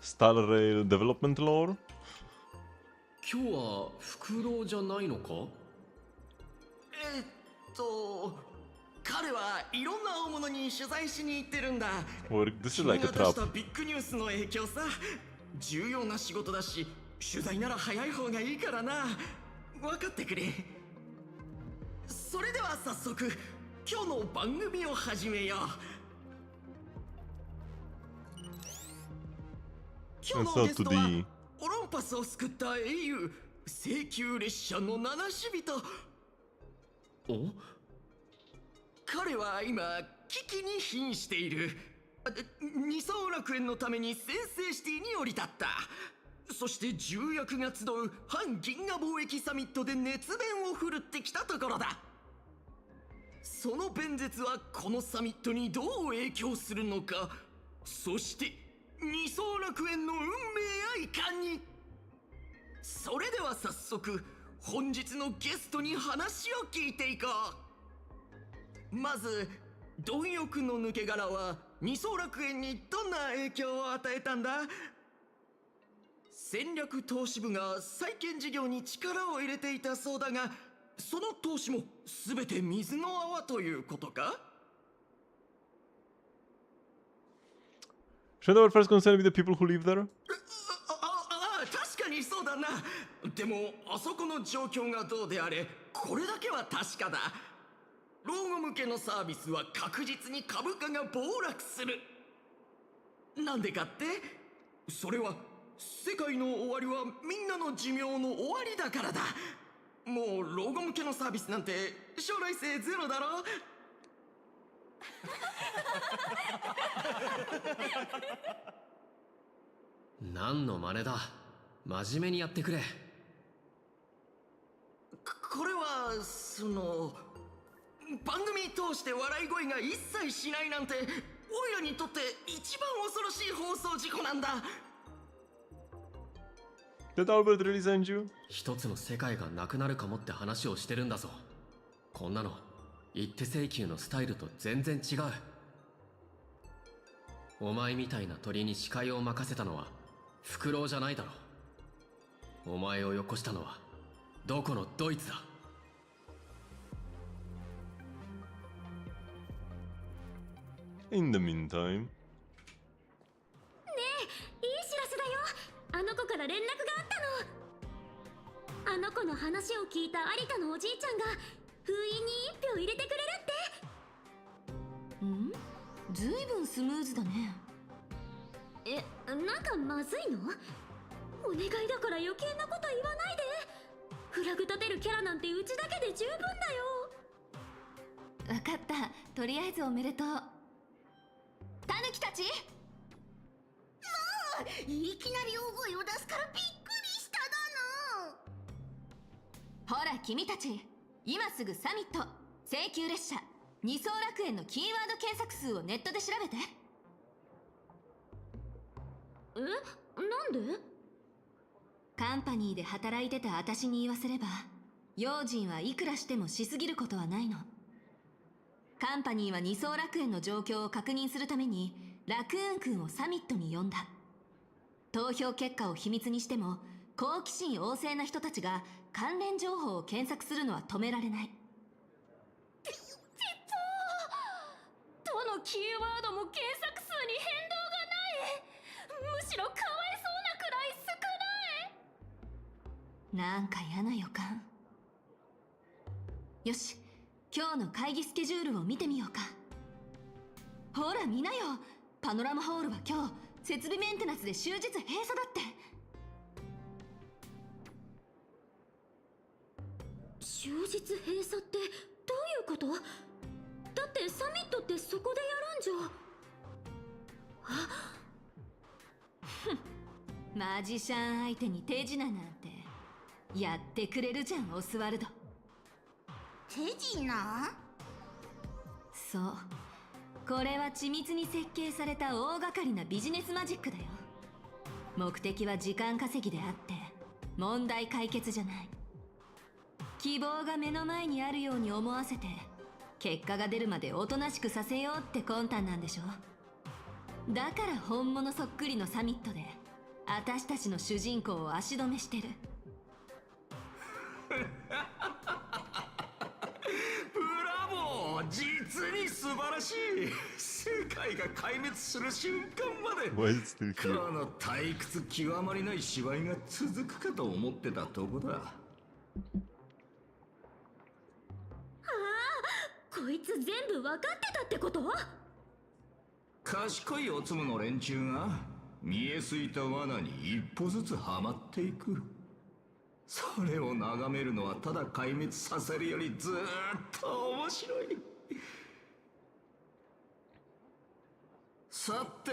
[SPEAKER 1] Star Rail development lore?
[SPEAKER 2] 今日はフクロウじゃないのか？
[SPEAKER 9] 彼はいろんな大物に取材しに行ってるんだ。
[SPEAKER 1] Or this is like a
[SPEAKER 9] 君が出し
[SPEAKER 1] trap.
[SPEAKER 9] たビッグニュースの影響さ。重要な仕事だし、取材なら早い方がいいからな。分かってくれ。それでは早速今日の番組を始めよう。今日のゲストはオロンパスを救った英雄、請求列車の七死人。
[SPEAKER 2] お？
[SPEAKER 9] 彼は今危機に瀕している。二層楽園のために先制シティに降り立った。そして重役が集う反銀河貿易サミットで熱弁を振るってきたところだ。その弁舌はこのサミットにどう影響するのか、そして二層楽園の運命やいかに。それでは早速本日のゲストに話を聞いていこう。まず貪欲の抜け殻は二層楽園にどんな影響を与えたんだ？戦略投資部が再建事業に力を入れていたそうだが、その投資も全て水の泡ということか？
[SPEAKER 1] Shouldn't our first concern be the people who live there?
[SPEAKER 9] 確かにそうだな。でもあそこの状況がどうであれ、これだけは確かだ。老後向けのサービスは確実に株価が暴落する。なんでかって？それは世界の終わりはみんなの寿命の終わりだからだ。もう老後向けのサービスなんて将来性ゼロだろ。
[SPEAKER 2] 何の真似だ。真面目にやってくれ。
[SPEAKER 9] これは番組通して笑い声が一切しないなんて、オイラにとって一番恐ろしい放送事故なんだ。
[SPEAKER 1] Did Albert really send you?
[SPEAKER 2] 一つの世界がなくなるかもって話をしてるんだぞ。こんなの一手請求のスタイルと全然違う。お前みたいな鳥に司会を任せたのはフクロウじゃないだろ。お前をよこしたのはどこのドイツだ。
[SPEAKER 1] In the meantime.
[SPEAKER 17] ねえ、いい知らせだよ。あの子から連絡があったの。あの子の話を聞いた有田のおじいちゃんが封印に1票入れてくれるって。
[SPEAKER 7] ずいぶんスムーズだね。
[SPEAKER 17] なんかまずいの？お願いだから余計なこと言わないで。フラグ立てるキャラなんてうちだけで十分だよ。
[SPEAKER 7] わかった。とりあえずおめでとう。タヌキたち、
[SPEAKER 19] もういきなり大声を出すからびっくりしただ
[SPEAKER 7] ほら君たち、今すぐサミット請求列車二層楽園のキーワード検索数をネットで調べて。
[SPEAKER 17] なんで？
[SPEAKER 7] カンパニーで働いてた私に言わせれば、用心はいくらしてもしすぎることはないの。カンパニーは二層楽園の状況を確認するためにラクーン君をサミットに呼んだ。投票結果を秘密にしても好奇心旺盛な人たちが関連情報を検索するのは止められない。
[SPEAKER 11] どのキーワードも検索数に変動がない。むしろかわいそうなくらい少ない。
[SPEAKER 7] なんか嫌な予感。よし、今日の会議スケジュールを見てみようか。ほら見なよ、パノラマホールは今日設備メンテナンスで終日閉鎖だって。
[SPEAKER 17] 終日閉鎖ってどういうこと？だってサミットってそこでやるんじ
[SPEAKER 7] ゃ。マジシャン相手に手品なんてやってくれるじゃん、オスワルド。
[SPEAKER 19] 手品？
[SPEAKER 7] そう、これは緻密に設計された大掛かりなビジネスマジックだよ。目的は時間稼ぎであって問題解決じゃない。希望が目の前にあるように思わせて結果が出るまでおとなしくさせようって魂胆なんでしょ。だから本物そっくりのサミットで私たちの主人公を足止めしてる。
[SPEAKER 21] ブラボー、実に素晴らしい。世界が壊滅する瞬間までこの退屈極まりない芝居が続くかと思ってたとこだ。
[SPEAKER 17] こいつ全部分かってたってこと？
[SPEAKER 21] 賢いおつむの連中が見えすいた罠に一歩ずつはまっていく。それを眺めるのはただ壊滅させるよりずーっと面白い。さて、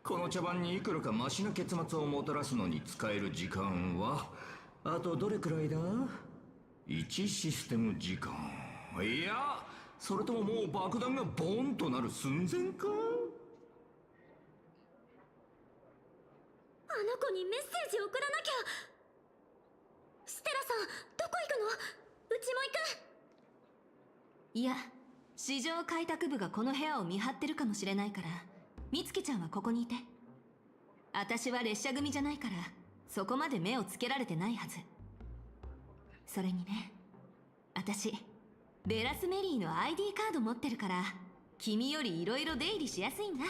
[SPEAKER 21] この茶番にいくらかマシな結末をもたらすのに使える時間はあとどれくらいだ？ 1 システム時間。いや、それとももう爆弾がボーンとなる寸前か？
[SPEAKER 17] あの子にメッセージ送らなきゃ。ステラさん、どこ行くの？うちも行く。
[SPEAKER 7] いや、市場開拓部がこの部屋を見張ってるかもしれないから、美月ちゃんはここにいて。私は列車組じゃないからそこまで目をつけられてないはず。それにね、私ベラスメリーの ID カード持ってるから君よりいろいろ出入りしやすいんだ。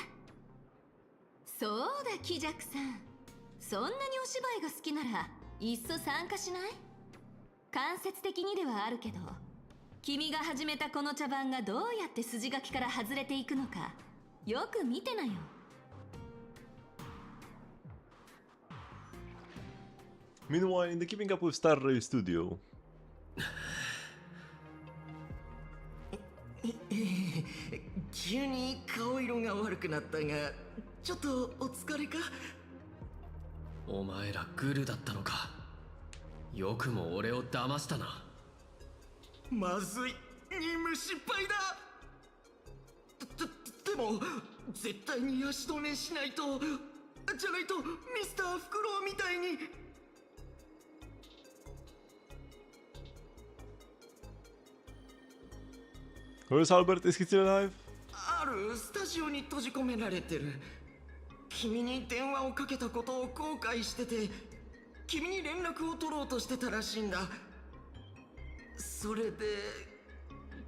[SPEAKER 7] そうだ、キジャクさん、そんなにお芝居が好きならいっそ参加しない？間接的にではあるけど、君が始めたこの茶番がどうやって筋書きから外れていくのかよく見てなよ。
[SPEAKER 1] Meanwhile, in the Keeping Up with Star Rail studio.
[SPEAKER 9] 急に顔色が悪くなったが、ちょっとお疲れか？
[SPEAKER 2] お前らグルだったのか。よくも俺を騙したな。
[SPEAKER 9] まずい、任務失敗だ。でも絶対に足止めしないと。じゃないとミスターフクロウみたいに。
[SPEAKER 1] Where's Albert? Is he still alive?
[SPEAKER 9] あるスタジオに閉じ込められてる。君に電話をかけたことを後悔してて、君に連絡を取ろうとしてたらしいんだ。それで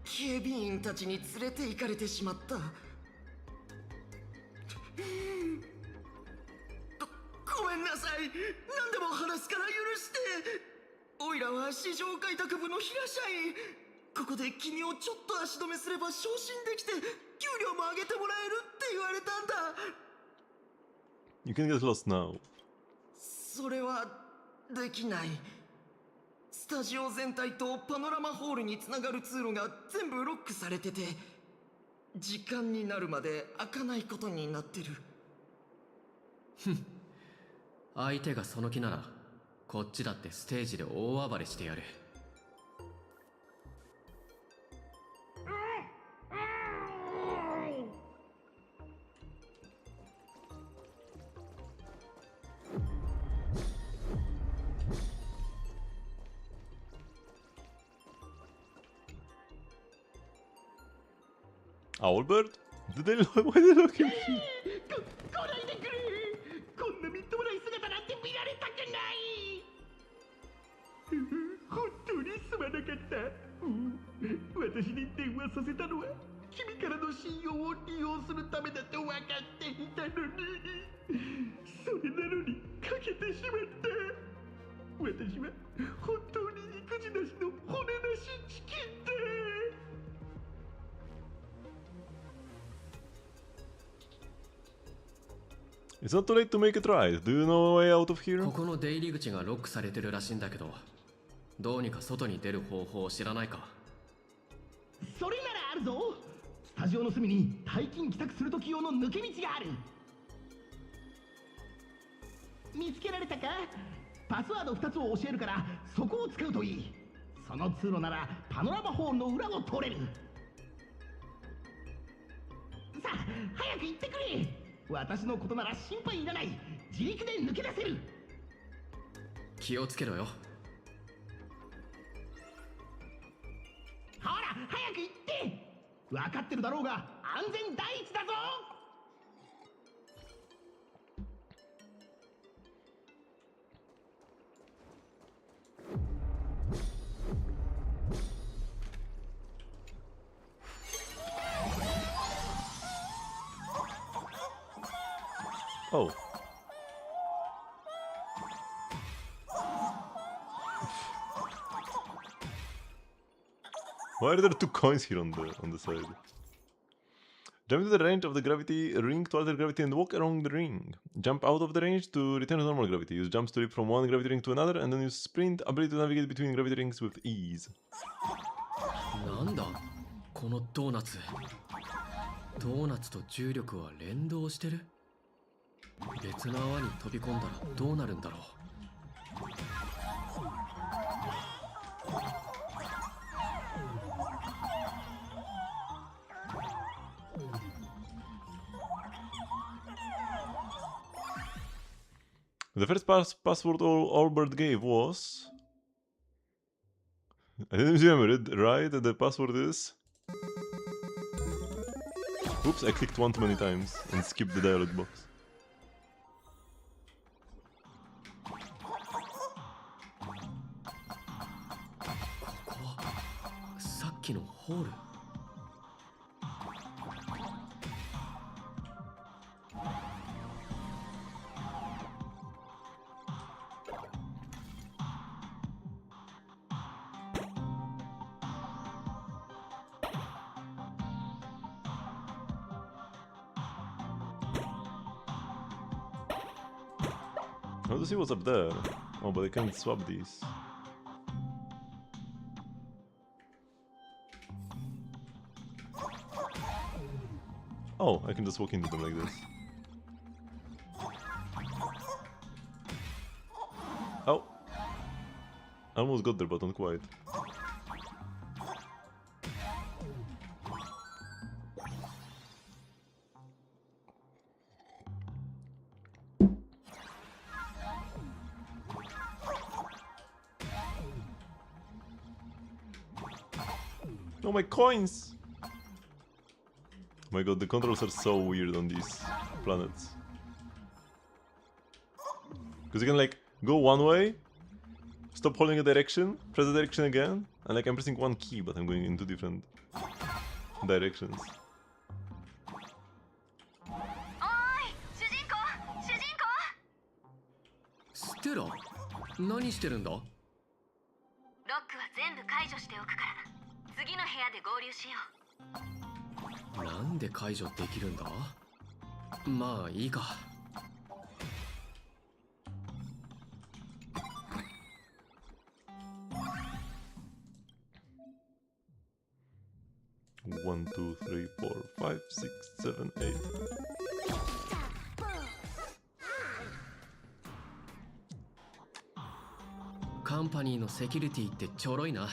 [SPEAKER 9] 警備員たちに連れて行かれてしまった。ごめんなさい。何でも話すから許して。オイラは市場開拓部の平社員。ここで君をちょっと足止めすれば昇進できて給料も上げてもらえるって言われたんだ。
[SPEAKER 1] You can get lost now.
[SPEAKER 9] それはできない。スタジオ全体とパノラマホールにつながる通路が全部ロックされてて、時間になるまで開かないことになってる。
[SPEAKER 2] 相手がその気ならこっちだってステージで大暴れしてやる。
[SPEAKER 1] Owlbird? Why did they look at me?
[SPEAKER 3] 来ないでくれ。こんなみっともない姿なんて見られたくない。本当にすまなかった。私に電話させたのは君からの信用を利用するためだと分かっていたのに、それなのにかけてしまった。私は本当に育児なしの骨なしチキンだ。
[SPEAKER 1] It's not too late to make it right. Do you know a way out of here?
[SPEAKER 2] ここの出入り口がロックされてるらしいんだけど、どうにか外に出る方法を知らないか。
[SPEAKER 3] それならあるぞ。スタジオの隅に退勤帰宅する時用の抜け道がある。見つけられたか？パスワード2つを教えるからそこを使うといい。その通路ならパノラマホールの裏を通れる。さあ早く行ってくれ。私のことなら心配いらない。自力で抜け出せる。
[SPEAKER 2] 気をつけろよ。
[SPEAKER 3] ほら早く行って。分かってるだろうが安全第一だぞ。
[SPEAKER 1] Oh. Why are there 2 coins here on the side? Jump into the range of the gravity ring to alter gravity and walk along the ring. Jump out of the range to return to normal gravity. Use jumps to leap from one gravity ring to another, and then use sprint ability to navigate between gravity rings with ease.
[SPEAKER 2] なんだこのドーナツ。ドーナツと重力は連動してる？別の泡に飛び込んだらどうなるんだろう。
[SPEAKER 1] The first password Albert gave was... I didn't remember it, right? The password is... Oops, I clicked one too many times and skipped the dialog box. I want to see what's up there. Oh, but I can't swap these. Oh, I can just walk into them like this. Oh! I almost got there, but not quite. Oh, my coins! Oh my god, the controls are so weird on these planets. Because you can like go one way, stop holding a direction, press the direction again, and like I'm pressing one key, but I'm going in 2 different directions.
[SPEAKER 2] Stella? 何してるんだ？
[SPEAKER 7] 全部解除しておくから次の部屋で合流しよう。
[SPEAKER 2] なんで解除できるんだ？まあいいか。
[SPEAKER 1] 1, 2, 3, 4, 5, 6, 7, 8.
[SPEAKER 2] カンパニーのセキュリティってちょろいな。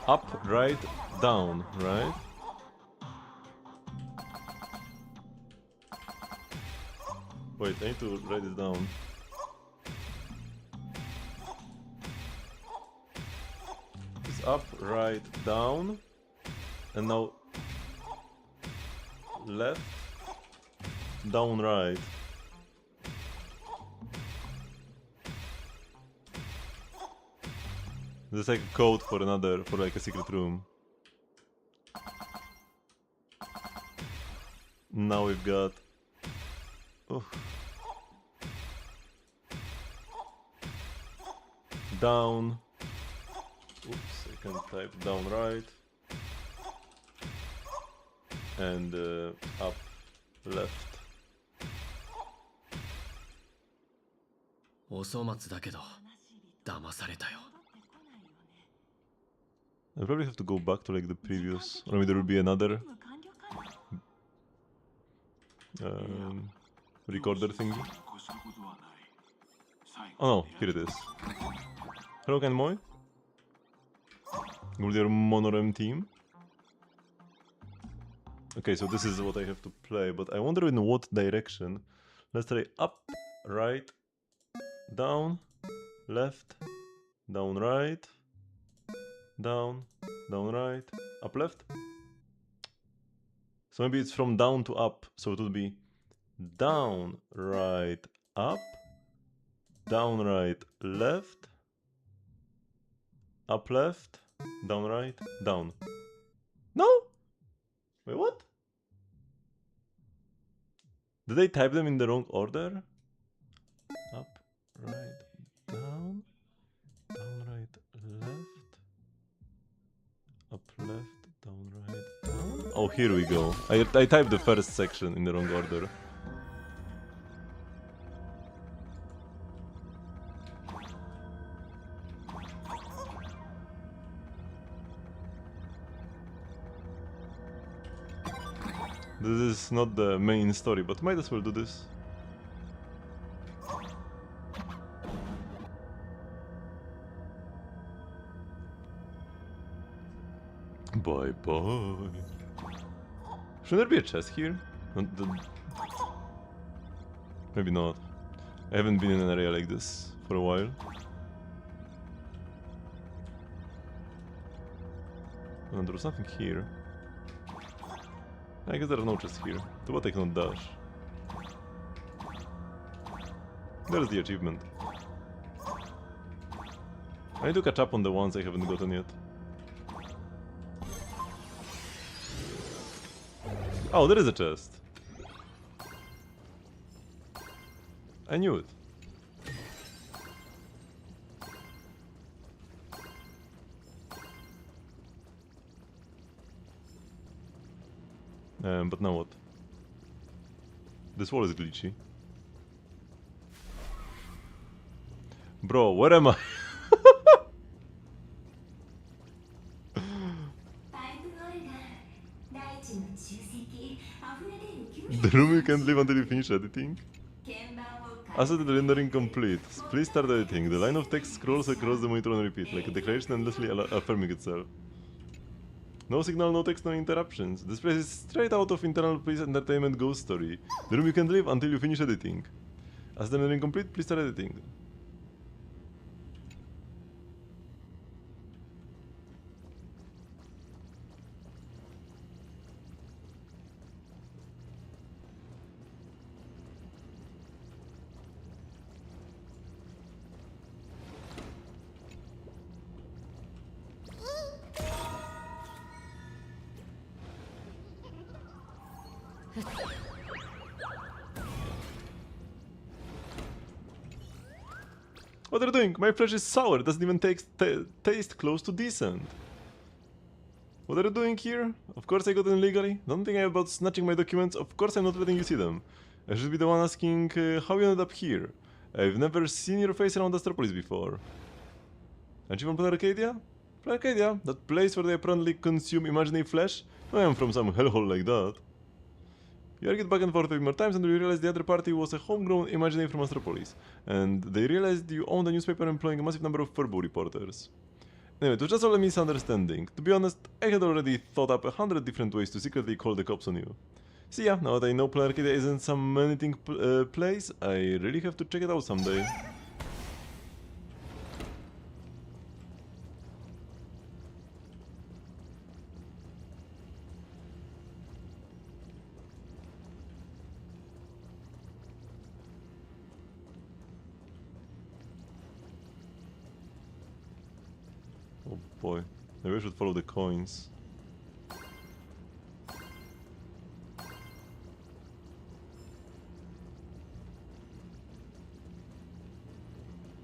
[SPEAKER 1] Up, right, down, right? Wait, I need to write it down. It's up, right, down, and now left, down, right. There's like a code for another, for like a secret room. Now we've got... Oh. Down. Oops, I can type down right. And up, left.
[SPEAKER 2] お粗末だけど騙されたよ。
[SPEAKER 1] I probably have to go back to like the previous, or maybe there will be another recorder thingy. Oh no, here it is. Hello Kenmoy. With your Monorem team. Okay, so this is what I have to play, but I wonder in what direction. Let's try up, right, down, left, down, right, down, down, right, up, left. So maybe it's from down to up, so it would be down, right, up, down, right, left, up, left, down, right, down. No? Wait, what? Did I type them in the wrong order? Up, right, down, right, left, up, left, down, right, down. Oh, here we go. I typed the first section in the wrong order. This is not the main story, but might as well do this. Bye bye. Shouldn't there be a chest here? Maybe not. I haven't been in an area like this for a while. And there was nothing here. I guess there are no chests here. To what I cannot dash. There's the achievement. I need to catch up on the ones I haven't gotten yet. Oh, there is a chest. I knew it. But now what? This wall is glitchy. Bro, where am I? The room you can't leave until you finish editing? Asset rendering complete. Please start editing. The line of text scrolls across the monitor and repeat, like a declaration endlessly affirming itself. No signal, no text, no interruptions. This place is straight out of Internal Police Entertainment Ghost Story. The room you can't leave until you finish editing. Asset rendering complete, please start editing. What are you doing? My flesh is sour. It doesn't even taste close to decent. What are you doing here? Of course I got in illegally. Don't think about snatching my documents. Of course I'm not letting you see them. I should be the one asking how you ended up here. I've never seen your face around Astropolis before. Aren't you from Planet Arcadia? Planet Arcadia? That place where they apparently consume imaginary flesh? I am from some hellhole like that. You argued back and forth a few more times and you realized the other party was a homegrown imaginary from Astropolis. And they realized you owned a newspaper employing a massive number of Furbo reporters. Anyway, it was just all a misunderstanding. To be honest, I had already thought up 100 different ways to secretly call the cops on you. See ya, now that I know Planet Arcadia isn't some man-eating place, I really have to check it out someday. Oh boy, maybe I should follow the coins.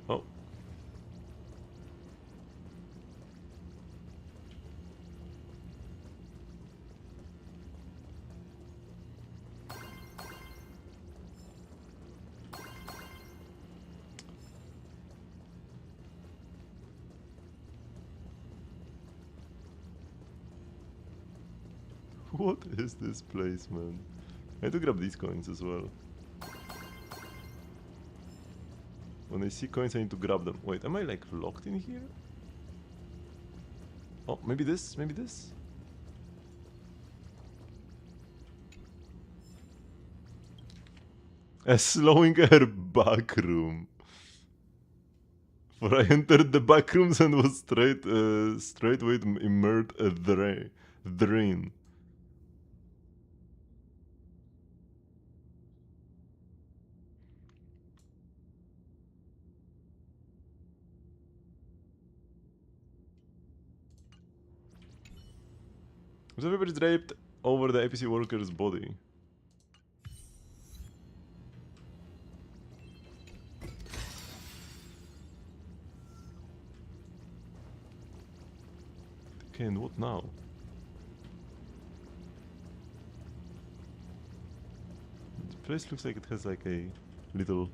[SPEAKER 1] Oh. What is this place, man? I had to grab these coins as well. When I see coins, I need to grab them. Wait, am I like locked in here? Oh, maybe this? Maybe this? A slowing air back room. For I entered the back rooms and was straightway immersed a drain. So everybody's draped over the APC worker's body. Okay, and what now? The place looks like it has like a little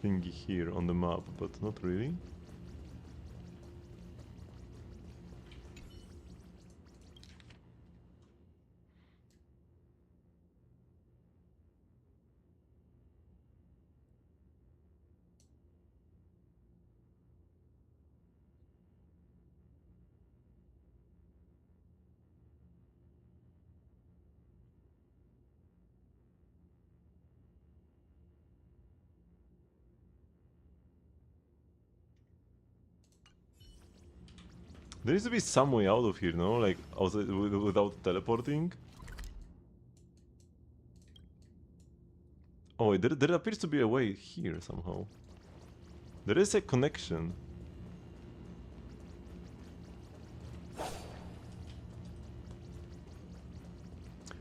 [SPEAKER 1] thingy here on the map, but not really. There needs to be some way out of here, no? Like, outside, without teleporting? Oh wait, there appears to be a way here somehow. There is a connection.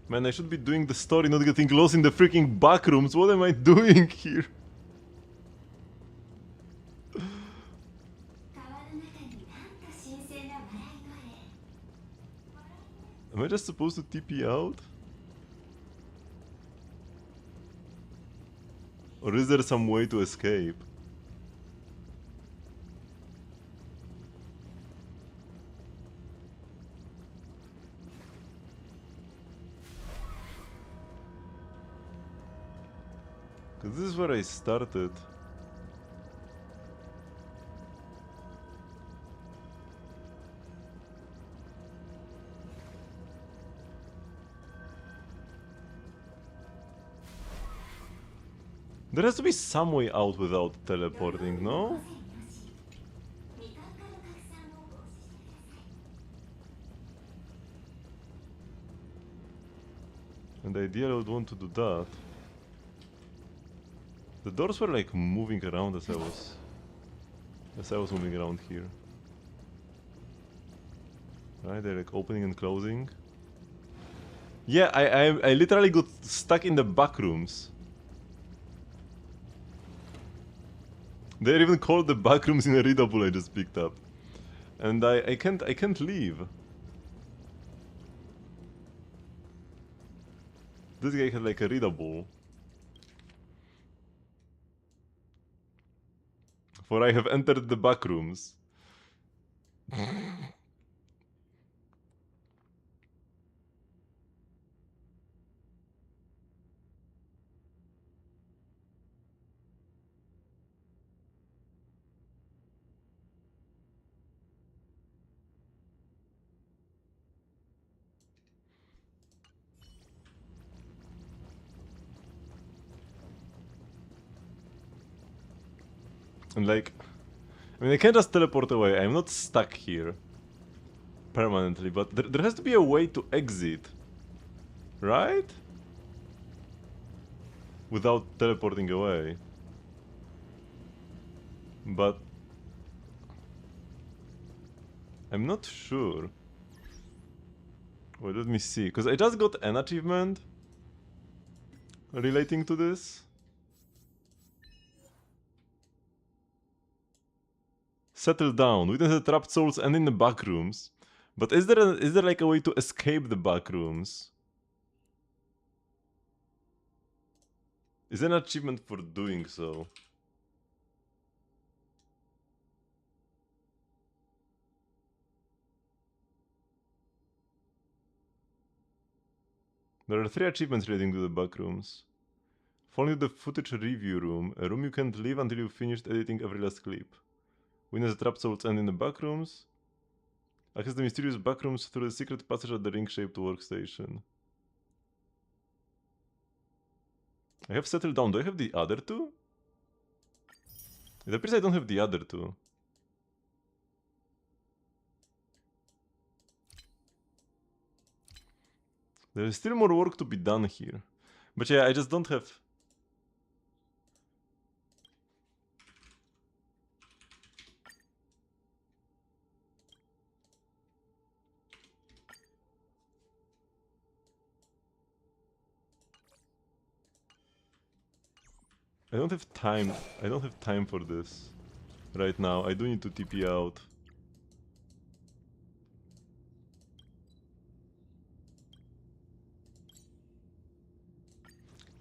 [SPEAKER 1] Man, I should be doing the story, not getting lost in the freaking back rooms. What am I doing here? Am I just supposed to TP out? Or is there some way to escape? Cause this is where I started. There has to be some way out without teleporting, no? And ideally I would want to do that. The doors were like moving around as I was moving around here. Right, they're like opening and closing. Yeah, I literally got stuck in the back rooms. They're even called the backrooms in a readable I just picked up. And I can't leave. This guy had like a readable. For I have entered the backrooms. And like, I mean, I can't just teleport away. I'm not stuck here permanently, but there has to be a way to exit, right? Without teleporting away. But I'm not sure. Wait, let me see, because I just got an achievement relating to this. Settle down. Witness the trapped souls and in the backrooms. But is there like a way to escape the backrooms? Is there an achievement for doing so? There are 3 achievements relating to the backrooms. Fall into the footage review room, a room you can't leave until you've finished editing every last clip. Witness the trapped souls end in the backrooms. Access the mysterious backrooms through the secret passage at the ring-shaped workstation. I have settled down. Do I have the other 2? It appears I don't have the other 2. There is still more work to be done here. But yeah, I just don't have... I don't have time. I don't have time for this right now. I do need to TP out.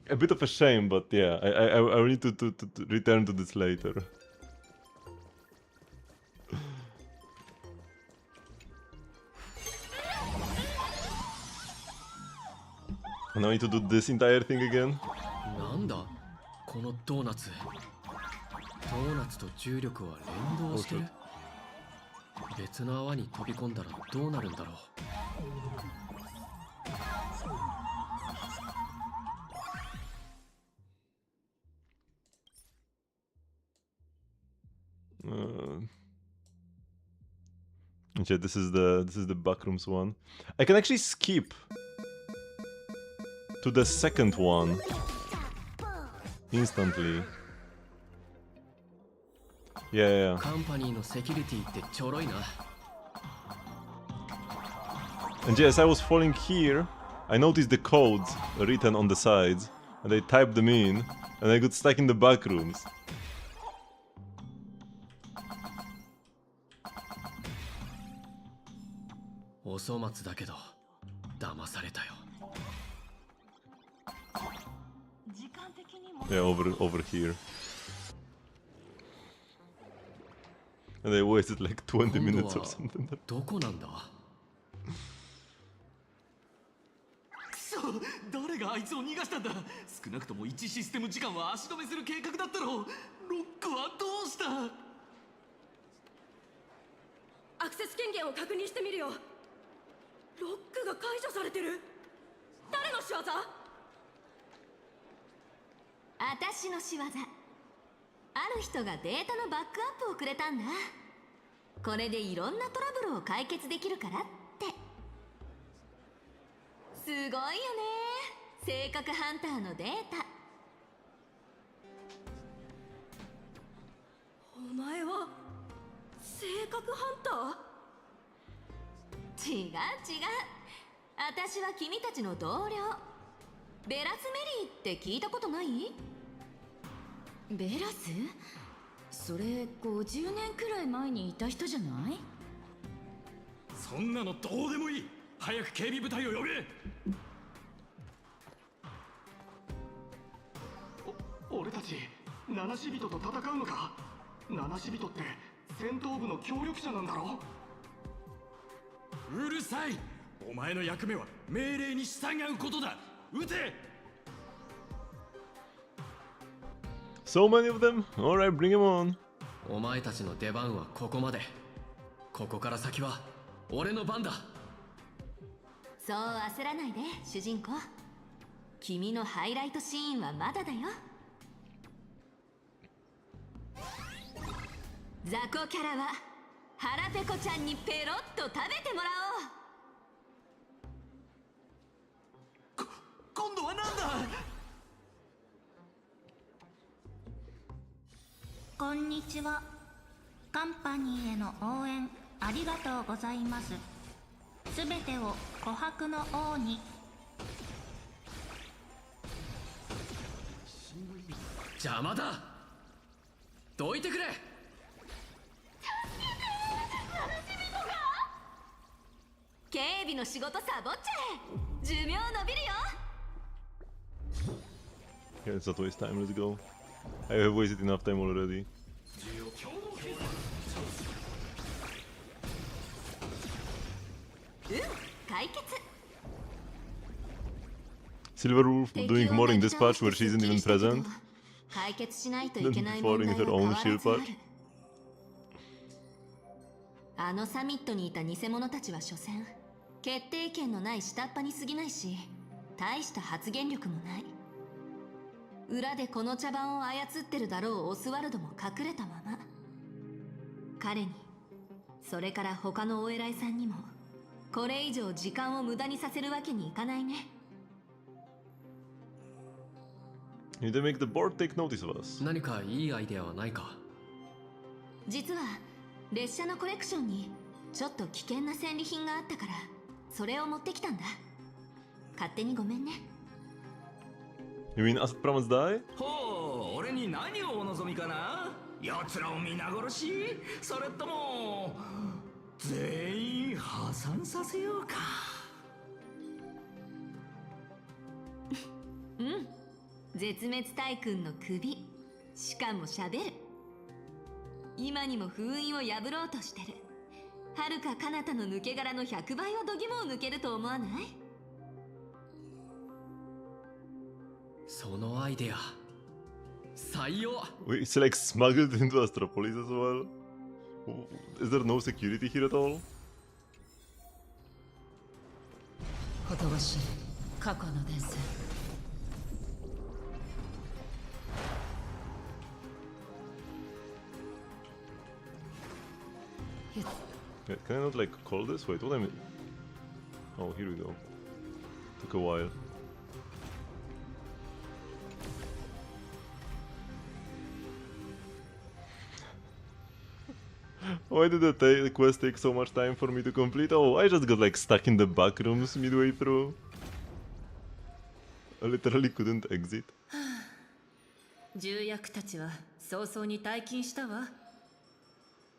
[SPEAKER 1] A bit of a shame, but yeah, I will need to return to this later. And I need to do this entire thing again.
[SPEAKER 2] なんだこのドーナツ。ドーナツと重力は連動してる。別の泡に飛び込んだらどうなるんだろう。
[SPEAKER 1] Okay, this is the backrooms one. I can actually skip to the second one instantly. Yeah.
[SPEAKER 2] カンパニーのセキュリティってちょろいな。
[SPEAKER 1] And yeah, as I was falling here, I noticed the codes written on the sides, and I typed them in, and I got stuck in the backrooms.
[SPEAKER 2] お粗末だけど騙されたよ。
[SPEAKER 1] Yeah, over here. And I wasted like 20 minutes or something.
[SPEAKER 2] どこなんだ？
[SPEAKER 9] くそ、誰があいつを逃がしたんだ。少なくとも1システム時間は足止めする計画だったろう。ロックはどうした？
[SPEAKER 14] アクセス権限を確認してみるよ。ロックが解除されてる。誰の仕業？
[SPEAKER 7] 私の仕業。ある人がデータのバックアップをくれたんだ。これでいろんなトラブルを解決できるからって。すごいよね、性格ハンターのデータ。
[SPEAKER 14] お前は性格ハンター？
[SPEAKER 7] 違う違う、私は君たちの同僚。ベラスメリーって聞いたことない？
[SPEAKER 6] ベラス？
[SPEAKER 11] それ50年くらい前にいた人じゃない？
[SPEAKER 21] そんなのどうでもいい。早く警備部隊を呼べ。
[SPEAKER 9] 俺たち七死人と戦うのか？七死人って戦闘部の協力者なんだろ？
[SPEAKER 21] うるさい。お前の役目は命令に従うことだ。撃て。
[SPEAKER 1] So many of them? Alright, bring him on.
[SPEAKER 2] お前たちの出番はここまで。ここから先は俺の番だ。
[SPEAKER 7] そう焦らないで主人公。君のハイライトシーンはまだだよ。雑魚キャラは腹ペコちゃんにペロッと食べてもらおう。
[SPEAKER 21] 今度はなんだ。
[SPEAKER 13] こんにちは。カンパニーへの応援ありがとうございます。すべてを琥珀の王に。
[SPEAKER 2] 邪魔だ。どいてくれ。
[SPEAKER 7] 警備の仕事サボっちゃえ。寿命伸びるよ。
[SPEAKER 1] Okay, let's not waste time, let's go. I have wasted enough time already. Silverwolf doing more in this patch where she isn't even present than falling her own shield part.
[SPEAKER 7] あのサミットにいた偽者たちは所詮決定権のない下っ端に過ぎないし、大した発言力もない。裏でこの茶番を操ってるだろうオスワルドも隠れたまま。彼に、それから他のお偉いさんにもこれ以上時間を無駄にさせるわけにいかないね。
[SPEAKER 1] You need to make the board take notice of us.
[SPEAKER 2] 何かいいアイデアはないか？
[SPEAKER 7] 実は列車のコレクションにちょっと危険な戦利品があったからそれを持ってきたんだ。勝手にごめんね。
[SPEAKER 1] You mean Asset Promise die?
[SPEAKER 21] ほう、俺に何をお望みかな。奴らを皆殺し、それとも全員破産させようか。
[SPEAKER 7] うん、絶滅大君の首、しかも喋る。今にも封印を破ろうとしてる。遥か彼方の抜け殻の100倍は度肝を抜けると思わない？
[SPEAKER 2] そのアイデア採用。
[SPEAKER 1] Wait, it's like smuggled into Astropolis as well? Is there no security here at all?
[SPEAKER 11] ほとばしい過去の伝説。
[SPEAKER 1] Yeah, can I not like call this? Wait, what am I... Oh, here we go. Took a while. Why did the quest take so much time for me to complete? Oh, I just got like stuck in the back rooms midway through. I literally couldn't exit.
[SPEAKER 11] 重役たちは早々に退勤したわ。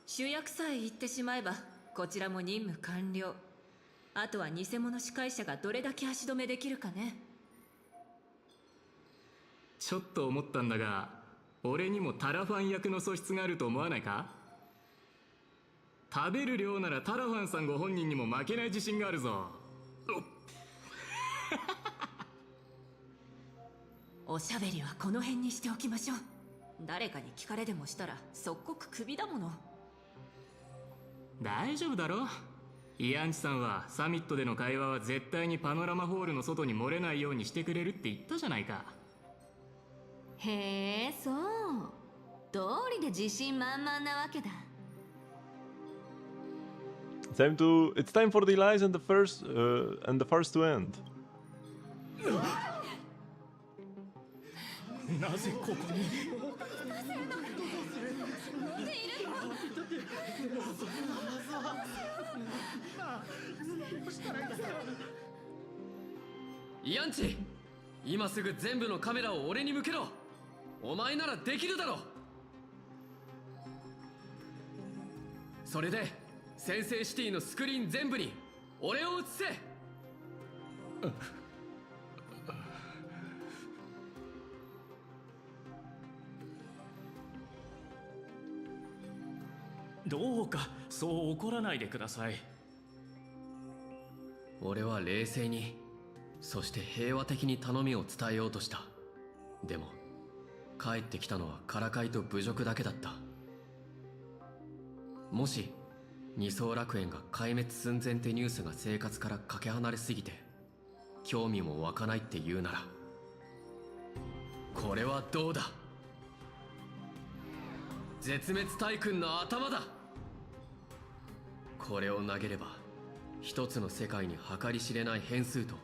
[SPEAKER 11] 主役さえ言ってしまえばこちらも任務完了。あとは偽物司会者がどれだけ足止めできるかね。
[SPEAKER 21] ちょっと思ったんだが、俺にもタラファン役の素質があると思わないか？食べる量ならタラファンさんご本人にも負けない自信があるぞ。
[SPEAKER 11] おしゃべりはこの辺にしておきましょう。誰かに聞かれでもしたら即刻クビだもの。
[SPEAKER 21] 大丈夫だろ。イアンチさんはサミットでの会話は絶対にパノラマホールの外に漏れないようにしてくれるって言ったじゃないか。
[SPEAKER 7] へえ、そう。道理で自信満々なわけだ。
[SPEAKER 1] It's time for the lies and the first to end.
[SPEAKER 21] なぜここに？
[SPEAKER 2] イアンチ、今すぐ全部のカメラを俺に向けろ。お前ならできるだろ。それで先制シティのスクリーン全部に俺を映せ。
[SPEAKER 21] どうかそう怒らないでください。
[SPEAKER 2] 俺は冷静に、そして平和的に頼みを伝えようとした。でも帰ってきたのはからかいと侮辱だけだった。もし二層楽園が壊滅寸前ってニュースが生活からかけ離れすぎて興味も湧かないって言うなら、これはどうだ。絶滅大君の頭だ。これを投げれば一つの世界に計り知れない変数と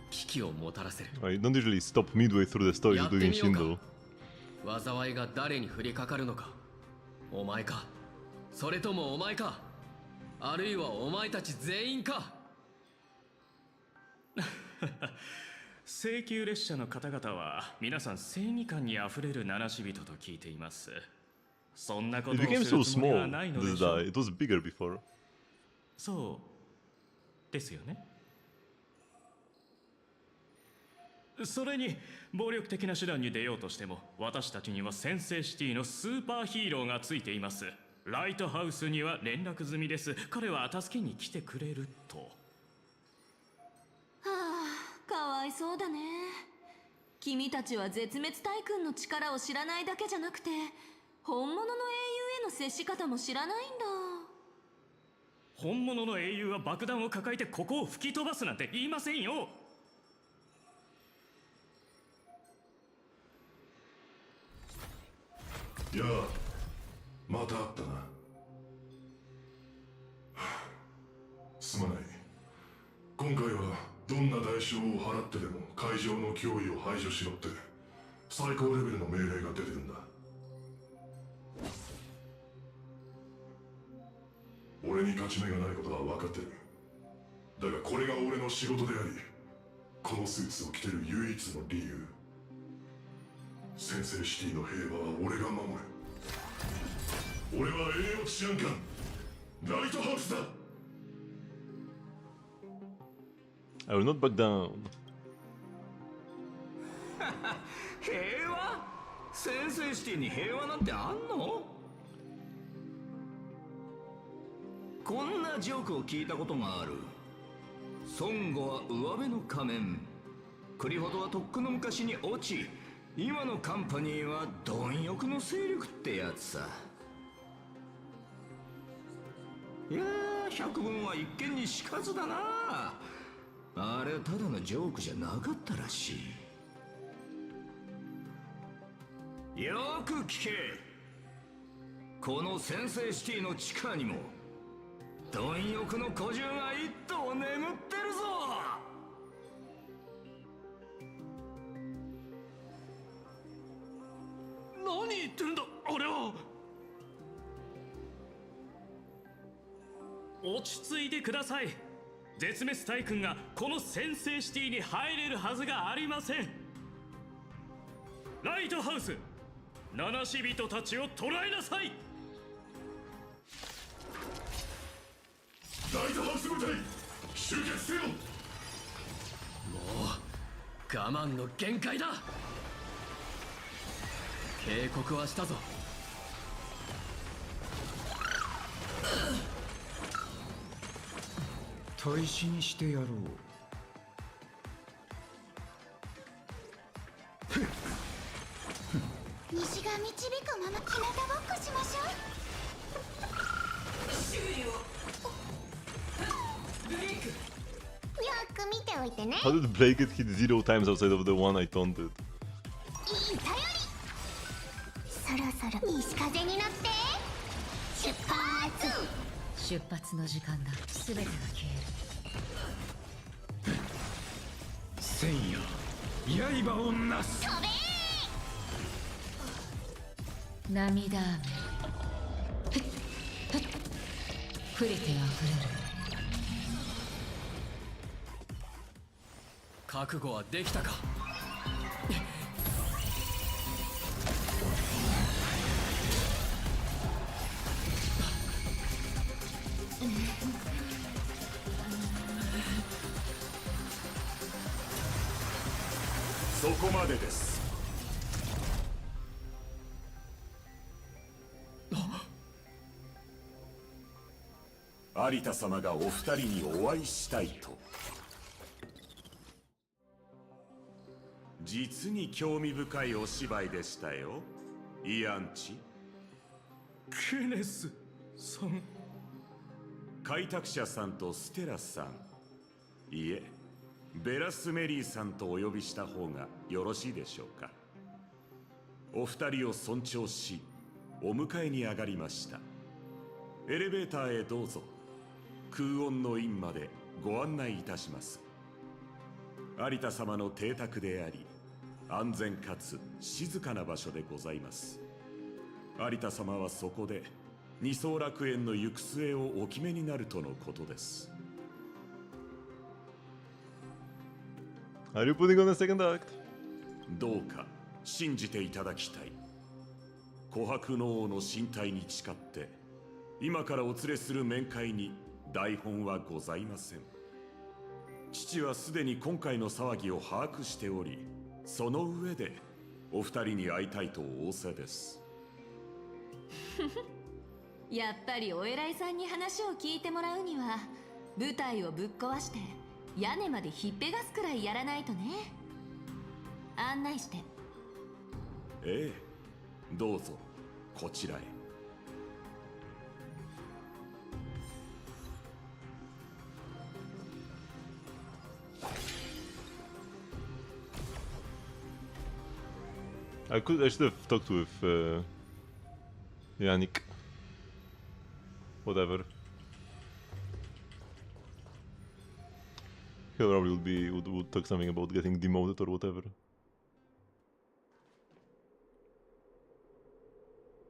[SPEAKER 2] 危機をもたらせる。
[SPEAKER 1] I don't usually stop midway through the story doing Shindo.
[SPEAKER 2] 災いが誰に降りかかるのか。お前か、それともお前か、あるいはお前たち全員か。
[SPEAKER 21] 請求列車の方々は皆さん正義感にあふれる七死人と聞いています。そんなこ
[SPEAKER 1] It
[SPEAKER 21] とを
[SPEAKER 1] became
[SPEAKER 21] する
[SPEAKER 1] so
[SPEAKER 21] つもりは
[SPEAKER 1] small
[SPEAKER 21] ないの
[SPEAKER 1] this
[SPEAKER 21] でしょう。
[SPEAKER 1] die. It was bigger before.
[SPEAKER 21] そうですよね。それに暴力的な手段に出ようとしても私たちには先制シティのスーパーヒーローがついています。ライトハウスには連絡済みです。彼は助けに来てくれると。
[SPEAKER 7] はあ、かわいそうだね。君たちは絶滅大君の力を知らないだけじゃなくて、本物の英雄への接し方も知らないんだ。
[SPEAKER 21] 本物の英雄は爆弾を抱えてここを吹き飛ばすなんて言いませんよ。
[SPEAKER 18] いや、また会ったな。すまない。今回はどんな代償を払ってでも会場の脅威を排除しろって最高レベルの命令が出てるんだ。俺に勝ち目がないことは分かってる。だがこれが俺の仕事であり、このスーツを着てる唯一の理由。先制シティの平和は俺が守る。俺は栄養治安官ライトハウスだ。
[SPEAKER 1] I will not back down.
[SPEAKER 8] 平和？先制シティに平和なんてあんの？こんなジョークを聞いたことがある。孫悟は上辺の仮面、クリほどはとっくの昔に落ち、今のカンパニーは貪欲の勢力ってやつさ。いやー、百聞は一見にしかずだな。あれただのジョークじゃなかったらしい。よく聞け。この先制シティの地下にも貪欲の古獣が一頭眠ってるぞ。
[SPEAKER 21] 何言ってるんだ俺は。落ち着いてください。絶滅大君がこの先制シティに入れるはずがありません。ライトハウス、七死人たちを捕らえなさい。
[SPEAKER 18] ライトハウス部隊集結せよ。
[SPEAKER 2] もう我慢の限界だ。警告はしたぞ。
[SPEAKER 16] 砥石にしてやろう。
[SPEAKER 5] 西が導くまま日向ぼっこしましょう。
[SPEAKER 14] 周囲をブレイク。
[SPEAKER 5] よく見ておいてね。
[SPEAKER 1] How did Blake get hit 0 times outside of the one I taunted?
[SPEAKER 5] いい頼り。そろそろ西風に乗って出発。
[SPEAKER 12] 出発の時間だ。全てが消える。
[SPEAKER 16] 千夜刃をなす。
[SPEAKER 5] 飛べー。
[SPEAKER 12] 涙雨触れてあふれる。
[SPEAKER 2] 覚悟はできたか。
[SPEAKER 10] そこまでです。有田様がお二人にお会いしたいと。実に興味深いお芝居でしたよ、イアンチ。
[SPEAKER 16] ケネスさん。
[SPEAKER 10] 開拓者さんとステラさん、いえベラスメリーさんとお呼びした方がよろしいでしょうか。お二人を尊重しお迎えに上がりました。エレベーターへどうぞ。空音の院までご案内いたします。有田様の邸宅であり、安全かつ静かな場所でございます。有田様はそこで二層楽園の行く末をお決めになるとのことです。
[SPEAKER 1] Are you putting on a second act?
[SPEAKER 10] どうか信じていただきたい。琥珀の王の身体に誓って今からお連れする面会に台本はございません。父はすでに今回の騒ぎを把握しており、その上でお二人に会いたいと仰せです。
[SPEAKER 7] やっぱりお偉いさんに話を聞いてもらうには舞台をぶっ壊して屋根までひっぺがすくらいやらないとね。案内して。
[SPEAKER 10] ええ、どうぞこちらへ。
[SPEAKER 1] I should have talked with Yannick. Whatever. He probably would talk something about getting demoted or whatever.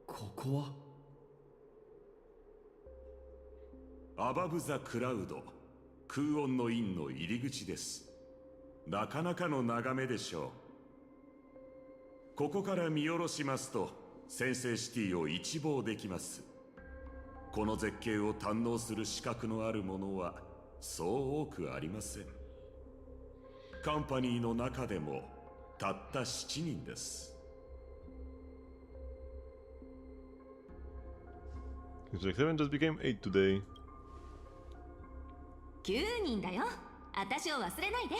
[SPEAKER 2] ここは
[SPEAKER 10] アバブ・ザ・クラウド、空音の院の入り口です。なかなかの眺めでしょう。ここから見下ろしますと先制シティを一望できます。この絶景を堪能する資格のある者はそう多くありません。カンパニーの中でもたった7人です。
[SPEAKER 1] Seven just became 8 today.
[SPEAKER 7] 9人だよ。私を忘れないで。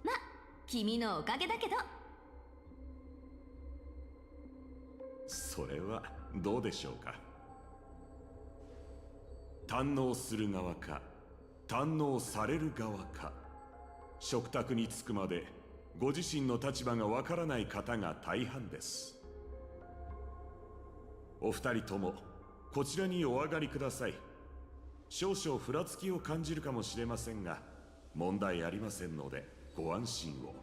[SPEAKER 7] ま、君のおかげだけど。
[SPEAKER 10] それはどうでしょうか。堪能する側か堪能される側か、食卓に着くまでご自身の立場がわからない方が大半です。お二人ともこちらにお上がりください。少々ふらつきを感じるかもしれませんが問題ありませんのでご安心を。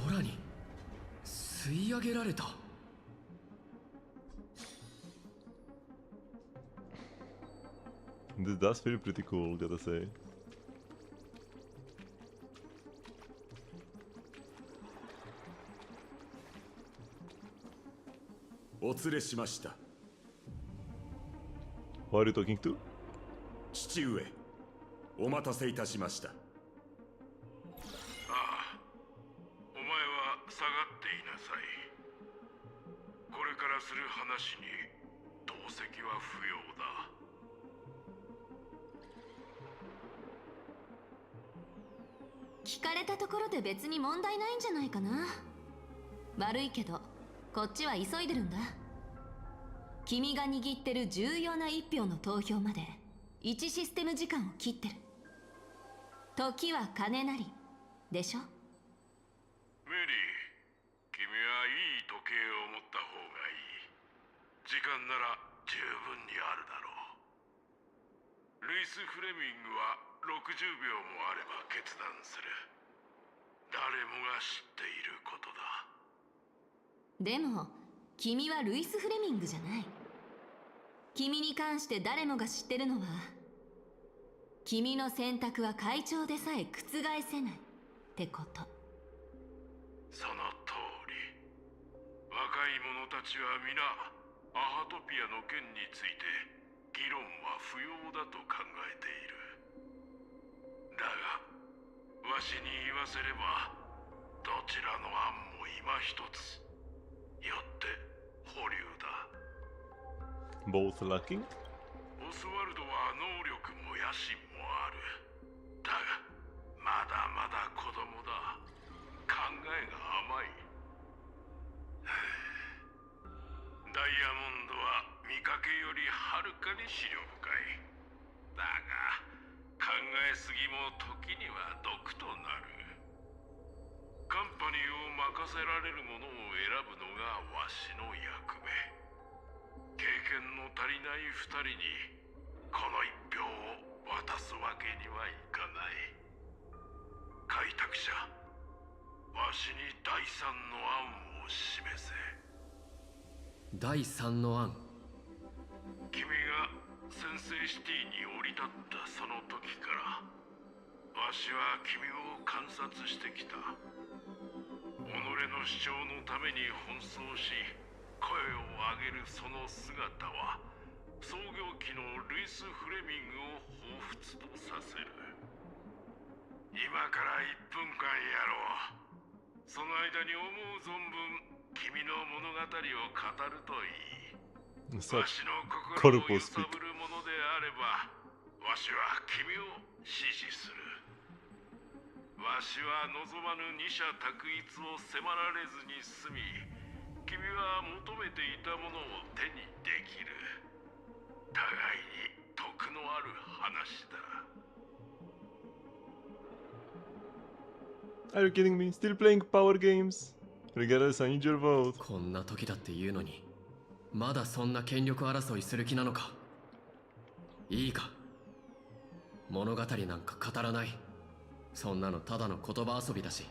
[SPEAKER 2] 空に吸い上げられた。
[SPEAKER 1] This does feel pretty cool, gotta say.
[SPEAKER 10] お連れしました。
[SPEAKER 1] Who are you talking to?
[SPEAKER 10] 父上、お待たせいたしました。
[SPEAKER 20] ああ、お前は下がっていなさい。これからする話に同席は不要だ。
[SPEAKER 7] 聞かれたところで別に問題ないんじゃないかな。悪いけどこっちは急いでるんだ。君が握ってる重要な1票の投票まで1システム時間を切ってる。時は金なりでしょ。
[SPEAKER 20] メリー、君はいい時計を持った方がいい。時間なら十分にあるだろう。ルイス・フレミングは60秒もあれば決断する。誰もが知っていることだ。
[SPEAKER 7] でも君はルイス・フレミングじゃない。君に関して誰もが知ってるのは君の選択は会長でさえ覆せないってこと。
[SPEAKER 20] その通り。若い者たちは皆アハトピアの件について議論は不要だと考えている。だがわしに言わせればどちらの案も今一つ。よって保留だ。
[SPEAKER 1] Both lacking?
[SPEAKER 20] オスワルドは能力も野心もある。だがまだまだ子供だ。考えが甘い。ダイヤモンドは見かけよりはるかに視力深い。だが考えすぎも時には毒となる。カンパニーを任せられるものを選ぶのがわしの役目。経験の足りない二人にこの一票を渡すわけにはいかない。開拓者、わしに第三の案を示せ。
[SPEAKER 2] 第三の案。
[SPEAKER 20] 君が先制シティに降り立ったその時からわしは君を観察してきた。己の主張のために奔走し声を上げるその姿は創業期のルイス・フレミングを彷彿とさせる。今から1分間やろう。その間に思う存分君の物語を語るといい。わしの心を揺さぶるものであればわしは君を支持する。わしは望まぬ二者択一を迫られずに済み、君は求めていたものを手にできる。互いに徳のある話だ。
[SPEAKER 1] Are you kidding me? Still playing power games? Regardless, I need your vote.
[SPEAKER 2] こんな時だって言うのにまだそんな権力争いする気なのか。いいか、物語なんか語らない。そんなのただの言葉遊びだし、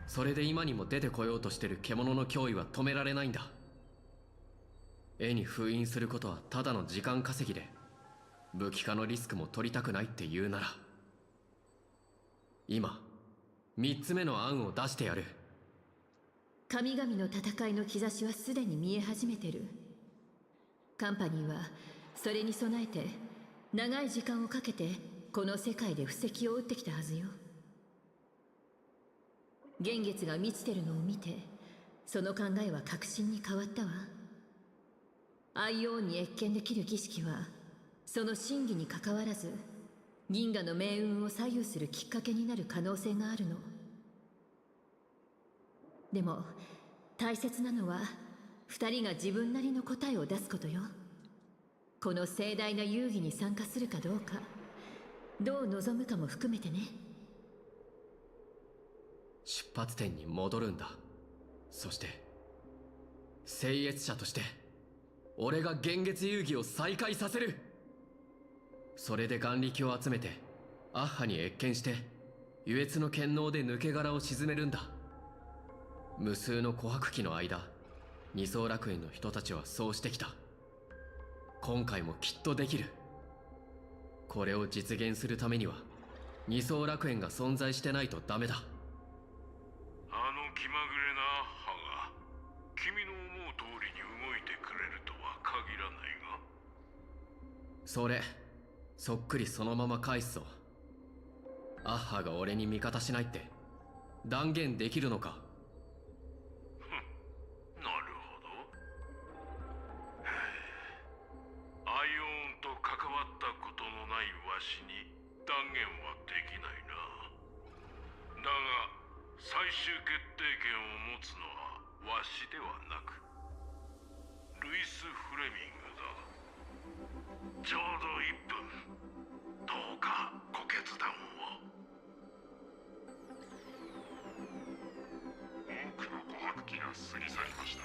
[SPEAKER 2] それで今にも出てこようとしてる獣の脅威は止められないんだ。絵に封印することはただの時間稼ぎで武器化のリスクも取りたくないって言うなら今3つ目の案を出してやる。
[SPEAKER 11] 神々の戦いの兆しはすでに見え始めてる。カンパニーはそれに備えて長い時間をかけてこの世界で布石を打ってきたはずよ。幻月が満ちてるのを見てその考えは確信に変わったわ。アイオーンに謁見できる儀式はその真偽にかかわらず銀河の命運を左右するきっかけになる可能性があるの。でも大切なのは二人が自分なりの答えを出すことよ。この盛大な遊戯に参加するかどうか、どう望むかも含めてね。
[SPEAKER 2] 出発点に戻るんだ。そして聖越者として俺が幻月遊戯を再開させる。それで眼力を集めてアッハに謁見して愉悦の権能で抜け殻を沈めるんだ。無数の琥珀期の間二層楽園の人たちはそうしてきた。今回もきっとできる。これを実現するためには二層楽園が存在してないとダメだ。
[SPEAKER 20] あの気まぐれなアッハが君の思う通りに動いてくれるとは限らないが。
[SPEAKER 2] それそっくりそのまま返すぞ。アッハが俺に味方しないって断言できるのか。
[SPEAKER 20] なるほど。アイオンと関わったことのないわしに断言はできないな。だが最終決定権を持つのはわしではなくルイス・フレミングだ。ちょうど1分。どうかご決断を。
[SPEAKER 18] 多くの琥珀期が過ぎ去りました。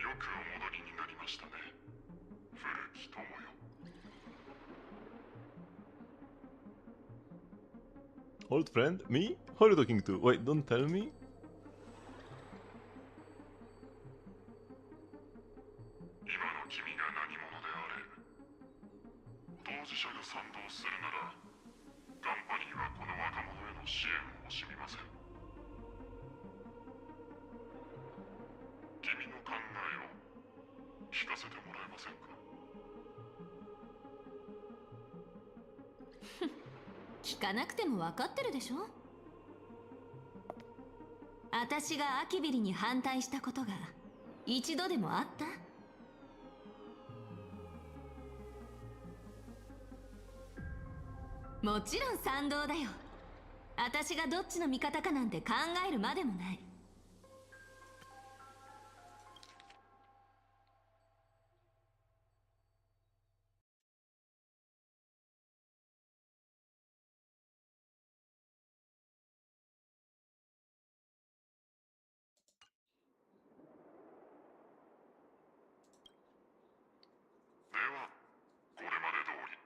[SPEAKER 18] よくお戻りになりましたね、古き友よ。
[SPEAKER 1] Old friend? Me? Who are you talking to? Wait, don't tell me.
[SPEAKER 7] 聞かなくても分かってるでしょ。私がアキビリに反対したことが一度でもあった？もちろん賛同だよ。私がどっちの味方かなんて考えるまでもない。
[SPEAKER 18] ではこれまで通り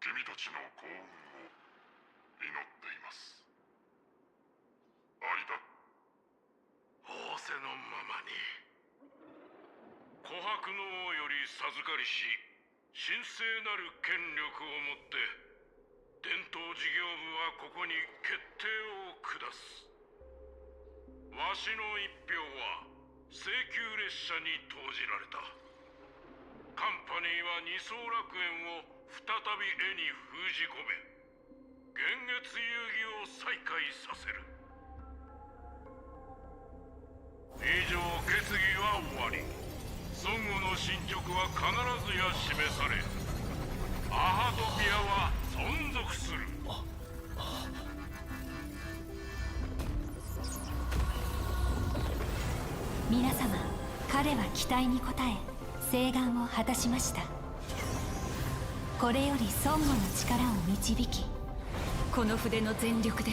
[SPEAKER 18] 君たちの幸運を祈っています。アリダ。
[SPEAKER 20] 仰せのままに。琥珀の王より授かりし神聖なる権力をもって伝統事業部はここに決定を下す。わしの一票は請求列車に投じられた。カンパニーは二層楽園を再び絵に封じ込め幻月遊戯を再開させる。以上決議は終わり。孫悟の進捗は必ずや示されアハトピアは存続する。
[SPEAKER 7] 皆様、彼は期待に応え請願を果たしました。これより孫悟の力を導き、この筆の全力で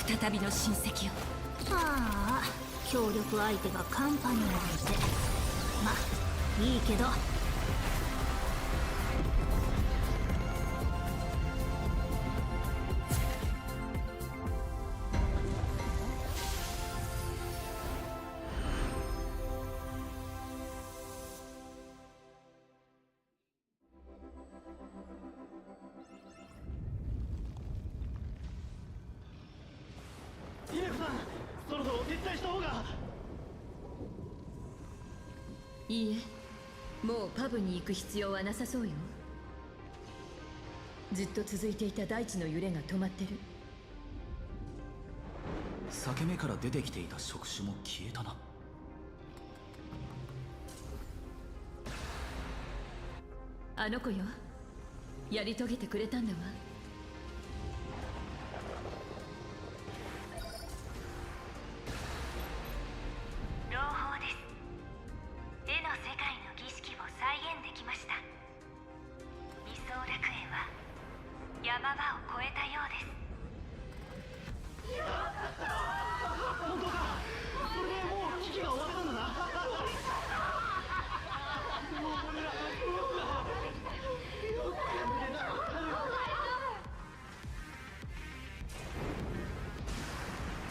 [SPEAKER 7] 再びの親戚を。
[SPEAKER 13] ああ、協力相手がカンパニーなんて。まあいいけど。
[SPEAKER 9] イレフさん、そろそろ撤退した方が。
[SPEAKER 11] いいえ、もうパブに行く必要はなさそうよ。ずっと続いていた大地の揺れが止まってる。
[SPEAKER 15] 裂け目から出てきていた触手も消えたな。
[SPEAKER 11] あの子よ、やり遂げてくれたんだわ。
[SPEAKER 22] 朗報です。絵の世界の儀式を再現できました。二層楽園は山場を越えたようです。
[SPEAKER 9] 本当か。それでもう危機が終わったんだな。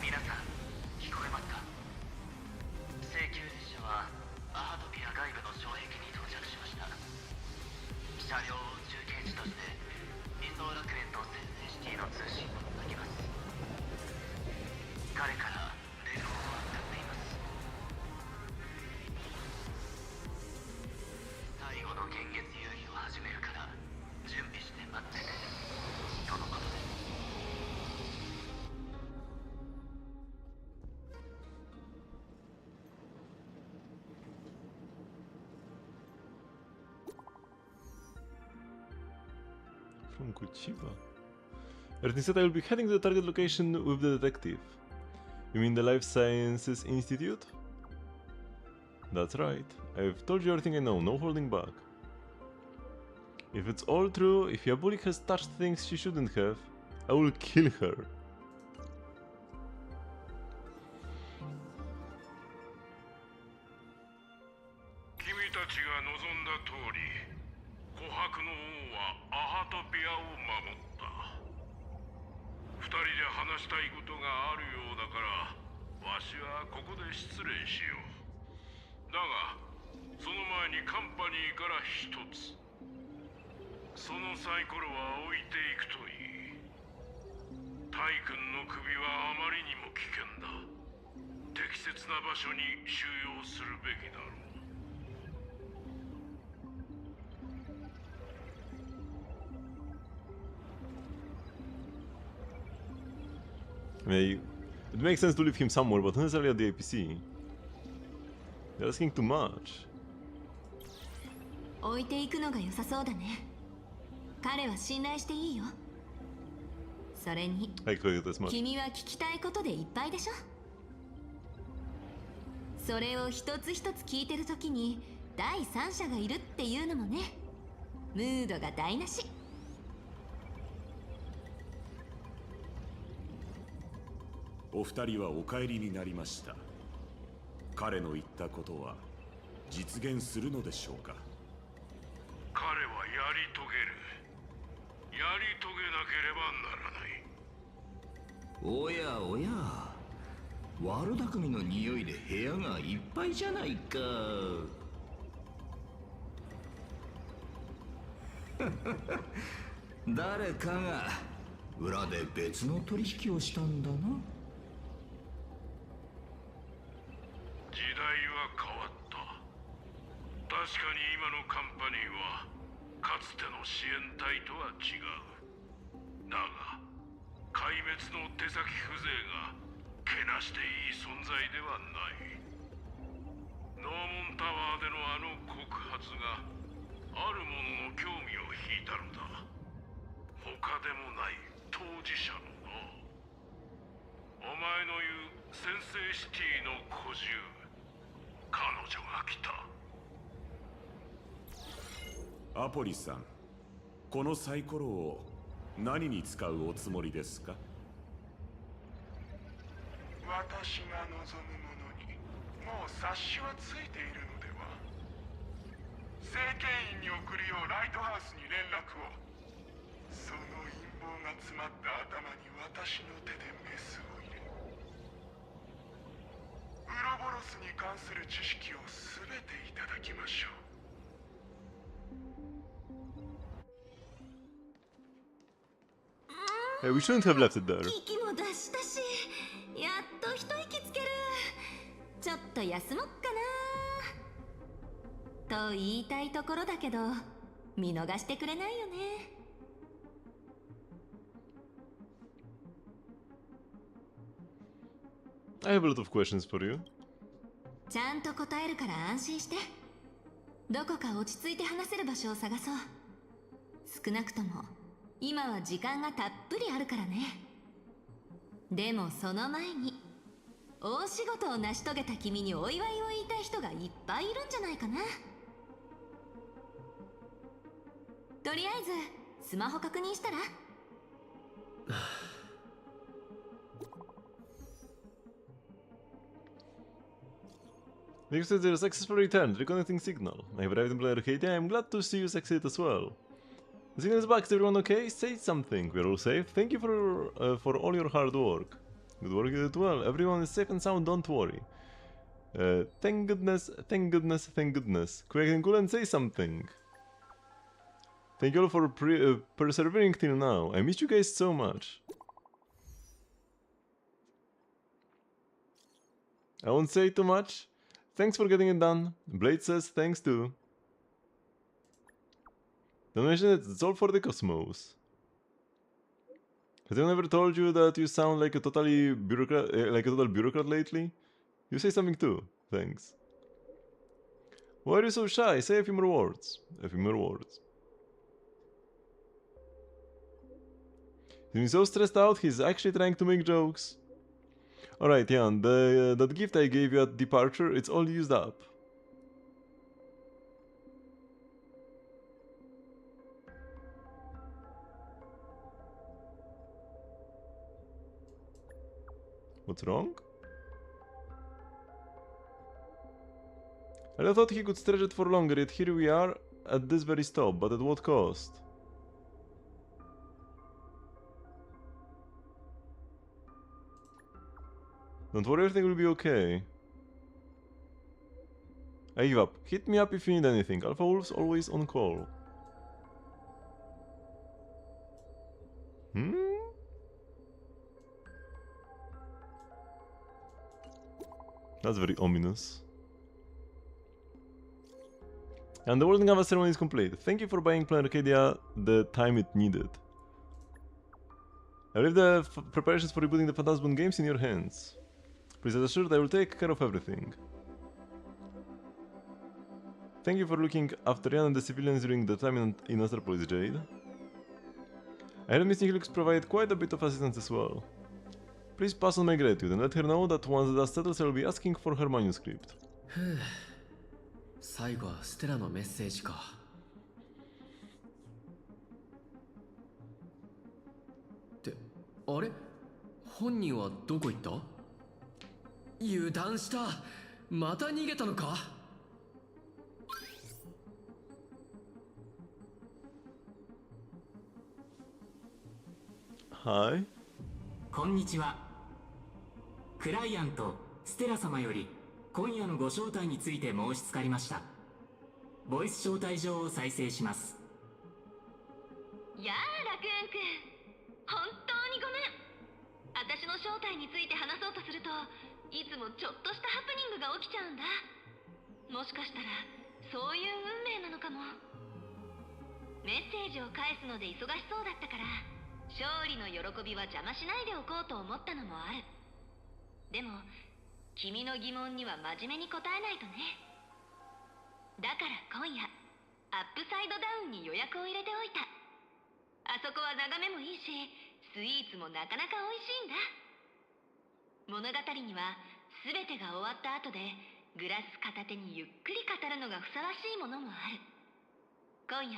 [SPEAKER 23] 皆さん聞こえますか。請求列車はアハトピア外部の障壁に到着しました。車両を中継地として二層楽園とセンセシティの通信をつなぎます。彼から連絡を預かっています。最後の幻月遊戯を始めるから準備して待っててとのことです。
[SPEAKER 1] From Kuchiba. Earth said I will be heading to the target location with the detective. You mean the Life Sciences Institute? That's right. I've told you everything I know, no holding back. If it's all true, if Yabulik has touched things she shouldn't have, I will kill her.
[SPEAKER 20] Kimiたちが望んだ通り、琥珀の王はアハトピアを守った。二人で話したいことがあるようだから、わしはここで失礼しよう。だが、その前にカンパニーから一つ。そのサイコロは置いていくといい。タイ君の首はあまりにも危険だ。適切な場所に収容するべきだろう。
[SPEAKER 1] I mean, it makes sense to leave him somewhere, but not necessarily at the APC. You're asking too much.
[SPEAKER 7] 置いていくのが良さそうだね。彼は信頼していいよ。それに、君は聞きたいことでいっぱいでしょ。それを一つ一つ聞いてるときに第三者がいるっていうのもね、ムードが台無し。
[SPEAKER 10] お二人はお帰りになりました。彼の言ったことは実現するのでしょうか。
[SPEAKER 20] 彼はやり遂げる。やり遂げなければならない。
[SPEAKER 8] おやおや、悪巧みの匂いで部屋がいっぱいじゃないか。誰かが裏で別の取引をしたんだな。
[SPEAKER 20] 時代は変わった。確かに今のカンパニーはかつての支援隊とは違う。だが壊滅の手先風情がけなしていい存在ではない。ノーモンタワーでのあの告発がある者の興味を引いたのだ。他でもない当事者のな。お前の言う先制シティの孤獣、彼女が来た。
[SPEAKER 10] アポリさん、このサイコロを何に使うおつもりですか？
[SPEAKER 18] 私が望むものにもう察しはついているのでは。政権員に送るようライトハウスに連絡を。その陰謀が詰まった頭に私の手でメスを入れ、ウロボロスに関する知識を全ていただきましょう。
[SPEAKER 1] Hey, we shouldn't have left it there.
[SPEAKER 7] 息も出したし、やっと一息つける。ちょっと休もっかな。と言いたいところだけど、見逃してくれないよね。
[SPEAKER 1] I have a lot of questions for you.
[SPEAKER 7] ちゃんと答えるから安心して。どこか落ち着いて話せる場所を探そう。少なくとも今は時間がたっぷりあるからね。でもその前に、大仕事を成し遂げた君にお祝いを言いたい人がいっぱいいるんじゃないかな。とりあえずスマホ確認したら。
[SPEAKER 1] You said they're successfully returned, reconnecting signal. I have arrived in Player Arcadia. I'm glad to see you succeed as well. The signal is back. Is everyone okay? Say something. We're all safe. Thank you for all your hard work. Good work, you did well. Everyone is safe and sound. Don't worry. Thank goodness. Thank goodness. Thank goodness. Quick and cool and say something. Thank you all for persevering till now. I missed you guys so much. I won't say too much. Thanks for getting it done. Blade says thanks too. Don't mention it, it's all for the cosmos. Has anyone ever told you that you sound like a total bureaucrat lately? You say something too. Thanks. Why are you so shy? Say a few more words. A few more words. He's been so stressed out, he's actually trying to make jokes. Alright, Jan, that gift I gave you at departure, it's all used up. What's wrong? I thought he could stretch it for longer, yet here we are at this very stop, but at what cost? Don't worry, everything will be okay. I give up. Hit me up if you need anything. Alpha Wolf's always on call. That's very ominous. And the World Gala ceremony is complete. Thank you for buying Planet Arcadia the time it needed. I leave the preparations for rebooting the Phantasm games in your hands. Please rest assured I will take care of everything. Thank you for looking after Ryan and the civilians during the time in Astropolis, Jade. I heard Missing Helix provide quite a bit of assistance as well. Please pass on my gratitude and let her know that once the dust settles I will be asking for her manuscript.
[SPEAKER 2] 最後はステラのメッセージか。ってあれ本人はどこ行った？油断した。また逃げたのか？
[SPEAKER 1] はい。
[SPEAKER 4] こんにちは。クライアントステラ様より今夜のご招待について申し付かりました。ボイス招待状を再生します。
[SPEAKER 7] やあラクーンくん、本当にごめん。私の正体について話そうとするといつもちょっとしたハプニングが起きちゃうんだ。もしかしたらそういう運命なのかも。メッセージを返すので忙しそうだったから勝利の喜びは邪魔しないでおこうと思ったのもある。でも君の疑問には真面目に答えないとね。だから今夜アップサイドダウンに予約を入れておいた。あそこは眺めもいいしスイーツもなかなか美味しいんだ。物語には全てが終わった後でグラス片手にゆっくり語るのがふさわしいものもある。今夜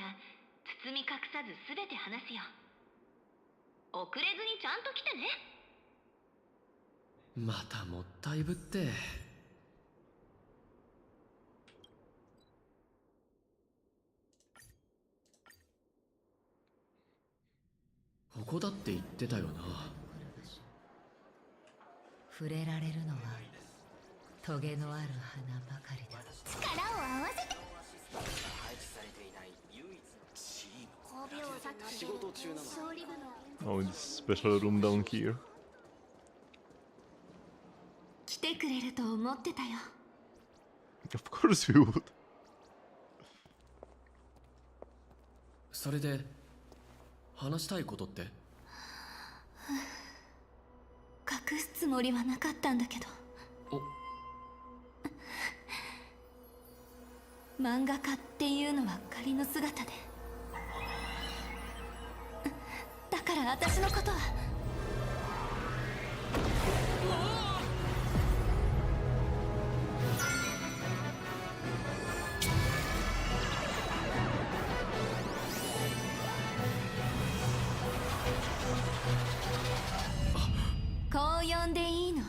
[SPEAKER 7] 包み隠さず全て話すよ。遅れずにちゃんと来てね。
[SPEAKER 2] またもったいぶって。ここだって言ってたよな。
[SPEAKER 12] 触れられるのはトゲのある花ばかりだ。
[SPEAKER 5] 力を合わせて。
[SPEAKER 17] 配置されていない唯一のチーム。5秒先仕事中なの。勝利部の
[SPEAKER 1] Oh, this special room down here.
[SPEAKER 7] 来てくれると思ってたよ。
[SPEAKER 1] Of course you would.
[SPEAKER 2] それで話したいことって？
[SPEAKER 7] 隠すつもりはなかったんだけど。漫画家っていうのは仮の姿で。だから私のことはこう呼んでいいの？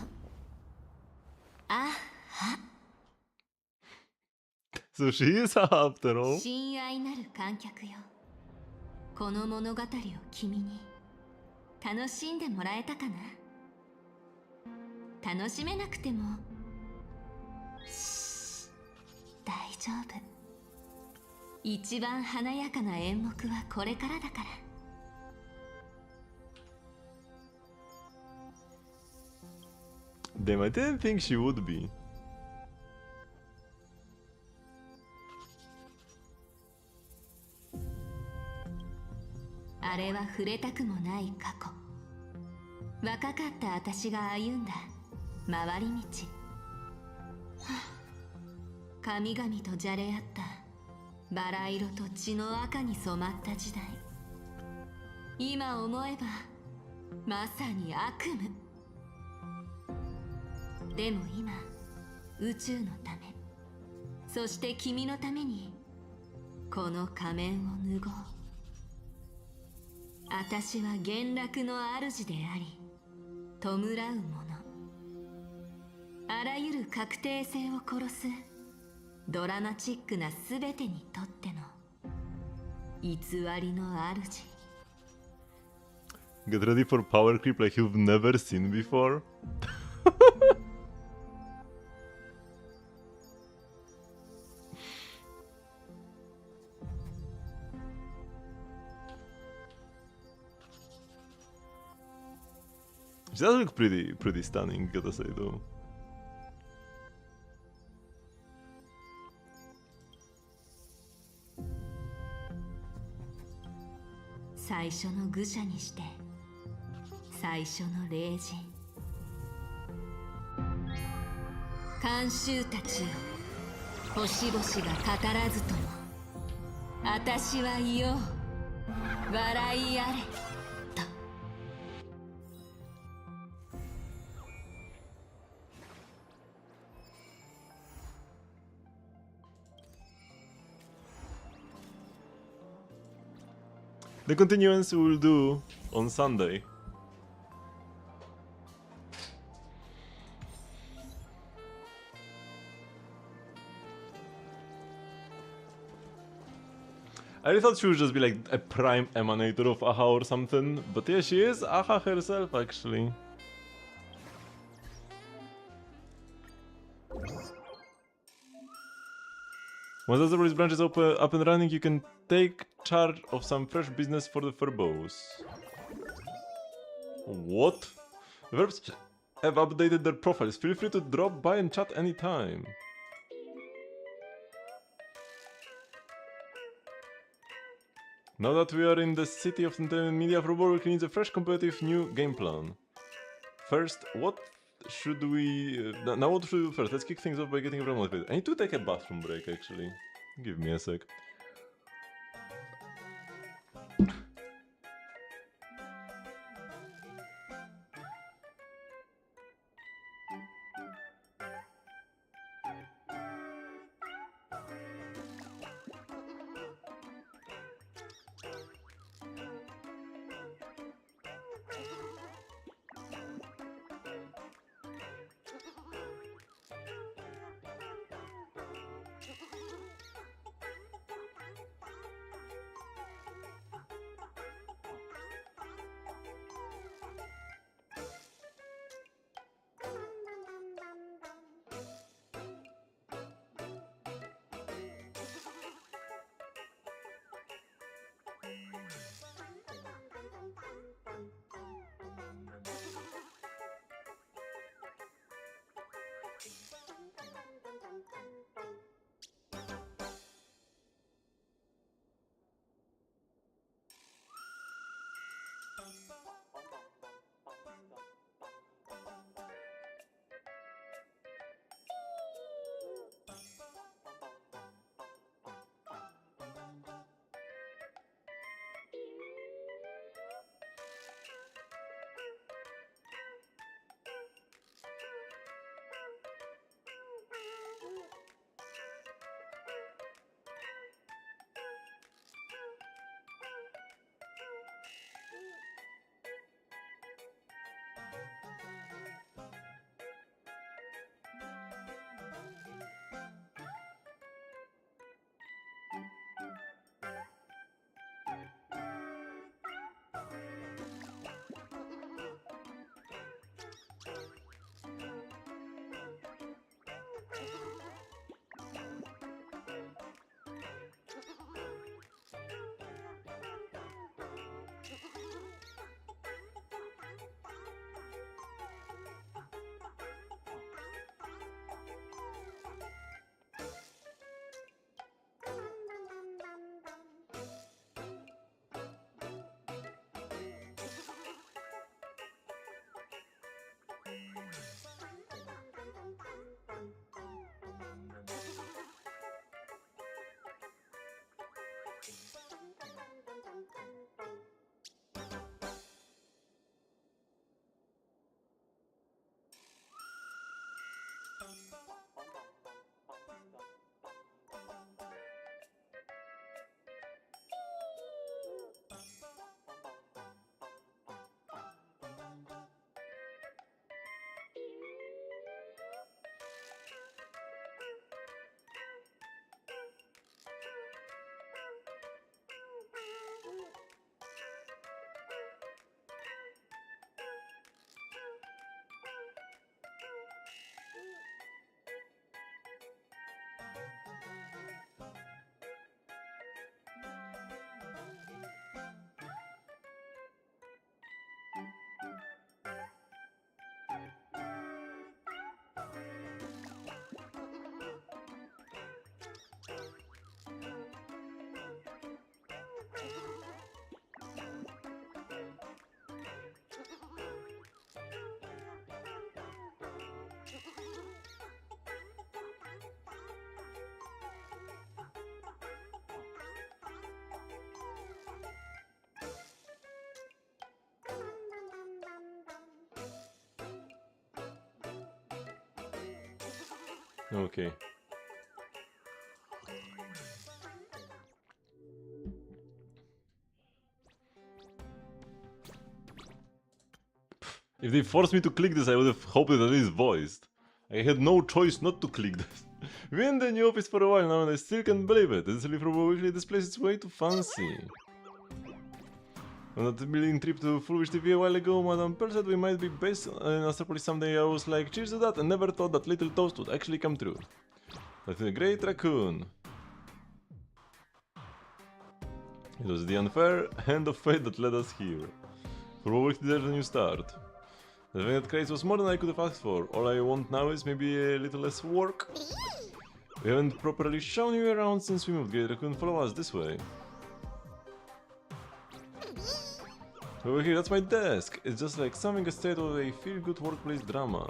[SPEAKER 7] あは。
[SPEAKER 1] So she is after all.
[SPEAKER 7] 親愛なる観客よ。この物語を君に楽しんでもらえたかな？楽しめなくても大丈夫。一番華やかな演目はこれからだから。
[SPEAKER 1] Damn, I didn't think she would be.
[SPEAKER 7] あれは触れたくもない過去。若かった私が歩んだ回り道。神々とじゃれ合ったバラ色と血の赤に染まった時代。今思えばまさに悪夢。でも今宇宙のため、そして君のためにこの仮面を脱ごう。私は幻楽の主であり弔う者。あらゆる確定性を殺すドラマチックな全てにとっての偽りの主。
[SPEAKER 1] Get ready for power creep like you've never seen before. She does look pretty stunning, gotta say though.
[SPEAKER 7] 最初の愚者にして最初の霊人。慣習たちよ、星々が語らずとも私は言おう、笑いあれ。
[SPEAKER 1] The continuance we will do on Sunday. I really thought she would just be like a prime emanator of Aha or something, but yeah, she is Aha herself actually. Once the Trailblaze branch is up and running, you can take charge of some fresh business for the Furbos. What? The Verbs have updated their profiles. Feel free to drop by and chat anytime. Now that we are in the city of entertainment media, Furbor needs a fresh competitive new game plan. First, what should we... now what should we do first? Let's kick things off by getting everyone motivated. I need to take a bathroom break actually. Give me a sec. Okay. If they forced me to click this, I would have hoped that it is voiced. I had no choice not to click this. We've been in the new office for a while now and I still can't believe it. This Silly Furbo Weekly, this place is way too fancy. On that building trip to Foolish TV a while ago, Madame Pearl said we might be based in Astropolis someday. I was like, cheers to that, and never thought that little toast would actually come true. That's a great raccoon. It was the unfair hand of fate that led us here. Furbo Weekly deserves a new start. The Venet craze was more than I could have asked for. All I want now is maybe a little less work. We haven't properly shown you around since we moved. Great Raccoon, follow us this way. Over here, that's my desk. It's just like something straight of a feel-good workplace drama.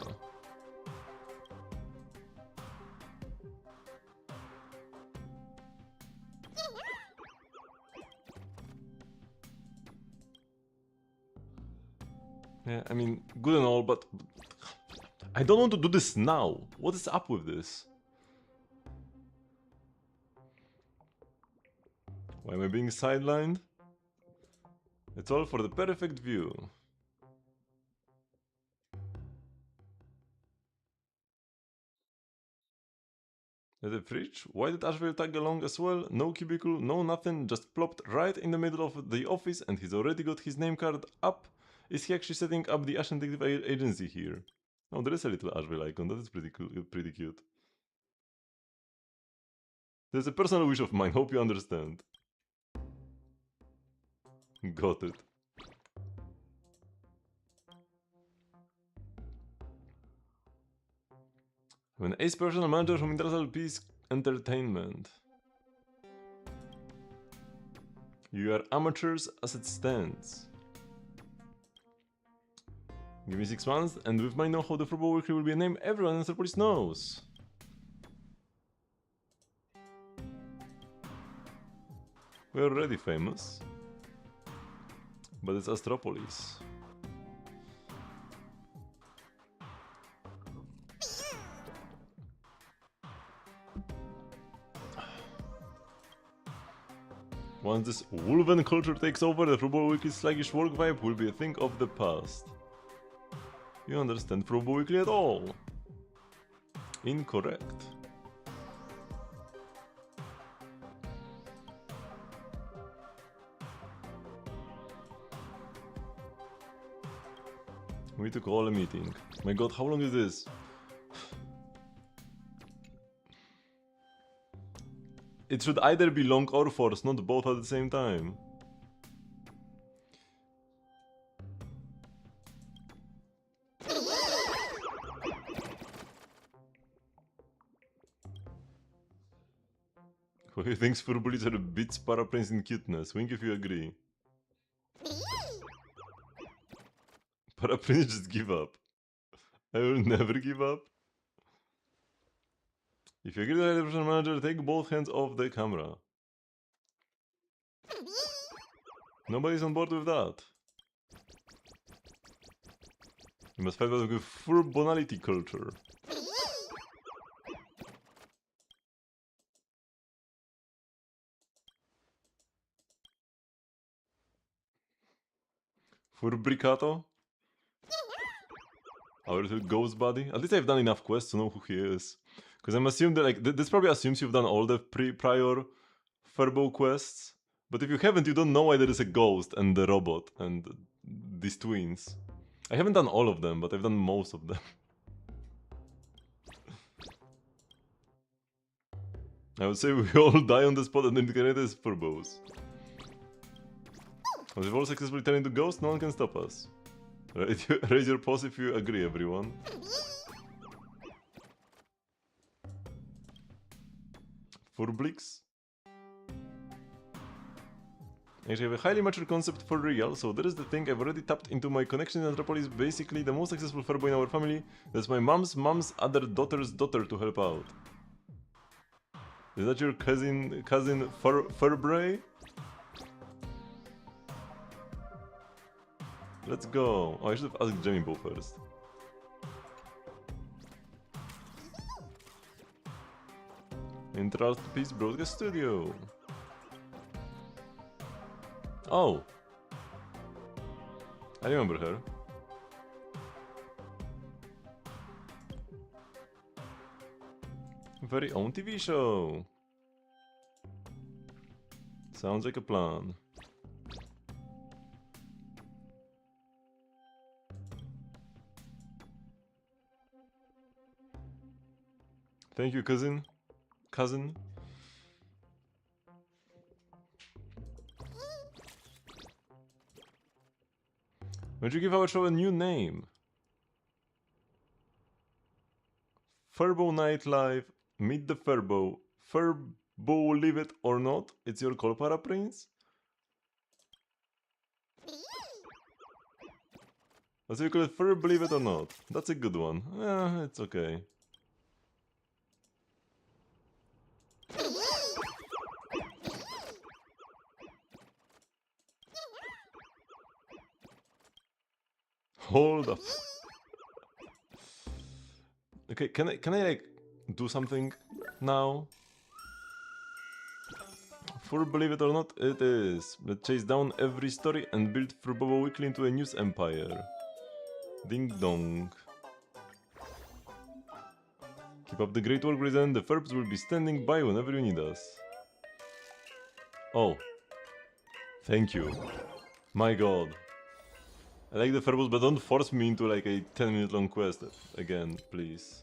[SPEAKER 1] Yeah, I mean, good and all, but I don't want to do this now. What is up with this? Why am I being sidelined? It's all for the perfect view. There's a fridge? Why did Ashville tag along as well? No cubicle, no nothing, just plopped right in the middle of the office and he's already got his name card up. Is he actually setting up the Ashen Detective Agency here? Oh, there is a little Ashville icon, that is pretty cool, pretty cute. There's a personal wish of mine, hope you understand. Got it. I'm an ace personal manager from Industrial Peace Entertainment. You are amateurs as it stands. Give me 6 months, and with my know-how, the Furbo Weekly will be a name everyone in Astropolis knows. We're already famous. But it's Astropolis. Once this Wolven culture takes over, the Furbo Weekly's sluggish work vibe will be a thing of the past. You understand Furbo Weekly at all? Incorrect. We need to call a meeting. My god, how long is this? It should either be long or forced, not both at the same time. Who thinks Furbulis are bits paraplanes in cuteness? Wink if you agree. Paraplanes just give up. I will never give up. If you agree to hire the professional manager, take both hands off the camera. Nobody's on board with that. You must fight with Furbonality culture. Furbricato? Our little ghost buddy? At least I've done enough quests to know who he is. Because I'm assuming that, like, this probably assumes you've done all the prior Furbo quests. But if you haven't, you don't know why there is a ghost and the robot and these twins. I haven't done all of them, but I've done most of them. I would say we all die on the spot and incarnate as Furbos. As we've all successfully turned into ghosts, no one can stop us. Raise your paws if you agree, everyone. Furblix? Actually, I have a highly mature concept for real, so there is the thing. I've already tapped into my connection in Astropolis. Basically, the most successful Furbo in our family. That's my mom's other daughter's daughter to help out. Is that your cousin Furbray? Let's go. Oh, I should have asked Jemibo first. Interrupt Broadcast Studio. Oh, I remember her. Very own TV show. Sounds like a plan. Thank you, cousin. Why don't you give our show a new name? Furbo Nightlife, Meet the Furbo. Furbo, leave it or not? It's your call, Para Prince? Let's call it Furbo, believe it or not. That's a good one. It's okay. Hold up. Okay, can I like do something now? For believe it or not, it is. Let's chase down every story and build Furbo Weekly into a news empire. Ding dong. Keep up the great work, Resident. The Furbs will be standing by whenever you need us. Oh. Thank you. My god. I like the Furbos, but don't force me into like a 10-minute long quest again, please.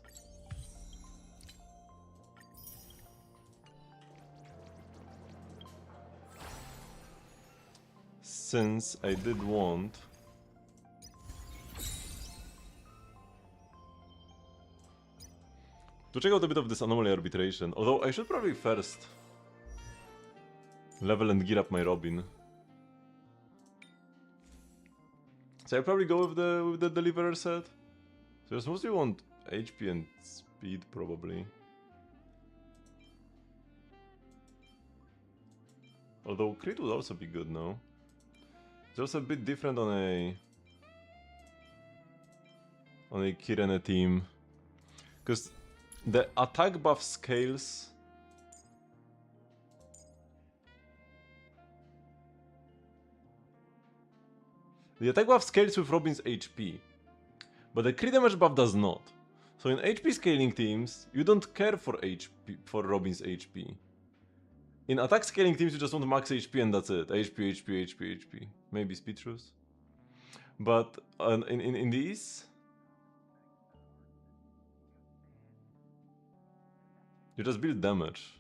[SPEAKER 1] Since I did want to check out a bit of this anomaly arbitration, although I should probably first level and gear up my Robin. So I probably go with the deliverer set. So I suppose you want HP and speed probably. Although crit would also be good now. It's also a bit different on a Kirene team. Because the attack buff scales. The attack buff scales with Robin's HP, but the crit damage buff does not. So in HP scaling teams, you don't care for Robin's HP. In attack scaling teams, you just want max HP and that's it. HP. Maybe speed truce. But in these, you just build damage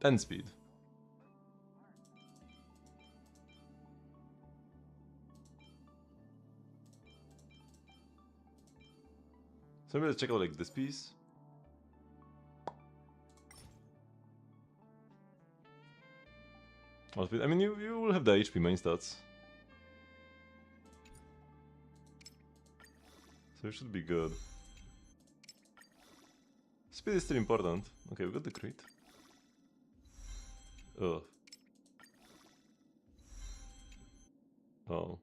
[SPEAKER 1] and speed. So maybe let's check out like this piece. I mean, you will have the HP main stats. So it should be good. Speed is still important. Okay, we got the crit. Ugh. Oh.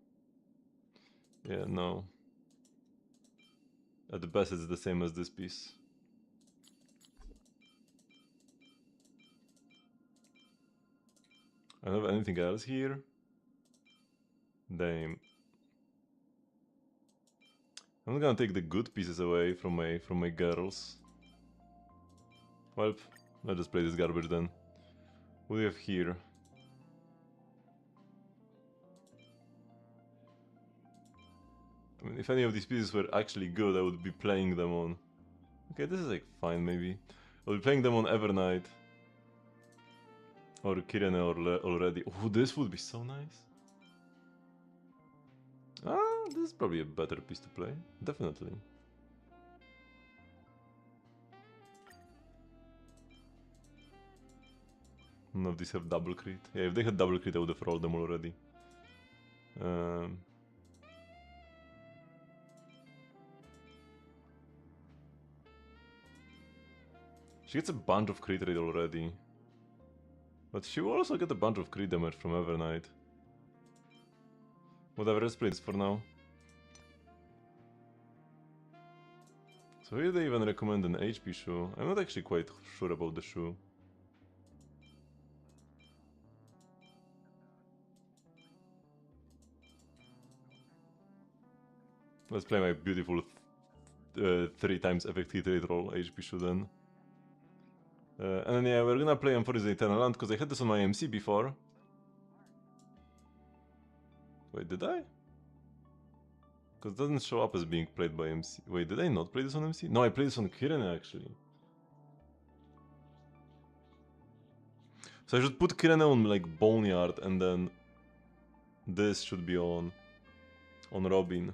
[SPEAKER 1] Yeah, no. At the best, it's the same as this piece. I don't have anything else here. Damn. I'm not gonna take the good pieces away from my girls. Well, I'll just play this garbage then. What do we have here? I mean, if any of these pieces were actually good, I would be playing them on... Okay, this is like fine, maybe. I'll be playing them on Evernight. Or Kirene already. Oh, this would be so nice. Ah, this is probably a better piece to play. Definitely. None of these have double crit. Yeah, if they had double crit, I would have rolled them already. She gets a bunch of crit rate already. But she will also get a bunch of crit damage from Evernight. Whatever, let's play this for now. So here they even recommend an HP shoe. I'm not actually quite sure about the shoe. Let's play my beautiful 3 times effect hit rate roll HP shoe then. And then yeah, we're gonna play Unfortunately Eternal Land because I had this on my MC before. Wait, did I? Because it doesn't show up as being played by MC. Wait, did I not play this on MC? No, I played this on Kirene actually. So I should put Kirene on like Boneyard and then this should be on Robin.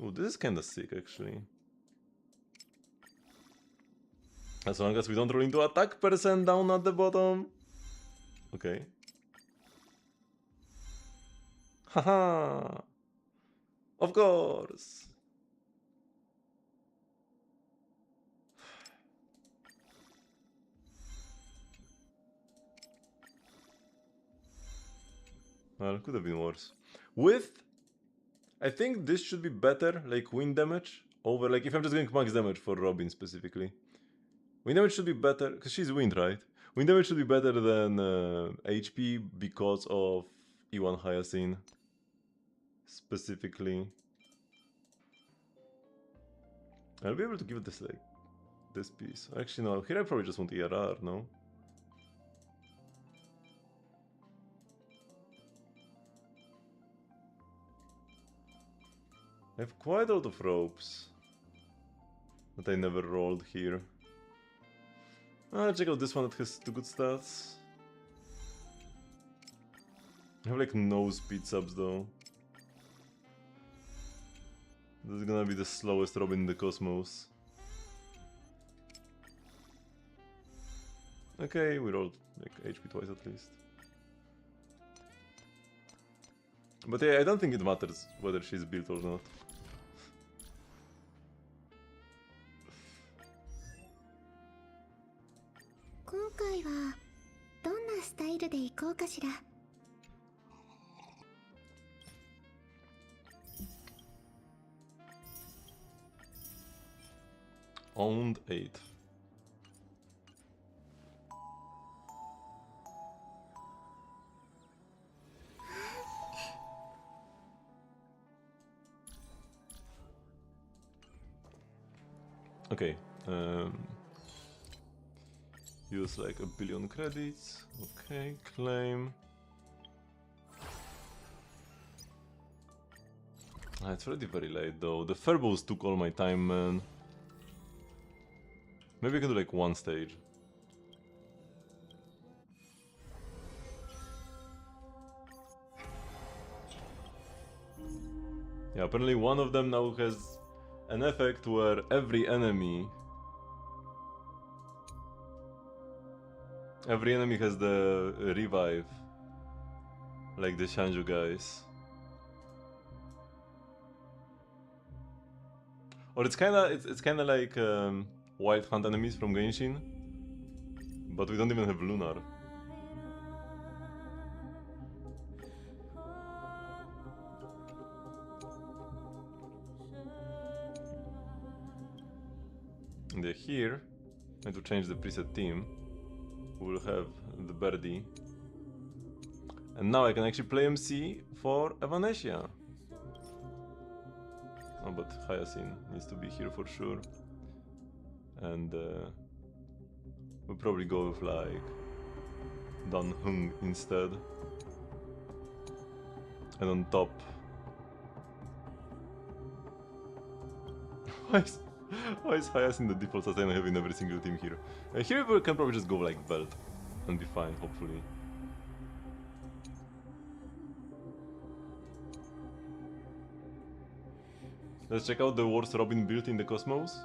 [SPEAKER 1] Oh, this is kinda sick actually. As long as we don't roll into attack percent down at the bottom. Okay. Haha! Of course! Well, could have been worse. With... I think this should be better, like wind damage, over like if I'm just going max damage for Robin specifically. Wind damage should be better, because she's wind, right? Wind damage should be better than HP because of E1 Hyacinth. Specifically. I'll be able to give this like, this piece. Actually no, here I probably just want ERR, no? I have quite a lot of ropes that I never rolled here. I'll check out this one that has 2 good stats. I have like no speed subs though. This is gonna be the slowest Robin in the Cosmos. Okay, we rolled like HP twice at least. But yeah, I don't think it matters whether she's built or not. Owned 8. Okay. Use like 1 billion credits. Okay, claim. It's already very late though. The Furballs took all my time, man. Maybe I can do like 1 stage. Yeah, apparently one of them now has an effect where every enemy has the revive, like the Shanju guys. Or it's kinda like Wild Hunt enemies from Genshin, but we don't even have Lunar. And here, I need to change the preset team. We will have the Birdie. And now I can actually play MC for Evanesia. Oh, but Hyacinth needs to be here for sure. And we'll probably go with like Dan Hung instead. And on top... Why is Hyacinth the default sustain I have in every single team here? Here we can probably just go like Belt and be fine, hopefully. Let's check out the worst Robin build in the Cosmos.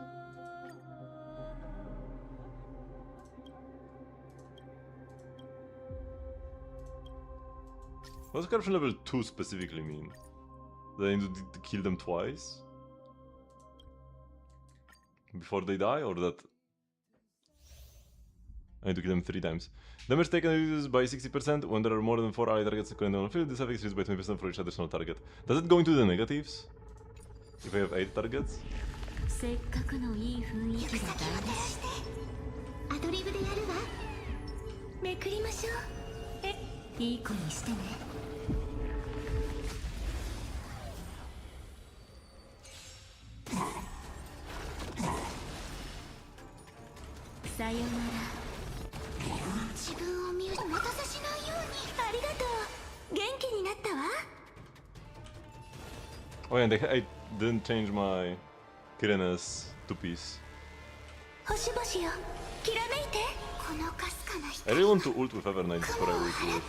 [SPEAKER 1] What does corruption level 2 specifically mean? That I need to kill them twice? Before they die, or that I need to kill them 3 times. Damage taken reduces by 60% when there are more than 4 ally targets currently on the field. This effect is reduced by 20% for each additional target. Does it go into the negatives? If I have 8 targets?
[SPEAKER 7] せっかくのいい雰囲気が台無し。
[SPEAKER 5] アドリブでやるわ。めくりましょう。
[SPEAKER 7] いい子にしてね。さようなら。
[SPEAKER 5] 自分を見失わさしないように。ありがとう。元気になったわ。
[SPEAKER 1] Oh yeah, I didn't change my Kirena's 2-piece.
[SPEAKER 5] 星々よ、きらめいて。このかすかな
[SPEAKER 1] I really want to ult with Evernight before I ult with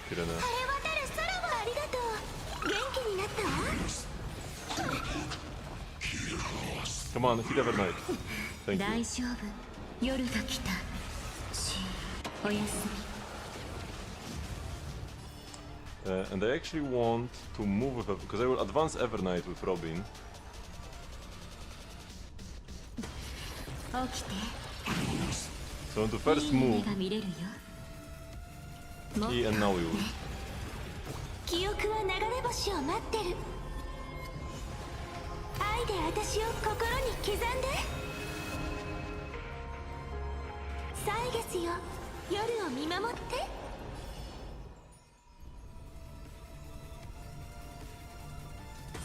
[SPEAKER 1] Kirena.
[SPEAKER 5] 晴れ渡る空はありがとう。元気になったわ。
[SPEAKER 1] Come on, hit Evernight. Thank
[SPEAKER 7] 大
[SPEAKER 1] you.
[SPEAKER 7] 丈夫。夜が来た。おやすみ。
[SPEAKER 1] And I actually want to move with because I will advance Evernight with Robin.
[SPEAKER 7] 起きて。
[SPEAKER 1] So I want to first move
[SPEAKER 7] いい夢が見れるよ。
[SPEAKER 1] E and now we will.
[SPEAKER 5] 記憶は流れ星を待ってる。愛で私を心に刻んで。歳月よ、夜を見守って。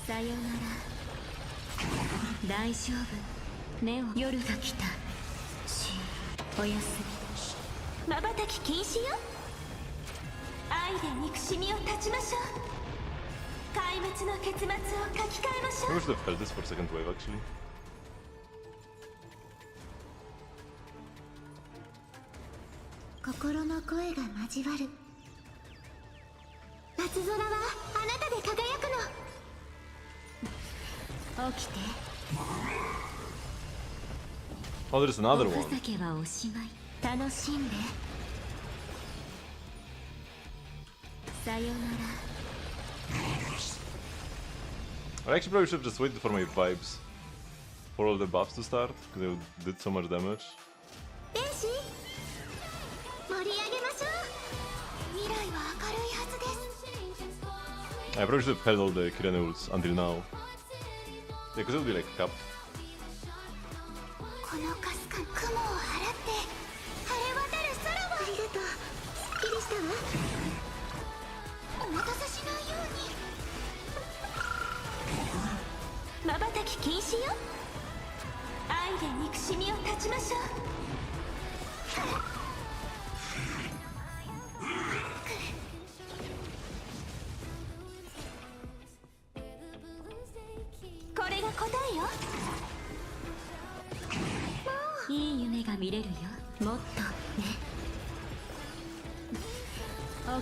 [SPEAKER 7] さようなら。大丈夫。目を。夜が来た。おやす
[SPEAKER 5] み。瞬き禁止よ。愛で憎しみを断ちましょう。壊滅の結末を書き換えましょ
[SPEAKER 1] I
[SPEAKER 5] う。
[SPEAKER 1] should have held this for second wave actually.
[SPEAKER 5] 心の声が交わる。夏空はあなたで輝くの。
[SPEAKER 7] 起きて。
[SPEAKER 1] Oh, there's another
[SPEAKER 7] お
[SPEAKER 1] one.
[SPEAKER 7] ふざけはおしまい。楽しんで。さようなら。
[SPEAKER 1] I actually probably should have just waited for my vibes for all the buffs to start because they did so much damage.
[SPEAKER 5] 天使、盛り上げましょう。未来は明るいはずです。
[SPEAKER 1] I probably should have held all the Kirene ults until now. Yeah, because it would be like capped.
[SPEAKER 5] このかすかな雲を払って晴れ渡る空は。ありがとう。すっきりしたわ。お待たせしないように。瞬き禁止よ。愛で憎しみを断ちましょう。これが答えよ。
[SPEAKER 7] いい夢が見れるよ。もっとね。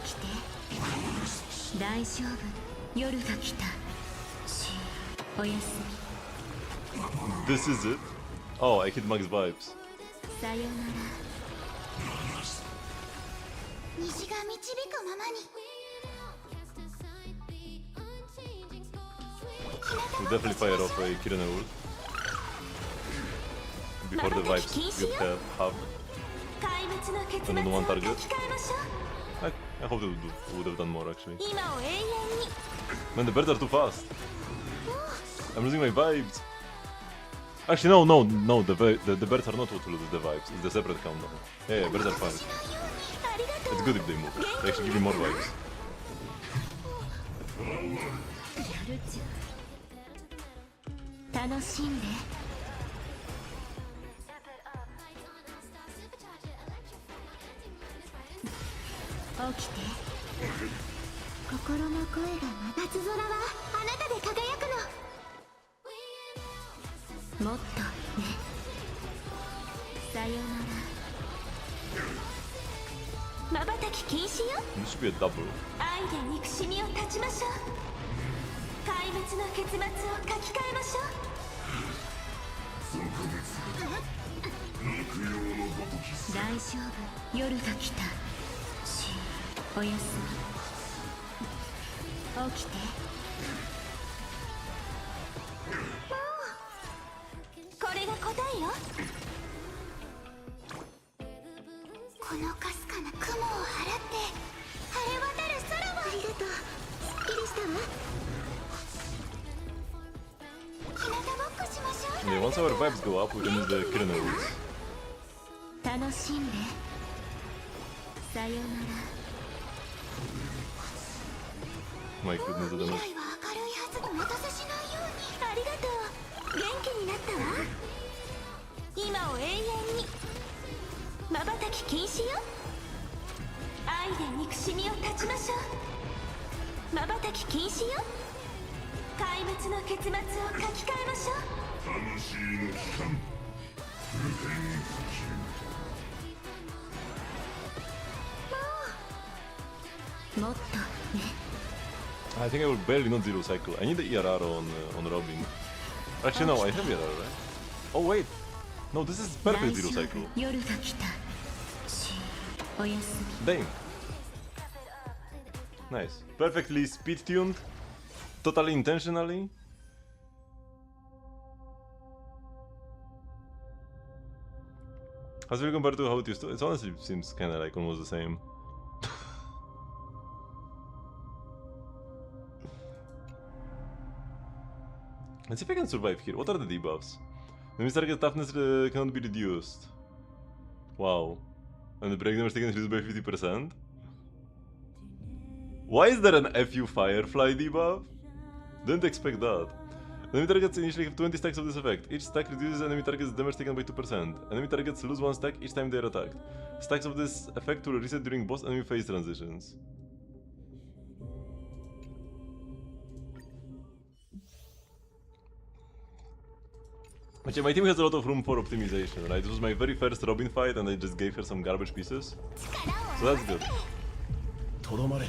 [SPEAKER 7] 起きて。大丈夫。夜が来た。おやすみ。
[SPEAKER 1] This is it? Oh, I hit Max vibes.
[SPEAKER 7] さようなら。
[SPEAKER 5] 虹が導くままに。
[SPEAKER 1] We'll definitely fire off a Kirene ult before the vibes get half. And then one target. I hope they would have done more actually. Man, the birds are too fast. I'm losing my vibes. Actually, no. The birds are not what loses the vibes. It's the separate countdown. Yeah, birds are fine. It's good if they move. They actually give me more vibes.
[SPEAKER 7] 楽しんで。起きて。
[SPEAKER 5] 心の声が夏空はあなたで輝くの。
[SPEAKER 7] もっとね。さようなら。
[SPEAKER 5] 瞬き禁止よ。
[SPEAKER 1] This should be a double.
[SPEAKER 5] 愛で憎しみを断ちましょう。壊滅の結末を書き換えましょう。
[SPEAKER 7] 大丈夫。夜が来た。おやすみ。起きて。
[SPEAKER 5] これが答えよ。このかすかな雲を払って晴れ渡る空は。ありがとう、すっきりしたわ。日向ぼっこしましょう。
[SPEAKER 1] Yeah, once our vibes go up, we can use the Kirino's.
[SPEAKER 5] 楽しんで。さよなら。
[SPEAKER 1] My goodness, I don't know.
[SPEAKER 5] 未来は明るいはず。お待たせしないように。ありがとう、元気になったわ。今を永遠に。瞬き禁止よ。愛で憎しみを断ちましょう。瞬き禁止よ。怪物の結末を書き換えましょう。
[SPEAKER 18] 魂の帰還風天
[SPEAKER 5] もっとね。
[SPEAKER 1] I think I will barely not zero cycle. I need the ERR on Robin. Actually, no, I have ERR, right? Oh wait, no, this is perfect zero cycle.
[SPEAKER 5] 夜が来た。おやすみ。
[SPEAKER 1] Dang. Nice. Perfectly speed tuned. Totally intentionally. As we compare to how it used to, it honestly seems kinda like almost the same. Let's see if I can survive here. What are the debuffs? The Mr. Target toughness cannot be reduced. Wow. And the break damage taken is reduced by 50%? Why is there an FU Firefly debuff? Didn't expect that. Enemy targets initially have 20 stacks of this effect. Each stack reduces enemy targets' damage taken by 2%. Enemy targets lose 1 stack each time they are attacked. Stacks of this effect will reset during boss enemy phase transitions. Okay, my team has a lot of room for optimization, right? This was my very first Robin fight and I just gave her some garbage pieces. So that's good.
[SPEAKER 15] とどまれ。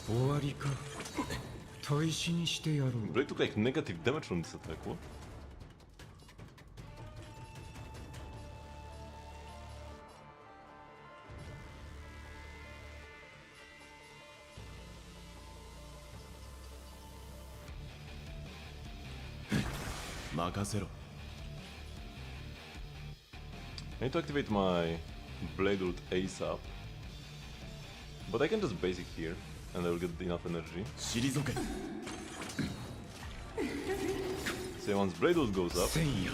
[SPEAKER 16] 終わりか。砥石にしてやろう。
[SPEAKER 1] Blade took like negative damage from this attack, what? I need to activate my Blade ult ASAP. But I can just basic here and I will get enough energy. So once Blade ult goes up, we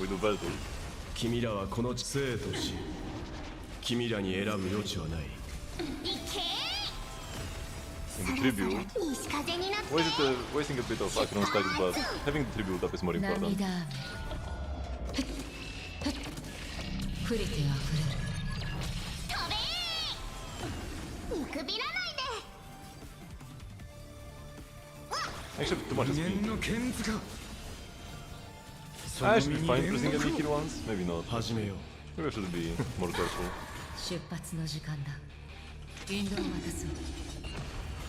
[SPEAKER 1] do Belt ult.
[SPEAKER 21] 君らはこの生と死、君らに選ぶ余地はない。
[SPEAKER 1] In the tribute, why is it wasting a bit of Acheron stacks, but having the tribute up is more important.
[SPEAKER 11] 触れてあふれる。
[SPEAKER 5] 見くびらないで。
[SPEAKER 1] Actually, too much speed. I should be fine pressing any kill once, maybe not. Maybe I should be more careful.
[SPEAKER 11] 出発の時間だ。引導を渡そう。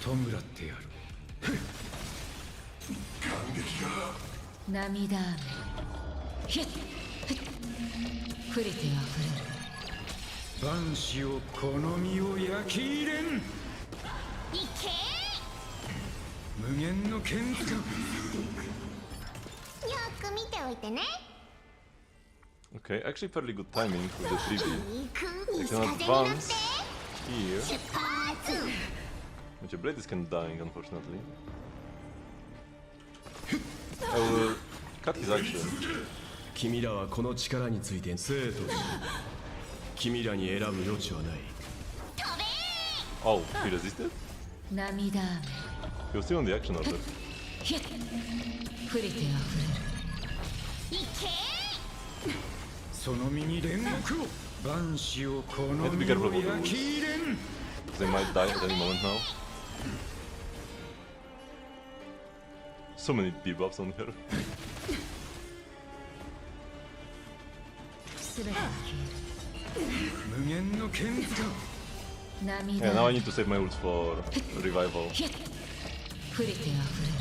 [SPEAKER 16] 弔ってやる。
[SPEAKER 11] 涙雨。ひっ。触れてあふれる。
[SPEAKER 16] 万死をこの身を焼き入れん。
[SPEAKER 5] いけ。
[SPEAKER 16] 無限の剣塚。
[SPEAKER 5] よく見ておいてね。
[SPEAKER 1] Okay, actually fairly good timing with the 3B. I can advance here. Which Blade is kind of dying, unfortunately. I will cut his action.
[SPEAKER 21] 君らはこの力について生と死、君らに選ぶ余地はない。
[SPEAKER 1] Oh, he resisted?
[SPEAKER 11] 涙雨。
[SPEAKER 1] He was still on the action order.
[SPEAKER 11] ひっ。触れてあふれる。
[SPEAKER 5] いけ。
[SPEAKER 16] その身に煉獄を。万死をこの
[SPEAKER 1] Need to be
[SPEAKER 16] 身
[SPEAKER 1] careful
[SPEAKER 16] を
[SPEAKER 1] about the
[SPEAKER 16] 焼き
[SPEAKER 1] wolves.
[SPEAKER 16] 入れん。
[SPEAKER 1] They might die at any moment now. So many debuffs on her.
[SPEAKER 11] すべてが消える。
[SPEAKER 16] 無限の剣塚。
[SPEAKER 11] 涙
[SPEAKER 1] Yeah, now I need to save my ults for revival.
[SPEAKER 11] ひっ。触れてあふれる。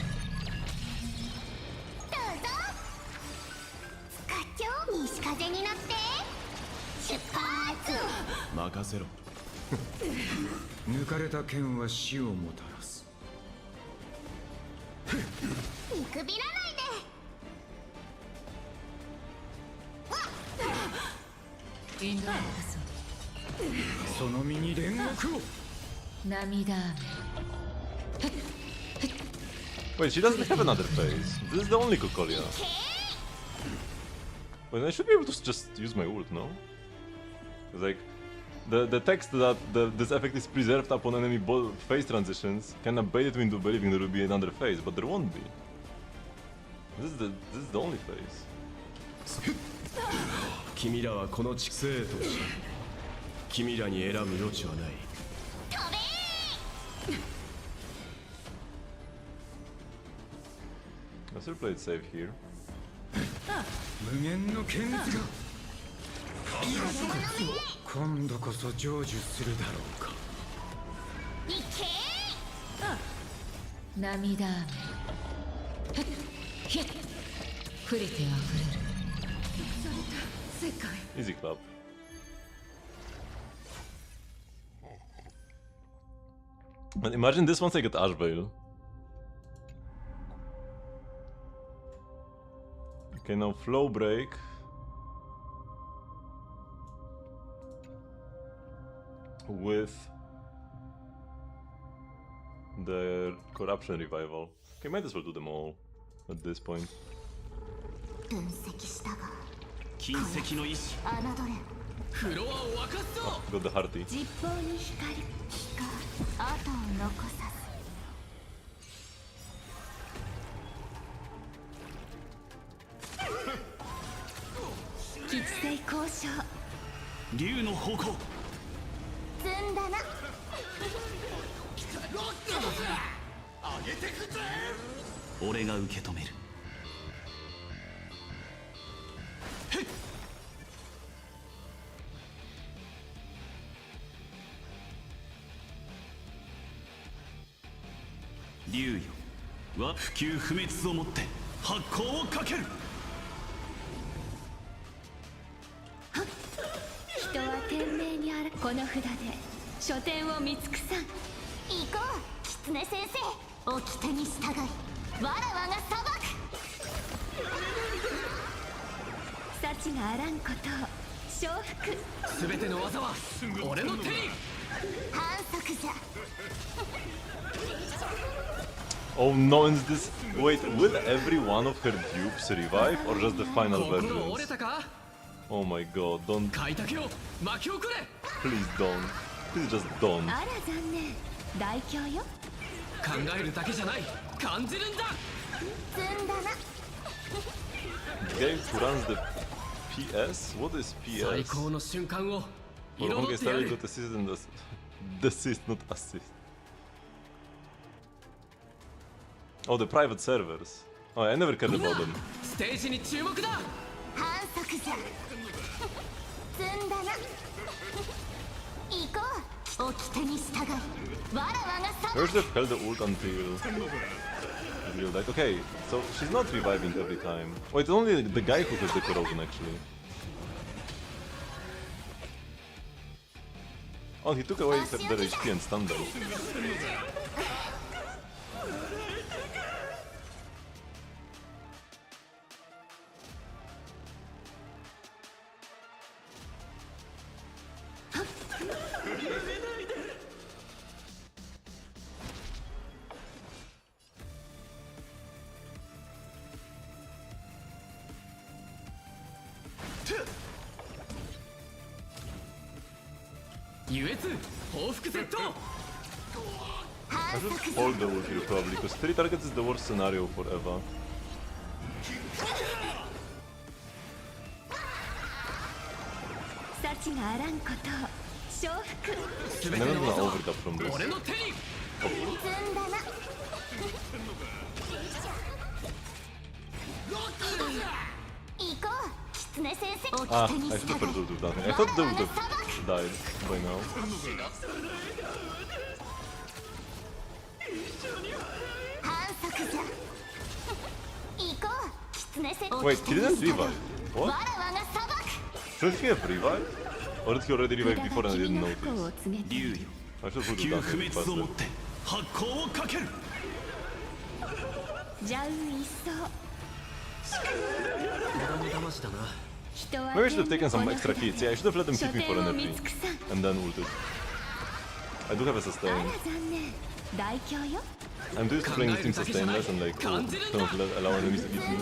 [SPEAKER 5] どうぞ。スカチョ西風に乗って出発。
[SPEAKER 21] 任せろ。
[SPEAKER 16] 抜かれた剣は死をもたらす。
[SPEAKER 5] 見くびらないで。
[SPEAKER 12] インドアこ
[SPEAKER 16] その身に煉獄を。
[SPEAKER 12] 涙雨。
[SPEAKER 1] Wait, she doesn't have another face. This is the only Kokolia. Wait, I should be able to just use my ult, no? It's like the text that this effect is preserved upon enemy face transitions can bait it into believing there will be another phase, but there won't be. This is the only phase.
[SPEAKER 21] 君らはこの地生とし、君らに選ぶ余地はない。
[SPEAKER 1] I still play it safe here.
[SPEAKER 16] 無限の剣図が今度こそ成就するだろうか。
[SPEAKER 12] 涙雨。触れてあふれる。世界。
[SPEAKER 1] Easy clap. And imagine this once I get Ash Veil. Okay, now flow break. With the corruption revival. Okay, might as well do them all at this point.
[SPEAKER 5] 分析したが
[SPEAKER 21] 金石の意志
[SPEAKER 5] 侮れ。
[SPEAKER 21] フロアを沸かすぞ。
[SPEAKER 1] Got the hearty.
[SPEAKER 5] 実報に光が後を残さ
[SPEAKER 7] 吉星交渉。
[SPEAKER 21] 竜の方向。
[SPEAKER 5] ずんだな。
[SPEAKER 21] 上げてくぜ。俺が受け止める。竜よ、は不朽不滅をもって発光をかける。
[SPEAKER 7] 人は天命にある。この札で書店を見尽くさん。
[SPEAKER 5] 行こう、狐先生。掟に従いわらわが裁く。
[SPEAKER 7] 幸があらんことを承服。
[SPEAKER 21] 全ての技は俺の手に。
[SPEAKER 5] 反則じゃ。
[SPEAKER 1] Oh no, is this... Wait, will every one of her dupes revive or just the final versions? Oh my god, don't... Please don't. Please just don't.
[SPEAKER 7] あら残念。大凶よ。
[SPEAKER 21] 考えるだけじゃない。感じるんだ。
[SPEAKER 5] ずんだな。
[SPEAKER 1] Game who runs the PS? What is PS?
[SPEAKER 21] 最高の瞬間を
[SPEAKER 1] For Honkai style, you got assist and desist, not assist. Oh, the private servers. Oh, I never cared about them.
[SPEAKER 21] ステージに注目だ。
[SPEAKER 5] 反則じゃ。ずんだな。行こう、掟に従いわらわが裁く。
[SPEAKER 1] Where's the held the ult until real died? Okay, so she's not reviving every time. Oh, it's only the guy who has the corrosion actually. Oh, he took away their HP and stunned them. I should hold the ult here probably, because 3 targets is the worst scenario for Eva.
[SPEAKER 7] 幸があらんことを承服。
[SPEAKER 1] I'm not gonna overtap from this.
[SPEAKER 21] 俺の手に。
[SPEAKER 5] ずんだな。行こう、狐先生。
[SPEAKER 1] Ah, I should have preferred to do nothing. I thought they would have died by now.
[SPEAKER 5] 反則じゃ。行こう、狐先生。
[SPEAKER 1] Wait, he didn't revive.
[SPEAKER 5] わ
[SPEAKER 1] What?
[SPEAKER 5] らわが裁く。
[SPEAKER 1] Should he have revived? Or did he already revive before and I didn't notice?
[SPEAKER 21] 竜よ、
[SPEAKER 1] I should
[SPEAKER 21] 不
[SPEAKER 1] have
[SPEAKER 21] 朽
[SPEAKER 1] done
[SPEAKER 21] 不
[SPEAKER 1] that
[SPEAKER 21] 滅をもっ
[SPEAKER 1] faster.
[SPEAKER 21] て発光をかける。
[SPEAKER 7] じゃういっそ
[SPEAKER 1] Maybe I should have taken some extra hits. Yeah, I should have let them keep me for energy. And then ulted. I do have a sustain.
[SPEAKER 7] あら残念大凶よ
[SPEAKER 1] I'm used to playing this team sustainless and like, don't allow enemies to hit me.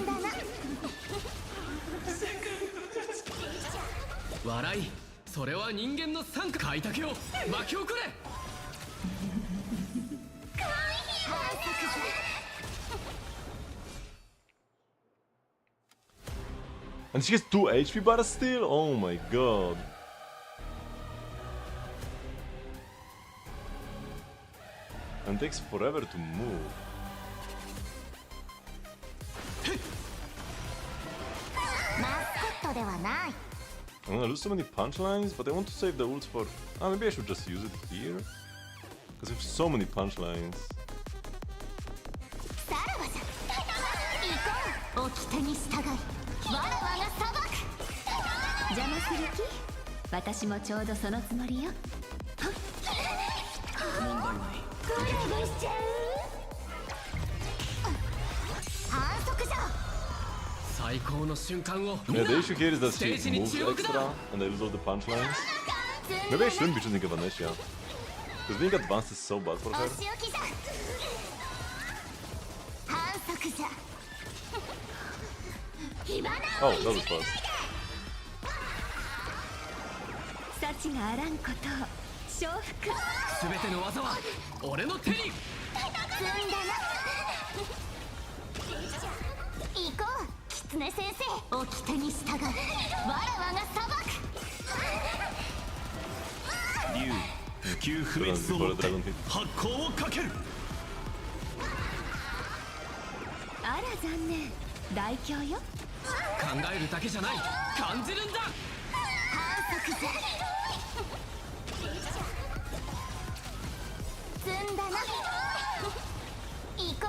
[SPEAKER 2] 笑いそれは人間の参加開拓を巻き起これ
[SPEAKER 1] And she gets 2 HP bars still? Oh my god. And takes forever to move. I'm gonna lose so many punchlines, but I want to save the ults for... Ah, maybe I should just use it here? Because I have so many punchlines.
[SPEAKER 7] 邪魔する気私もちょうどそのつもりよ
[SPEAKER 2] 問題ない
[SPEAKER 7] ゴロゴしちゃう反則じゃ
[SPEAKER 2] 最高の瞬間を
[SPEAKER 1] Yeah, the issue here is that she moves extra and I lose all the punchlines. Maybe I shouldn't be choosing Evanescia. Because being advanced is so bad for her.
[SPEAKER 7] 反則じゃ
[SPEAKER 1] Oh, that was fast.
[SPEAKER 7] 幸があらんことを承服
[SPEAKER 2] 全ての技は俺の手に
[SPEAKER 7] 積んだな行こう狐先生掟に従うわらわが裁く
[SPEAKER 21] 竜不朽不滅をもって発光をかける
[SPEAKER 7] あら残念大凶よ
[SPEAKER 2] 考えるだけじゃない感じるんだ
[SPEAKER 7] 反則じゃ積んだな行こ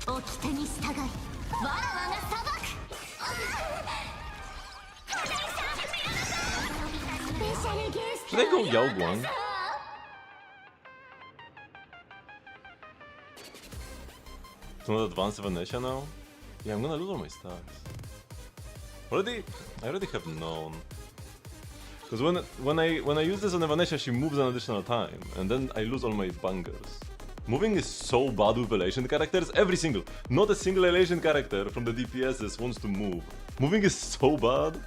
[SPEAKER 7] う掟に従いわらわが裁くスペシャルゲスト
[SPEAKER 1] Should I go Yao Guang? To not advance Evanescia now? Yeah, I'm gonna lose all my stars. I already have known. Because when I use this on Evanescia, she moves an additional time, and then I lose all my bangers. Moving is so bad with Elation characters. Not a single Elation character from the DPSs wants to move. Moving is so bad.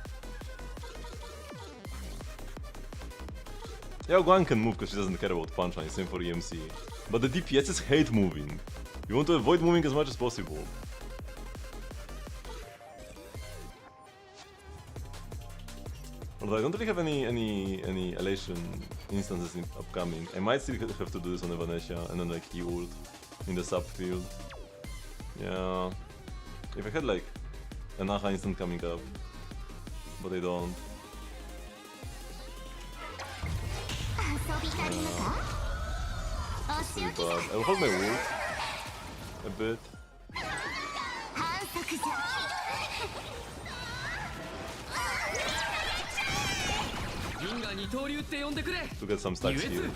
[SPEAKER 1] Yao Guang can move because she doesn't care about punchlines, same for EMC. But the DPSs hate moving. You want to avoid moving as much as possible. Although I don't really have any Elation instances upcoming. I might still have to do this on Evanescia and then like E-ult in the subfield. Yeah. If I had like an Aha instant coming up. But I don't. Yeah. But I will hold my ult a bit. To get some stacks here.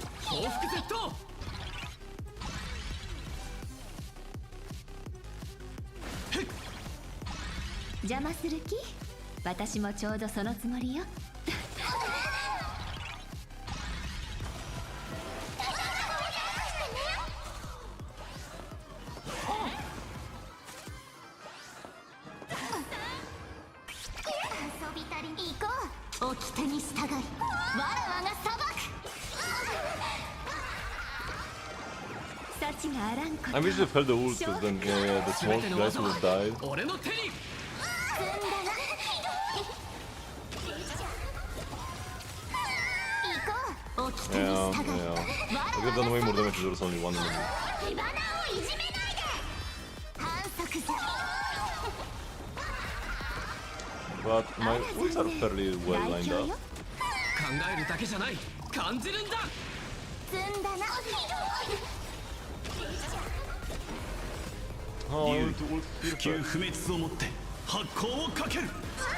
[SPEAKER 7] 邪魔する気私もちょうどそのつもりよ掟に従いわらわが裁く幸があらんこと
[SPEAKER 1] I wish I've held the ult because then the small guys would have died.
[SPEAKER 2] 俺の手に
[SPEAKER 1] Yeah. I could have done way more damage if there was only one enemy. But my ults are fairly well lined up.
[SPEAKER 2] 考えるだけじゃない感じるんだ
[SPEAKER 1] Oh, I want to ult
[SPEAKER 21] 不朽不滅をもって発光をかける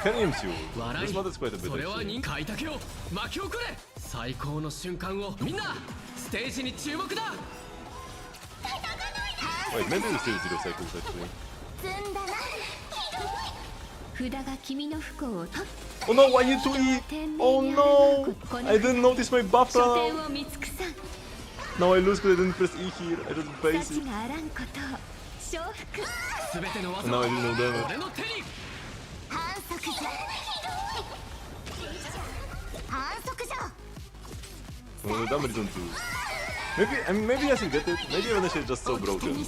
[SPEAKER 1] Can EMC ult? This mod is quite a bit
[SPEAKER 2] それは
[SPEAKER 1] actually.
[SPEAKER 2] 人開拓を巻き起これ最高の瞬間をみんなステージに注目だ
[SPEAKER 1] Wait, maybe we still zero cycles actually. Oh no, I need to eat! Oh no! I didn't notice my buff now! Now I lose because I didn't press E here, I just base it. And now I do no damage. Well, the damage isn't too. Maybe I should get it. Maybe Evanescence is just so broken.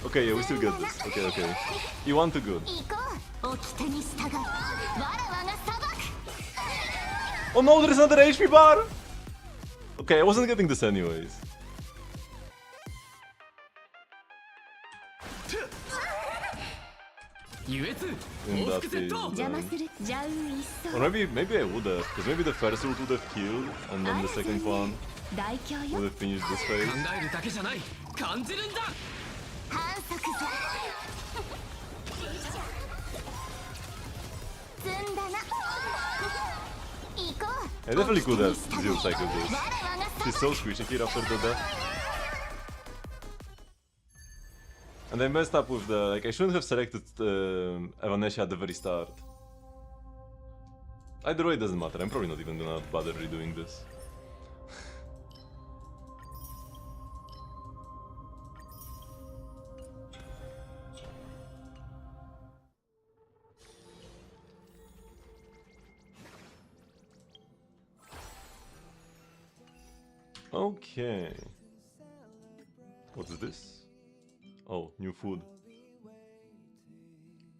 [SPEAKER 1] Okay, yeah, we still get this. Okay, okay. You want to good. Oh no, there is another HP bar! Okay, I wasn't getting this anyways. In that case, or maybe I would have, because maybe the first ult would have killed, and then the second one would have finished this phase. I definitely could have zero cycled this. She's so squishy here after the death. And I messed up with the, like, I shouldn't have selected Evanescence at the very start. Either way, it doesn't matter, I'm probably not even gonna bother redoing this. Okay. What's this? Oh, new food.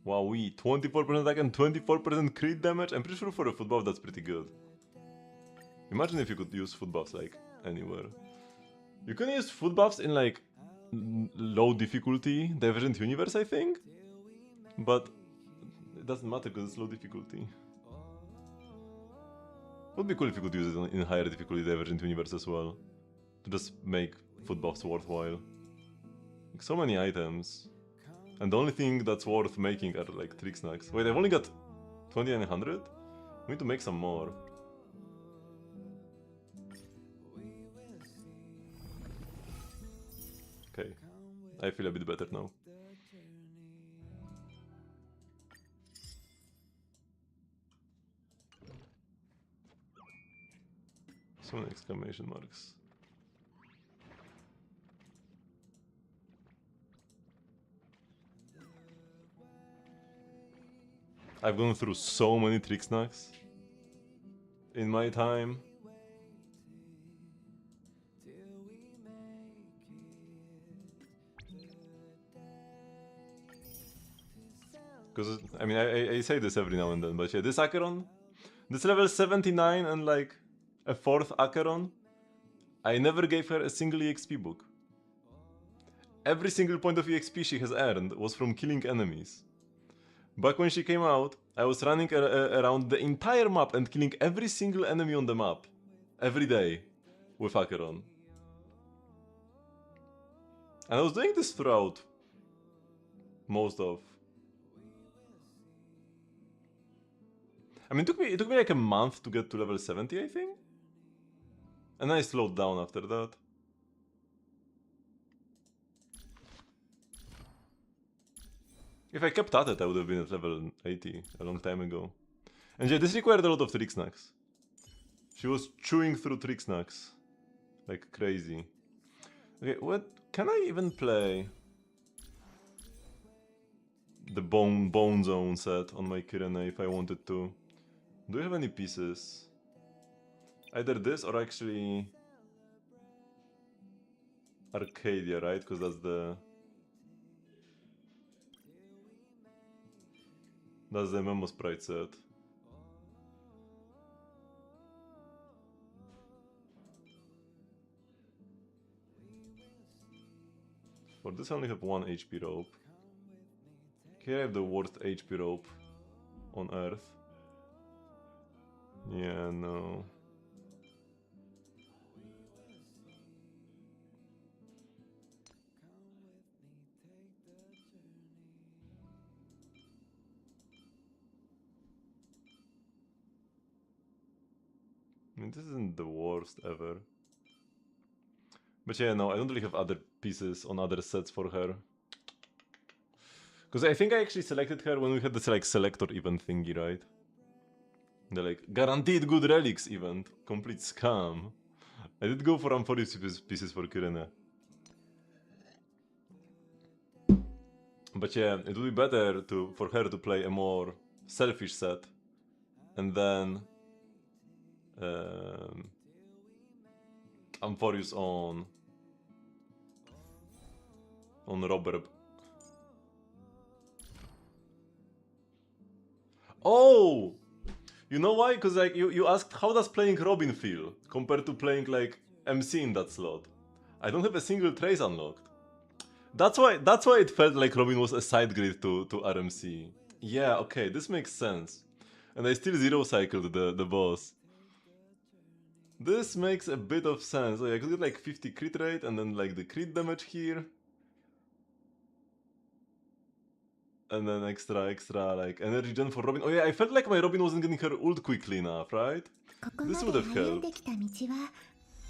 [SPEAKER 1] Wow, 24% attack and 24% crit damage? I'm pretty sure for a food buff that's pretty good. Imagine if you could use food buffs like anywhere. You can use food buffs in like low difficulty Divergent Universe, I think? But it doesn't matter because it's low difficulty. Would be cool if you could use it in higher difficulty Divergent Universe as well. To just make food buffs worthwhile. Like, so many items. And the only thing that's worth making are like trick snacks. Wait, I've only got 2900? We need to make some more. Okay, I feel a bit better now. So many exclamation marks. I've gone through so many trick snacks in my time. Because, I mean, I say this every now and then, but yeah, this Acheron, this level 79 and like a 4th Acheron, I never gave her a single EXP book. Every single point of EXP she has earned was from killing enemies. Back when she came out, I was running around the entire map and killing every single enemy on the map. Every day. With Acheron. And I was doing this throughout most of. I mean, it took me like a month to get to level 70, I think? And then I slowed down after that. If I kept at it, I would have been at level 80 a long time ago. And yeah, this required a lot of trick snacks. She was chewing through trick snacks. Like crazy. Okay, what? Can I even play the Bone Zone set on my Kirene if I wanted to? Do you have any pieces? Either this or actually Arcadia, right? Because that's the Memo Sprite set. For this I only have 1 HP rope. Here I have the worst HP rope on Earth. Yeah, no. I mean, this isn't the worst ever. But yeah, no, I don't really have other pieces on other sets for her. Because I think I actually selected her when we had this like selector event thingy, right? The like guaranteed good relics event. Complete scam. I did go for Amphorius pieces for Kirene. But yeah, it would be better for her to play a more selfish set. And then Amphorius on Robert. Oh! You know why? Because like you asked how does playing Robin feel compared to playing like MC in that slot. I don't have a single trace unlocked. That's why it felt like Robin was a side grid to RMC. Yeah, okay, this makes sense. And I still zero cycled the boss. This makes a bit of sense. Like, I could get like 50 crit rate and then like the crit damage here. And then extra like energy gen for Robin. Oh yeah, I felt like my Robin wasn't getting her ult quickly enough, right? This would have helped.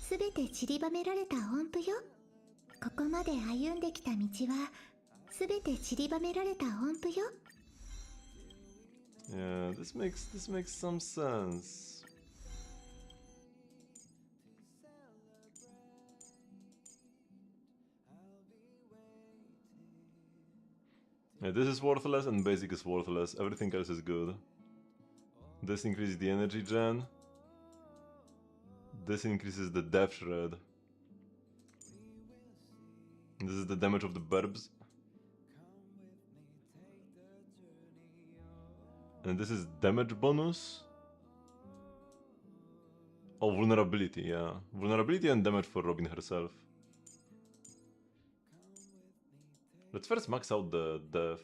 [SPEAKER 5] すべて散りばめられた音符よ。ここまで歩んできた道はすべて散りばめられた音符よ。
[SPEAKER 1] Yeah, this makes some sense. Yeah, this is worthless and basic is worthless. Everything else is good. This increases the energy gen. This increases the death shred. This is the damage of the burbs. And this is damage bonus. Oh, vulnerability, yeah. Vulnerability and damage for Robin herself. Let's first max out the death.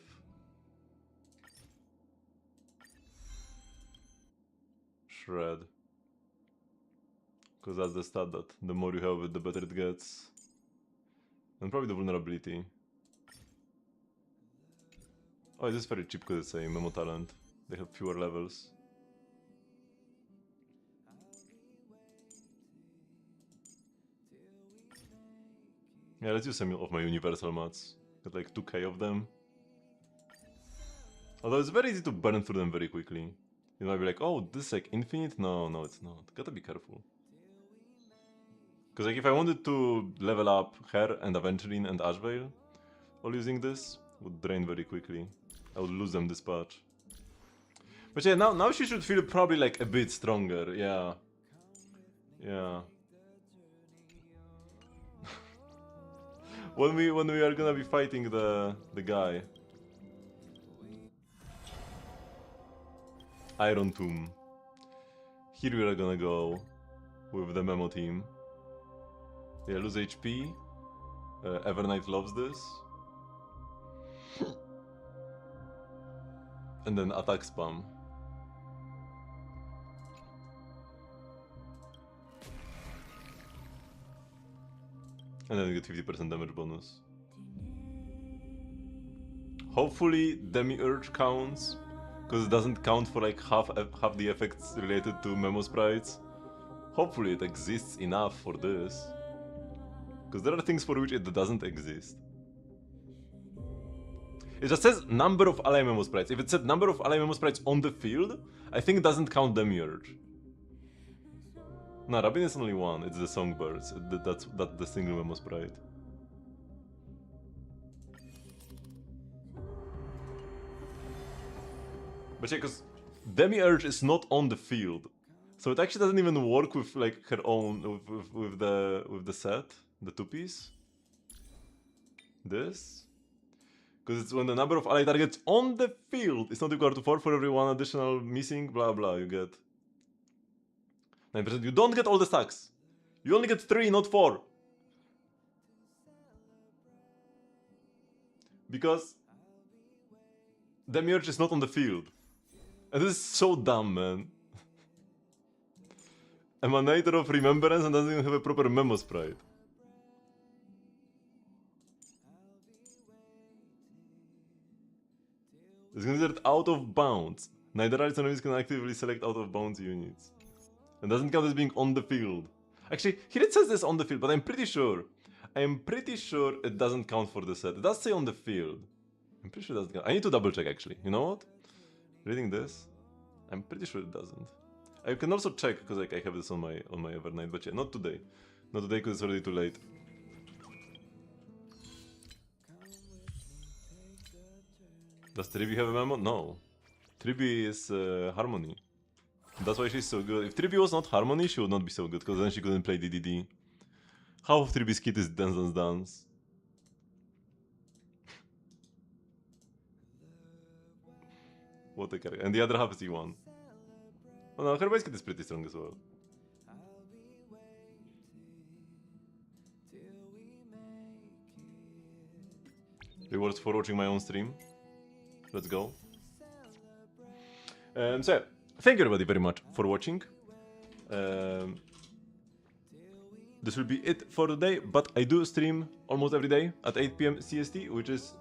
[SPEAKER 1] Shred. Because that's the stat that the more you have it, the better it gets. And probably the vulnerability. Oh, this is very cheap because it's a memo talent. They have fewer levels. Yeah, let's use some of my universal mats. Got like 2k of them. Although it's very easy to burn through them very quickly. You might be like, oh, this is like infinite? No, it's not. Gotta be careful. Because like if I wanted to level up her and Aventurine and Ashvale, all using this would drain very quickly. I would lose them this patch. But yeah, now she should feel probably like a bit stronger, yeah. Yeah. when we are gonna be fighting the guy. Iron Tomb. Here we are gonna go with the Memo team. Yeah, lose HP. Evernight loves this. And then attack spam. And then you get 50% damage bonus. Hopefully Demiurge counts, because it doesn't count for like half the effects related to Memo sprites. Hopefully it exists enough for this. Because there are things for which it doesn't exist. It just says number of ally Memo sprites. If it said number of ally Memo sprites on the field, I think it doesn't count Demiurge. No, Rabin is only one. It's the Songbirds. That's the single Memo sprite. But yeah, because Demiurge is not on the field, so it actually doesn't even work with like her own with the set, the 2-piece. This, because it's when the number of ally targets on the field is not equal to 4 for every one additional missing. Blah blah. You get 9%. You don't get all the stacks. You only get 3, not 4. Because Demiurge is not on the field. And this is so dumb, man. Emanator of Remembrance and doesn't even have a proper Memo sprite. It's considered out of bounds. Neither allies enemies can actively select out of bounds units. And doesn't count as being on the field. Actually, here it says this on the field, but I'm pretty sure I'm pretty sure it doesn't count for the set. It does say on the field. I'm pretty sure it doesn't count. I need to double check actually. You know what? Reading this, I'm pretty sure it doesn't. I can also check because like I have this on my Evernight, but yeah, not today. Not today because it's already too late. Does Tribi have a memo? No. Tribi is Harmony. That's why she's so good. If Tribi was not Harmony, she would not be so good because then she couldn't play DDD. Half of Tribi's kit is Dance Dance Dance. What a character. And the other half is E1. Oh no, her base kit is pretty strong as well. Rewards for watching my own stream. Let's go. So yeah, thank you everybody very much for watching. This will be it for today, but I do stream almost every day at 8 PM CST, which is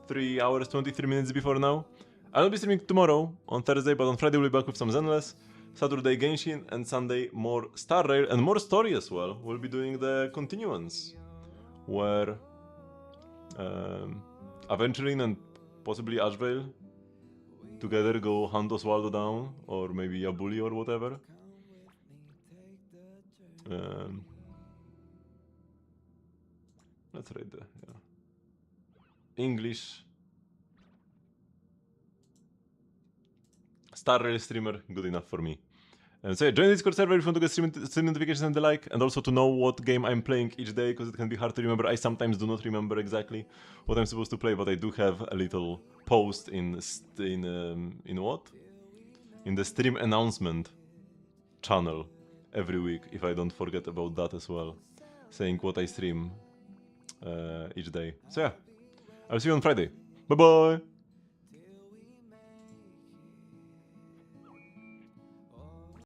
[SPEAKER 1] 3 hours 23 minutes before now. I'll be streaming tomorrow on Thursday, but on Friday we'll be back with some Zenless, Saturday Genshin, and Sunday more Star Rail and more story as well. We'll be doing the continuance, where Aventurine and possibly Ashvale together go hunt Oswaldo down, or maybe Yabuli or whatever. Let's read the English. Star Rail streamer, good enough for me. So yeah, join the Discord server if you want to get stream notifications and the like, and also to know what game I'm playing each day, because it can be hard to remember. I sometimes do not remember exactly what I'm supposed to play, but I do have a little post in the stream announcement channel every week, if I don't forget about that as well, saying what I stream each day. So yeah, I'll see you on Friday. Bye bye!